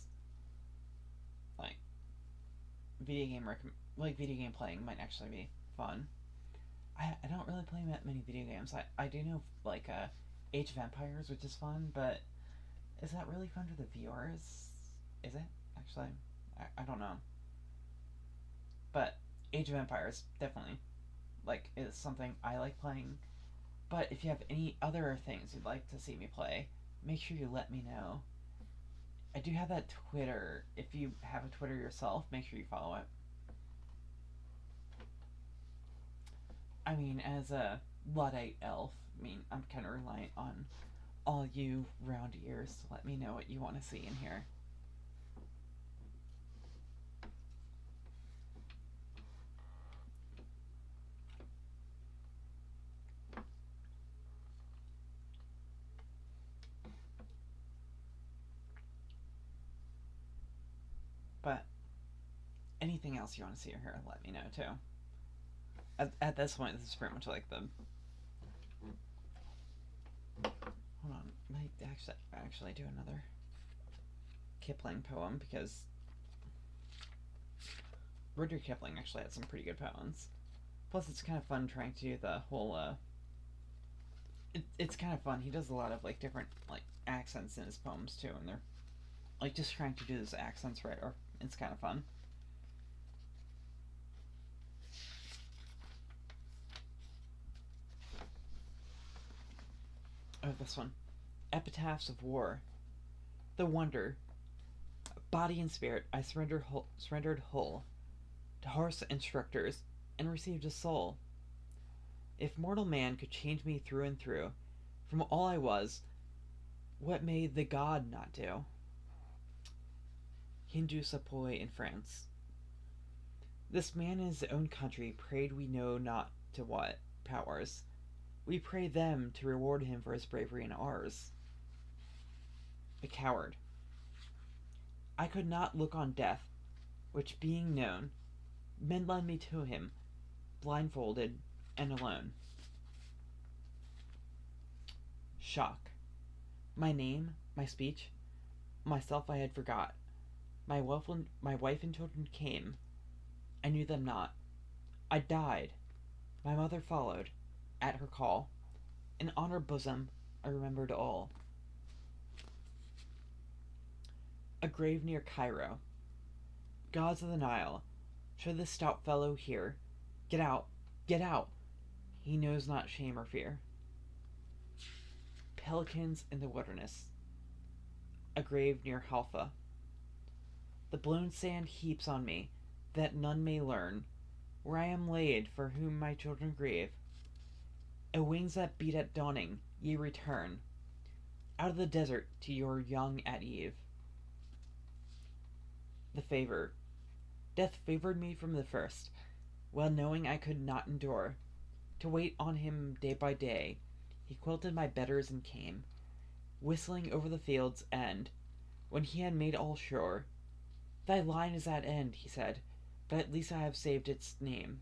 [SPEAKER 2] like, video game playing might actually be fun. I don't really play many video games. I do know, like, Age of Empires, which is fun, but is that really fun for the viewers? Is it? Actually, I don't know. But Age of Empires, definitely, like, is something I like playing. But if you have any other things you'd like to see me play, make sure you let me know. I do have that Twitter. If you have a Twitter yourself, make sure you follow it. I mean, as a Luddite elf, I mean, I'm kind of reliant on all you round ears to let me know what you want to see in here. But anything else you want to see in here, let me know too. At this point, this is pretty much like the. Hold on, might actually do another Kipling poem, because Rudyard Kipling actually had some pretty good poems. Plus, it's kind of fun trying to do the whole. It's kind of fun. He does a lot of, like, different, like, accents in his poems too, and they're, like, just trying to do those accents right. Or it's kind of fun. Oh, this one. Epitaphs of War. The wonder. Body and spirit, I surrendered whole to horse instructors, and received a soul. If mortal man could change me through and through, from all I was, what may the god not do? Hindu Sepoy in France. This man in his own country prayed we know not to what powers. We pray them to reward him for his bravery and ours. A coward. I could not look on death, which being known, men led me to him, blindfolded and alone. Shock. My name, my speech, myself I had forgot. My wife and children came. I knew them not. I died. My mother followed, at her call, and on her bosom I remembered all. A grave near Cairo. Gods of the Nile, should this stout fellow hear, get out, get out! He knows not shame or fear. Pelicans in the wilderness. A grave near Halfa. The blown sand heaps on me, that none may learn where I am laid, for whom my children grieve. O wings that beat at dawning, ye return out of the desert to your young at eve. The favor. Death favored me from the first, well knowing I could not endure to wait on him day by day. He quilted my betters and came, whistling over the field's end, when he had made all sure. Thy line is at end, he said, but at least I have saved its name.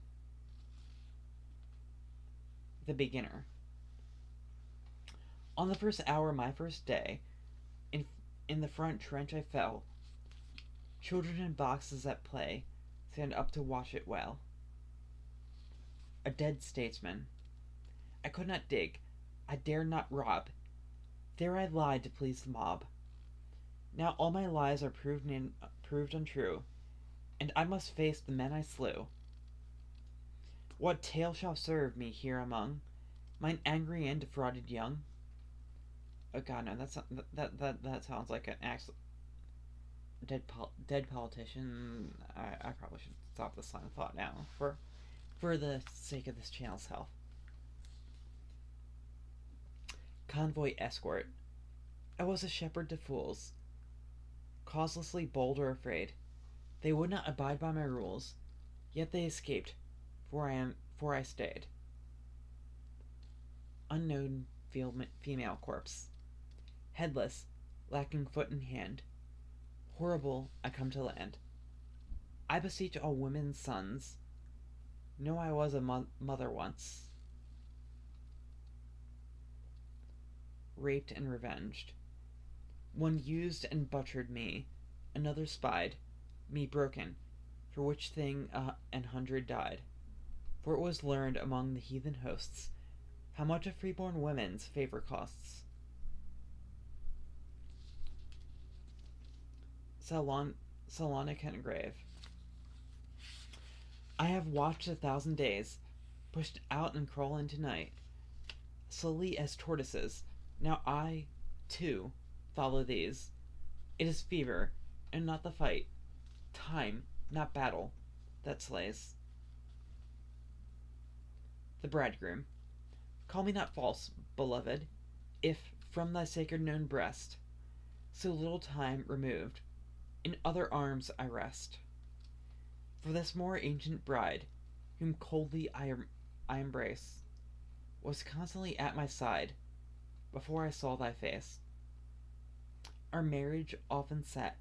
[SPEAKER 2] The beginner. On the first hour, my first day, in the front trench I fell. Children in boxes at play stand up to watch it well. A dead statesman. I could not dig, I dared not rob. There I lied to please the mob. Now all my lies are proved untrue, and I must face the men I slew. What tale shall serve me here among mine angry and defrauded young? Oh God, no! That sounds like an dead politician. I probably should stop this line of thought now for the sake of this channel's health. Convoy escort. I was a shepherd to fools, causelessly bold or afraid. They would not abide by my rules, yet they escaped, for I stayed. Unknown female corpse. Headless, lacking foot and hand. Horrible, I come to land. I beseech all women's sons, know I was a mother once. Raped and revenged. One used and butchered me, another spied, me broken, for which thing 100 died. For it was learned among the heathen hosts how much a freeborn woman's favor costs. Salonican grave. I have watched 1,000 days, pushed out and crawl into night, slowly as tortoises. Now I, too, follow these. It is fever, and not the fight, time, not battle, that slays. The bridegroom. Call me not false, beloved, if from thy sacred known breast, so little time removed, in other arms I rest. For this more ancient bride, whom coldly I embrace, was constantly at my side, before I saw thy face. Our marriage often set,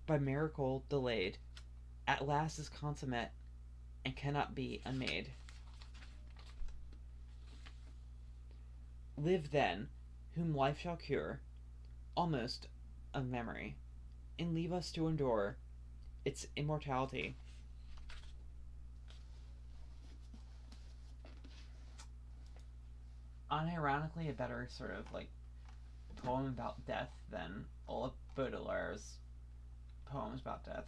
[SPEAKER 2] by miracle delayed, at last is consummate, and cannot be unmade. Live then, whom life shall cure, almost of memory, and leave us to endure its immortality. Unironically, a better sort of like poem about death than all of Baudelaire's poems about death.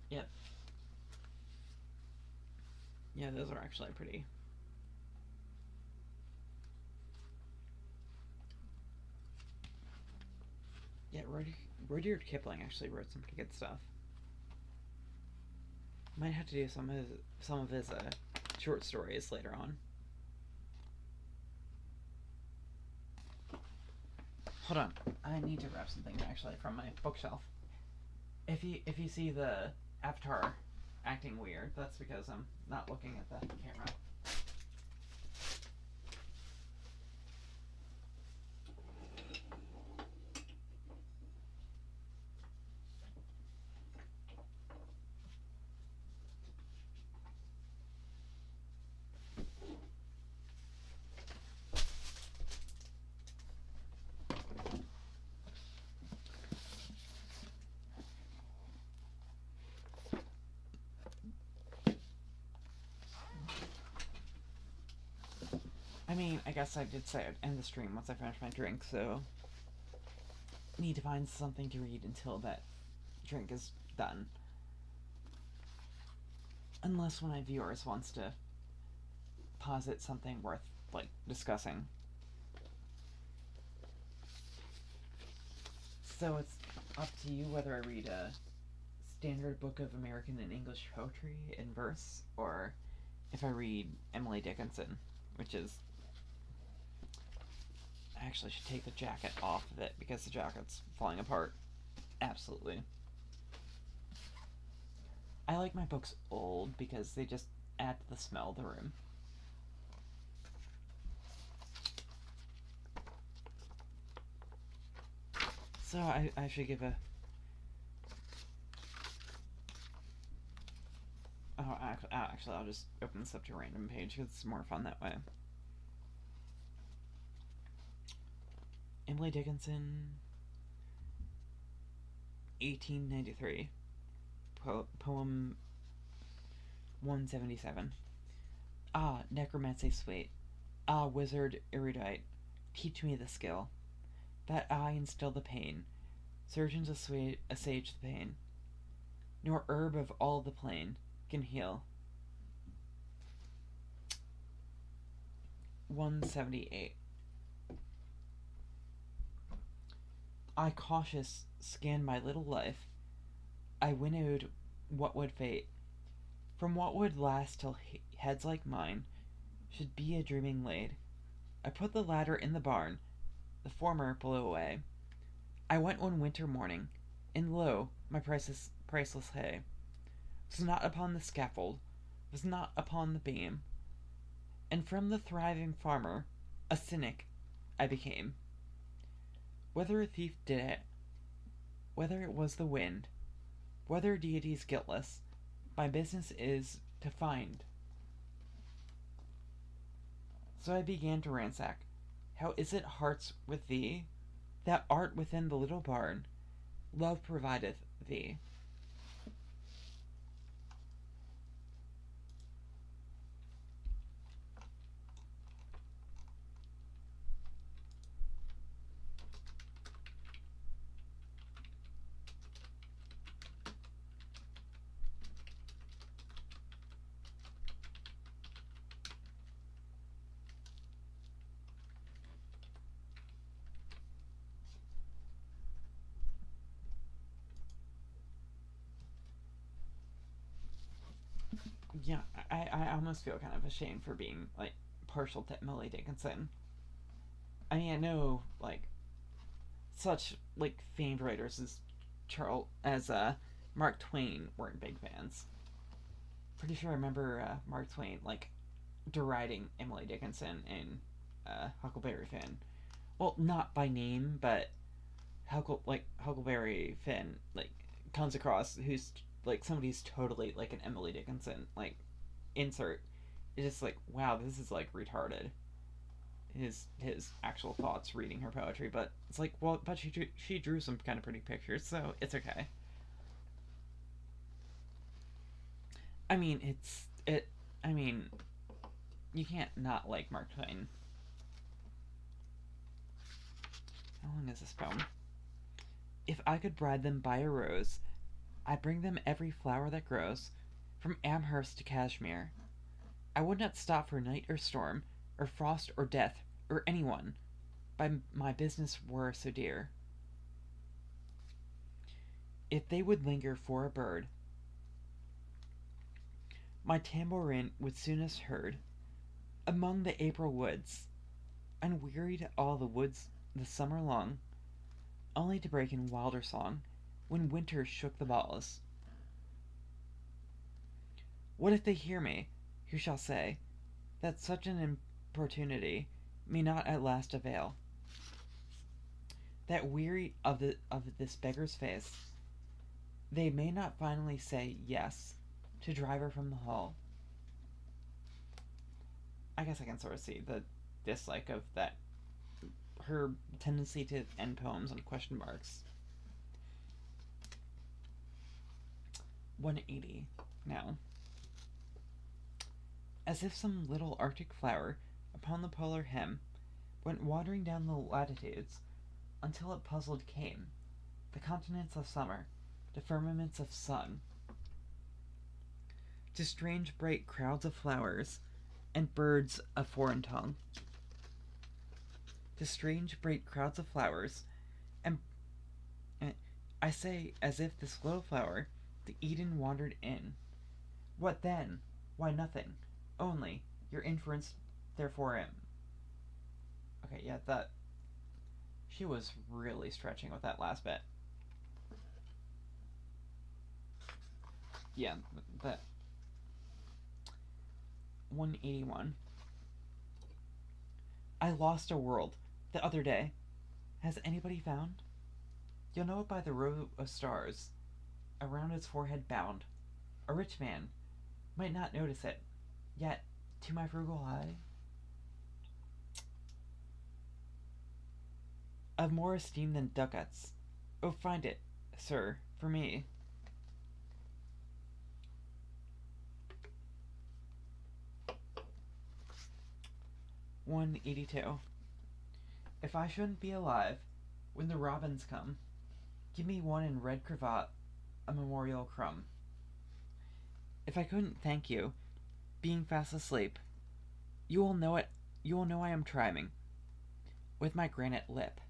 [SPEAKER 2] Yep. Yeah, those are actually pretty. Yeah, Rudyard Kipling actually wrote some pretty good stuff. Might have to do some of his short stories later on. Hold on. I need to grab something actually from my bookshelf. If you see the avatar acting weird, that's because I'm not looking at the camera. I mean, I guess I did say I'd end the stream once I finish my drink, so I need to find something to read until that drink is done. Unless one of my viewers wants to posit something worth, like, discussing. So it's up to you whether I read a standard book of American and English poetry in verse, or if I read Emily Dickinson, which is... I actually should take the jacket off of it because the jacket's falling apart. Absolutely. I like my books old because they just add to the smell of the room. So I should give a... Oh, actually, I'll just open this up to a random page because it's more fun that way. Emily Dickinson, 1893, poem 177. Ah, necromancy sweet, ah, wizard erudite, teach me the skill, that I instill the pain, surgeons assuage the pain, nor herb of all the plain can heal. 178. I cautious scanned my little life. I winnowed what would fate, from what would last till heads like mine should be a dreaming laid. I put the latter in the barn, the former blew away. I went one winter morning, and lo, my priceless hay was not upon the scaffold, was not upon the beam, and from the thriving farmer a cynic I became. Whether a thief did it, whether it was the wind, whether deity's guiltless, my business is to find. So I began to ransack. How is it hearts with thee, that art within the little barn, love provideth thee. Yeah, I almost feel kind of ashamed for being, like, partial to Emily Dickinson. I mean, I know, like, such, like, famed writers as Mark Twain weren't big fans. Pretty sure I remember Mark Twain, like, deriding Emily Dickinson in Huckleberry Finn. Well, not by name, but Huckleberry Finn, like, comes across who's, like, somebody's totally, like, an Emily Dickinson, like, insert. It's just like, wow, this is, like, retarded. His actual thoughts reading her poetry, but it's like, well, but she drew some kind of pretty pictures, so it's okay. I mean, I mean, you can't not like Mark Twain. How long is this poem? If I could bride them by a rose, I'd bring them every flower that grows, from Amherst to Kashmir. I would not stop for night or storm, or frost or death, or anyone, by my business were so dear. If they would linger for a bird, my tambourine would soonest heard, among the April woods, unwearied all the woods the summer long, only to break in wilder song when winter shook the balls. What if they hear me, who shall say that such an importunity may not at last avail? That weary of this beggar's face, they may not finally say yes to drive her from the hall. I guess I can sort of see the dislike of that, her tendency to end poems on question marks. 180 now. As if some little arctic flower upon the polar hem went wandering down the latitudes until it puzzled came the continents of summer to firmaments of sun, to strange bright crowds of flowers and birds of foreign tongue, to strange bright crowds of flowers and I say, as if this little flower to Eden wandered in. What then? Why, nothing. Only your inference, therefore, am. Okay, yeah, that. She was really stretching with that last bit. Yeah, that. 181. I lost a world the other day. Has anybody found? You'll know it by the row of stars around its forehead bound. A rich man might not notice it, yet, to my frugal eye, of more esteem than ducats. Oh, find it, sir, for me. $182. If I shouldn't be alive when the robins come, give me one in red cravat, a memorial crumb. If I couldn't thank you, being fast asleep, you will know it. You will know I am triming with my granite lip.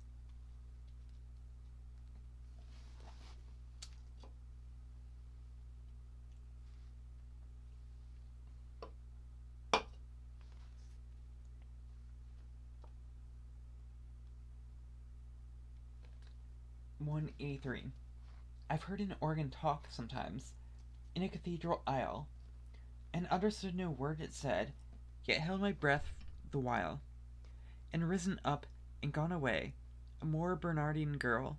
[SPEAKER 2] $183. I've heard an organ talk sometimes in a cathedral aisle, and understood no word it said, yet held my breath the while, and risen up and gone away, a more Bernardine girl,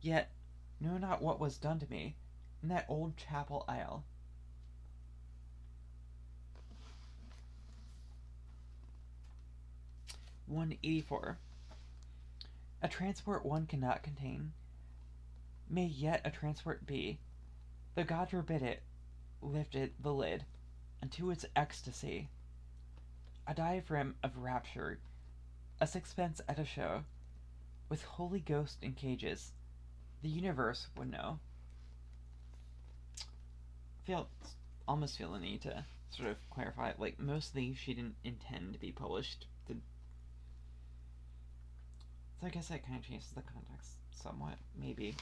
[SPEAKER 2] yet know not what was done to me in that old chapel aisle. $184. A transport one cannot contain may yet a transport be, though God forbid it lifted the lid unto its ecstasy. A diaphragm of rapture, a sixpence at a show, with Holy Ghost in cages, the universe would know. Almost feel the need to sort of clarify, like, most of these she didn't intend to be published. So I guess that kind of changes the context somewhat, maybe.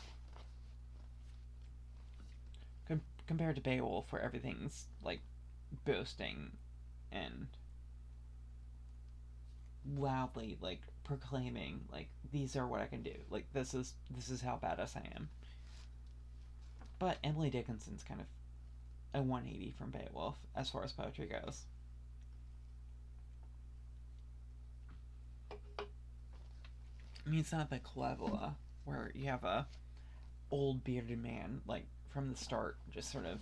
[SPEAKER 2] Compared to Beowulf, where everything's, like, boasting and loudly, like, proclaiming, like, these are what I can do. Like, this is how badass I am. But Emily Dickinson's kind of a 180 from Beowulf, as far as poetry goes. I mean, it's not the Caligula, where you have a old bearded man, like, from the start, just sort of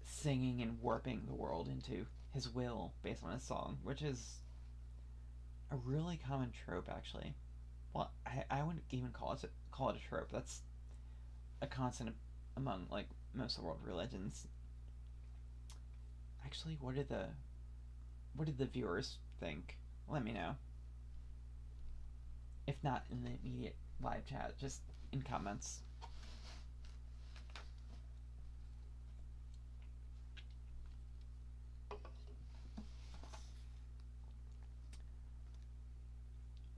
[SPEAKER 2] singing and warping the world into his will based on his song, which is a really common trope, actually. Well, I wouldn't even call it a trope. That's a constant among, like, most of the world religions. Actually, what did the viewers think? Let me know. If not in the immediate live chat, just in comments.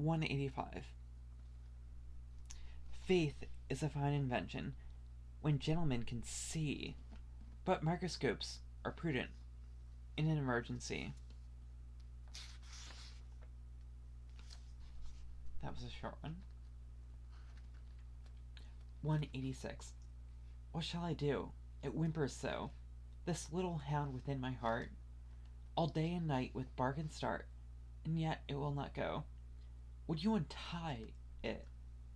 [SPEAKER 2] $185. Faith is a fine invention when gentlemen can see, but microscopes are prudent in an emergency. That was a short one. 186. What shall I do? It whimpers so, this little hound within my heart, all day and night with bark and start, and yet it will not go. Would you untie it,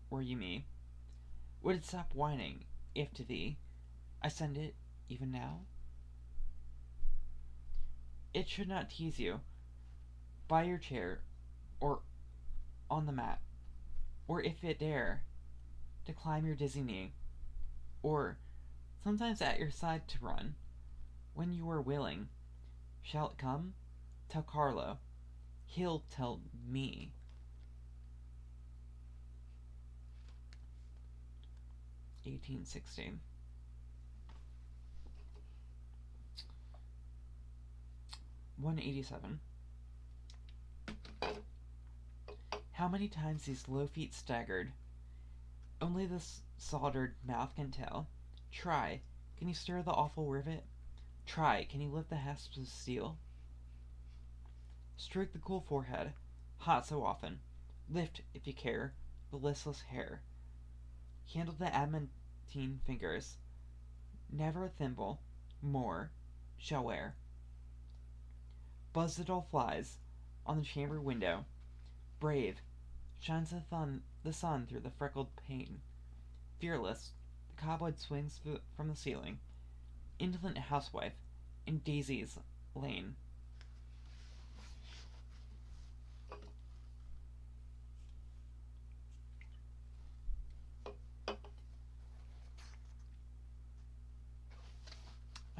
[SPEAKER 2] were you me? Would it stop whining, if to thee I send it even now? It should not tease you, by your chair, or on the mat, or if it dare, to climb your dizzy knee, or sometimes at your side to run, when you are willing. Shall it come? Tell Carlo. He'll tell me. (1816). 187. How many times these low feet staggered, only the soldered mouth can tell. Try, can you stir the awful rivet? Try, can you lift the hasps of steel? Stroke the cool forehead, hot so often. Lift, if you care, the listless hair. Handle the adamantine fingers. Never a thimble more shall wear. Buzz the dull flies on the chamber window. Brave, shines the sun through the freckled pane. Fearless, the cobweb swings from the ceiling. Indolent housewife in Daisy's Lane.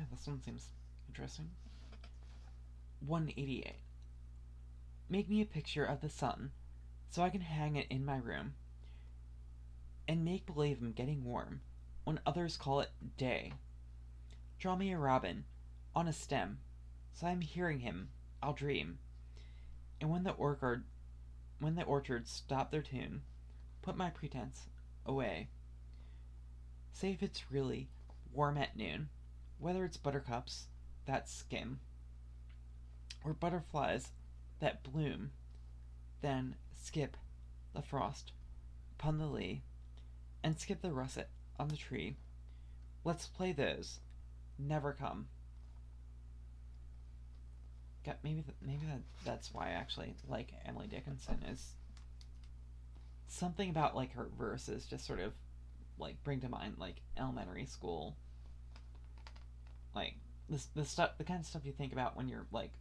[SPEAKER 2] This one seems interesting. 188. Make me a picture of the sun so I can hang it in my room and make believe I'm getting warm when others call it day. Draw me a robin on a stem so I'm hearing him, I'll dream. And when the orchards stop their tune, put my pretense away. Say if it's really warm at noon, whether it's buttercups that skim or butterflies that bloom, then skip the frost upon the lea and skip the russet on the tree. Let's play those. Never come. Maybe that's why I actually like Emily Dickinson, is something about like her verses just sort of like bring to mind like elementary school, like the kind of stuff you think about when you're like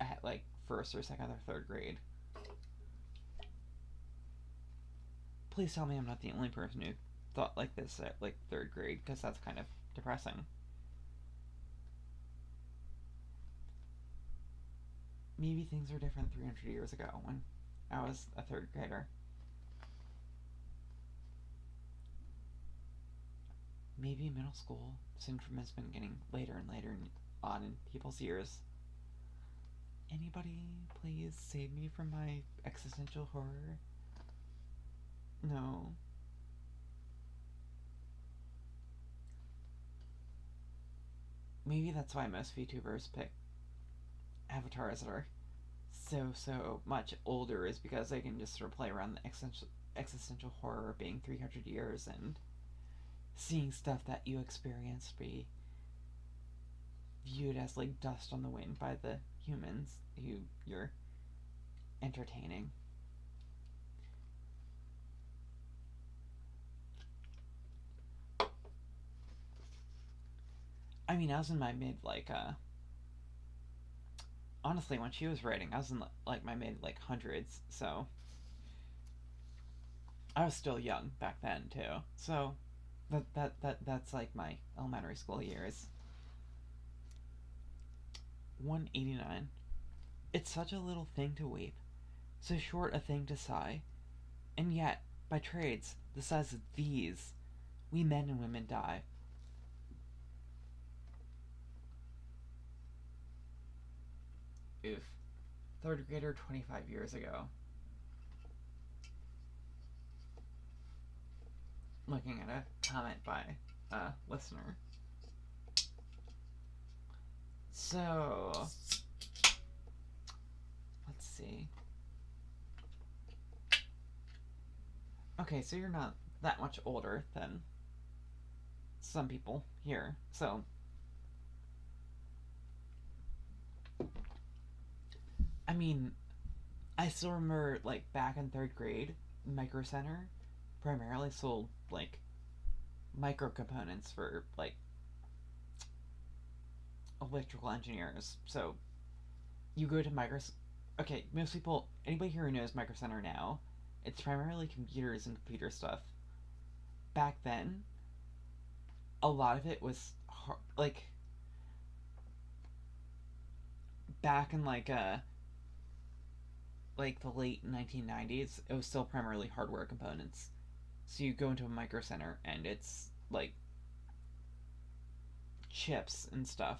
[SPEAKER 2] at like first or second or third grade. Please tell me I'm not the only person who thought like this at like third grade, because that's kind of depressing. Maybe things were different 300 years ago when I was a third grader. Maybe middle school syndrome has been getting later and later on in people's years. Anybody please save me from my existential horror? No. Maybe that's why most VTubers pick avatars that are so much older, is because they can just sort of play around the existential horror of being 300 years and seeing stuff that you experienced be viewed as like dust on the wind by the humans who you're entertaining. I mean, I was in my mid honestly, when she was writing, I was in like my mid hundreds, so I was still young back then too. So that's like my elementary school years. 189. It's such a little thing to weep, so short a thing to sigh, and yet, by trades, the size of these, we men and women die. Oof. Third grader 25 years ago. Looking at a comment by a listener. So, let's see. Okay, so you're not that much older than some people here. So, I mean, I still remember, like, back in third grade, Micro Center primarily sold, like, micro components for, like, electrical engineers. So, you go to Micro. Okay, most people, anybody here who knows Micro Center now, it's primarily computers and computer stuff. Back then, a lot of it was like back in like the late 1990s, it was still primarily hardware components. So you go into a Micro Center and it's like chips and stuff.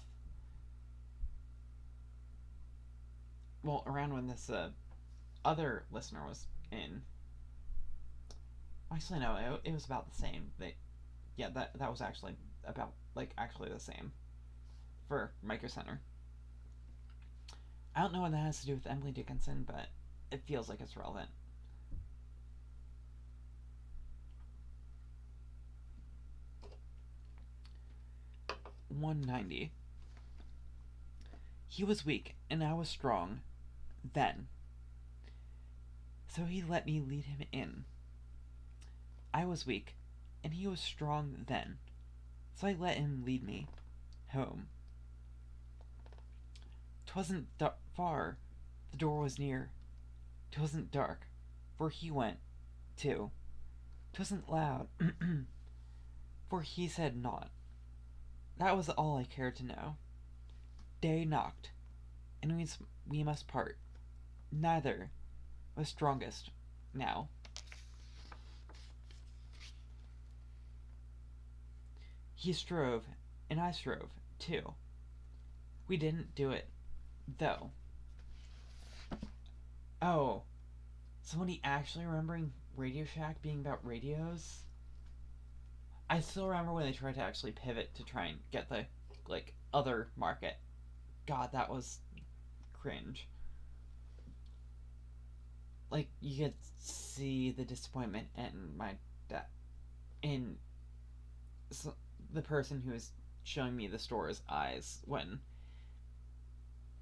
[SPEAKER 2] Well, around when this other listener was in, actually no, it was about the same. Yeah, that was actually about like actually the same for Micro Center. I don't know what that has to do with Emily Dickinson, but it feels like it's relevant. 190. He was weak, and I was strong, then. So he let me lead him in. I was weak, and he was strong then. So I let him lead me home. 'Twasn't far, the door was near. 'Twasn't dark, for he went, too. 'Twasn't loud, for he said naught. That was all I cared to know. Day knocked, and we must part. Neither was strongest now. He strove, and I strove, too. We didn't do it, though. Oh, somebody actually remembering Radio Shack being about radios? I still remember when they tried to actually pivot to try and get the, like, other market. God, that was cringe. Like, you could see the disappointment in in the person who was showing me the store's eyes when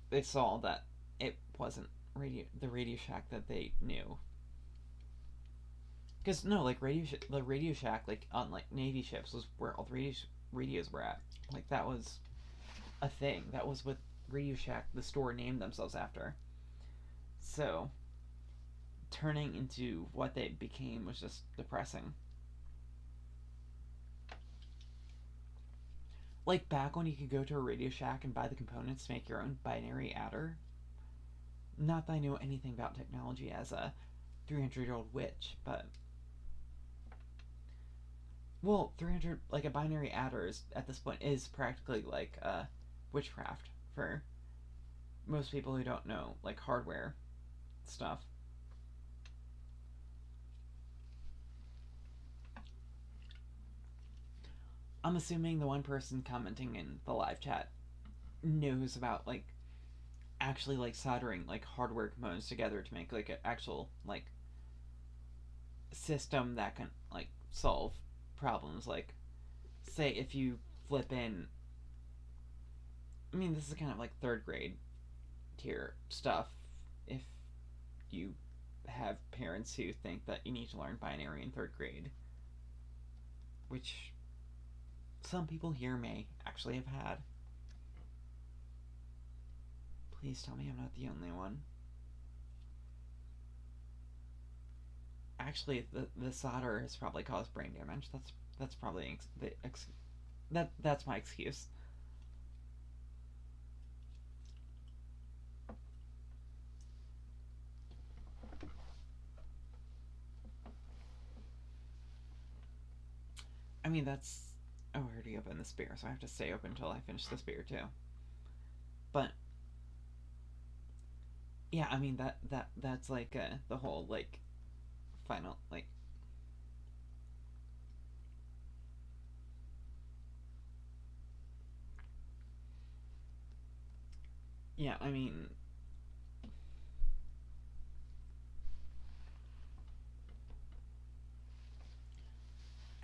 [SPEAKER 2] they saw that it wasn't the Radio Shack that they knew. Because no, like the Radio Shack, like on like Navy ships, was where all the radios were at. Like that was a thing. That was what Radio Shack, the store, named themselves after. So turning into what they became was just depressing. Like back when you could go to a Radio Shack and buy the components to make your own binary adder. Not that I know anything about technology as a 300-year-old witch, but well, 300, like a binary adder is, at this point, is practically like witchcraft for most people who don't know like hardware stuff. I'm assuming the one person commenting in the live chat knows about like actually like soldering like hardware components together to make like an actual like system that can like solve problems. Like say if you flip in, I mean this is kind of like third grade tier stuff, if you have parents who think that you need to learn binary in third grade, which some people here may actually have had. Please tell me I'm not the only one. Actually, the solder has probably caused brain damage. That's probably that's my excuse. I mean that's. Oh, I already opened this beer, so I have to stay open until I finish this beer too. But yeah, I mean that's like the whole like final like. Yeah, I mean.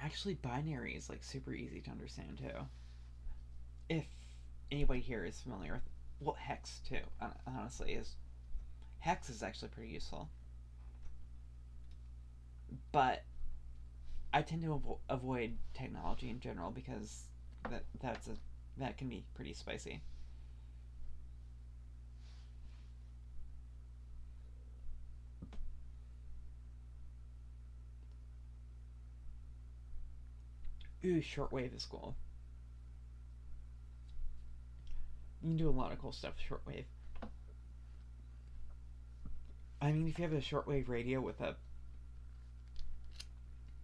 [SPEAKER 2] Actually, binary is like super easy to understand too. If anybody here is familiar with, well, hex too. Honestly, is hex is actually pretty useful. But I tend to avoid technology in general because that can be pretty spicy. Ooh, shortwave is cool. You can do a lot of cool stuff with shortwave. I mean, if you have a shortwave radio with a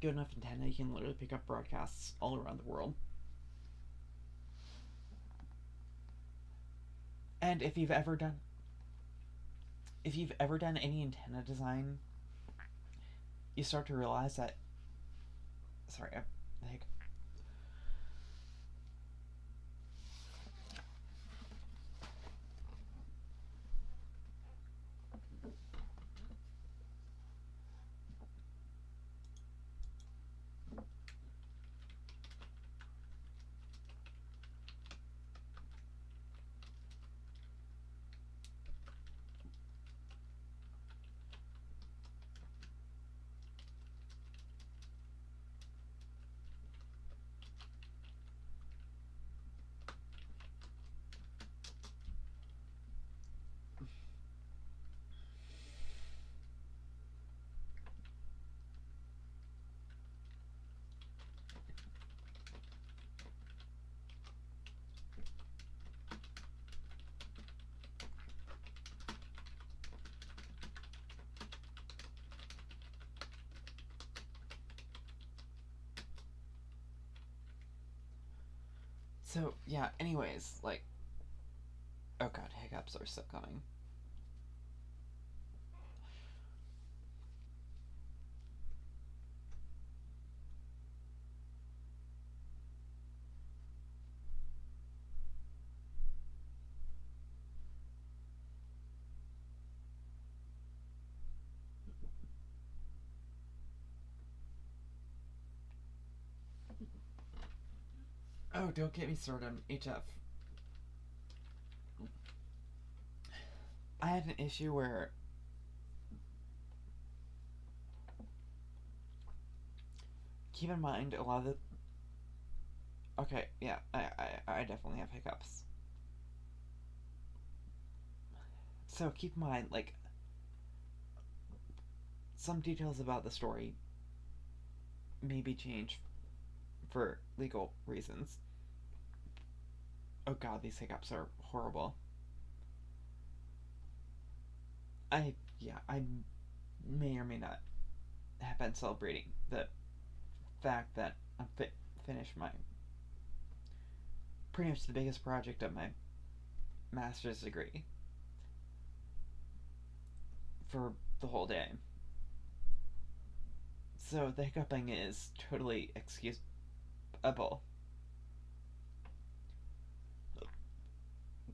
[SPEAKER 2] good enough antenna, you can literally pick up broadcasts all around the world. And if you've ever done any antenna design, you start to realize that. Sorry, like. So, yeah, anyways, like. Oh god, hiccups are still coming. Oh, don't get me started on HF. I had an issue where keep in mind a lot of the. Okay, yeah, I definitely have hiccups. So keep in mind, like, some details about the story may be changed for legal reasons. Oh god, these hiccups are horrible. I may or may not have been celebrating the fact that I'm finished my pretty much the biggest project of my master's degree for the whole day. So the hiccuping is totally excusable.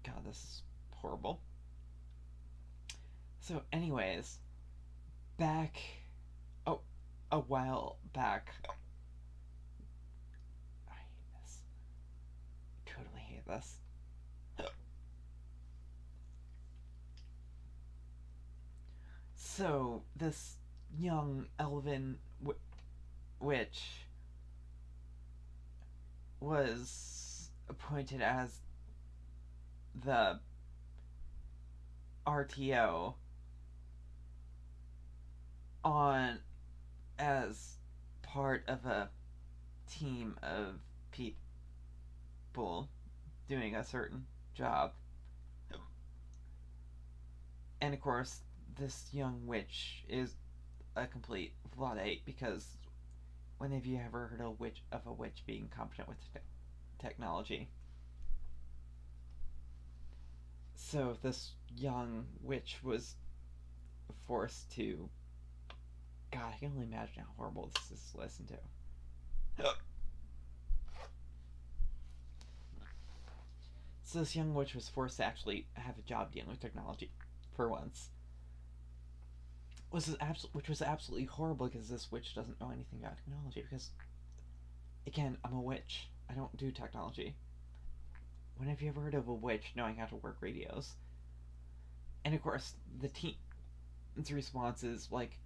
[SPEAKER 2] God, this is horrible. So, anyways, back. Oh, a while back. I hate this. Totally hate this. So, this young elven witch was appointed as the RTO on as part of a team of people doing a certain job. And of course, this young witch is a complete Luddite because when have you ever heard of a witch being competent with technology? So this young witch was forced to. God, I can only imagine how horrible this is to listen to. So this young witch was forced to actually have a job dealing with technology for once. Which was absolutely horrible because this witch doesn't know anything about technology because Again, I'm a witch. I don't do technology. When have you ever heard of a witch knowing how to work radios? And of course, the team's response is like,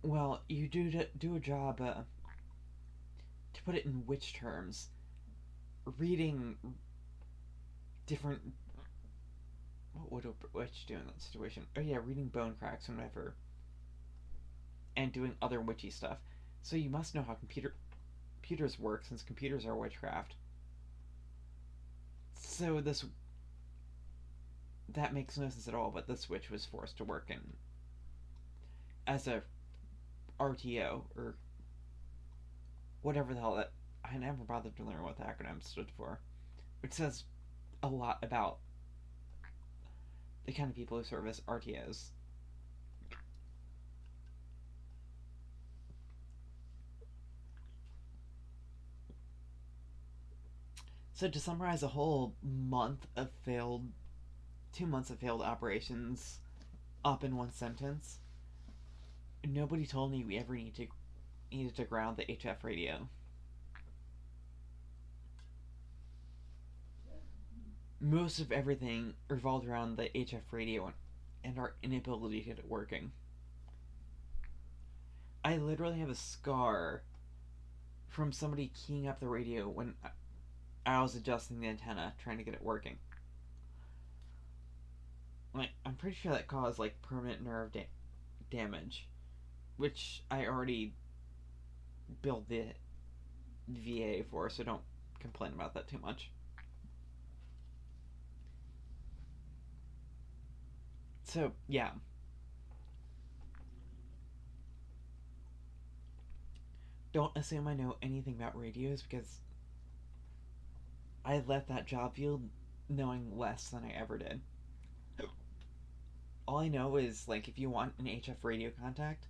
[SPEAKER 2] well, you do a job, to put it in witch terms, reading different. What would a witch do in that situation? Oh yeah, reading bone cracks and whatever, and doing other witchy stuff. So you must know how computers work, since computers are witchcraft. So that makes no sense at all. But this witch was forced to work in as a RTO or whatever the hell that. I never bothered to learn what the acronym stood for, which says a lot about the kind of people who serve as RTOs. So to summarize a whole month of failed, 2 months of failed operations up in one sentence, nobody told me we ever needed to ground the HF radio. Most of everything revolved around the HF radio and our inability to get it working. I literally have a scar from somebody keying up the radio when I was adjusting the antenna, trying to get it working. Like, I'm pretty sure that caused like permanent nerve damage, which I already billed the VA for, so don't complain about that too much. So, yeah. Don't assume I know anything about radios, because I left that job field knowing less than I ever did. All I know is, like, if you want an HF radio contact,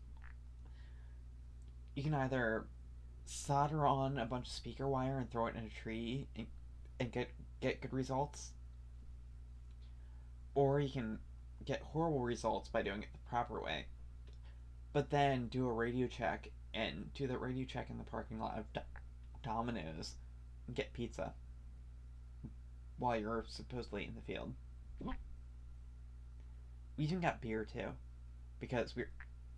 [SPEAKER 2] you can either solder on a bunch of speaker wire and throw it in a tree and get good results, or you can get horrible results by doing it the proper way, but then do a radio check and do the radio check in the parking lot of Domino's and get pizza while you're supposedly in the field. We even got beer too, because we're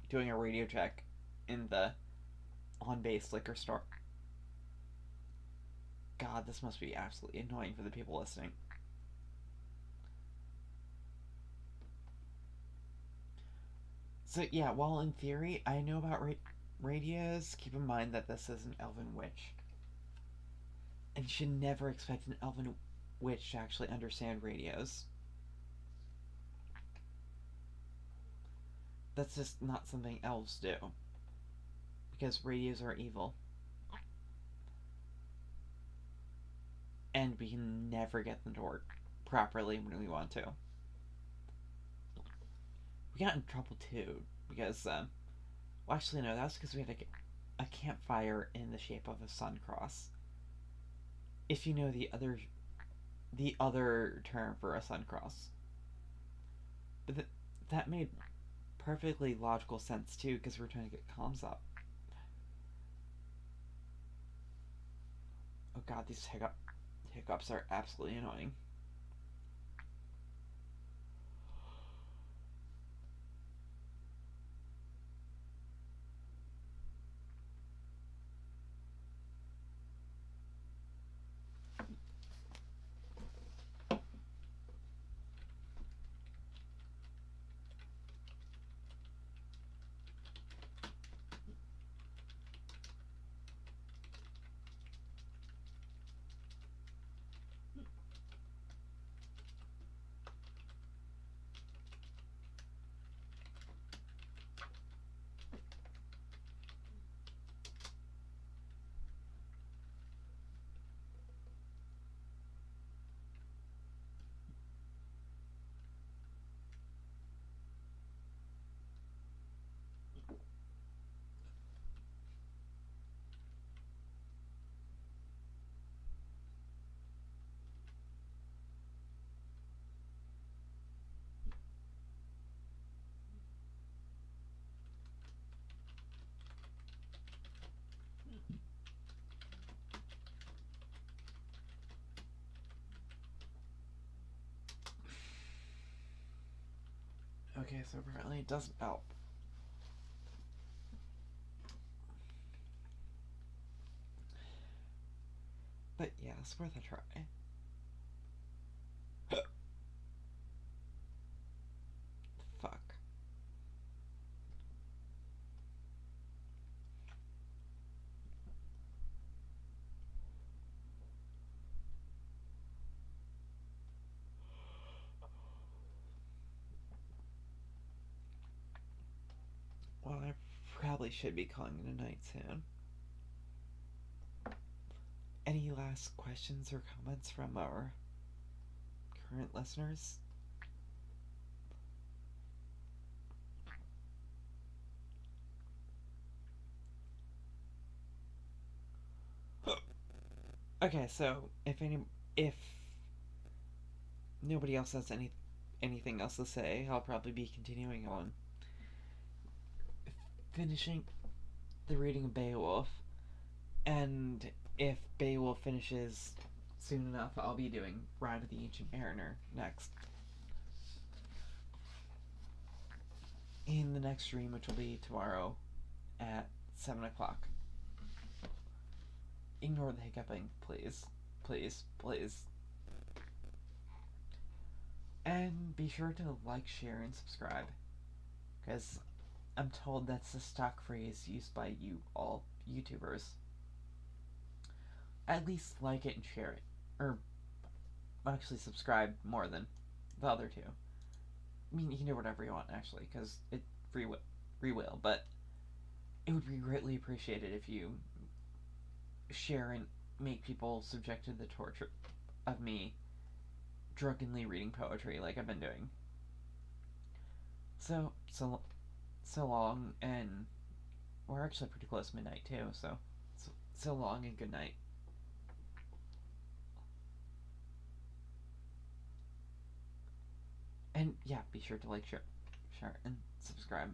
[SPEAKER 2] doing a radio check in the on-base liquor store. God, this must be absolutely annoying for the people listening. So yeah, while in theory I know about radios, keep in mind that this is an elven witch. And you should never expect an elven witch to actually understand radios. That's just not something elves do. Because radios are evil. And we can never get them to work properly when we want to. We got in trouble too, because, well, actually no, that's because we had a campfire in the shape of a sun cross. If you know the other term for a sun cross. But that made perfectly logical sense too, because we're trying to get comms up. Oh god, these hiccups are absolutely annoying.
[SPEAKER 1] Okay, so apparently it doesn't help. But yeah, it's worth a try. Fuck. Well, I probably should be calling it a night soon. Any last questions or comments from our current listeners? Okay, so if nobody else has anything else to say, I'll probably be continuing on finishing the reading of Beowulf, and if Beowulf finishes soon enough, I'll be doing Ride of the Ancient Mariner next. In the next stream, which will be tomorrow at 7 o'clock. Ignore the hiccuping, please. Please, please. And be sure to like, share, and subscribe, because I'm told that's the stock phrase used by you all YouTubers. At least like it and share it. Or actually subscribe more than the other two. I mean, you can do whatever you want, actually, because it free will, but it would be greatly appreciated if you share and make people subject to the torture of me drunkenly reading poetry like I've been doing. So long, and we're actually pretty close to midnight too, so long and good night. And yeah, be sure to like, share, and subscribe.